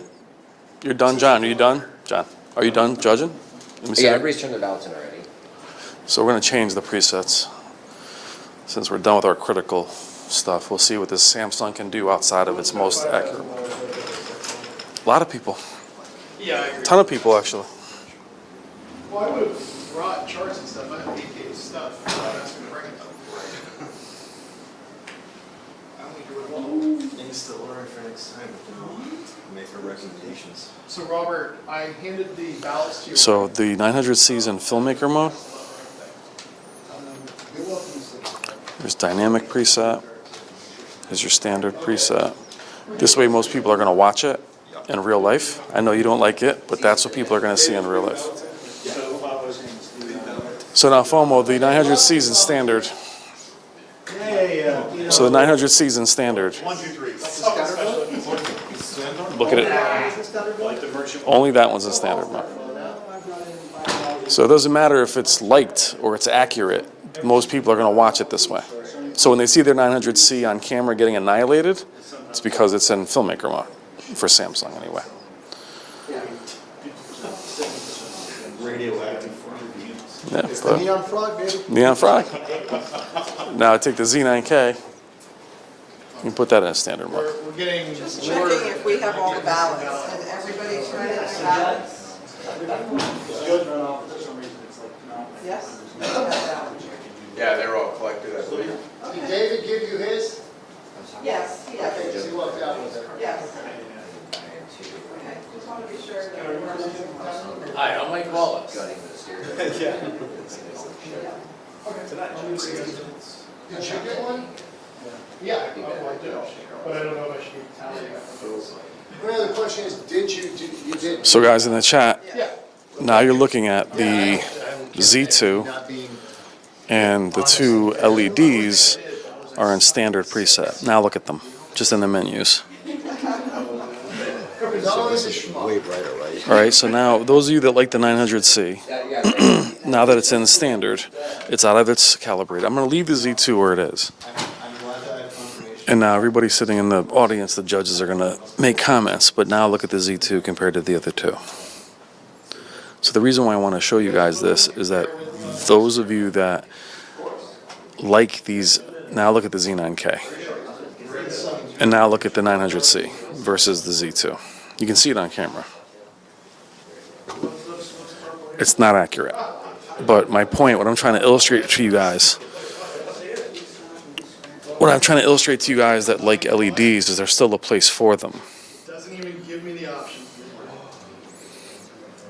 You're done, John. Are you done, John? Are you done judging? Let me see.
Yeah, everybody's turned their ballots in already.
So we're gonna change the presets. Since we're done with our critical stuff, we'll see what this Samsung can do outside of its most accurate. A lot of people.
Yeah, I agree.
A ton of people, actually.
Well, I would have brought charts and stuff. I have 8K stuff. I was going to bring it up. I only do it all.
Things to learn for next time. Make our recommendations.
So, Robert, I handed the ballots to you.
So the 900C's in filmmaker mode. There's dynamic preset. There's your standard preset. This way most people are going to watch it in real life. I know you don't like it, but that's what people are going to see in real life. So now FOMO, the 900C's in standard. So the 900C's in standard.
1, 2, 3.
Look at it. Only that one's in standard mode. So it doesn't matter if it's liked or it's accurate. Most people are going to watch it this way. So when they see their 900C on camera getting annihilated, it's because it's in filmmaker mode, for Samsung anyway.
Radioactive.
Yeah,
It's the neon frog, baby.
Neon Frog. Now I take the Z9K and put that in a standard mode.
We're getting
Just checking if we have all the ballots, and everybody turned in their ballots? Yes?
Yeah, they're all collected, I believe.
Did David give you his?
Yes,
Okay,
yes,
so he walked out with it.
yes. Okay, just want to be sure that we're.
Hi, I'm Mike Wallace.
Did you get one?
Yeah, I do, but I don't know if I should be tallying.
My other question is, you did?
So guys in the chat,
Yeah.
now you're looking at the Z2 and the two LEDs are in standard preset. Now look at them, just in the menus.
Not only is it
Way brighter, right?
All right, so now those of you that like the 900C, now that it's in standard, it's out of its calibrated. I'm going to leave the Z2 where it is. And now everybody sitting in the audience, the judges are going to make comments, but now look at the Z2 compared to the other two. So the reason why I want to show you guys this is that those of you that like these, now look at the Z9K. And now look at the 900C versus the Z2. You can see it on camera. It's not accurate. But my point, what I'm trying to illustrate to you guys, that like LEDs is there's still a place for them.
Doesn't even give me the option.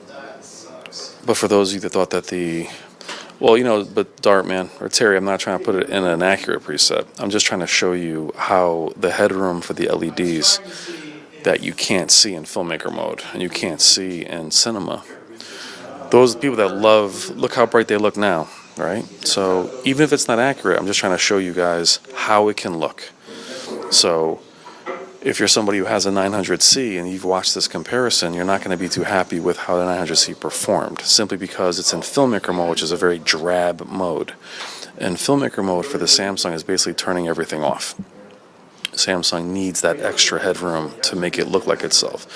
That sucks.
But for those of you that thought that but Dartman or Terry, I'm not trying to put it in an accurate preset. I'm just trying to show you how the headroom for the LEDs that you can't see in filmmaker mode and you can't see in cinema. Those people that look how bright they look now, right? So even if it's not accurate, I'm just trying to show you guys how it can look. So if you're somebody who has a 900C and you've watched this comparison, you're not going to be too happy with how the 900C performed, simply because it's in filmmaker mode, which is a very drab mode. And filmmaker mode for the Samsung is basically turning everything off. Samsung needs that extra headroom to make it look like itself.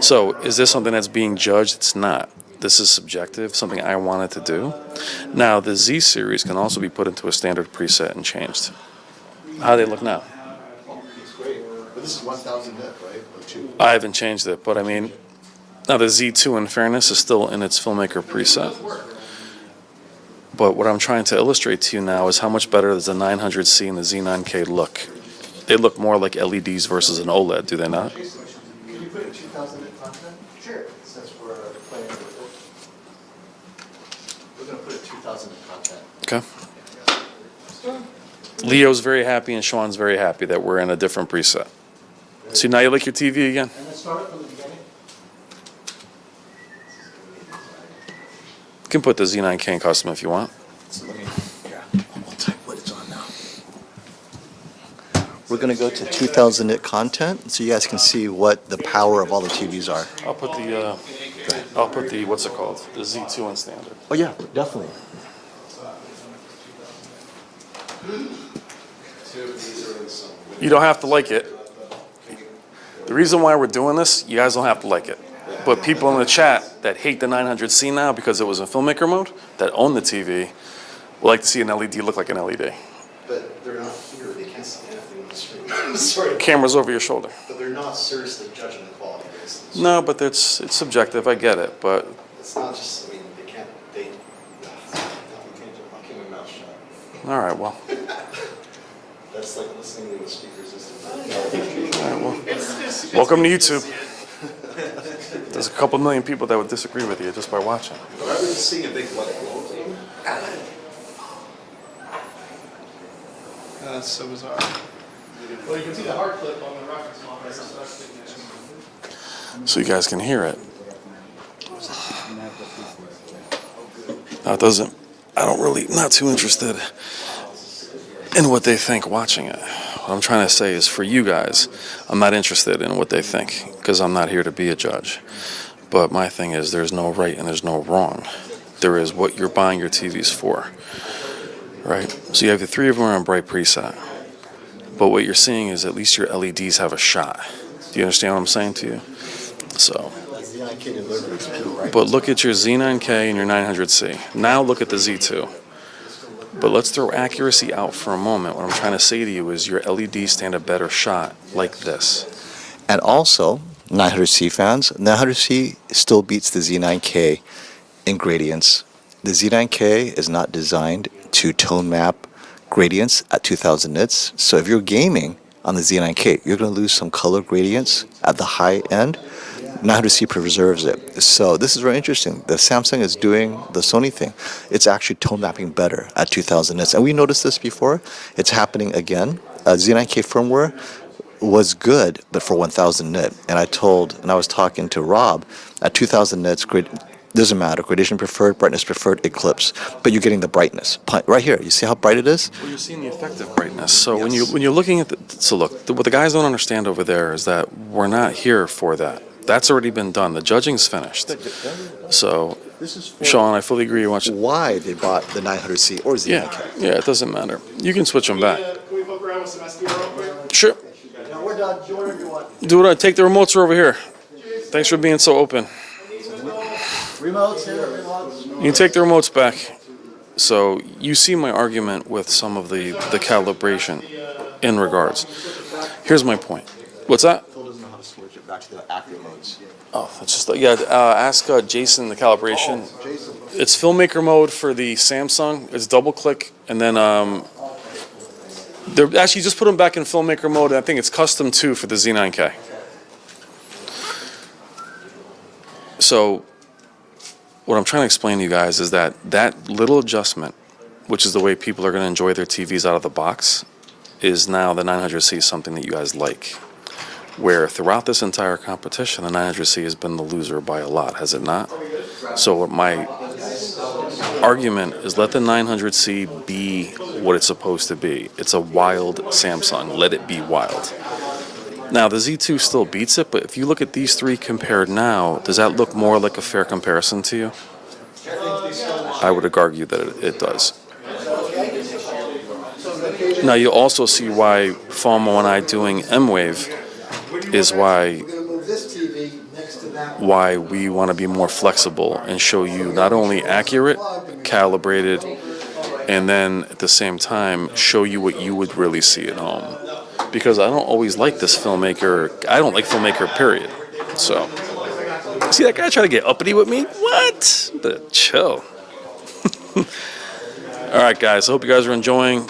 So is this something that's being judged? It's not. This is subjective, something I wanted to do. Now, the Z series can also be put into a standard preset and changed. How do they look now?
It's great. But this is 1,000 nit, right? Or 2.
I haven't changed it, but I mean, now the Z2 in fairness is still in its filmmaker preset. But what I'm trying to illustrate to you now is how much better does the 900C and the Z9K look. They look more like LEDs versus an OLED, do they not?
Can you put in 2,000 nit content? Sure. Since we're playing with it. We're going to put in 2,000 nit content.
Okay. Leo's very happy and Sean's very happy that we're in a different preset. See, now you like your TV again?
And then start it from the beginning.
You can put the Z9K in custom if you want.
So let me, I'll type what it's on now. We're going to go to 2,000 nit content so you guys can see what the power of all the TVs are.
I'll put the what's it called? The Z2 in standard.
Oh yeah, definitely.
You don't have to like it. The reason why we're doing this, you guys don't have to like it. But people in the chat that hate the 900C now because it was in filmmaker mode, that own the TV, would like to see an LED look like an LED.
But they're not here, they can't see anything on the screen. I'm sorry.
Camera's over your shoulder.
But they're not seriously judging the quality based on the
No, but it's subjective, I get it, but
It's not just, I mean, they can't, you can't keep my mouth shut.
all right, well.
That's like listening to a speaker system.
All right, well, welcome to YouTube. There's a couple million people that would disagree with you just by watching.
But I was seeing a big light bulb.
That's so bizarre. Well, you can see the hard clip on the reference model. So that's the
So you guys can hear it. Now it doesn't, not too interested in what they think watching it. What I'm trying to say is for you guys, I'm not interested in what they think because I'm not here to be a judge. But my thing is there's no right and there's no wrong. There is what you're buying your TVs for, right? So you have the three of them are on bright preset. But what you're seeing is at least your LEDs have a shot. Do you understand what I'm saying to you? So, but look at your Z9K and your 900C. Now look at the Z2. But let's throw accuracy out for a moment. What I'm trying to say to you is your LEDs stand a better shot like this.
And also, 900C fans, 900C still beats the Z9K in gradients. The Z9K is not designed to tone map gradients at 2,000 nits. So if you're gaming on the Z9K, you're going to lose some color gradients at the high end. 900C preserves it. So this is very interesting. The Samsung is doing the Sony thing. It's actually tone mapping better at 2,000 nits. And we noticed this before. It's happening again. Z9K firmware was good, but for 1,000 nit. And I was talking to Rob, at 2,000 nits, doesn't matter, gradation preferred, brightness preferred, eclipse, but you're getting the brightness. Right here, you see how bright it is?
Well, you're seeing the effective brightness. So when you're looking at so look, what the guys don't understand over there is that we're not here for that. That's already been done. The judging's finished. So, Sean, I fully agree.
Why they bought the 900C or
Yeah,
Z9K?
yeah, it doesn't matter. You can switch them back.
Can we poke around with some SD real quick?
Sure.
No, we're done. Do whatever you want.
Do it. Take the remotes are over here. Thanks for being so open.
Remotes here, remotes.
You can take the remotes back. So you see my argument with some of the calibration in regards. Here's my point. What's that?
Phil doesn't know how to switch it back to the accurate modes.
Oh, that's just ask Jason the calibration.
Jason.
It's filmmaker mode for the Samsung. It's double click and then they're actually just put them back in filmmaker mode. And I think it's custom 2 for the Z9K. So what I'm trying to explain to you guys is that little adjustment, which is the way people are going to enjoy their TVs out of the box, is now the 900C something that you guys like. Where throughout this entire competition, the 900C has been the loser by a lot, has it not? So my argument is let the 900C be what it's supposed to be. It's a wild Samsung. Let it be wild. Now, the Z2 still beats it, but if you look at these three compared now, does that look more like a fair comparison to you? I would argue that it does. Now, you also see why FOMO and I doing M-Wave is why we want to be more flexible and show you not only accurate, calibrated, and then at the same time show you what you would really see at home. Because I don't always like this filmmaker. I don't like filmmaker, period. So, see that guy trying to get uppity with me? What? But chill. All right, guys. I hope you guys are enjoying.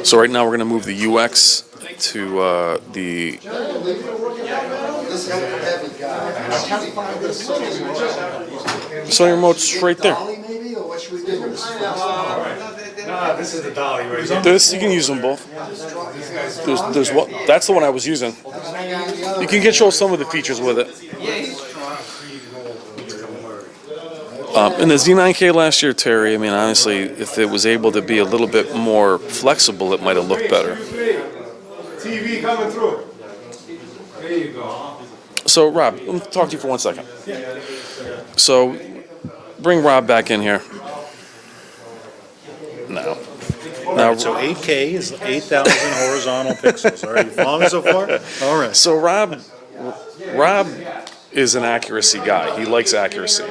So right now we're going to move the UX to the. Sony remote's right there.
This is the dolly right here.
This, you can use them both. There's what? That's the one I was using. You can control some of the features with it. In the Z9K last year, Terry, I mean, honestly, if it was able to be a little bit more flexible, it might have looked better.
TV coming through. There you go.
So, Rob, let me talk to you for 1 second. So, bring Rob back in here. No.
Now, so 8K is 8,000 horizontal pixels. All right, you following so far? All right.
So Rob is an accuracy guy. He likes accuracy.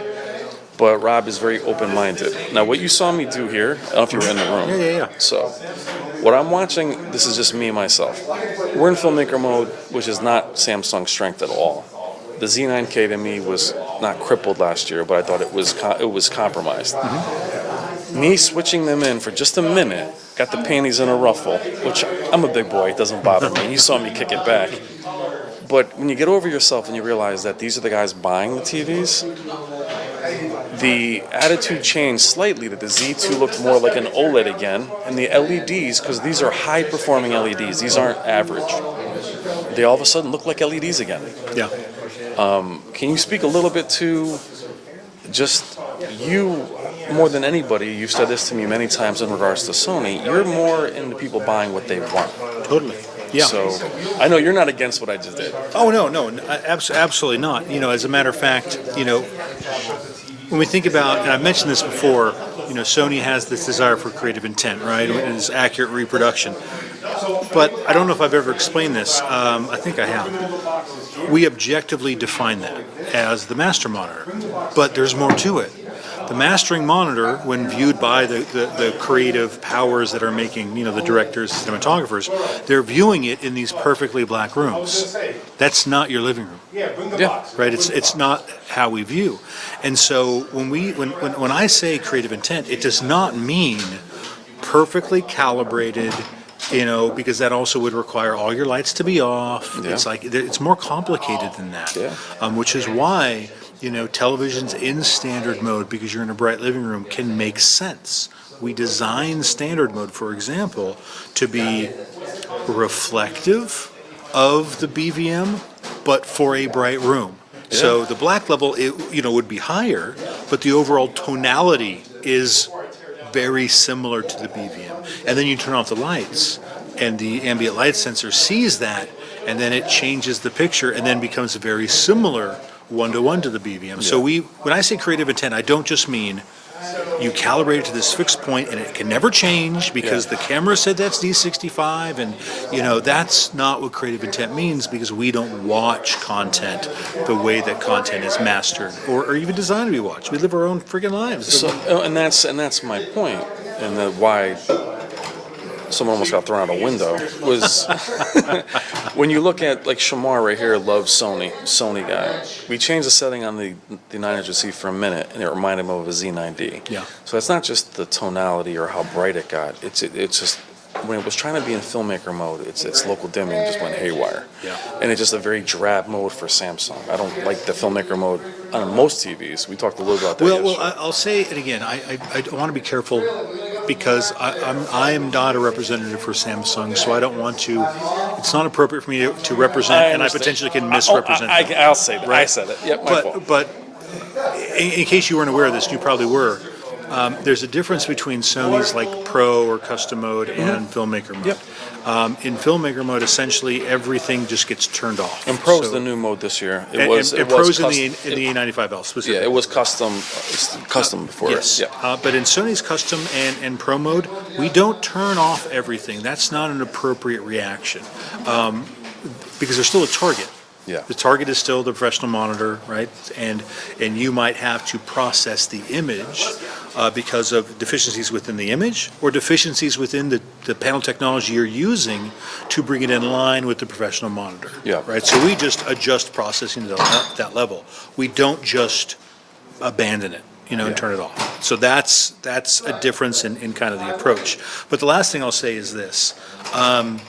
But Rob is very open-minded. Now, what you saw me do here, I don't know if you were in the room.
Yeah.
So, what I'm watching, this is just me and myself. We're in filmmaker mode, which is not Samsung's strength at all. The Z9K to me was not crippled last year, but I thought it was compromised. Mm-hmm. Me switching them in for just a minute, got the panties in a ruffle, which I'm a big boy, it doesn't bother me. You saw me kick it back. But when you get over yourself and you realize that these are the guys buying the TVs, the attitude changed slightly, that the Z2 looked more like an OLED again, and the LEDs, because these are high-performing LEDs, these aren't average, they all of a sudden look like LEDs again.
Yeah.
Can you speak a little bit to just you, more than anybody, you've said this to me many times in regards to Sony, you're more into people buying what they want.
Totally. Yeah.
So I know you're not against what I just did.
Oh, no, absolutely not. You know, as a matter of fact, you know, when we think about, and I've mentioned this before, you know, Sony has this desire for creative intent, right? And it's accurate reproduction. But I don't know if I've ever explained this. I think I have. We objectively define that as the master monitor, but there's more to it. The mastering monitor, when viewed by the creative powers that are making, you know, the directors, cinematographers, they're viewing it in these perfectly black rooms. That's not your living room.
Yeah.
Right? It's not how we view. And so when I say creative intent, it does not mean perfectly calibrated, you know, because that also would require all your lights to be off.
Yeah.
It's like, it's more complicated than that.
Yeah.
Which is why, you know, televisions in standard mode, because you're in a bright living room, can make sense. We design standard mode, for example, to be reflective of the BVM, but for a bright room. Yeah. So the black level, would be higher, but the overall tonality is very similar to the BVM. And then you turn off the lights, and the ambient light sensor sees that, and then it changes the picture and then becomes very similar one-to-one to the BVM. So when I say creative intent, I don't just mean you calibrate it to this fixed point and it can never change because the camera said that's D65, and that's not what creative intent means, because we don't watch content the way that content is mastered or even designed to be watched. We live our own freaking lives.
So, and that's my point, and why someone almost got thrown out a window was when you look at, like, Shamar right here loves Sony guy. We changed the setting on the 900C for a minute, and it reminded him of a Z9D.
Yeah.
So it's not just the tonality or how bright it got. It's just when it was trying to be in filmmaker mode, its local dimming just went haywire.
Yeah.
And it's just a very drab mode for Samsung. I don't like the filmmaker mode on most TVs. We talked a little about that
Well,
yesterday.
I'll say it again. I want to be careful because I am not a representative for Samsung, so I don't want to. It's not appropriate for me to represent, and I potentially can misrepresent.
I'll say that.
Right?
I said it. Yep, my fault.
But in case you weren't aware of this, you probably were. There's a difference between Sony's like Pro or Custom mode and Filmmaker mode.
Yep.
In Filmmaker mode, essentially everything just gets turned off.
And Pro's
So-
the new mode this year.
and Pro's in the A95L specifically.
Yeah, it was custom before.
Yes,
Yeah.
but in Sony's Custom and Pro mode, we don't turn off everything. That's not an appropriate reaction, because there's still a target.
Yeah.
The target is still the professional monitor, right? And you might have to process the image because of deficiencies within the image or deficiencies within the panel technology you're using to bring it in line with the professional monitor.
Yeah.
Right? So we just adjust processing to that level. We don't just abandon it, and turn it off. So that's a difference in kind of the approach. But the last thing I'll say is this, and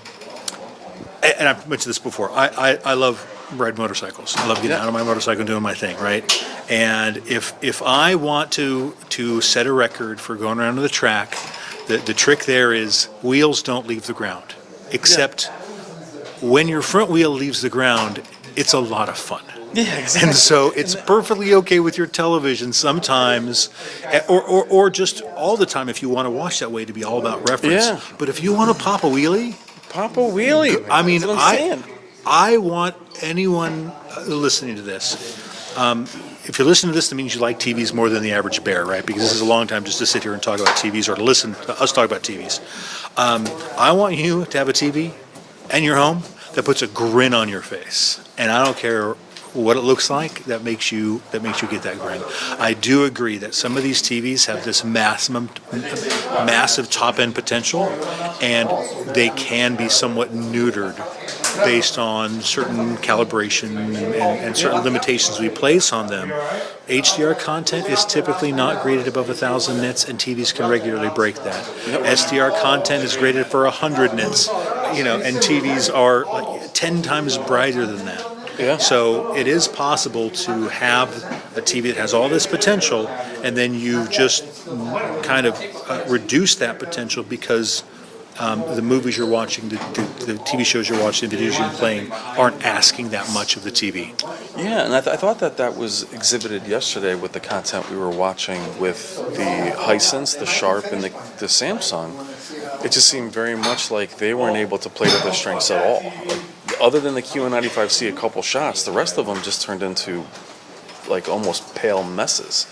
I've mentioned this before, I love ride motorcycles. I love getting out on my motorcycle and doing my thing, right? And if I want to set a record for going around to the track, the trick there is wheels don't leave the ground. Except when your front wheel leaves the ground, it's a lot of fun.
Yeah, exactly.
And so it's perfectly okay with your television sometimes, or just all the time if you want to watch that way to be all about reference.
Yeah.
But if you want to pop a wheelie, I mean,
That's what I'm saying.
I want anyone listening to this, if you're listening to this, that means you like TVs more than the average bear, right? Because this is a long time just to sit here and talk about TVs or to listen to us talk about TVs. I want you to have a TV in your home that puts a grin on your face. And I don't care what it looks like, that makes you get that grin. I do agree that some of these TVs have this massive top-end potential, and they can be somewhat neutered based on certain calibration and certain limitations we place on them. HDR content is typically not graded above 1,000 nits, and TVs can regularly break that. SDR content is graded for 100 nits, and TVs are like 10 times brighter than that.
Yeah.
So it is possible to have a TV that has all this potential, and then you just kind of reduce that potential because the movies you're watching, the TV shows you're watching, the videos you're playing aren't asking that much of the TV.
Yeah, and I thought that was exhibited yesterday with the content we were watching with the Hisense, the Sharp, and the Samsung. It just seemed very much like they weren't able to play to their strengths at all. Like, other than the Q95C, a couple shots, the rest of them just turned into like almost pale messes.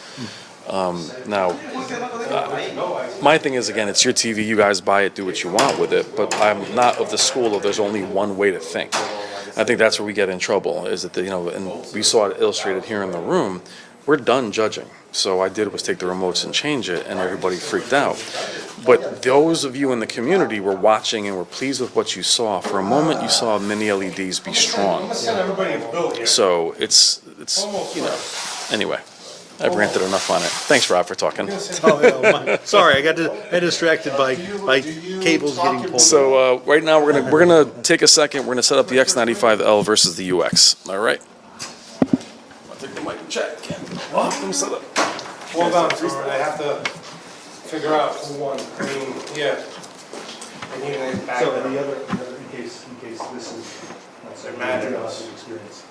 My thing is, again, it's your TV, you guys buy it, do what you want with it, but I'm not of the school of there's only one way to think. I think that's where we get in trouble, is that, and we saw it illustrated here in the room, we're done judging. So I did was take the remotes and change it, and everybody freaked out. But those of you in the community were watching and were pleased with what you saw. For a moment, you saw mini LEDs be strong. So it's anyway. I've ranted enough on it. Thanks, Rob, for talking.
Sorry, I got distracted by cables getting pulled.
So right now we're gonna take a second. We're gonna set up the X95L versus the UX. All right. I'll take the mic and check. Let me set up.
Hold on, so I have to figure out who won. I mean, yeah. And even back
So
then.
the other, in case this is not
Imagine us.
experience.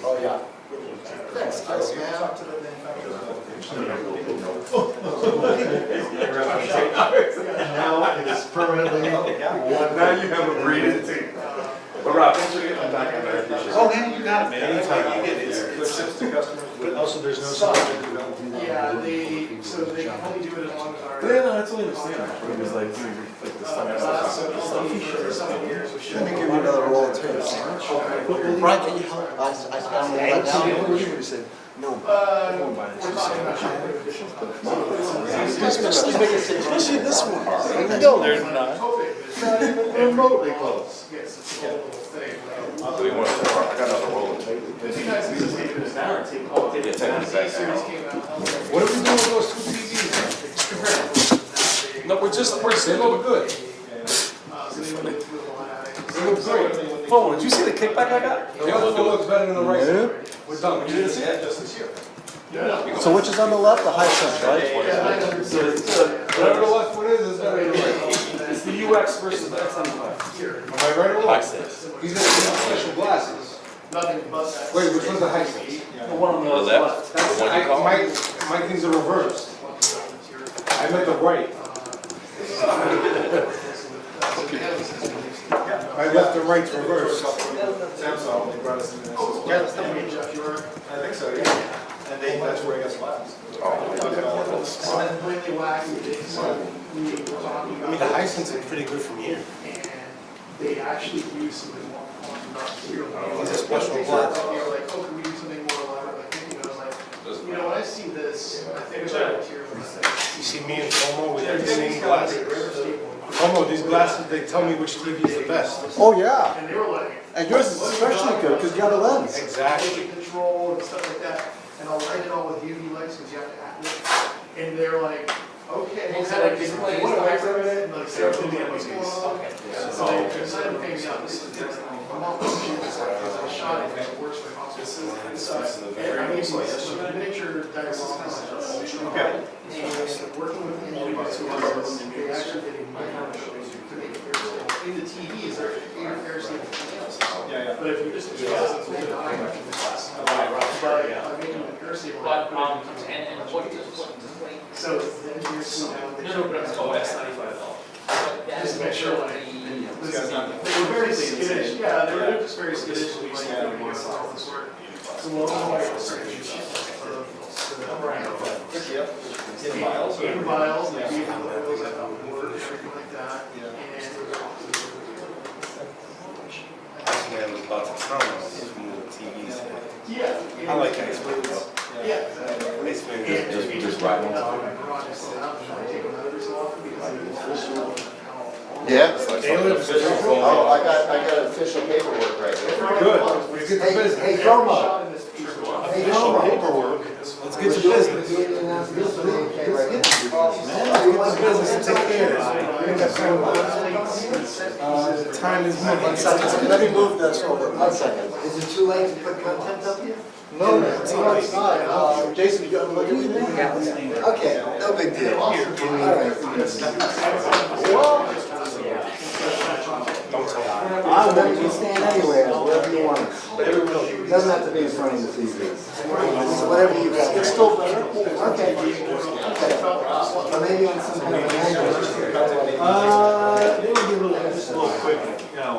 Oh, yeah.
Thanks, man. Now it is permanently one.
Now you have a breeding team. But Rob, thanks for getting back on that.
Oh, man, you got it, man.
Anytime you get it, it's ships to customers, but also there's no subject development.
Yeah, so they can only do it as long as our.
Yeah, no, I totally understand. It was like, dude, like the stuff.
Let me give you another roll too. Brian, can you help? I found that down. No. Especially this one. No, they're not. Not even remotely close.
Yes, it's a whole thing.
I got another roll of tape.
It's nice to see it as narrative.
Yeah, take it back
Series
now.
came out.
What are we doing with those two TVs? No, we're still over good.
So they went into the line.
They look great. Phone, did you see the kickback I got? The other phone looks better than the right side. We're done. You didn't see it? Just this year.
So which is on the left? The Hisense, right?
Whatever the left one is better than the right. It's the UX versus the X95. Am I right or wrong? He's got special glasses.
Nothing but that.
Wait, which one's the Hisense?
The left? The one you call?
My things are reversed. I meant the right. My left and right's reversed.
Samsung, they brought us in. Yeah, that's the one, Jeff, you were? I think so, yeah. And that's where I got slabs.
Completely wacky. We were talking about.
I mean, the Hisense is pretty good from here.
And they actually use something more material.
It's a special glass.
They were like, oh, can we do something more elaborate? Like thinking, I was like, you know, when I see this, I think about material.
You see me and Tomo with the same glasses. Tomo, these glasses, they tell me which TV is the best.
Oh, yeah.
And they were like.
And yours is especially good because you have a lens.
Exactly.
Control and stuff like that. And I'll write it all with UV lights because you have to act it. And they're like, okay.
Well,
So
kind of
like,
display
you want to
is
micro it and like, say, what's going on?
Okay.
So they decided to pay me out. This is the next thing. I'm not going to shoot this because I shot it and it works for hospitals. And I made some miniature diagrams.
Okay.
And working with engineers who are, they actually did a micro to make a fair stable. In the TVs, they're a fair stable. But if you just use it as a tool, I can do this. But by making it a fair stable.
But, and what display?
So the engineers who have.
No, but it's called X95L.
Just to make sure like, they were very skittish, yeah, they were just very skittish, and like, how this work. So we'll all like, in vials, like, we have those that don't work, everything like that,
Man was about to turn on the TVs.
yeah.
I like that.
Yeah.
Just right on top.
Yeah. Oh, I got official paperwork right here.
Good. We get to business.
Hey, Tomo. Hey,
Official
Tomo.
paperwork. Let's get to business. Let's get to business and take care of this. Time is money.
Let me move this over. 1 second. Is it too late to put content up here? No, it's not. Jason, you got to look at it? Okay, no big deal. All right. I'm ready to stand anywhere, wherever you want. It doesn't have to be in front of the TV. So whatever you got. It's still better? Okay. Or maybe on some kind of an angle.
They would be a little, just a little quick, you know,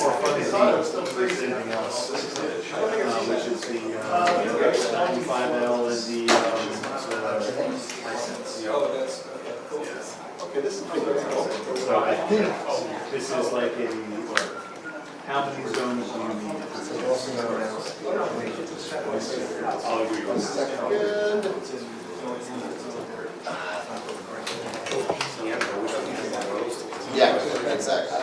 more funny than anything else. Which is the X95L and the Hisense.
Okay, this is big.
So I think this is like a, what, how many zones do you need? I'll agree with that.
Yeah, exactly.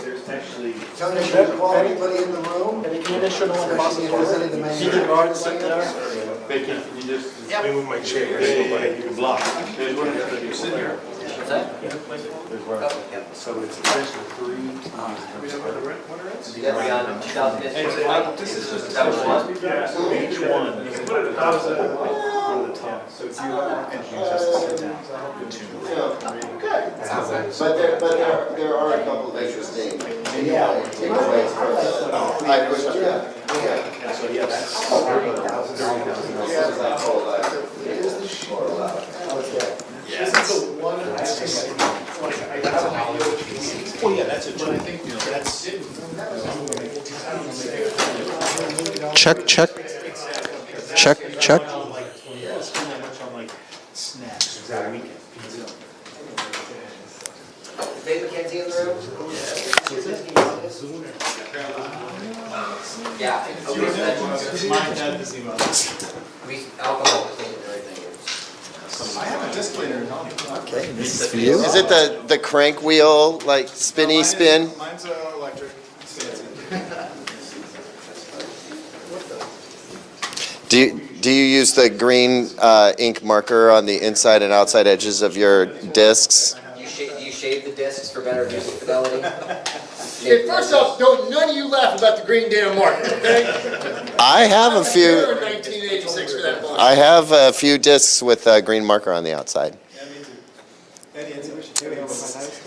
There's actually.
Tony, should we call anybody in the room? Any condition on the manufacturer?
Sit there. Can you just, let me move my chair, so nobody you can block. There's one that you sit here. There's one. So it's essentially 3. This is just a each one. You can put it at the top. So if you have engineers, just sit down.
there are a couple of interesting takeaways from I wish I
Well, yeah, that's it. But I think that's
Check, check. Check, check.
Dave McKenzie in the room? Yeah. Alcohol clean everything.
I have a disc cleaner.
Okay, this is for you.
Is it the crank wheel, like spinny spin?
Mine's electric.
Do you use the green ink marker on the inside and outside edges of your discs?
Do you shave the discs for better music fidelity?
Okay, first off, none of you laugh about the green damn marker, okay?
I have a few.
There in 1986 for that bullshit.
I have a few discs with a green marker on the outside.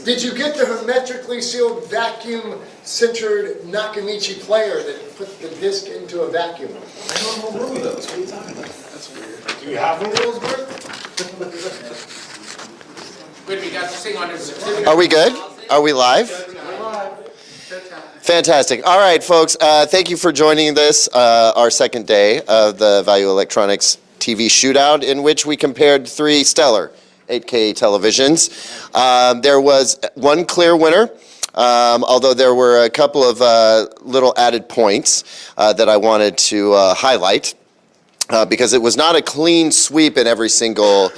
Did you get the hermetically sealed vacuum-centered Nakamichi player that put the disc into a vacuum?
I don't know room of those. What are you talking about? That's weird.
Do you have one of those, Bert?
Good, we got this thing on his certificate.
Are we good? Are we live? Fantastic. All right, folks. Thank you for joining this, our second day of the Value Electronics TV Shootout, in which we compared 3 stellar 8K televisions. There was one clear winner, although there were a couple of little added points that I wanted to highlight. Because it was not a clean sweep in every single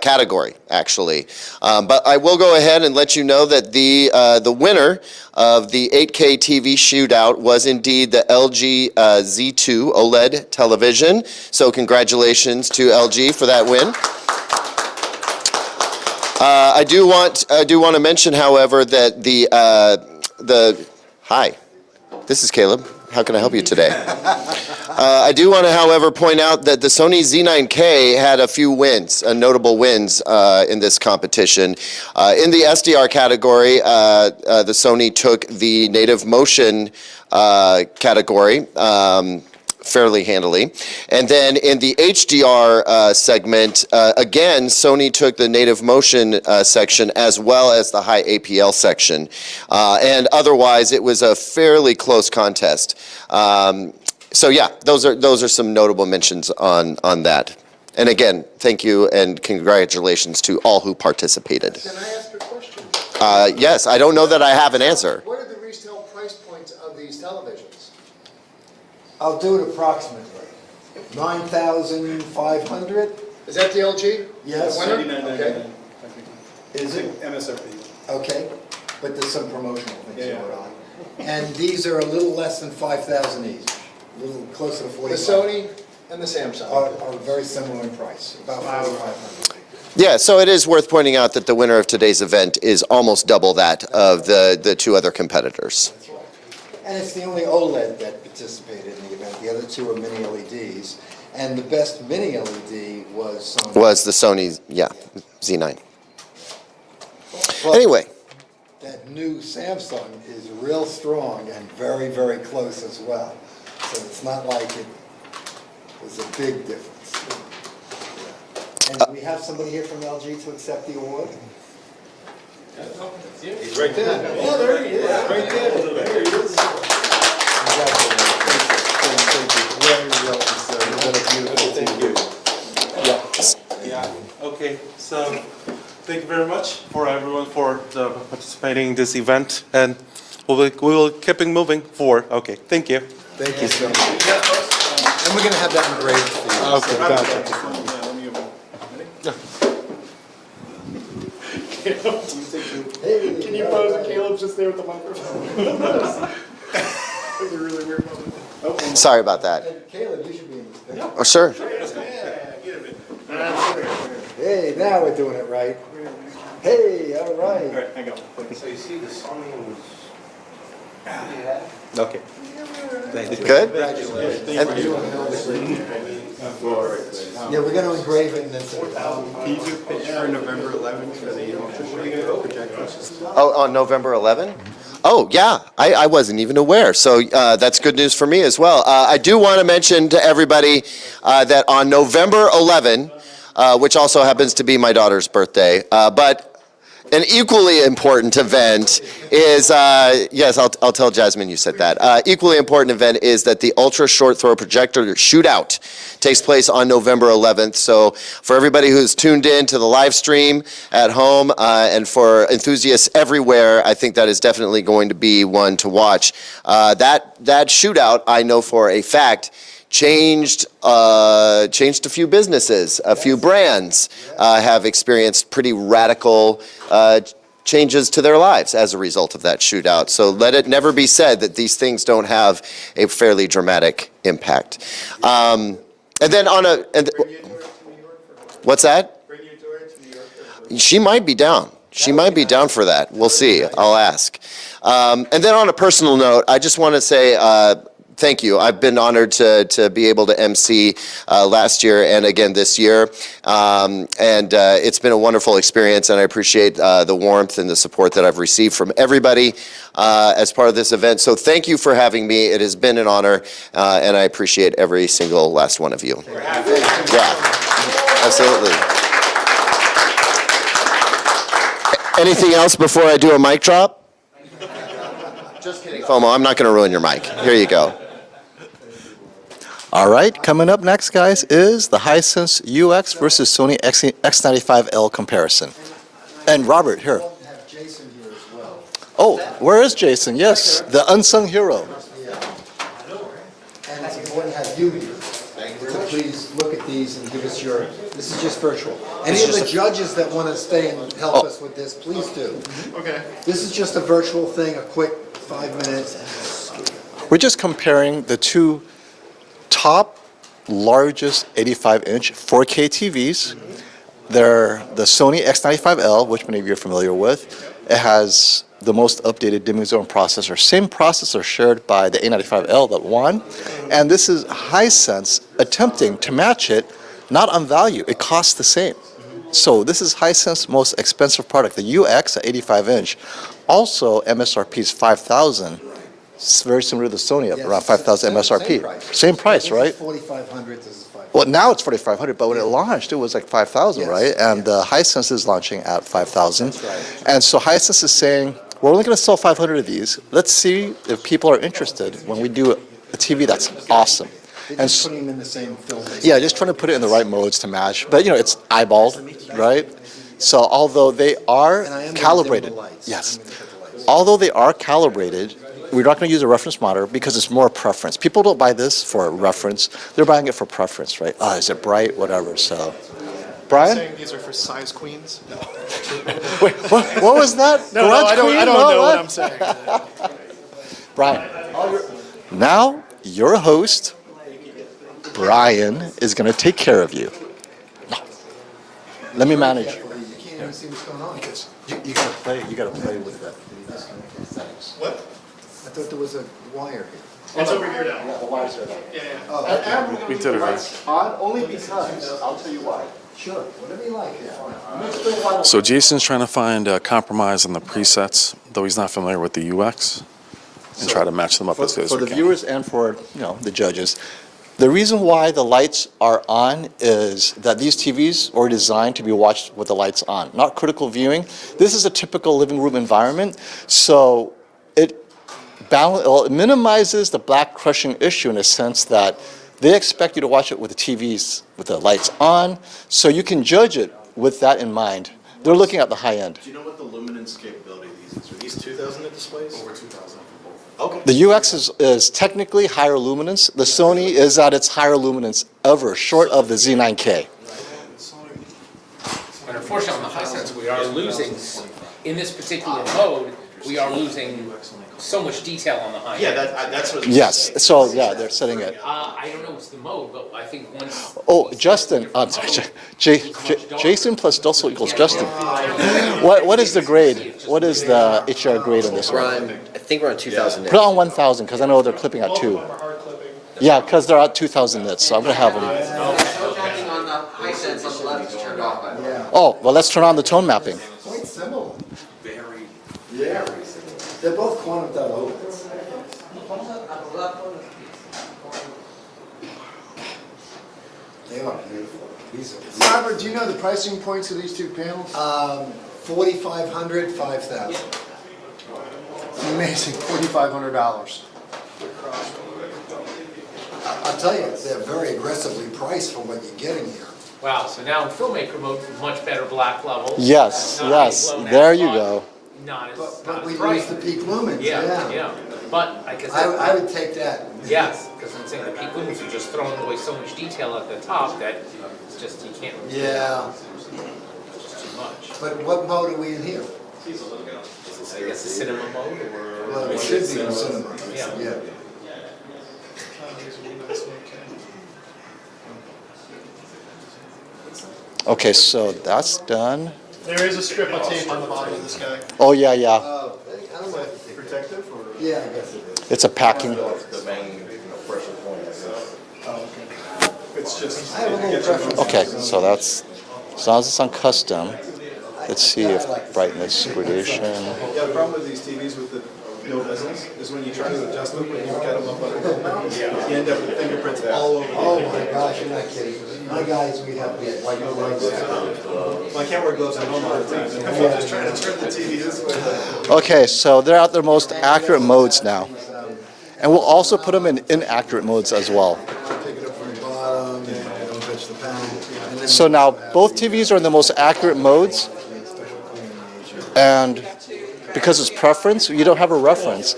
category, actually. But I will go ahead and let you know that the winner of the 8K TV shootout was indeed the LG Z2 OLED television. So congratulations to LG for that win. I do want to mention, however, that hi, this is Caleb. How can I help you today? I do want to, however, point out that the Sony Z9K had a few wins, notable wins in this competition. In the SDR category, the Sony took the native motion category fairly handily. And then in the HDR segment, again, Sony took the native motion section as well as the high APL section. And otherwise, it was a fairly close contest. So yeah, those are some notable mentions on that. And again, thank you and congratulations to all who participated.
Can I ask a question?
Yes, I don't know that I have an answer.
What are the retail price points of these televisions?
I'll do it approximately. 9,500.
Is that the LG?
Yes.
The winner? Okay.
Is it?
MSRP.
Okay, but there's some promotional things going on. And these are a little less than 5,000 each, a little closer to 45.
The Sony and the Samsung.
Are very similar in price, about 4,500.
Yeah, so it is worth pointing out that the winner of today's event is almost double that of the 2 other competitors.
That's right. And it's the only OLED that participated in the event. The other 2 are mini LEDs. And the best mini LED was Sony.
Was the Sony, yeah, Z9.
But
Anyway.
that new Samsung is real strong and very, very close as well. So it's not like it was a big difference. And do we have somebody here from LG to accept the award?
He's right there. Oh, there he is. Right there. There he is.
Thank you.
Yeah, okay, so thank you very much for everyone for participating in this event, and we will keep it moving forward. Okay, thank you.
Thank you so much. And we're going to have that engraved for you.
Okay, gotcha.
Can you pose a Caleb just there with the microphone? That's a really weird moment.
Sorry about that.
Caleb, you should be in this picture.
Oh, sure.
Hey, now we're doing it right. Hey, all right.
All right, hang on.
So you see the Sony was...
Okay.
Good?
Congratulations.
And-
Yeah, we're gonna engrave it and then.
Can you do a pitch for November 11th for the projectors?
Oh, on November 11? Oh, yeah, I wasn't even aware, so that's good news for me as well. I do want to mention to everybody that on November 11, which also happens to be my daughter's birthday, but an equally important event is, yes, I'll tell Jasmine you said that. Equally important event is that the Ultra Short Throw Projector Shootout takes place on November 11th. So for everybody who's tuned in to the live stream at home and for enthusiasts everywhere, I think that is definitely going to be one to watch. That shootout, I know for a fact, changed a few businesses, a few brands have experienced pretty radical changes to their lives as a result of that shootout. So let it never be said that these things don't have a fairly dramatic impact. And then what's that? She might be down. She might be down for that. We'll see. I'll ask. And then on a personal note, I just want to say thank you. I've been honored to be able to MC last year and again this year. And it's been a wonderful experience, and I appreciate the warmth and the support that I've received from everybody as part of this event. So thank you for having me. It has been an honor, and I appreciate every single last one of you. Yeah, absolutely. Anything else before I do a mic drop? Just kidding, FOMO. I'm not going to ruin your mic. Here you go.
All right, coming up next, guys, is the Hisense UX versus Sony X95L comparison. And Robert, here. Oh, where is Jason? Yes, the unsung hero.
And it's important to have you here. So please look at these and give us your, this is just virtual. Any of the judges that want to stay and help us with this, please do.
Okay.
This is just a virtual thing, a quick 5 minutes.
We're just comparing the two top largest 85-inch 4K TVs. They're the Sony X95L, which many of you are familiar with. It has the most updated dimming zone processor, same processor shared by the A95L that won. And this is Hisense attempting to match it, not on value. It costs the same. So this is Hisense's most expensive product, the UX at 85-inch. Also, MSRP is $5,000. It's very similar to the Sony, up around $5,000 MSRP. Same price, right?
$4,500, this is $5,000.
Well, now it's $4,500, but when it launched, it was like $5,000, right? And Hisense is launching at $5,000. And so Hisense is saying, we're only going to sell 500 of these. Let's see if people are interested when we do a TV that's awesome.
They're just putting them in the same film.
Yeah, just trying to put it in the right modes to match. But, you know, it's eyeballed, right? So although they are calibrated, yes, although they are calibrated, we're not going to use a reference monitor because it's more preference. People don't buy this for reference. They're buying it for preference, right? Oh, is it bright? Whatever. So, Brian?
Saying these are for size queens? No.
Wait, what was that?
No, I don't know what I'm saying.
Brian, now your host, Brian, is going to take care of you. Let me manage.
You can't even see what's going on.
You got to play. You got to play with that.
What?
I thought there was a wire here.
It's over here now.
Yeah, the wires are there.
Yeah.
We did it right. On only because I'll tell you why.
Sure, whatever you like.
So Jason's trying to find a compromise on the presets, though he's not familiar with the UX, and try to match them up as good as
For
we
the
can.
viewers and for the judges, the reason why the lights are on is that these TVs are designed to be watched with the lights on, not critical viewing. This is a typical living room environment, so it minimizes the black crushing issue in a sense that they expect you to watch it with the TVs with the lights on, so you can judge it with that in mind. They're looking at the high end.
Do you know what the luminance capability of these is? Are these 2,000 at displays? Over 2,000 for both. Okay.
The UX is technically higher luminance. The Sony is at its higher luminance ever, short of the Z9K.
And unfortunately, on the Hisense, we are losing, in this particular mode, we are losing so much detail on the high end.
Yeah, that's what.
Yes, so yeah, they're setting it.
I don't know what's the mode, but I think once.
Oh, Justin, I'm sorry, Jason plus Dussel equals Justin. What is the grade? What is the HR grade on this one?
I think we're on 2,000
Put it on 1,000, because I know they're clipping at 2. Yeah, because they're at 2,000 nits, so I'm going to have them.
Tone mapping on the Hisense on the left is turned off, by the way.
Oh, well, let's turn on the tone mapping.
Quite similar.
Very,
Yeah.
very similar.
They're both quantum dot opens. They are beautiful. These are
Robert, do you know the pricing points of these two panels?
4,500, 5,000.
Amazing, $4,500.
I'll tell you, they're very aggressively priced for what you're getting here.
Wow, so now in filmmaker mode, much better black levels.
Yes,
not
yes,
blown out,
there you go.
Not as,
But
not
we
as bright.
lose the peak lumens,
Yeah,
yeah.
yeah, but I guess.
I would take that.
Yes, because I'm saying the peak lumens are just throwing away so much detail at the top that it's just, you can't.
Yeah.
It's just too much.
But what mode are we in here?
I guess the cinema mode or.
Well, it should be in cinema.
Yeah.
Okay, so that's done.
There is a strip of tape on the bottom of this guy.
Oh, yeah, yeah.
I don't know.
Protective or?
Yeah, I guess it is.
It's a packing.
The main pressure point, I guess.
Oh, okay. It's just.
I have a little preference.
Okay, so that's, as long as it's on custom, let's see if brightness gradation.
Yeah, the problem with these TVs with the no bezels is when you try to adjust them, when you get them up on a hill mount, you end up with fingerprints all over.
Oh my gosh, you're not kidding. My guys, we have these white gloves.
Well, I can't wear gloves at home all the time. I'm just trying to turn the TV this way.
Okay, so they're at their most accurate modes now. And we'll also put them in inaccurate modes as well.
Take it up from the bottom, and don't touch the panel. And then
So now both TVs are in the most accurate modes. And because it's preference, you don't have a reference.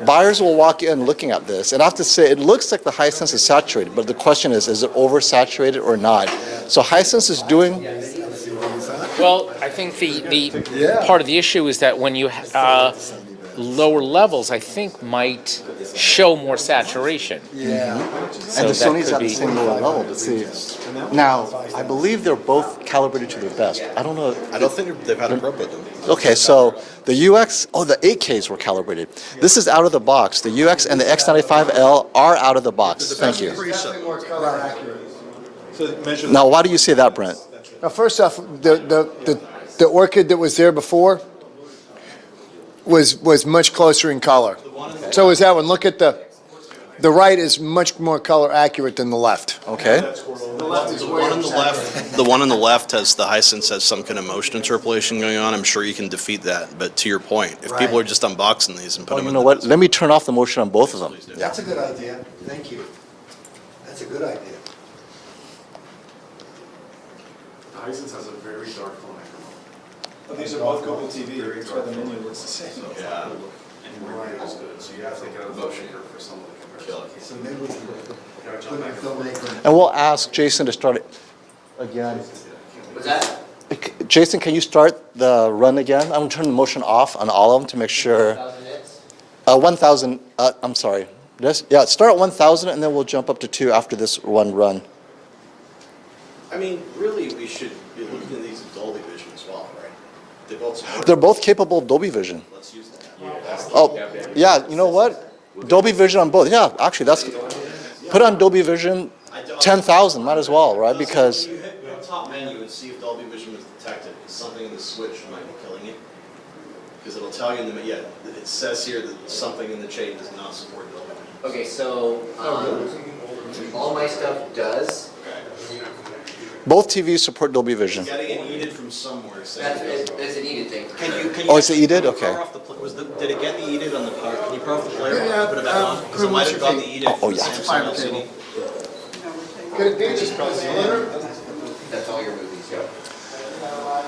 Buyers will walk in looking at this, and I have to say, it looks like the Hisense is saturated, but the question is it oversaturated or not? So Hisense is doing,
Well, I think the part of the issue is that when you lower levels, I think might show more saturation.
Yeah.
So
and the
that
Sony's
could
at the
be-
same lower level, but see. Now, I believe they're both calibrated to their best. I don't know.
I don't think they've had a problem with them.
Okay, so the UX, the 8Ks were calibrated. This is out of the box. The UX and the X95L are out of the box. Thank you.
Definitely more color accurate.
So measure.
Now, why do you say that, Brent?
Now, first off, the Orchid that was there before was much closer in color. So is that one. Look at the right is much more color accurate than the left.
Okay.
The left is
The
way
one on the left, the one on the left has the Hisense has some kind of motion interpolation going on. I'm sure you can defeat that. But to your point, if people are just unboxing these and put
Oh,
them
you
in
know
the
what? Let me turn off the motion on both of them.
That's a good idea. Thank you. That's a good idea.
Hisense has a very dark phone microphone.
But these are both Google TV. That's why the menu looks the same.
Yeah. And review is good, so you have to get a motion here for some of the comparisons.
So maybe we can put in a filmmaker.
And we'll ask Jason to start it again.
What's that?
Jason, can you start the run again? I'm going to turn the motion off on all of them to make sure. 1,000, I'm sorry. Yeah, start at 1,000 and then we'll jump up to 2 after this one run.
I mean, really, we should be looking at these in Dolby Vision as well, right? They both support.
They're both capable of Dolby Vision.
Let's use that.
Oh, yeah, you know what? Dolby Vision on both. Yeah, actually, that's, put on Dolby Vision 10,000, might as well, right? Because,
You hit the top menu and see if Dolby Vision was detected, because something in the switch might be killing it. Because it'll tell you in the, it says here that something in the chain does not support Dolby Vision.
Okay, so all my stuff does.
both TVs support Dolby Vision.
Getting it EDID from somewhere.
That's an EDID thing.
Can
Oh, it's the EDID?
can you
Okay.
power off the did it get the EDID on the power? Can you power off the player
Yeah,
and put it back on? Because it might have got the EDID
Oh,
from the
yeah.
Samsung LCD.
Could it be just concealer?
That's all your movies, yeah.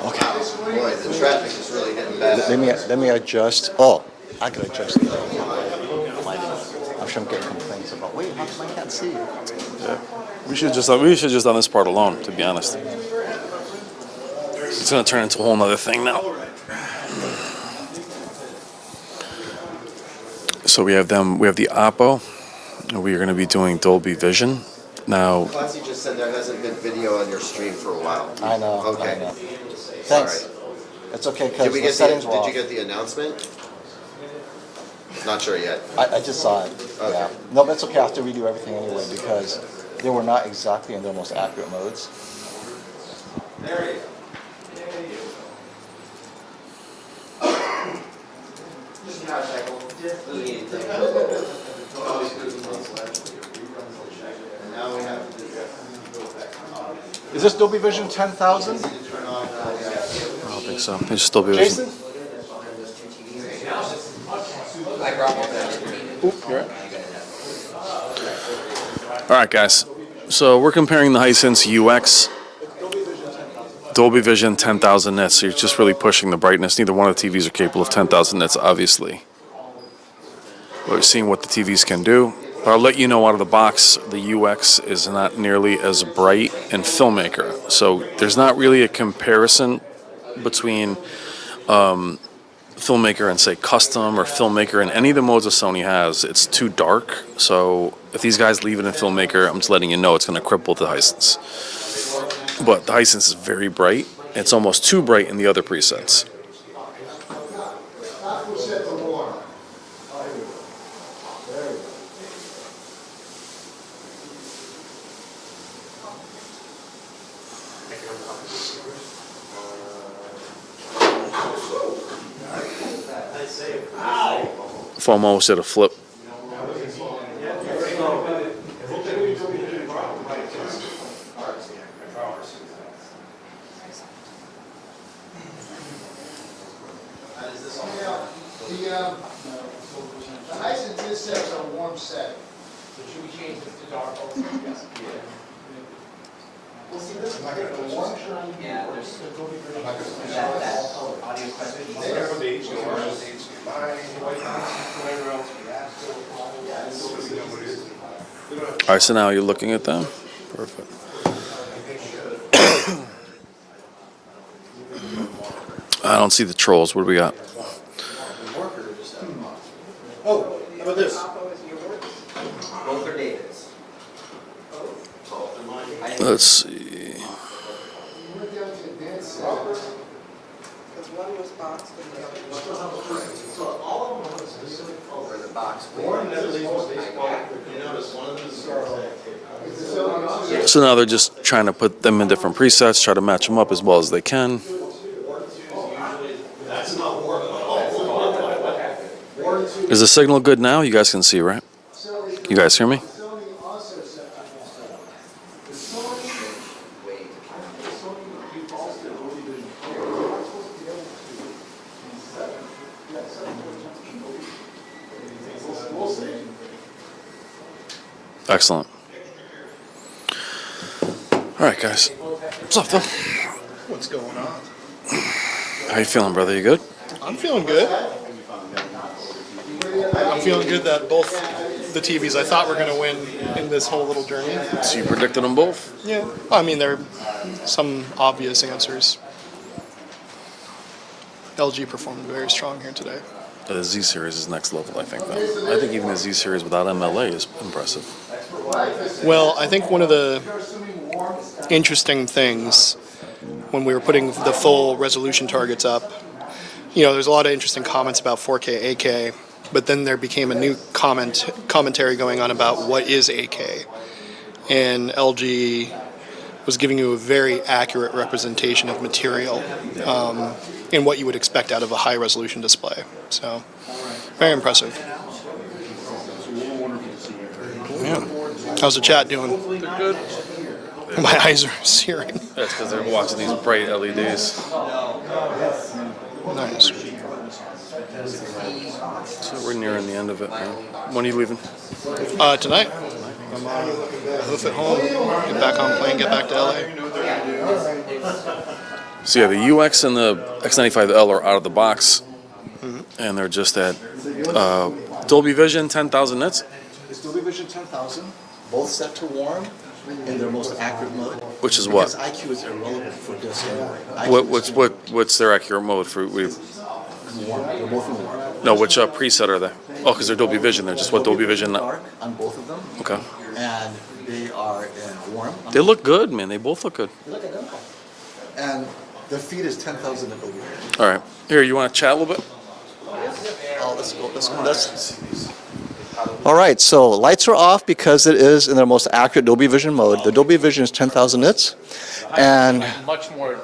Boy, the traffic is really getting bad.
Let me adjust. Oh, I can adjust the lighting. I'm sure I'm getting complaints about, wait, how come I can't see?
Yeah. We should just done this part alone, to be honest. It's gonna turn into a whole nother thing now. So we have the Oppo. We are gonna be doing Dolby Vision. Now,
Clancy just said there hasn't been video on your stream for a while.
I know.
Okay.
I know. Thanks.
Sorry.
It's okay
Did
because
we
the
get
settings were
did
off.
you get the announcement? Not sure yet.
I just saw it. Yeah. No, but it's okay. I have to redo everything anyway because they were not exactly in their most accurate modes.
There you go. Just how cycle. Now we have to do
Is this Dolby Vision 10,000?
I don't think so. It's still be
Jason?
Oop, you're right. All right, guys. So we're comparing the Hisense UX Dolby Vision 10,000 nits. So you're just really pushing the brightness. Neither one of the TVs are capable of 10,000 nits, obviously. We're seeing what the TVs can do. But I'll let you know out of the box, the UX is not nearly as bright in Filmmaker. So there's not really a comparison between Filmmaker and, say, Custom or Filmmaker in any of the modes that Sony has. It's too dark. So if these guys leave it in Filmmaker, I'm just letting you know it's going to cripple the Hisense. But the Hisense is very bright. It's almost too bright in the other presets. If I'm almost at a flip.
The Hisense is set to a warm setting.
So should we change this to dark also? Yes.
Well, see, this, am I gonna go warm?
Yeah, there's
that
audio question.
All right, so now you're looking at them. Perfect. I don't see the trolls. What do we got?
Oh, how about this?
Both are David's.
Let's see.
Because one was boxed and the other was
So all of them are specific over the box. You notice one of them is
So now they're just trying to put them in different presets, try to match them up as well as they can.
That's not warm.
Is the signal good now? You guys can see, right? You guys hear me? Excellent. All right, guys. What's up, though?
What's going on?
How you feeling, brother? You good?
I'm feeling good. I'm feeling good that both the TVs I thought were going to win in this whole little journey.
So you predicted them both?
Yeah. I mean, there are some obvious answers. LG performed very strong here today.
The Z series is next level, I think, though. I think even the Z series without MLA is impressive.
Well, I think one of the interesting things when we were putting the full resolution targets up, there's a lot of interesting comments about 4K, 8K, but then there became a new commentary going on about what is 8K. And LG was giving you a very accurate representation of material in what you would expect out of a high resolution display. So, very impressive. Yeah. How's the chat doing?
They're good.
My eyes are searing.
That's because they're watching these bright LEDs.
Nice.
So we're nearing the end of it, man. When are you leaving?
Tonight. I'm hoof at home, get back on plane, get back to LA.
So yeah, the UX and the X95L are out of the box, and they're just at Dolby Vision 10,000 nits.
It's Dolby Vision 10,000, both set to warm in their most accurate mode.
Which is what?
Because IQ is irrelevant for this anyway.
What's their accurate mode for?
Warm. They're both in warm.
No, which preset are they? Oh, because they're Dolby Vision. They're just what Dolby Vision.
Dark on both of them.
Okay.
And they are in warm.
They look good, man. They both look good.
They look identical. And the feed is 10,000 nits.
All right. Here, you want to chat a little bit?
Oh, All right, so lights are off because it is in their most accurate Dolby Vision mode. The Dolby Vision is 10,000 nits, and
Much more,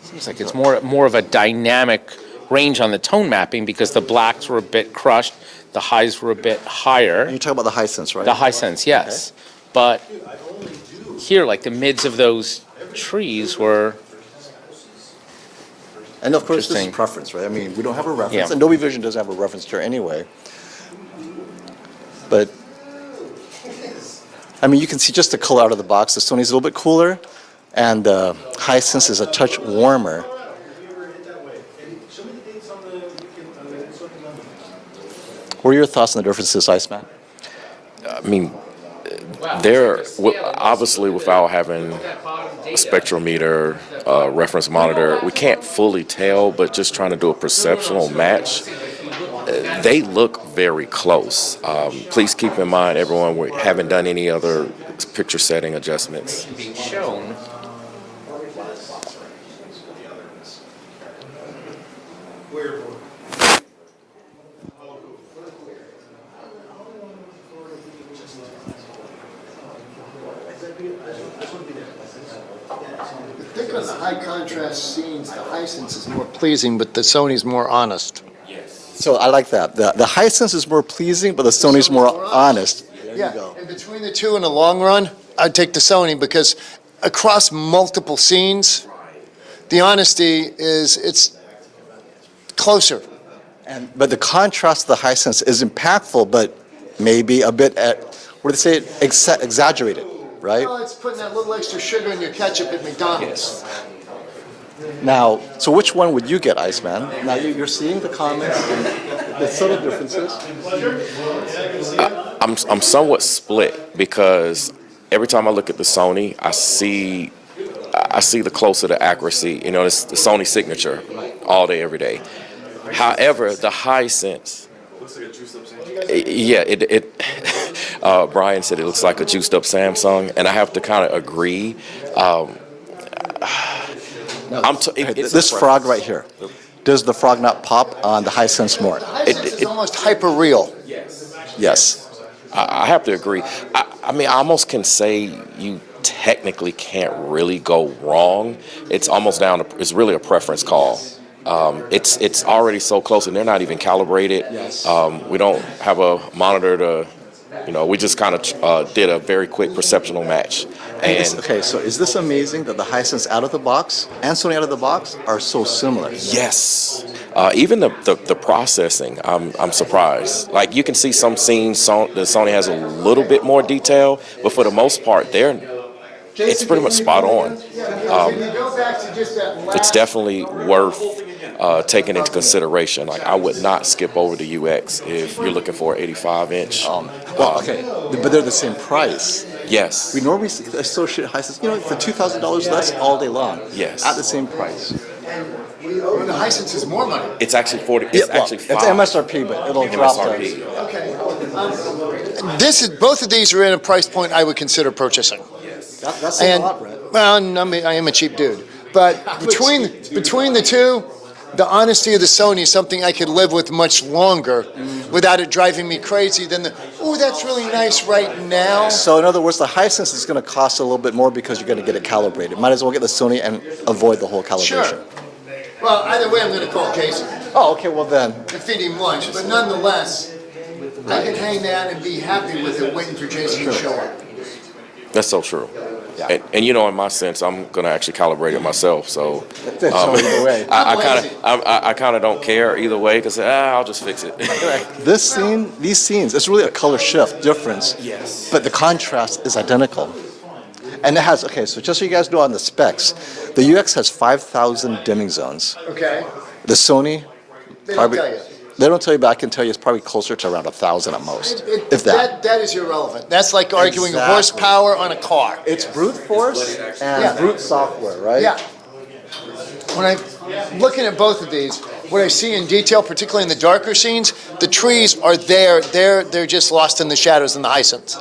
seems like it's more of a dynamic range on the tone mapping because the blacks were a bit crushed, the highs were a bit higher.
you're talking about the Hisense, right?
The Hisense, yes. But here, like the mids of those trees were.
And of course, this is
Interesting.
preference, right? I mean, we don't have a reference,
Yeah.
and Dolby Vision doesn't have a reference here anyway. But, I mean, you can see just the color out of the box. The Sony's a little bit cooler, and the Hisense is a touch warmer. What are your thoughts on the differences, Iceman?
I mean, obviously without having a spectrometer, reference monitor, we can't fully tell, but just trying to do a perceptual match, they look very close. Please keep in mind, everyone, we haven't done any other picture setting adjustments.
Being shown.
I think on the high contrast scenes, the Hisense is more pleasing, but the Sony's more honest.
So I like that. The Hisense is more pleasing, but the Sony's more honest.
Yeah, and between the two in the long run, I'd take the Sony because across multiple scenes, the honesty it's closer.
But the contrast of the Hisense is impactful, but maybe a bit, what do they say, exaggerated, right?
Well, it's putting that little extra sugar in your ketchup at McDonald's.
Now, so which one would you get, Iceman? Now, you're seeing the comments and the subtle differences.
I'm somewhat split because every time I look at the Sony, I see the closer to accuracy. You know, it's the Sony signature all day, every day. However, the Hisense,
Looks like a juiced up Samsung.
yeah, Brian said it looks like a juiced up Samsung, and I have to kind of agree.
This frog right here, does the frog not pop on the Hisense more?
The Hisense is almost hyper real.
Yes.
I have to agree. I mean, I almost can say you technically can't really go wrong. It's almost down to, it's really a preference call. It's already so close, and they're not even calibrated.
Yes.
We don't have a monitor to, we just kind of did a very quick perceptual match.
Okay, so is this amazing that the Hisense out of the box and Sony out of the box are so similar?
Yes. Even the processing, I'm surprised. Like, you can see some scenes, the Sony has a little bit more detail, but for the most part, it's pretty much spot on. It's definitely worth taking into consideration. Like, I would not skip over the UX if you're looking for an 85-inch.
Well, okay, but they're the same price.
Yes.
We normally associate Hisense, for $2,000 less all day long.
Yes.
At the same price.
Well, the Hisense is more money.
It's actually 40. It's actually
It's
5.
MSRP, but it'll drop
MSRP.
to.
Okay. Both of these are in a price point I would consider purchasing.
That's a lot, Brett.
Well, I am a cheap dude. But between the two, the honesty of the Sony is something I could live with much longer without it driving me crazy than that's really nice right now.
So in other words, the Hisense is going to cost a little bit more because you're going to get it calibrated. Might as well get the Sony and avoid the whole calibration.
Sure. Well, either way, I'm going to call Jason
Oh, okay, well then.
and feed him lunch. But nonetheless, I can hang down and be happy with it waiting for Jason to show up.
That's so true. Yeah. And in my sense, I'm going to actually calibrate it myself. So
either way.
I kind of don't care either way because I'll just fix it.
These scenes, it's really a color shift difference.
Yes.
But the contrast is identical. And it has, okay, so just so you guys know on the specs, the UX has 5,000 dimming zones.
Okay.
The Sony,
They don't tell you.
They don't tell you, but I can tell you it's probably closer to around 1,000 at most, if that.
That is irrelevant. That's like arguing
Exactly.
horsepower on a car.
It's brute force and brute software, right?
Yeah. When I'm looking at both of these, what I see in detail, particularly in the darker scenes, the trees are there. They're just lost in the shadows in the Hisense.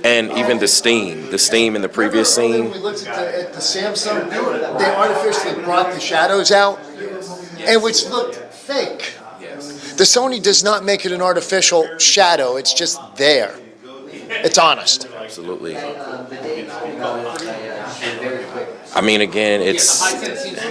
And even the steam in the previous
When
scene.
we looked at the Samsung, they artificially brought the shadows out, and which looked fake. The Sony does not make it an artificial shadow. It's just there. It's honest.
Absolutely. I mean, again, it's
The Hisense seems to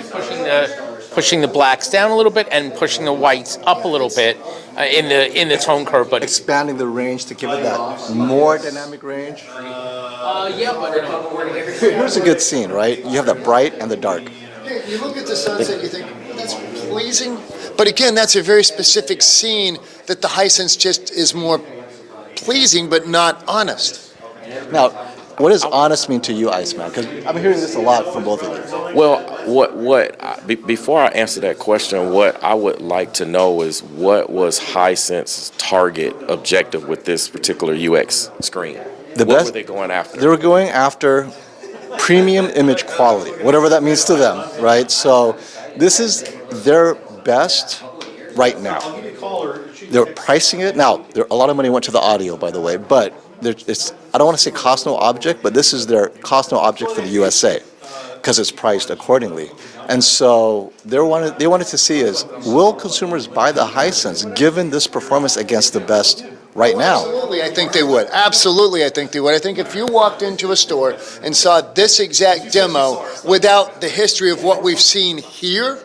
be pushing the blacks down a little bit and pushing the whites up a little bit in the tone curve, but
Expanding the range to give it that more dynamic range.
yeah, but
Here's a good scene, right? You have the bright and the dark.
Yeah, you look at the sunset, you think, that's pleasing. But again, that's a very specific scene that the Hisense just is more pleasing, but not honest.
Now, what does honest mean to you, Iceman? Because I'm hearing this a lot from both of you.
well, before I answer that question, what I would like to know is what was Hisense's target objective with this particular UX screen? What were they going after?
They were going after premium image quality, whatever that means to them, right? So this is their best right now. They're pricing it. Now, a lot of money went to the audio, by the way, but it's, I don't want to say cost no object, but this is their cost no object for the USA because it's priced accordingly. And so they wanted to see is, will consumers buy the Hisense given this performance against the best right now?
Absolutely, I think they would. Absolutely, I think they would. I think if you walked into a store and saw this exact demo without the history of what we've seen here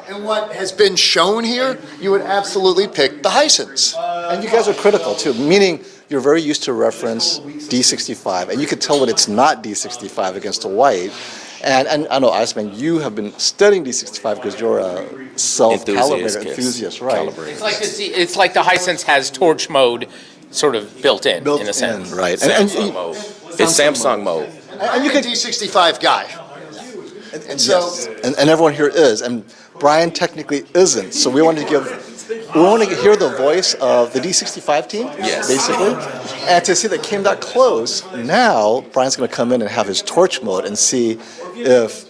and what has been shown here, you would absolutely pick the Hisense.
And you guys are critical too, meaning you're very used to reference D65, and you can tell when it's not D65 against the white. And I know, Iceman, you have been studying D65 because you're a self-calibrated enthusiast, right?
It's like the Hisense has torch mode sort of built in a sense.
Right.
Samsung mode. It's Samsung mode.
And you can D65 guy. And so,
yes. And everyone here is, and Brian technically isn't. So we want to hear the voice of the D65 team, basically, and to see that came that close. Now Brian's going to come in and have his torch mode and see if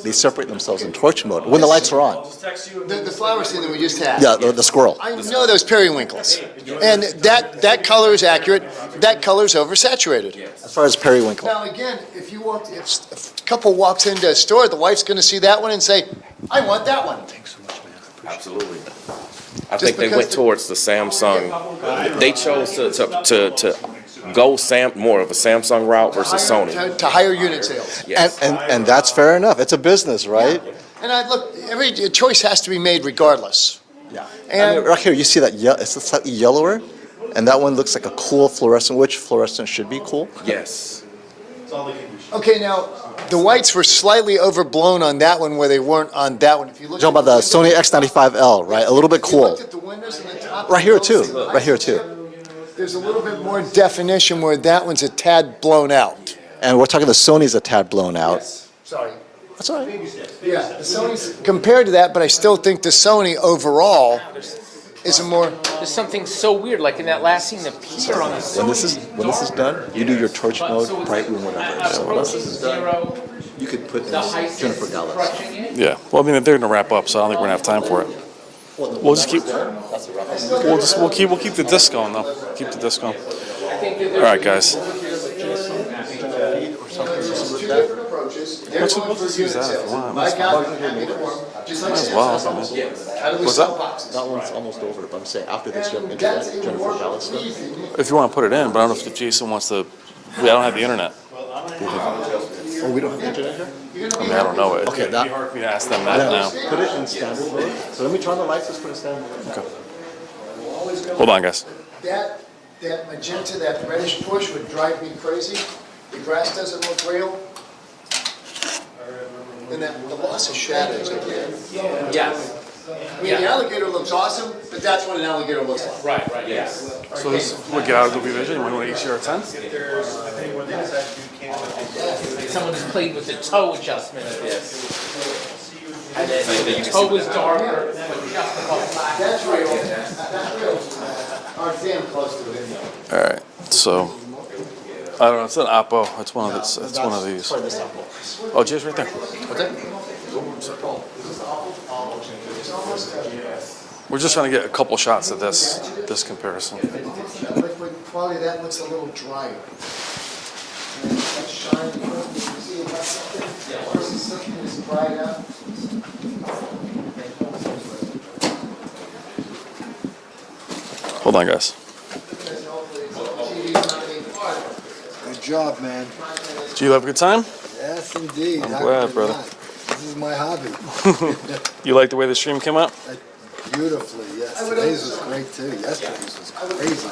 they separate themselves in torch mode when the lights are on.
the flower scene that we just had.
Yeah, the squirrel.
I know those periwinkles. And that color is accurate. That color's oversaturated.
As far as periwinkle.
Now again, if a couple walks into a store, the wife's going to see that one and say, I want that one.
Absolutely. I think they went towards the Samsung. They chose to go more of a Samsung route versus Sony.
To higher unit sales.
Yes.
And that's fair enough. It's a business, right?
And look, every choice has to be made regardless.
Yeah.
And
right here, you see that it's slightly yellower, and that one looks like a cool fluorescent, which fluorescent should be cool.
Yes.
okay, now the whites were slightly overblown on that one where they weren't on that one. If you look
Talking about the Sony X95L, right? A little bit cool.
at the windows and the top
Right here too. Right here too.
There's a little bit more definition where that one's a tad blown out.
And we're talking the Sony's a tad blown out.
Sorry.
That's all right.
Yeah, the Sony's compared to that, but I still think the Sony overall is a more.
There's something so weird, like in that last scene, the Peter on the
When this is done, you do your torch mode, bright room, whatever. So once this is done, you could put in Jennifer Dallas.
Yeah. Well, I mean, they're gonna wrap up, so I don't think we're gonna have time for it. We'll just keep. We'll keep the disc going though. Keep the disc going. All right, guys. Let's use that if you want. Might as well. What's that?
That one's almost over, but I'm saying after this, you have internet, Jennifer Dallas stuff.
If you want to put it in, but I don't know if Jason wants to. I don't have the internet.
Oh, we don't have internet here?
I mean, I don't know it.
Okay,
It'd be hard for me to ask them that now.
Put it in standard mode. So let me turn on the lights, let's put it in standard mode.
Okay. Hold on, guys.
That magenta, that reddish push would drive me crazy. The grass doesn't look real. And the loss of shadows again.
Yes.
I mean, the alligator looks awesome, but that's what an alligator looks like.
Right, yes.
So this would get out of Dolby Vision. We want to share a 10?
Someone has played with the toe adjustment of this. And then the toe is darker, but just above black.
That's real. That's real. Our damn close to it.
All right. So I don't know. It's an Oppo. It's one of these. Oh, Jay's right there.
What's that?
We're just trying to get a couple shots of this comparison.
Liquid quality of that looks a little drier. And that shine, you see about something versus something that's dried out.
Hold on, guys.
Good job, man.
Did you have a good time?
Yes, indeed.
I'm
How
glad,
could you
brother.
not? This is my hobby.
You like the way the stream came out?
Beautifully, yes. Today's was great too. Yesterday's was crazy.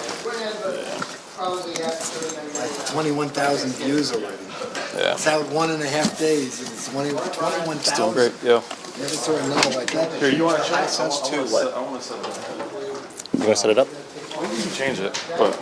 Like 21,000 views already.
Yeah.
It's out 1.5 days and it's 21,000.
Still great, yeah.
Never saw a number like that.
Here, you want to check
Hisense
too?
What?
I want to set it up.
You want to set it up?
We can change it, but.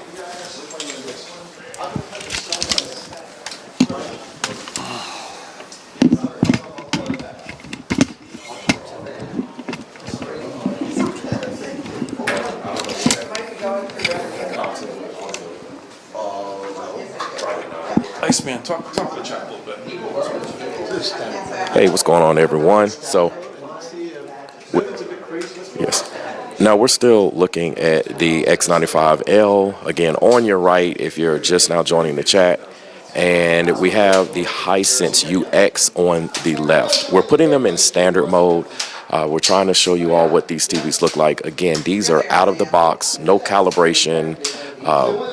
Iceman, talk to the chat a little bit.
Hey, what's going on, everyone? Yes. Now we're still looking at the X95L. Again, on your right, if you're just now joining the chat, and we have the Hisense UX on the left. We're putting them in standard mode. We're trying to show you all what these TVs look like. Again, these are out of the box, no calibration.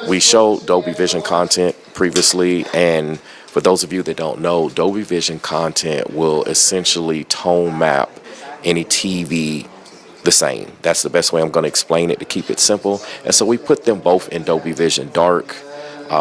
We showed Dolby Vision content previously, and for those of you that don't know, Dolby Vision content will essentially tone map any TV the same. That's the best way I'm going to explain it to keep it simple. And so we put them both in Dolby Vision Dark.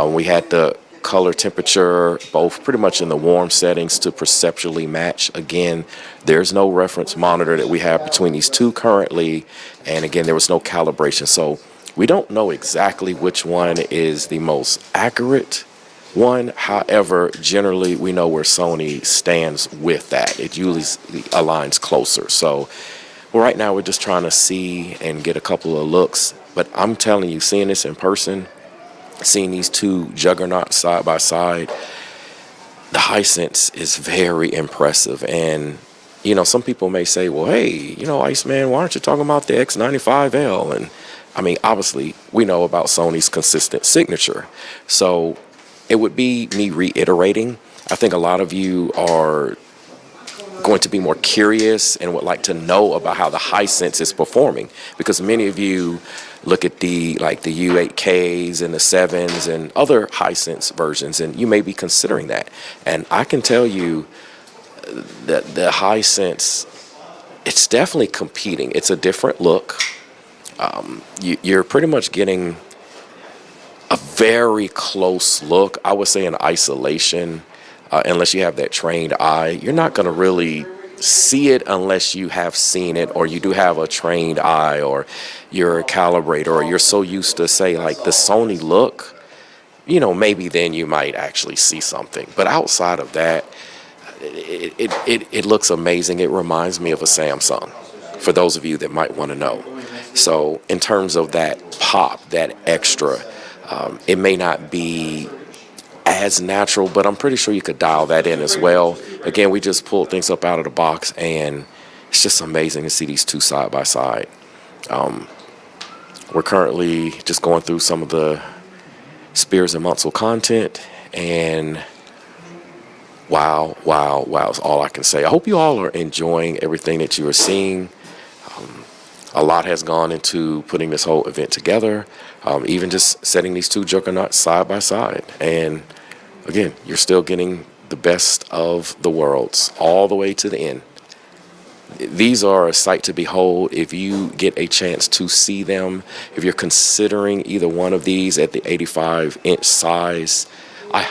We had the color temperature both pretty much in the warm settings to perceptually match. Again, there's no reference monitor that we have between these two currently, and again, there was no calibration, so we don't know exactly which one is the most accurate one. However, generally we know where Sony stands with that. It usually aligns closer. So right now we're just trying to see and get a couple of looks, but I'm telling you, seeing this in person, seeing these two juggernauts side by side, the Hisense is very impressive. And, you know, some people may say, well, hey, you know, Iceman, why aren't you talking about the X95L? And, I mean, obviously, we know about Sony's consistent signature. So it would be me reiterating. I think a lot of you are going to be more curious and would like to know about how the Hisense is performing, because many of you look at the U8Ks and the 7s and other Hisense versions, and you may be considering that. And I can tell you that the Hisense, it's definitely competing. It's a different look. You're pretty much getting a very close look, I would say, in isolation. Unless you have that trained eye, you're not going to really see it unless you have seen it, or you do have a trained eye, or you're a calibrator, or you're so used to, say, like the Sony look, you know, maybe then you might actually see something. But outside of that, it looks amazing. It reminds me of a Samsung, for those of you that might want to know. So in terms of that pop, that extra, it may not be as natural, but I'm pretty sure you could dial that in as well. Again, we just pulled things up out of the box, and it's just amazing to see these two side by side. We're currently just going through some of the Spears and Munsell content, and wow is all I can say. I hope you all are enjoying everything that you are seeing. A lot has gone into putting this whole event together, even just setting these two juggernauts side by side. And again, you're still getting the best of the worlds all the way to the end. These are a sight to behold. If you get a chance to see them, if you're considering either one of these at the 85-inch size, I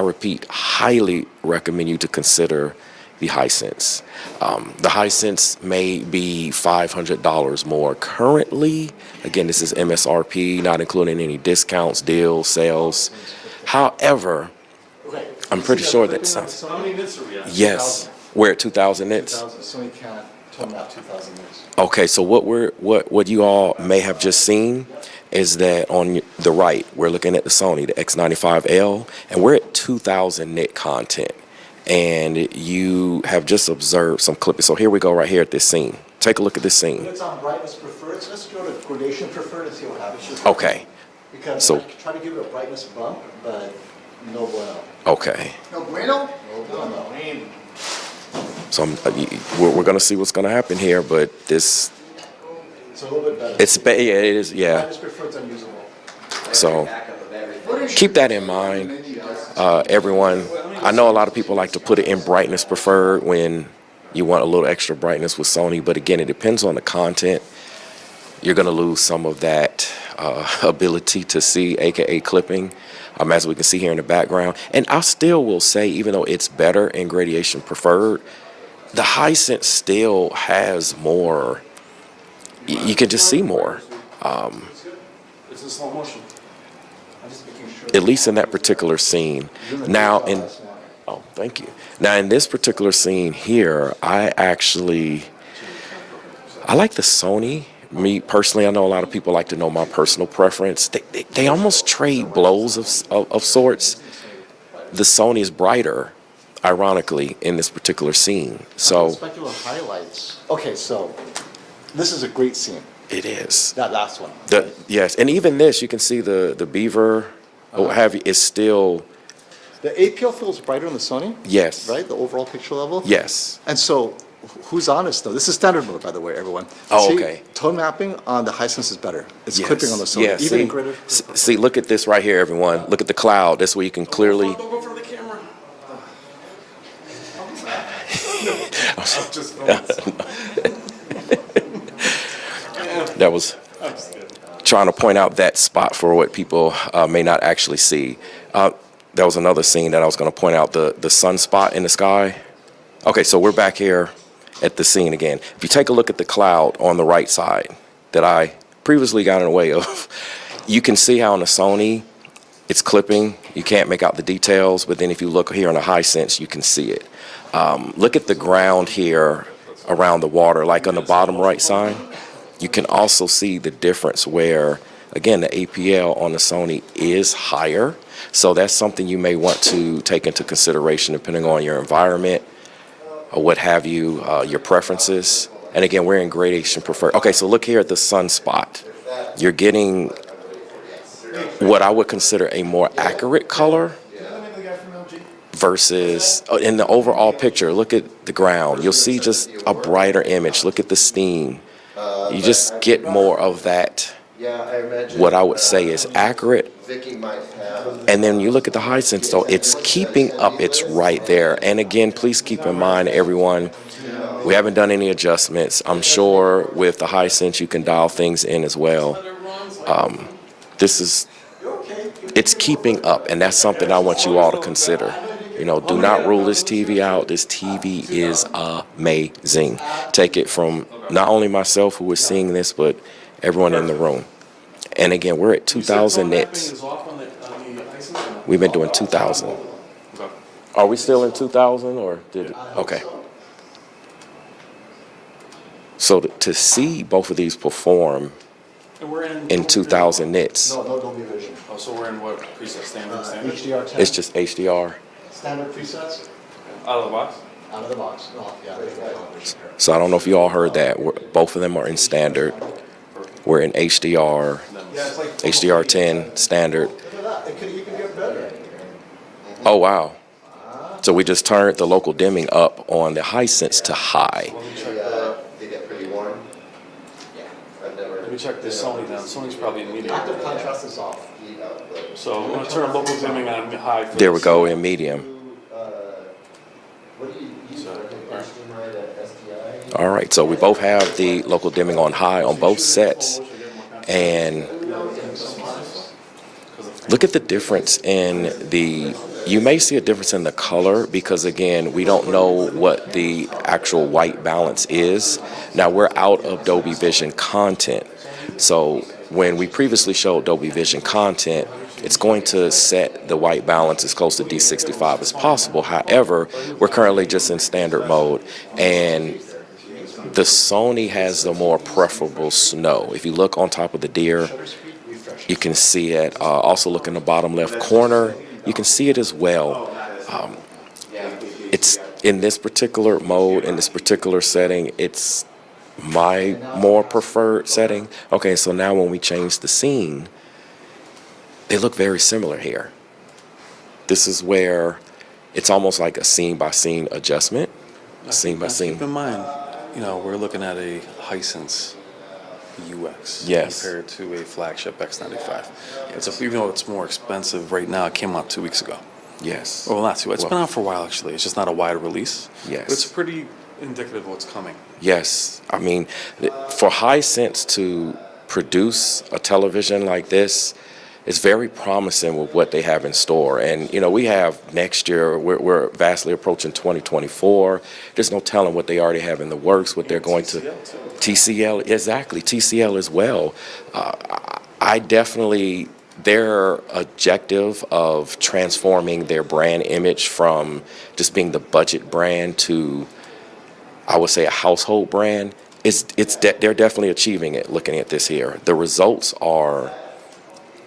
repeat, highly recommend you to consider the Hisense. The Hisense may be $500 more currently. Again, this is MSRP, not including any discounts, deals, sales. However, I'm pretty sure that
How many nits are we at?
yes, we're at 2,000 nits.
Sony can't tone out 2,000 nits.
Okay, so what you all may have just seen is that on the right, we're looking at the Sony, the X95L, and we're at 2,000 nit content. And you have just observed some clipping. So here we go right here at this scene. Take a look at this scene.
It's on brightness preferred, so let's go to gradation preferred and see what happens.
Okay.
Because
So
I try to give it a brightness bump, but no bueno.
okay.
No bueno?
No bueno.
So we're going to see what's going to happen here, but this
So a little bit better.
Yeah, it is,
I
yeah.
just prefer it's unusable.
So keep that in mind, everyone. I know a lot of people like to put it in brightness preferred when you want a little extra brightness with Sony, but again, it depends on the content. You're going to lose some of that ability to see, aka clipping, as we can see here in the background. And I still will say, even though it's better in gradation preferred, the Hisense still has more. You can just see more.
It's in slow motion. I'm just making sure.
At least in that particular scene. Now, thank you. Now, in this particular scene here, I like the Sony. Me personally, I know a lot of people like to know my personal preference. They almost trade blows of sorts. The Sony is brighter, ironically, in this particular scene. So
Specular highlights. Okay, so this is a great scene.
it is.
That last one.
Yes, and even this, you can see the beaver, or what have you, is still.
The APL feels brighter on the Sony.
Yes.
Right, the overall picture level.
Yes.
And so, who's honest though? This is standard mode, by the way, everyone.
Oh,
See,
okay.
Tone mapping on the Hisense is better. It's
Yes.
clipping on the Sony,
Yeah,
even in greater.
See, look at this right here, everyone. Look at the cloud. This way you can clearly.
Don't go for the camera.
That was trying to point out that spot for what people may not actually see. That was another scene that I was going to point out, the sunspot in the sky. Okay, so we're back here at the scene again. If you take a look at the cloud on the right side that I previously got in the way of, you can see how on the Sony it's clipping. You can't make out the details, but then if you look here on the Hisense, you can see it. Look at the ground here around the water, like on the bottom right side. You can also see the difference where, again, the APL on the Sony is higher. So that's something you may want to take into consideration depending on your environment or what have you, your preferences. And again, we're in gradation preferred. Okay, so look here at the sunspot. You're getting what I would consider a more accurate color versus in the overall picture. Look at the ground. You'll see just a brighter image. Look at the steam. You just get more of that, what I would say is accurate. And then you look at the Hisense, though, it's keeping up. It's right there. And again, please keep in mind, everyone, we haven't done any adjustments. I'm sure with the Hisense you can dial things in as well. It's keeping up, and that's something I want you all to consider. You know, do not rule this TV out. This TV is amazing. Take it from not only myself who is seeing this, but everyone in the room. And again, we're at 2,000 nits. We've been doing 2,000. Are we still in 2,000 or did it? Okay. So to see both of these perform in 2,000 nits.
No Dolby Vision.
Oh, so we're in what preset? Standard?
HDR 10.
It's just HDR.
Standard presets?
Out of the box?
Out of the box. No, yeah.
So I don't know if you all heard that. Both of them are in standard. We're in HDR, HDR 10 standard.
Look at that. It could even get better.
Oh, wow. So we just turned the local dimming up on the Hisense to high.
They get pretty warm.
Let me check this Sony down. Sony's probably in medium.
Active contrast is off.
So I'm gonna turn local dimming on high. For
There we
this.
go, in medium.
What do you use for HDMI to SDI?
All right, so we both have the local dimming on high on both sets. And look at the difference in you may see a difference in the color because, again, we don't know what the actual white balance is. Now, we're out of Dolby Vision content. So when we previously showed Dolby Vision content, it's going to set the white balance as close to D65 as possible. However, we're currently just in standard mode, and the Sony has the more preferable snow. If you look on top of the deer, you can see it. Also look in the bottom left corner, you can see it as well. It's in this particular mode, in this particular setting, it's my more preferred setting. Okay, so now when we change the scene, they look very similar here. This is where it's almost like a scene-by-scene adjustment. Scene by scene.
Keep in mind, you know, we're looking at a Hisense UX
Yes.
compared to a flagship X95. Even though it's more expensive right now, it came out 2 weeks ago.
Yes.
Well, not 2. It's
Well-
been out for a while actually. It's just not a wide release.
Yes.
But it's pretty indicative of what's coming.
Yes, I mean, for Hisense to produce a television like this is very promising with what they have in store. And, you know, we have next year, we're vastly approaching 2024. There's no telling what they already have in the works, what they're going to. TCL, exactly, TCL as well. I definitely, their objective of transforming their brand image from just being the budget brand to, I would say, a household brand, they're definitely achieving it looking at this here. The results are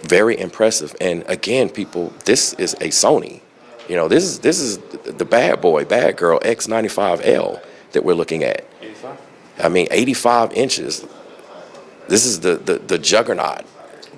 very impressive. And again, people, this is a Sony. You know, this is the bad boy, bad girl X95L that we're looking at.
85?
I mean, 85 inches. This is the juggernaut.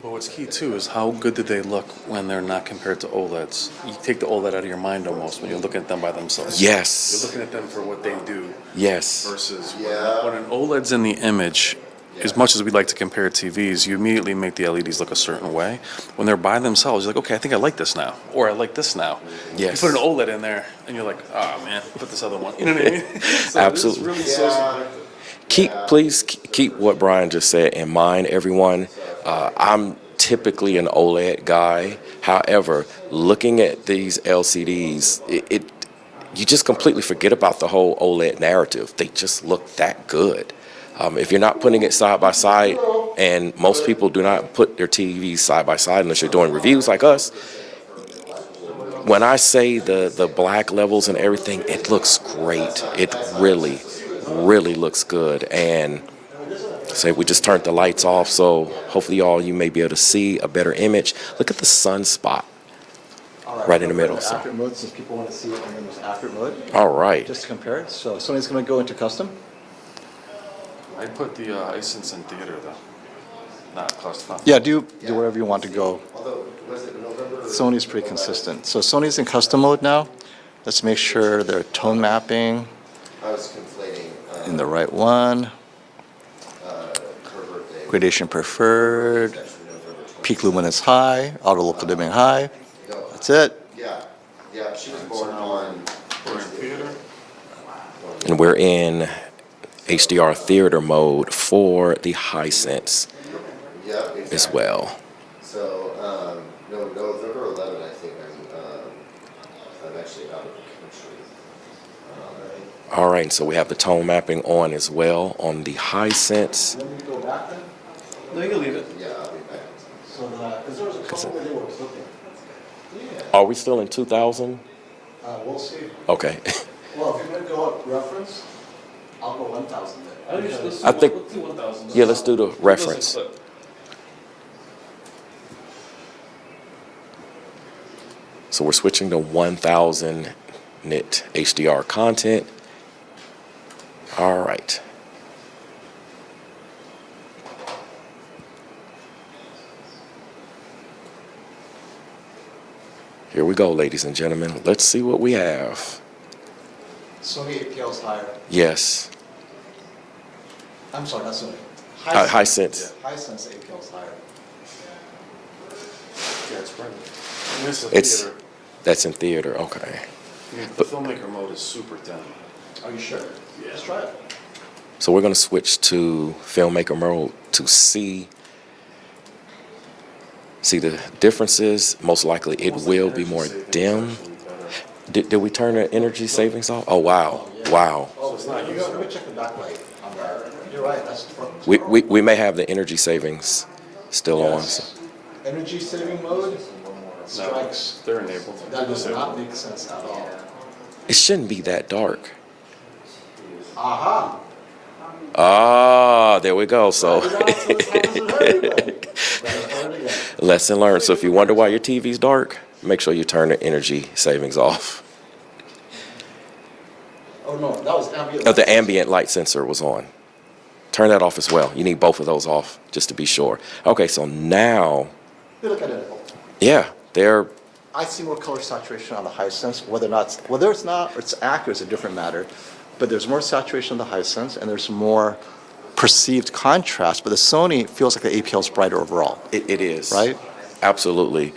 But what's key too is how good did they look when they're not compared to OLEDs. You take the OLED out of your mind almost when you're looking at them by themselves.
Yes.
You're looking at them for what they do.
Yes.
Versus when an OLED's in the image, as much as we like to compare TVs, you immediately make the LEDs look a certain way. When they're by themselves, you're like, okay, I think I like this now, or I like this now.
Yes.
You put an OLED in there, and you're like, oh man, put this other one. You know what I mean? So
Absolutely.
This is really so subjective.
Please keep what Brian just said in mind, everyone. I'm typically an OLED guy. However, looking at these LCDs, you just completely forget about the whole OLED narrative. They just look that good. If you're not putting it side by side, and most people do not put their TVs side by side unless you're doing reviews like us, when I say the black levels and everything, it looks great. It really, really looks good. And say we just turned the lights off, so hopefully you may be able to see a better image. Look at the sunspot right in the middle. So.
Accurate mode, since people want to see it, and then there's accurate mode.
All right.
Just to compare it. So Sony's going to go into custom.
I put the Hisense in theater though, not custom.
Yeah, do wherever you want to go. Sony's pretty consistent. So Sony's in custom mode now. Let's make sure their tone mapping
I was conflating.
in the right one. Gradation preferred. Peak luminance high. Auto local dimming high. That's it.
Yeah, she was born on.
We're in theater.
And we're in HDR theater mode for the Hisense as well.
So, November 11, I think I'm actually out of the country.
All right, so we have the tone mapping on as well on the Hisense.
Let me go back then.
No, you can leave it.
Yeah, I'll be back.
So because there was a couple where they were flipping.
Are we still in 2000?
We'll see.
Okay.
Well, if you're going to go up reference, I'll go 1,000 then.
I think, yeah, let's do the reference. So we're switching to 1000 nit HDR content. All right. Here we go, ladies and gentlemen. Let's see what we have.
Sony APL is higher.
Yes.
I'm sorry, not Sony.
Hisense.
Hisense APL is higher.
Yeah, it's right. This is
It's
theater.
that's in theater. Okay.
The filmmaker mode is super thin.
Are you sure? Yeah. Let's try it.
So we're going to switch to filmmaker mode to see the differences. Most likely it will be more dim. Did we turn the energy savings off? Oh, wow. Wow.
Oh, it's not used. Let me check the backlight on that. You're right. That's
We may have the energy savings still on. So.
Energy saving mode strikes.
They're enabled.
That does not make sense at all.
It shouldn't be that dark.
Aha.
Ah, there we go. So lesson learned. So if you wonder why your TV's dark, make sure you turn the energy savings off.
Oh no, that was ambient.
The ambient light sensor was on. Turn that off as well. You need both of those off just to be sure. Okay, so now,
They look identical.
yeah, they're
I see more color saturation on the Hisense. Whether it's accurate is a different matter. But there's more saturation on the Hisense, and there's more perceived contrast, but the Sony feels like the APL is brighter overall.
It is.
Right?
Absolutely.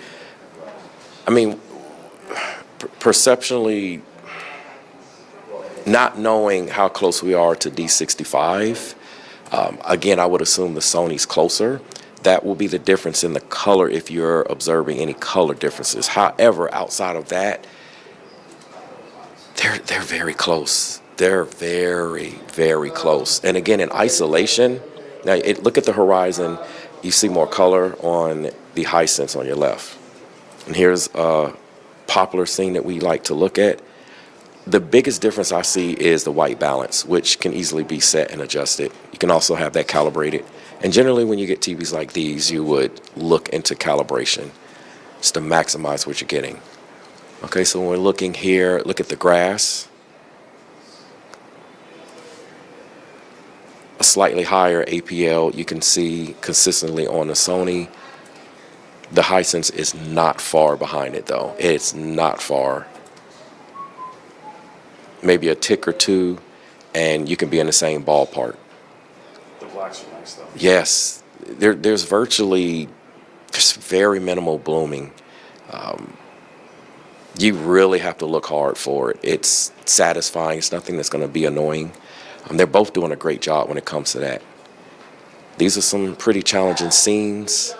I mean, perceptually, not knowing how close we are to D65, again, I would assume the Sony's closer. That will be the difference in the color if you're observing any color differences. However, outside of that, they're very close. They're very, very close. And again, in isolation, now look at the horizon. You see more color on the Hisense on your left. And here's a popular scene that we like to look at. The biggest difference I see is the white balance, which can easily be set and adjusted. You can also have that calibrated. And generally when you get TVs like these, you would look into calibration just to maximize what you're getting. Okay, so when we're looking here, look at the grass. A slightly higher APL you can see consistently on the Sony. The Hisense is not far behind it though. It's not far. Maybe a tick or two, and you can be in the same ballpark.
The blacks are nice though.
Yes, there's very minimal blooming. You really have to look hard for it. It's satisfying. It's nothing that's going to be annoying. They're both doing a great job when it comes to that. These are some pretty challenging scenes.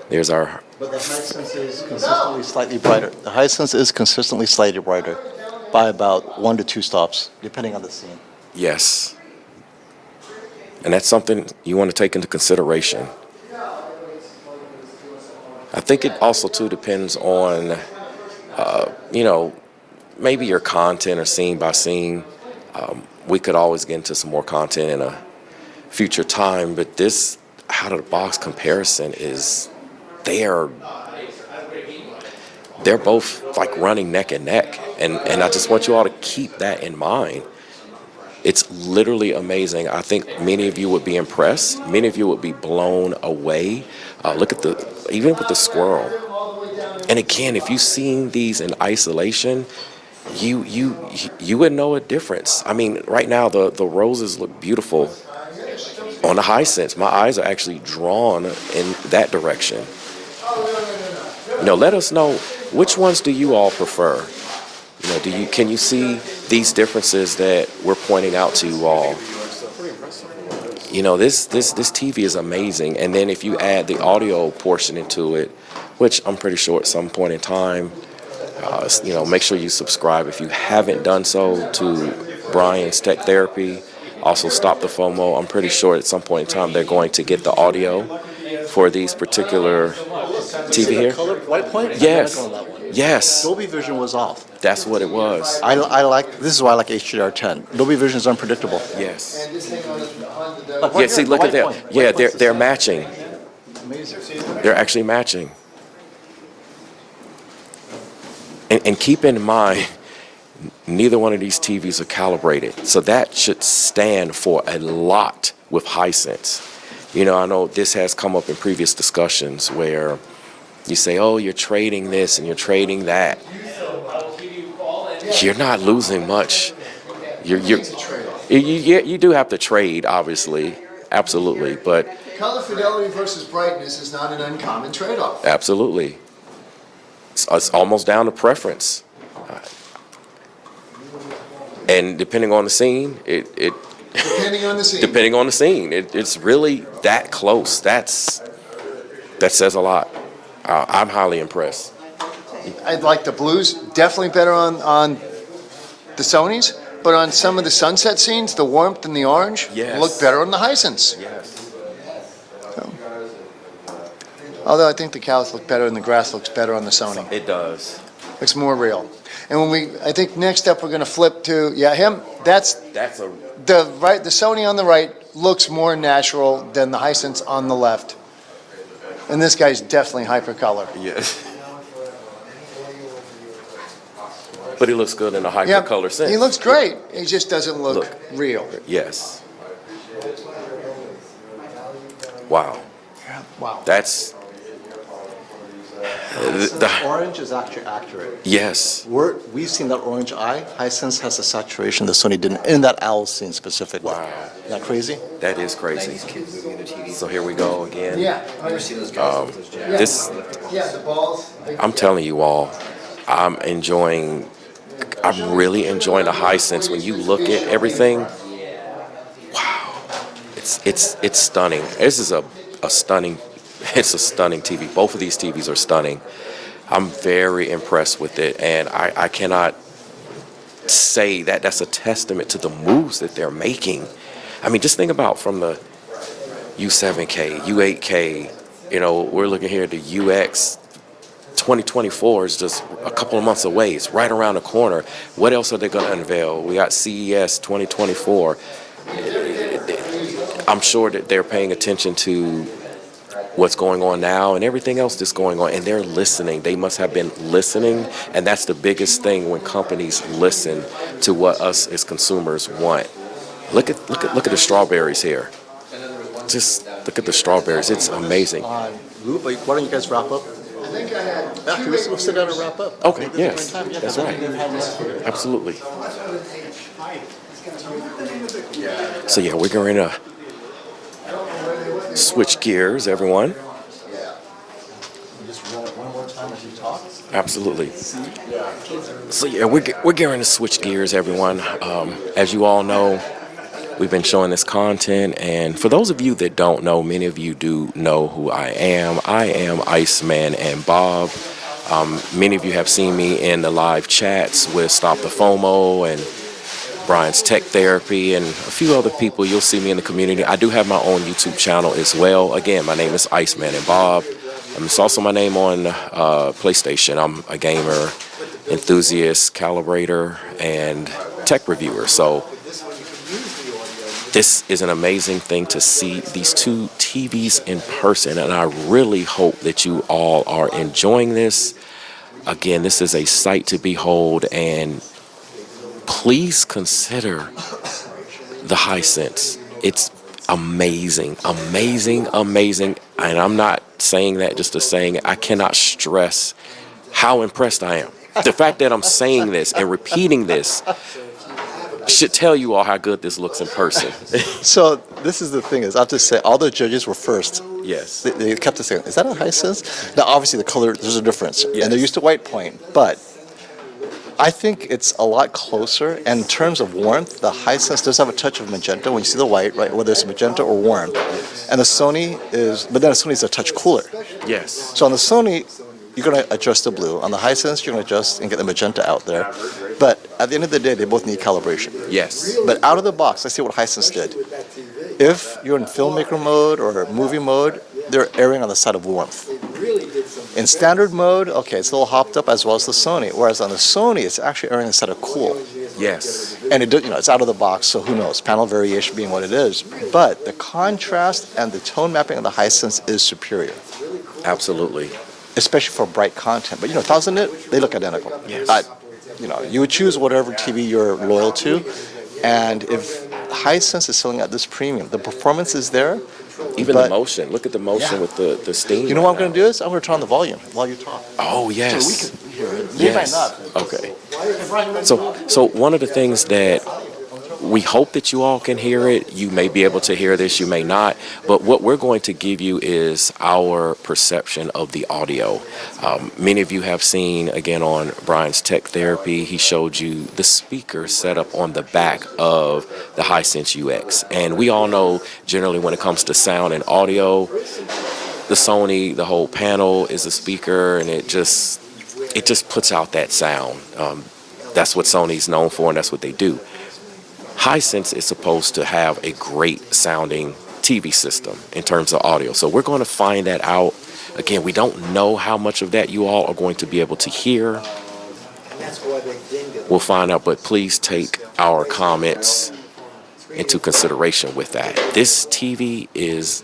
There's our...
But the Hisense is consistently slightly brighter. The Hisense is consistently slightly brighter by about 1 to 2 stops, depending on the scene.
Yes. And that's something you want to take into consideration. I think it also, too, depends on, maybe your content or scene by scene. We could always get into some more content in a future time, but this out-of-the-box comparison is... They're both like running neck and neck, and I just want you all to keep that in mind. It's literally amazing. I think many of you would be impressed. Many of you would be blown away. Look at even with the squirrel. And again, if you've seen these in isolation, you would know a difference. I mean, right now the roses look beautiful on the Hisense. My eyes are actually drawn in that direction. Let us know, which ones do you all prefer? Can you see these differences that we're pointing out to you all? This TV is amazing. And then if you add the audio portion into it, which I'm pretty sure at some point in time, make sure you subscribe if you haven't done so to Brian's Tech Therapy. Also, Stop the FOMO. I'm pretty sure at some point in time they're going to get the audio for these particular TV here.
Color white point?
Yes. Yes.
Dolby Vision was off.
That's what it was.
This is why I like HDR10. Dolby Vision is unpredictable.
Yes.
Like,
See, look at that. Yeah, they're matching.
Amazing.
They're actually matching. And keep in mind, neither one of these TVs are calibrated. So that should stand for a lot with Hisense. I know this has come up in previous discussions where you say, oh, you're trading this and you're trading that. You're not losing much. You do have to trade, obviously. Absolutely. But
Color fidelity versus brightness is not an uncommon trade-off.
absolutely. It's almost down to preference. And depending on the scene,
Depending on the scene.
Depending on the scene, it's really that close. That says a lot. I'm highly impressed.
I'd like the blues, definitely better on the Sonys, but on some of the sunset scenes, the warmth and the orange look better on the Hisense.
Yes.
Although I think the cows look better and the grass looks better on the Sony.
It does.
Looks more real. And I think next up we're going to flip to, him. The Sony on the right looks more natural than the Hisense on the left. And this guy's definitely hypercolor.
Yes. But he looks good in a hypercolor sense.
He looks great. He just doesn't look real.
Yes. Wow.
Wow.
That's
Orange is actually accurate.
Yes.
We've seen that orange eye. Hisense has a saturation that Sony didn't in that owl scene specifically.
Wow.
Isn't that crazy?
That is crazy. So here we go again. This,
the balls.
I'm telling you all, I'm really enjoying the Hisense. When you look at everything, wow, it's stunning. This is a stunning TV. Both of these TVs are stunning. I'm very impressed with it, and I cannot say that that's a testament to the moves that they're making. I mean, just think about from the U7K, U8K, we're looking here at the UX. 2024 is just a couple of months away. It's right around the corner. What else are they going to unveil? We got CES 2024. I'm sure that they're paying attention to what's going on now and everything else that's going on, and they're listening. They must have been listening, and that's the biggest thing when companies listen to what us as consumers want. Look at the strawberries here. Just look at the strawberries. It's amazing.
Lou, why don't you guys wrap up?
I think I had.
We'll sit down and wrap up.
Okay, yes, that's right. Absolutely. So yeah, we're going to switch gears, everyone.
Just run it one more time as you talk.
Absolutely. So yeah, we're going to switch gears, everyone. As you all know, we've been showing this content, and for those of you that don't know, many of you do know who I am. I am Iceman and Bob. Many of you have seen me in the live chats with Stop the FOMO and Brian's Tech Therapy and a few other people. You'll see me in the community. I do have my own YouTube channel as well. Again, my name is Iceman and Bob. It's also my name on PlayStation. I'm a gamer, enthusiast, calibrator, and tech reviewer. So this is an amazing thing to see these two TVs in person, and I really hope that you all are enjoying this. Again, this is a sight to behold, and please consider the Hisense. It's amazing, amazing, amazing, and I'm not saying that just to saying it. I cannot stress how impressed I am. The fact that I'm saying this and repeating this should tell you all how good this looks in person.
So this is the thing is, I have to say, all the judges were first.
Yes.
They kept saying, is that a Hisense? Now, obviously, the color, there's a difference.
Yes.
And they're used to white point. But I think it's a lot closer. And in terms of warmth, the Hisense does have a touch of magenta when you see the white, right? Whether it's magenta or warm. And the Sony is, but then the Sony is a touch cooler.
Yes.
So on the Sony, you're going to adjust the blue. On the Hisense, you're going to adjust and get the magenta out there. But at the end of the day, they both need calibration.
Yes.
But out of the box, let's see what Hisense did. If you're in filmmaker mode or movie mode, they're erring on the side of warmth. In standard mode, okay, it's a little hopped up as well as the Sony. Whereas on the Sony, it's actually erring on the side of cool.
Yes.
And it's out of the box, so who knows? Panel variation being what it is. But the contrast and the tone mapping of the Hisense is superior.
Absolutely.
Especially for bright content. But 1000 nit, they look identical.
Yes.
You would choose whatever TV you're loyal to. And if Hisense is selling at this premium, the performance is there.
Even the motion. Look at the motion with the steam.
You know what I'm going to do is I'm going to turn on the volume while you talk.
Oh, yes.
So we can hear it. They might not.
Okay. So one of the things that we hope that you all can hear it. You may be able to hear this, you may not. But what we're going to give you is our perception of the audio. Many of you have seen, again, on Brian's Tech Therapy, he showed you the speaker set up on the back of the Hisense UX. And we all know, generally, when it comes to sound and audio, the Sony, the whole panel is a speaker, and it just puts out that sound. That's what Sony's known for, and that's what they do. Hisense is supposed to have a great sounding TV system in terms of audio. So we're going to find that out. Again, we don't know how much of that you all are going to be able to hear. We'll find out, but please take our comments into consideration with that. This TV is,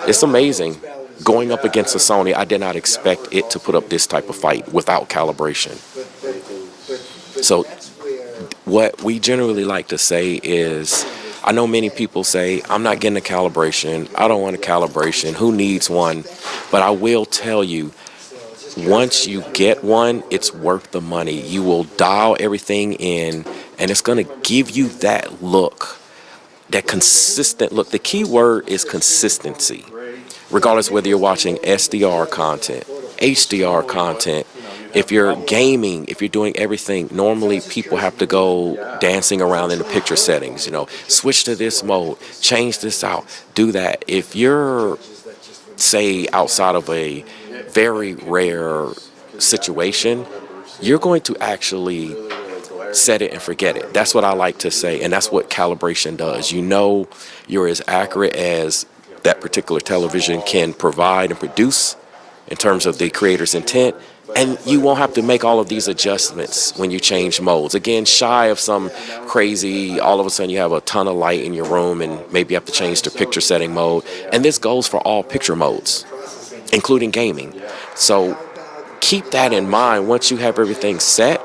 it's amazing. Going up against a Sony, I did not expect it to put up this type of fight without calibration. So what we generally like to say is I know many people say, I'm not getting a calibration. I don't want a calibration. Who needs one? But I will tell you, once you get one, it's worth the money. You will dial everything in, and it's going to give you that look, that consistent look. The key word is consistency. Regardless whether you're watching SDR content, HDR content, if you're gaming, if you're doing everything, normally people have to go dancing around in the picture settings, switch to this mode, change this out, do that. If you're, say, outside of a very rare situation, you're going to actually set it and forget it. That's what I like to say, and that's what calibration does. You're as accurate as that particular television can provide and produce in terms of the creator's intent, and you won't have to make all of these adjustments when you change modes. Again, shy of some crazy, all of a sudden you have a ton of light in your room and maybe you have to change to picture setting mode, and this goes for all picture modes, including gaming. So keep that in mind. Once you have everything set,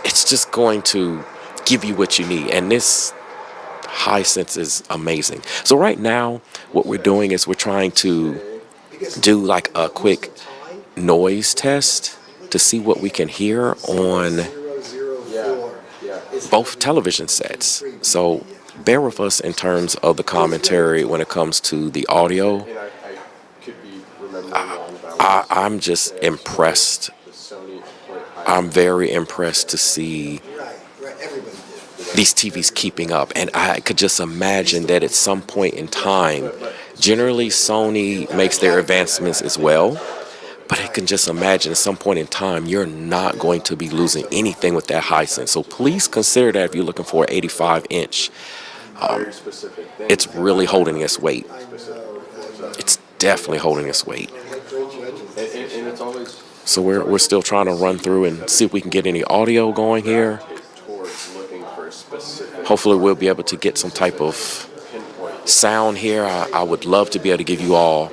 it's just going to give you what you need, and this Hisense is amazing. So right now, what we're doing is we're trying to do like a quick noise test to see what we can hear on both television sets. So bear with us in terms of the commentary when it comes to the audio. I'm just impressed. I'm very impressed to see these TVs keeping up, and I could just imagine that at some point in time, generally Sony makes their advancements as well, but I can just imagine at some point in time you're not going to be losing anything with that Hisense. So please consider that if you're looking for an 85-inch. It's really holding its weight. It's definitely holding its weight. So we're still trying to run through and see if we can get any audio going here. Hopefully we'll be able to get some type of sound here. I would love to be able to give you all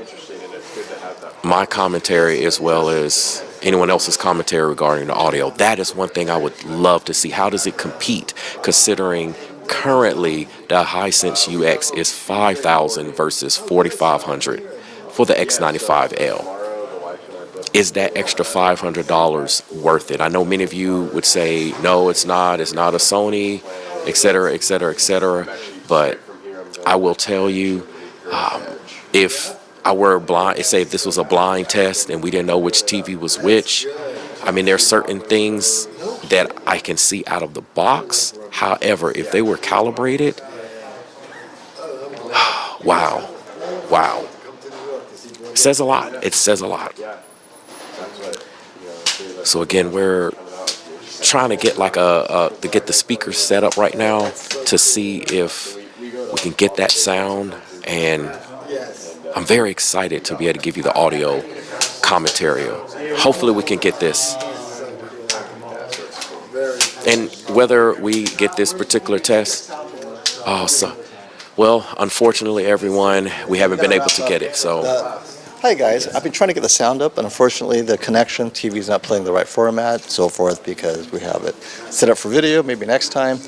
my commentary as well as anyone else's commentary regarding the audio. That is one thing I would love to see. How does it compete, considering currently the Hisense UX is $5,000 versus $4,500 for the X95L. Is that extra $500 worth it? I know many of you would say, no, it's not a Sony, et cetera, et cetera, et cetera. But I will tell you, if I were blind, say if this was a blind test and we didn't know which TV was which, I mean, there are certain things that I can see out of the box. However, if they were calibrated, wow. It says a lot. It says a lot. So again, we're trying to get to get the speakers set up right now to see if we can get that sound, and I'm very excited to be able to give you the audio commentary. Hopefully we can get this. And whether we get this particular test, unfortunately everyone, we haven't been able to get it, so.
Hi guys, I've been trying to get the sound up, and unfortunately the connection, TV's not playing the right format, so forth, because we have it set up for video, maybe next time.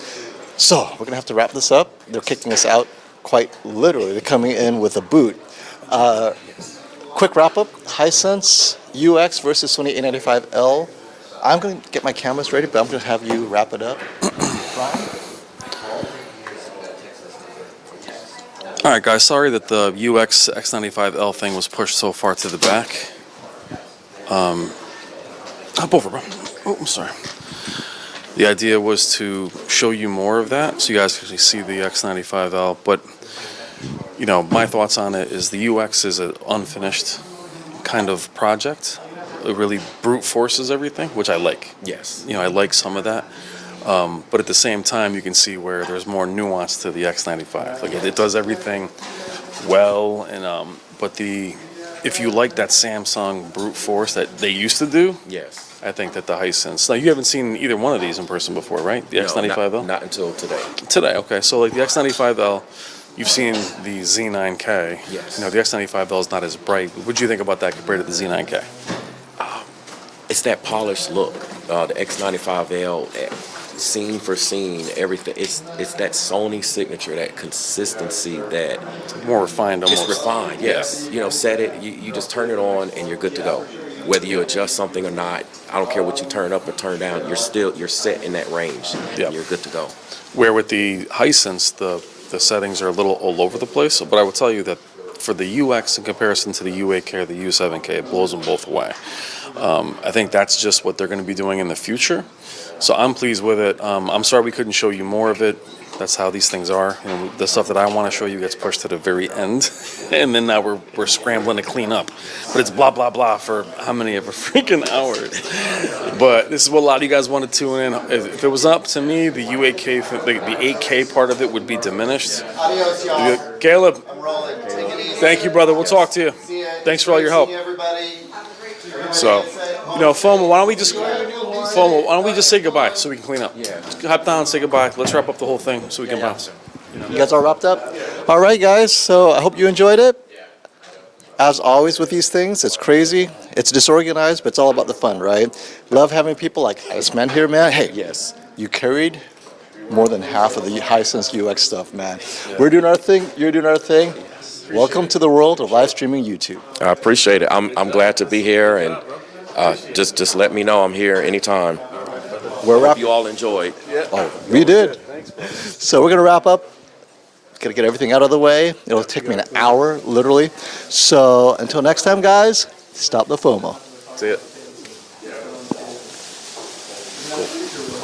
So we're gonna have to wrap this up. They're kicking us out quite literally. They're coming in with a boot. Quick wrap up, Hisense UX versus Sony X95L. I'm gonna get my cameras ready, but I'm gonna have you wrap it up. Brian?
All right, guys, sorry that the UX X95L thing was pushed so far to the back. Hop over, bro. Oh, I'm sorry. The idea was to show you more of that so you guys can see the X95L, but, my thoughts on it is the UX is an unfinished kind of project. It really brute forces everything, which I like.
Yes.
I like some of that. But at the same time, you can see where there's more nuance to the X95. Like it does everything well, and but if you like that Samsung brute force that they used to do,
yes,
I think that the Hisense. Now you haven't seen either one of these in person before, right? The X95L.
Not until today.
Today, okay. So like the X95L, you've seen the Z9K.
Yes.
The X95L is not as bright. What do you think about that compared to the Z9K?
It's that polished look. The X95L. scene for scene, everything. It's that Sony signature, that consistency, that
More refined
it's
almost.
refined. Yes, you know, set it. You just turn it on and you're good to go. Whether you adjust something or not, I don't care what you turn up or turn down. You're set in that range.
Yeah.
And you're good to go.
Where with the Hisense, the settings are a little all over the place. But I will tell you that for the UX in comparison to the U8K or the U7K, it blows them both away. I think that's just what they're going to be doing in the future. So I'm pleased with it. I'm sorry we couldn't show you more of it. That's how these things are. You know, the stuff that I want to show you gets pushed to the very end, and then now we're scrambling to clean up. But it's blah blah blah for how many of a freaking hours? But this is what a lot of you guys want to tune in. If it was up to me, the U8K, the 8K part of it would be diminished.
Adios, y'all.
Caleb,
I'm rolling. Take it easy.
thank you, brother. We'll talk to you.
See ya.
Thanks for all your help.
See everybody.
So, you know, FOMO, why don't we just say goodbye so we can clean up? Yeah. Just hop down and say goodbye. Let's wrap up the whole thing so we can bounce.
You guys all wrapped up? All right, guys. So I hope you enjoyed it. As always with these things, it's crazy, it's disorganized, but it's all about the fun, right? Love having people like this man here, man. Hey, yes, you carried more than half of the Hisense UX stuff, man. We're doing our thing, you're doing our thing. Welcome to the world of live streaming YouTube.
I appreciate it. I'm glad to be here, and just let me know I'm here anytime. Hope you all enjoyed.
Oh, we did. So we're gonna wrap up. Gotta get everything out of the way. It'll take me an hour, literally. So until next time, guys, stop the FOMO.
See it.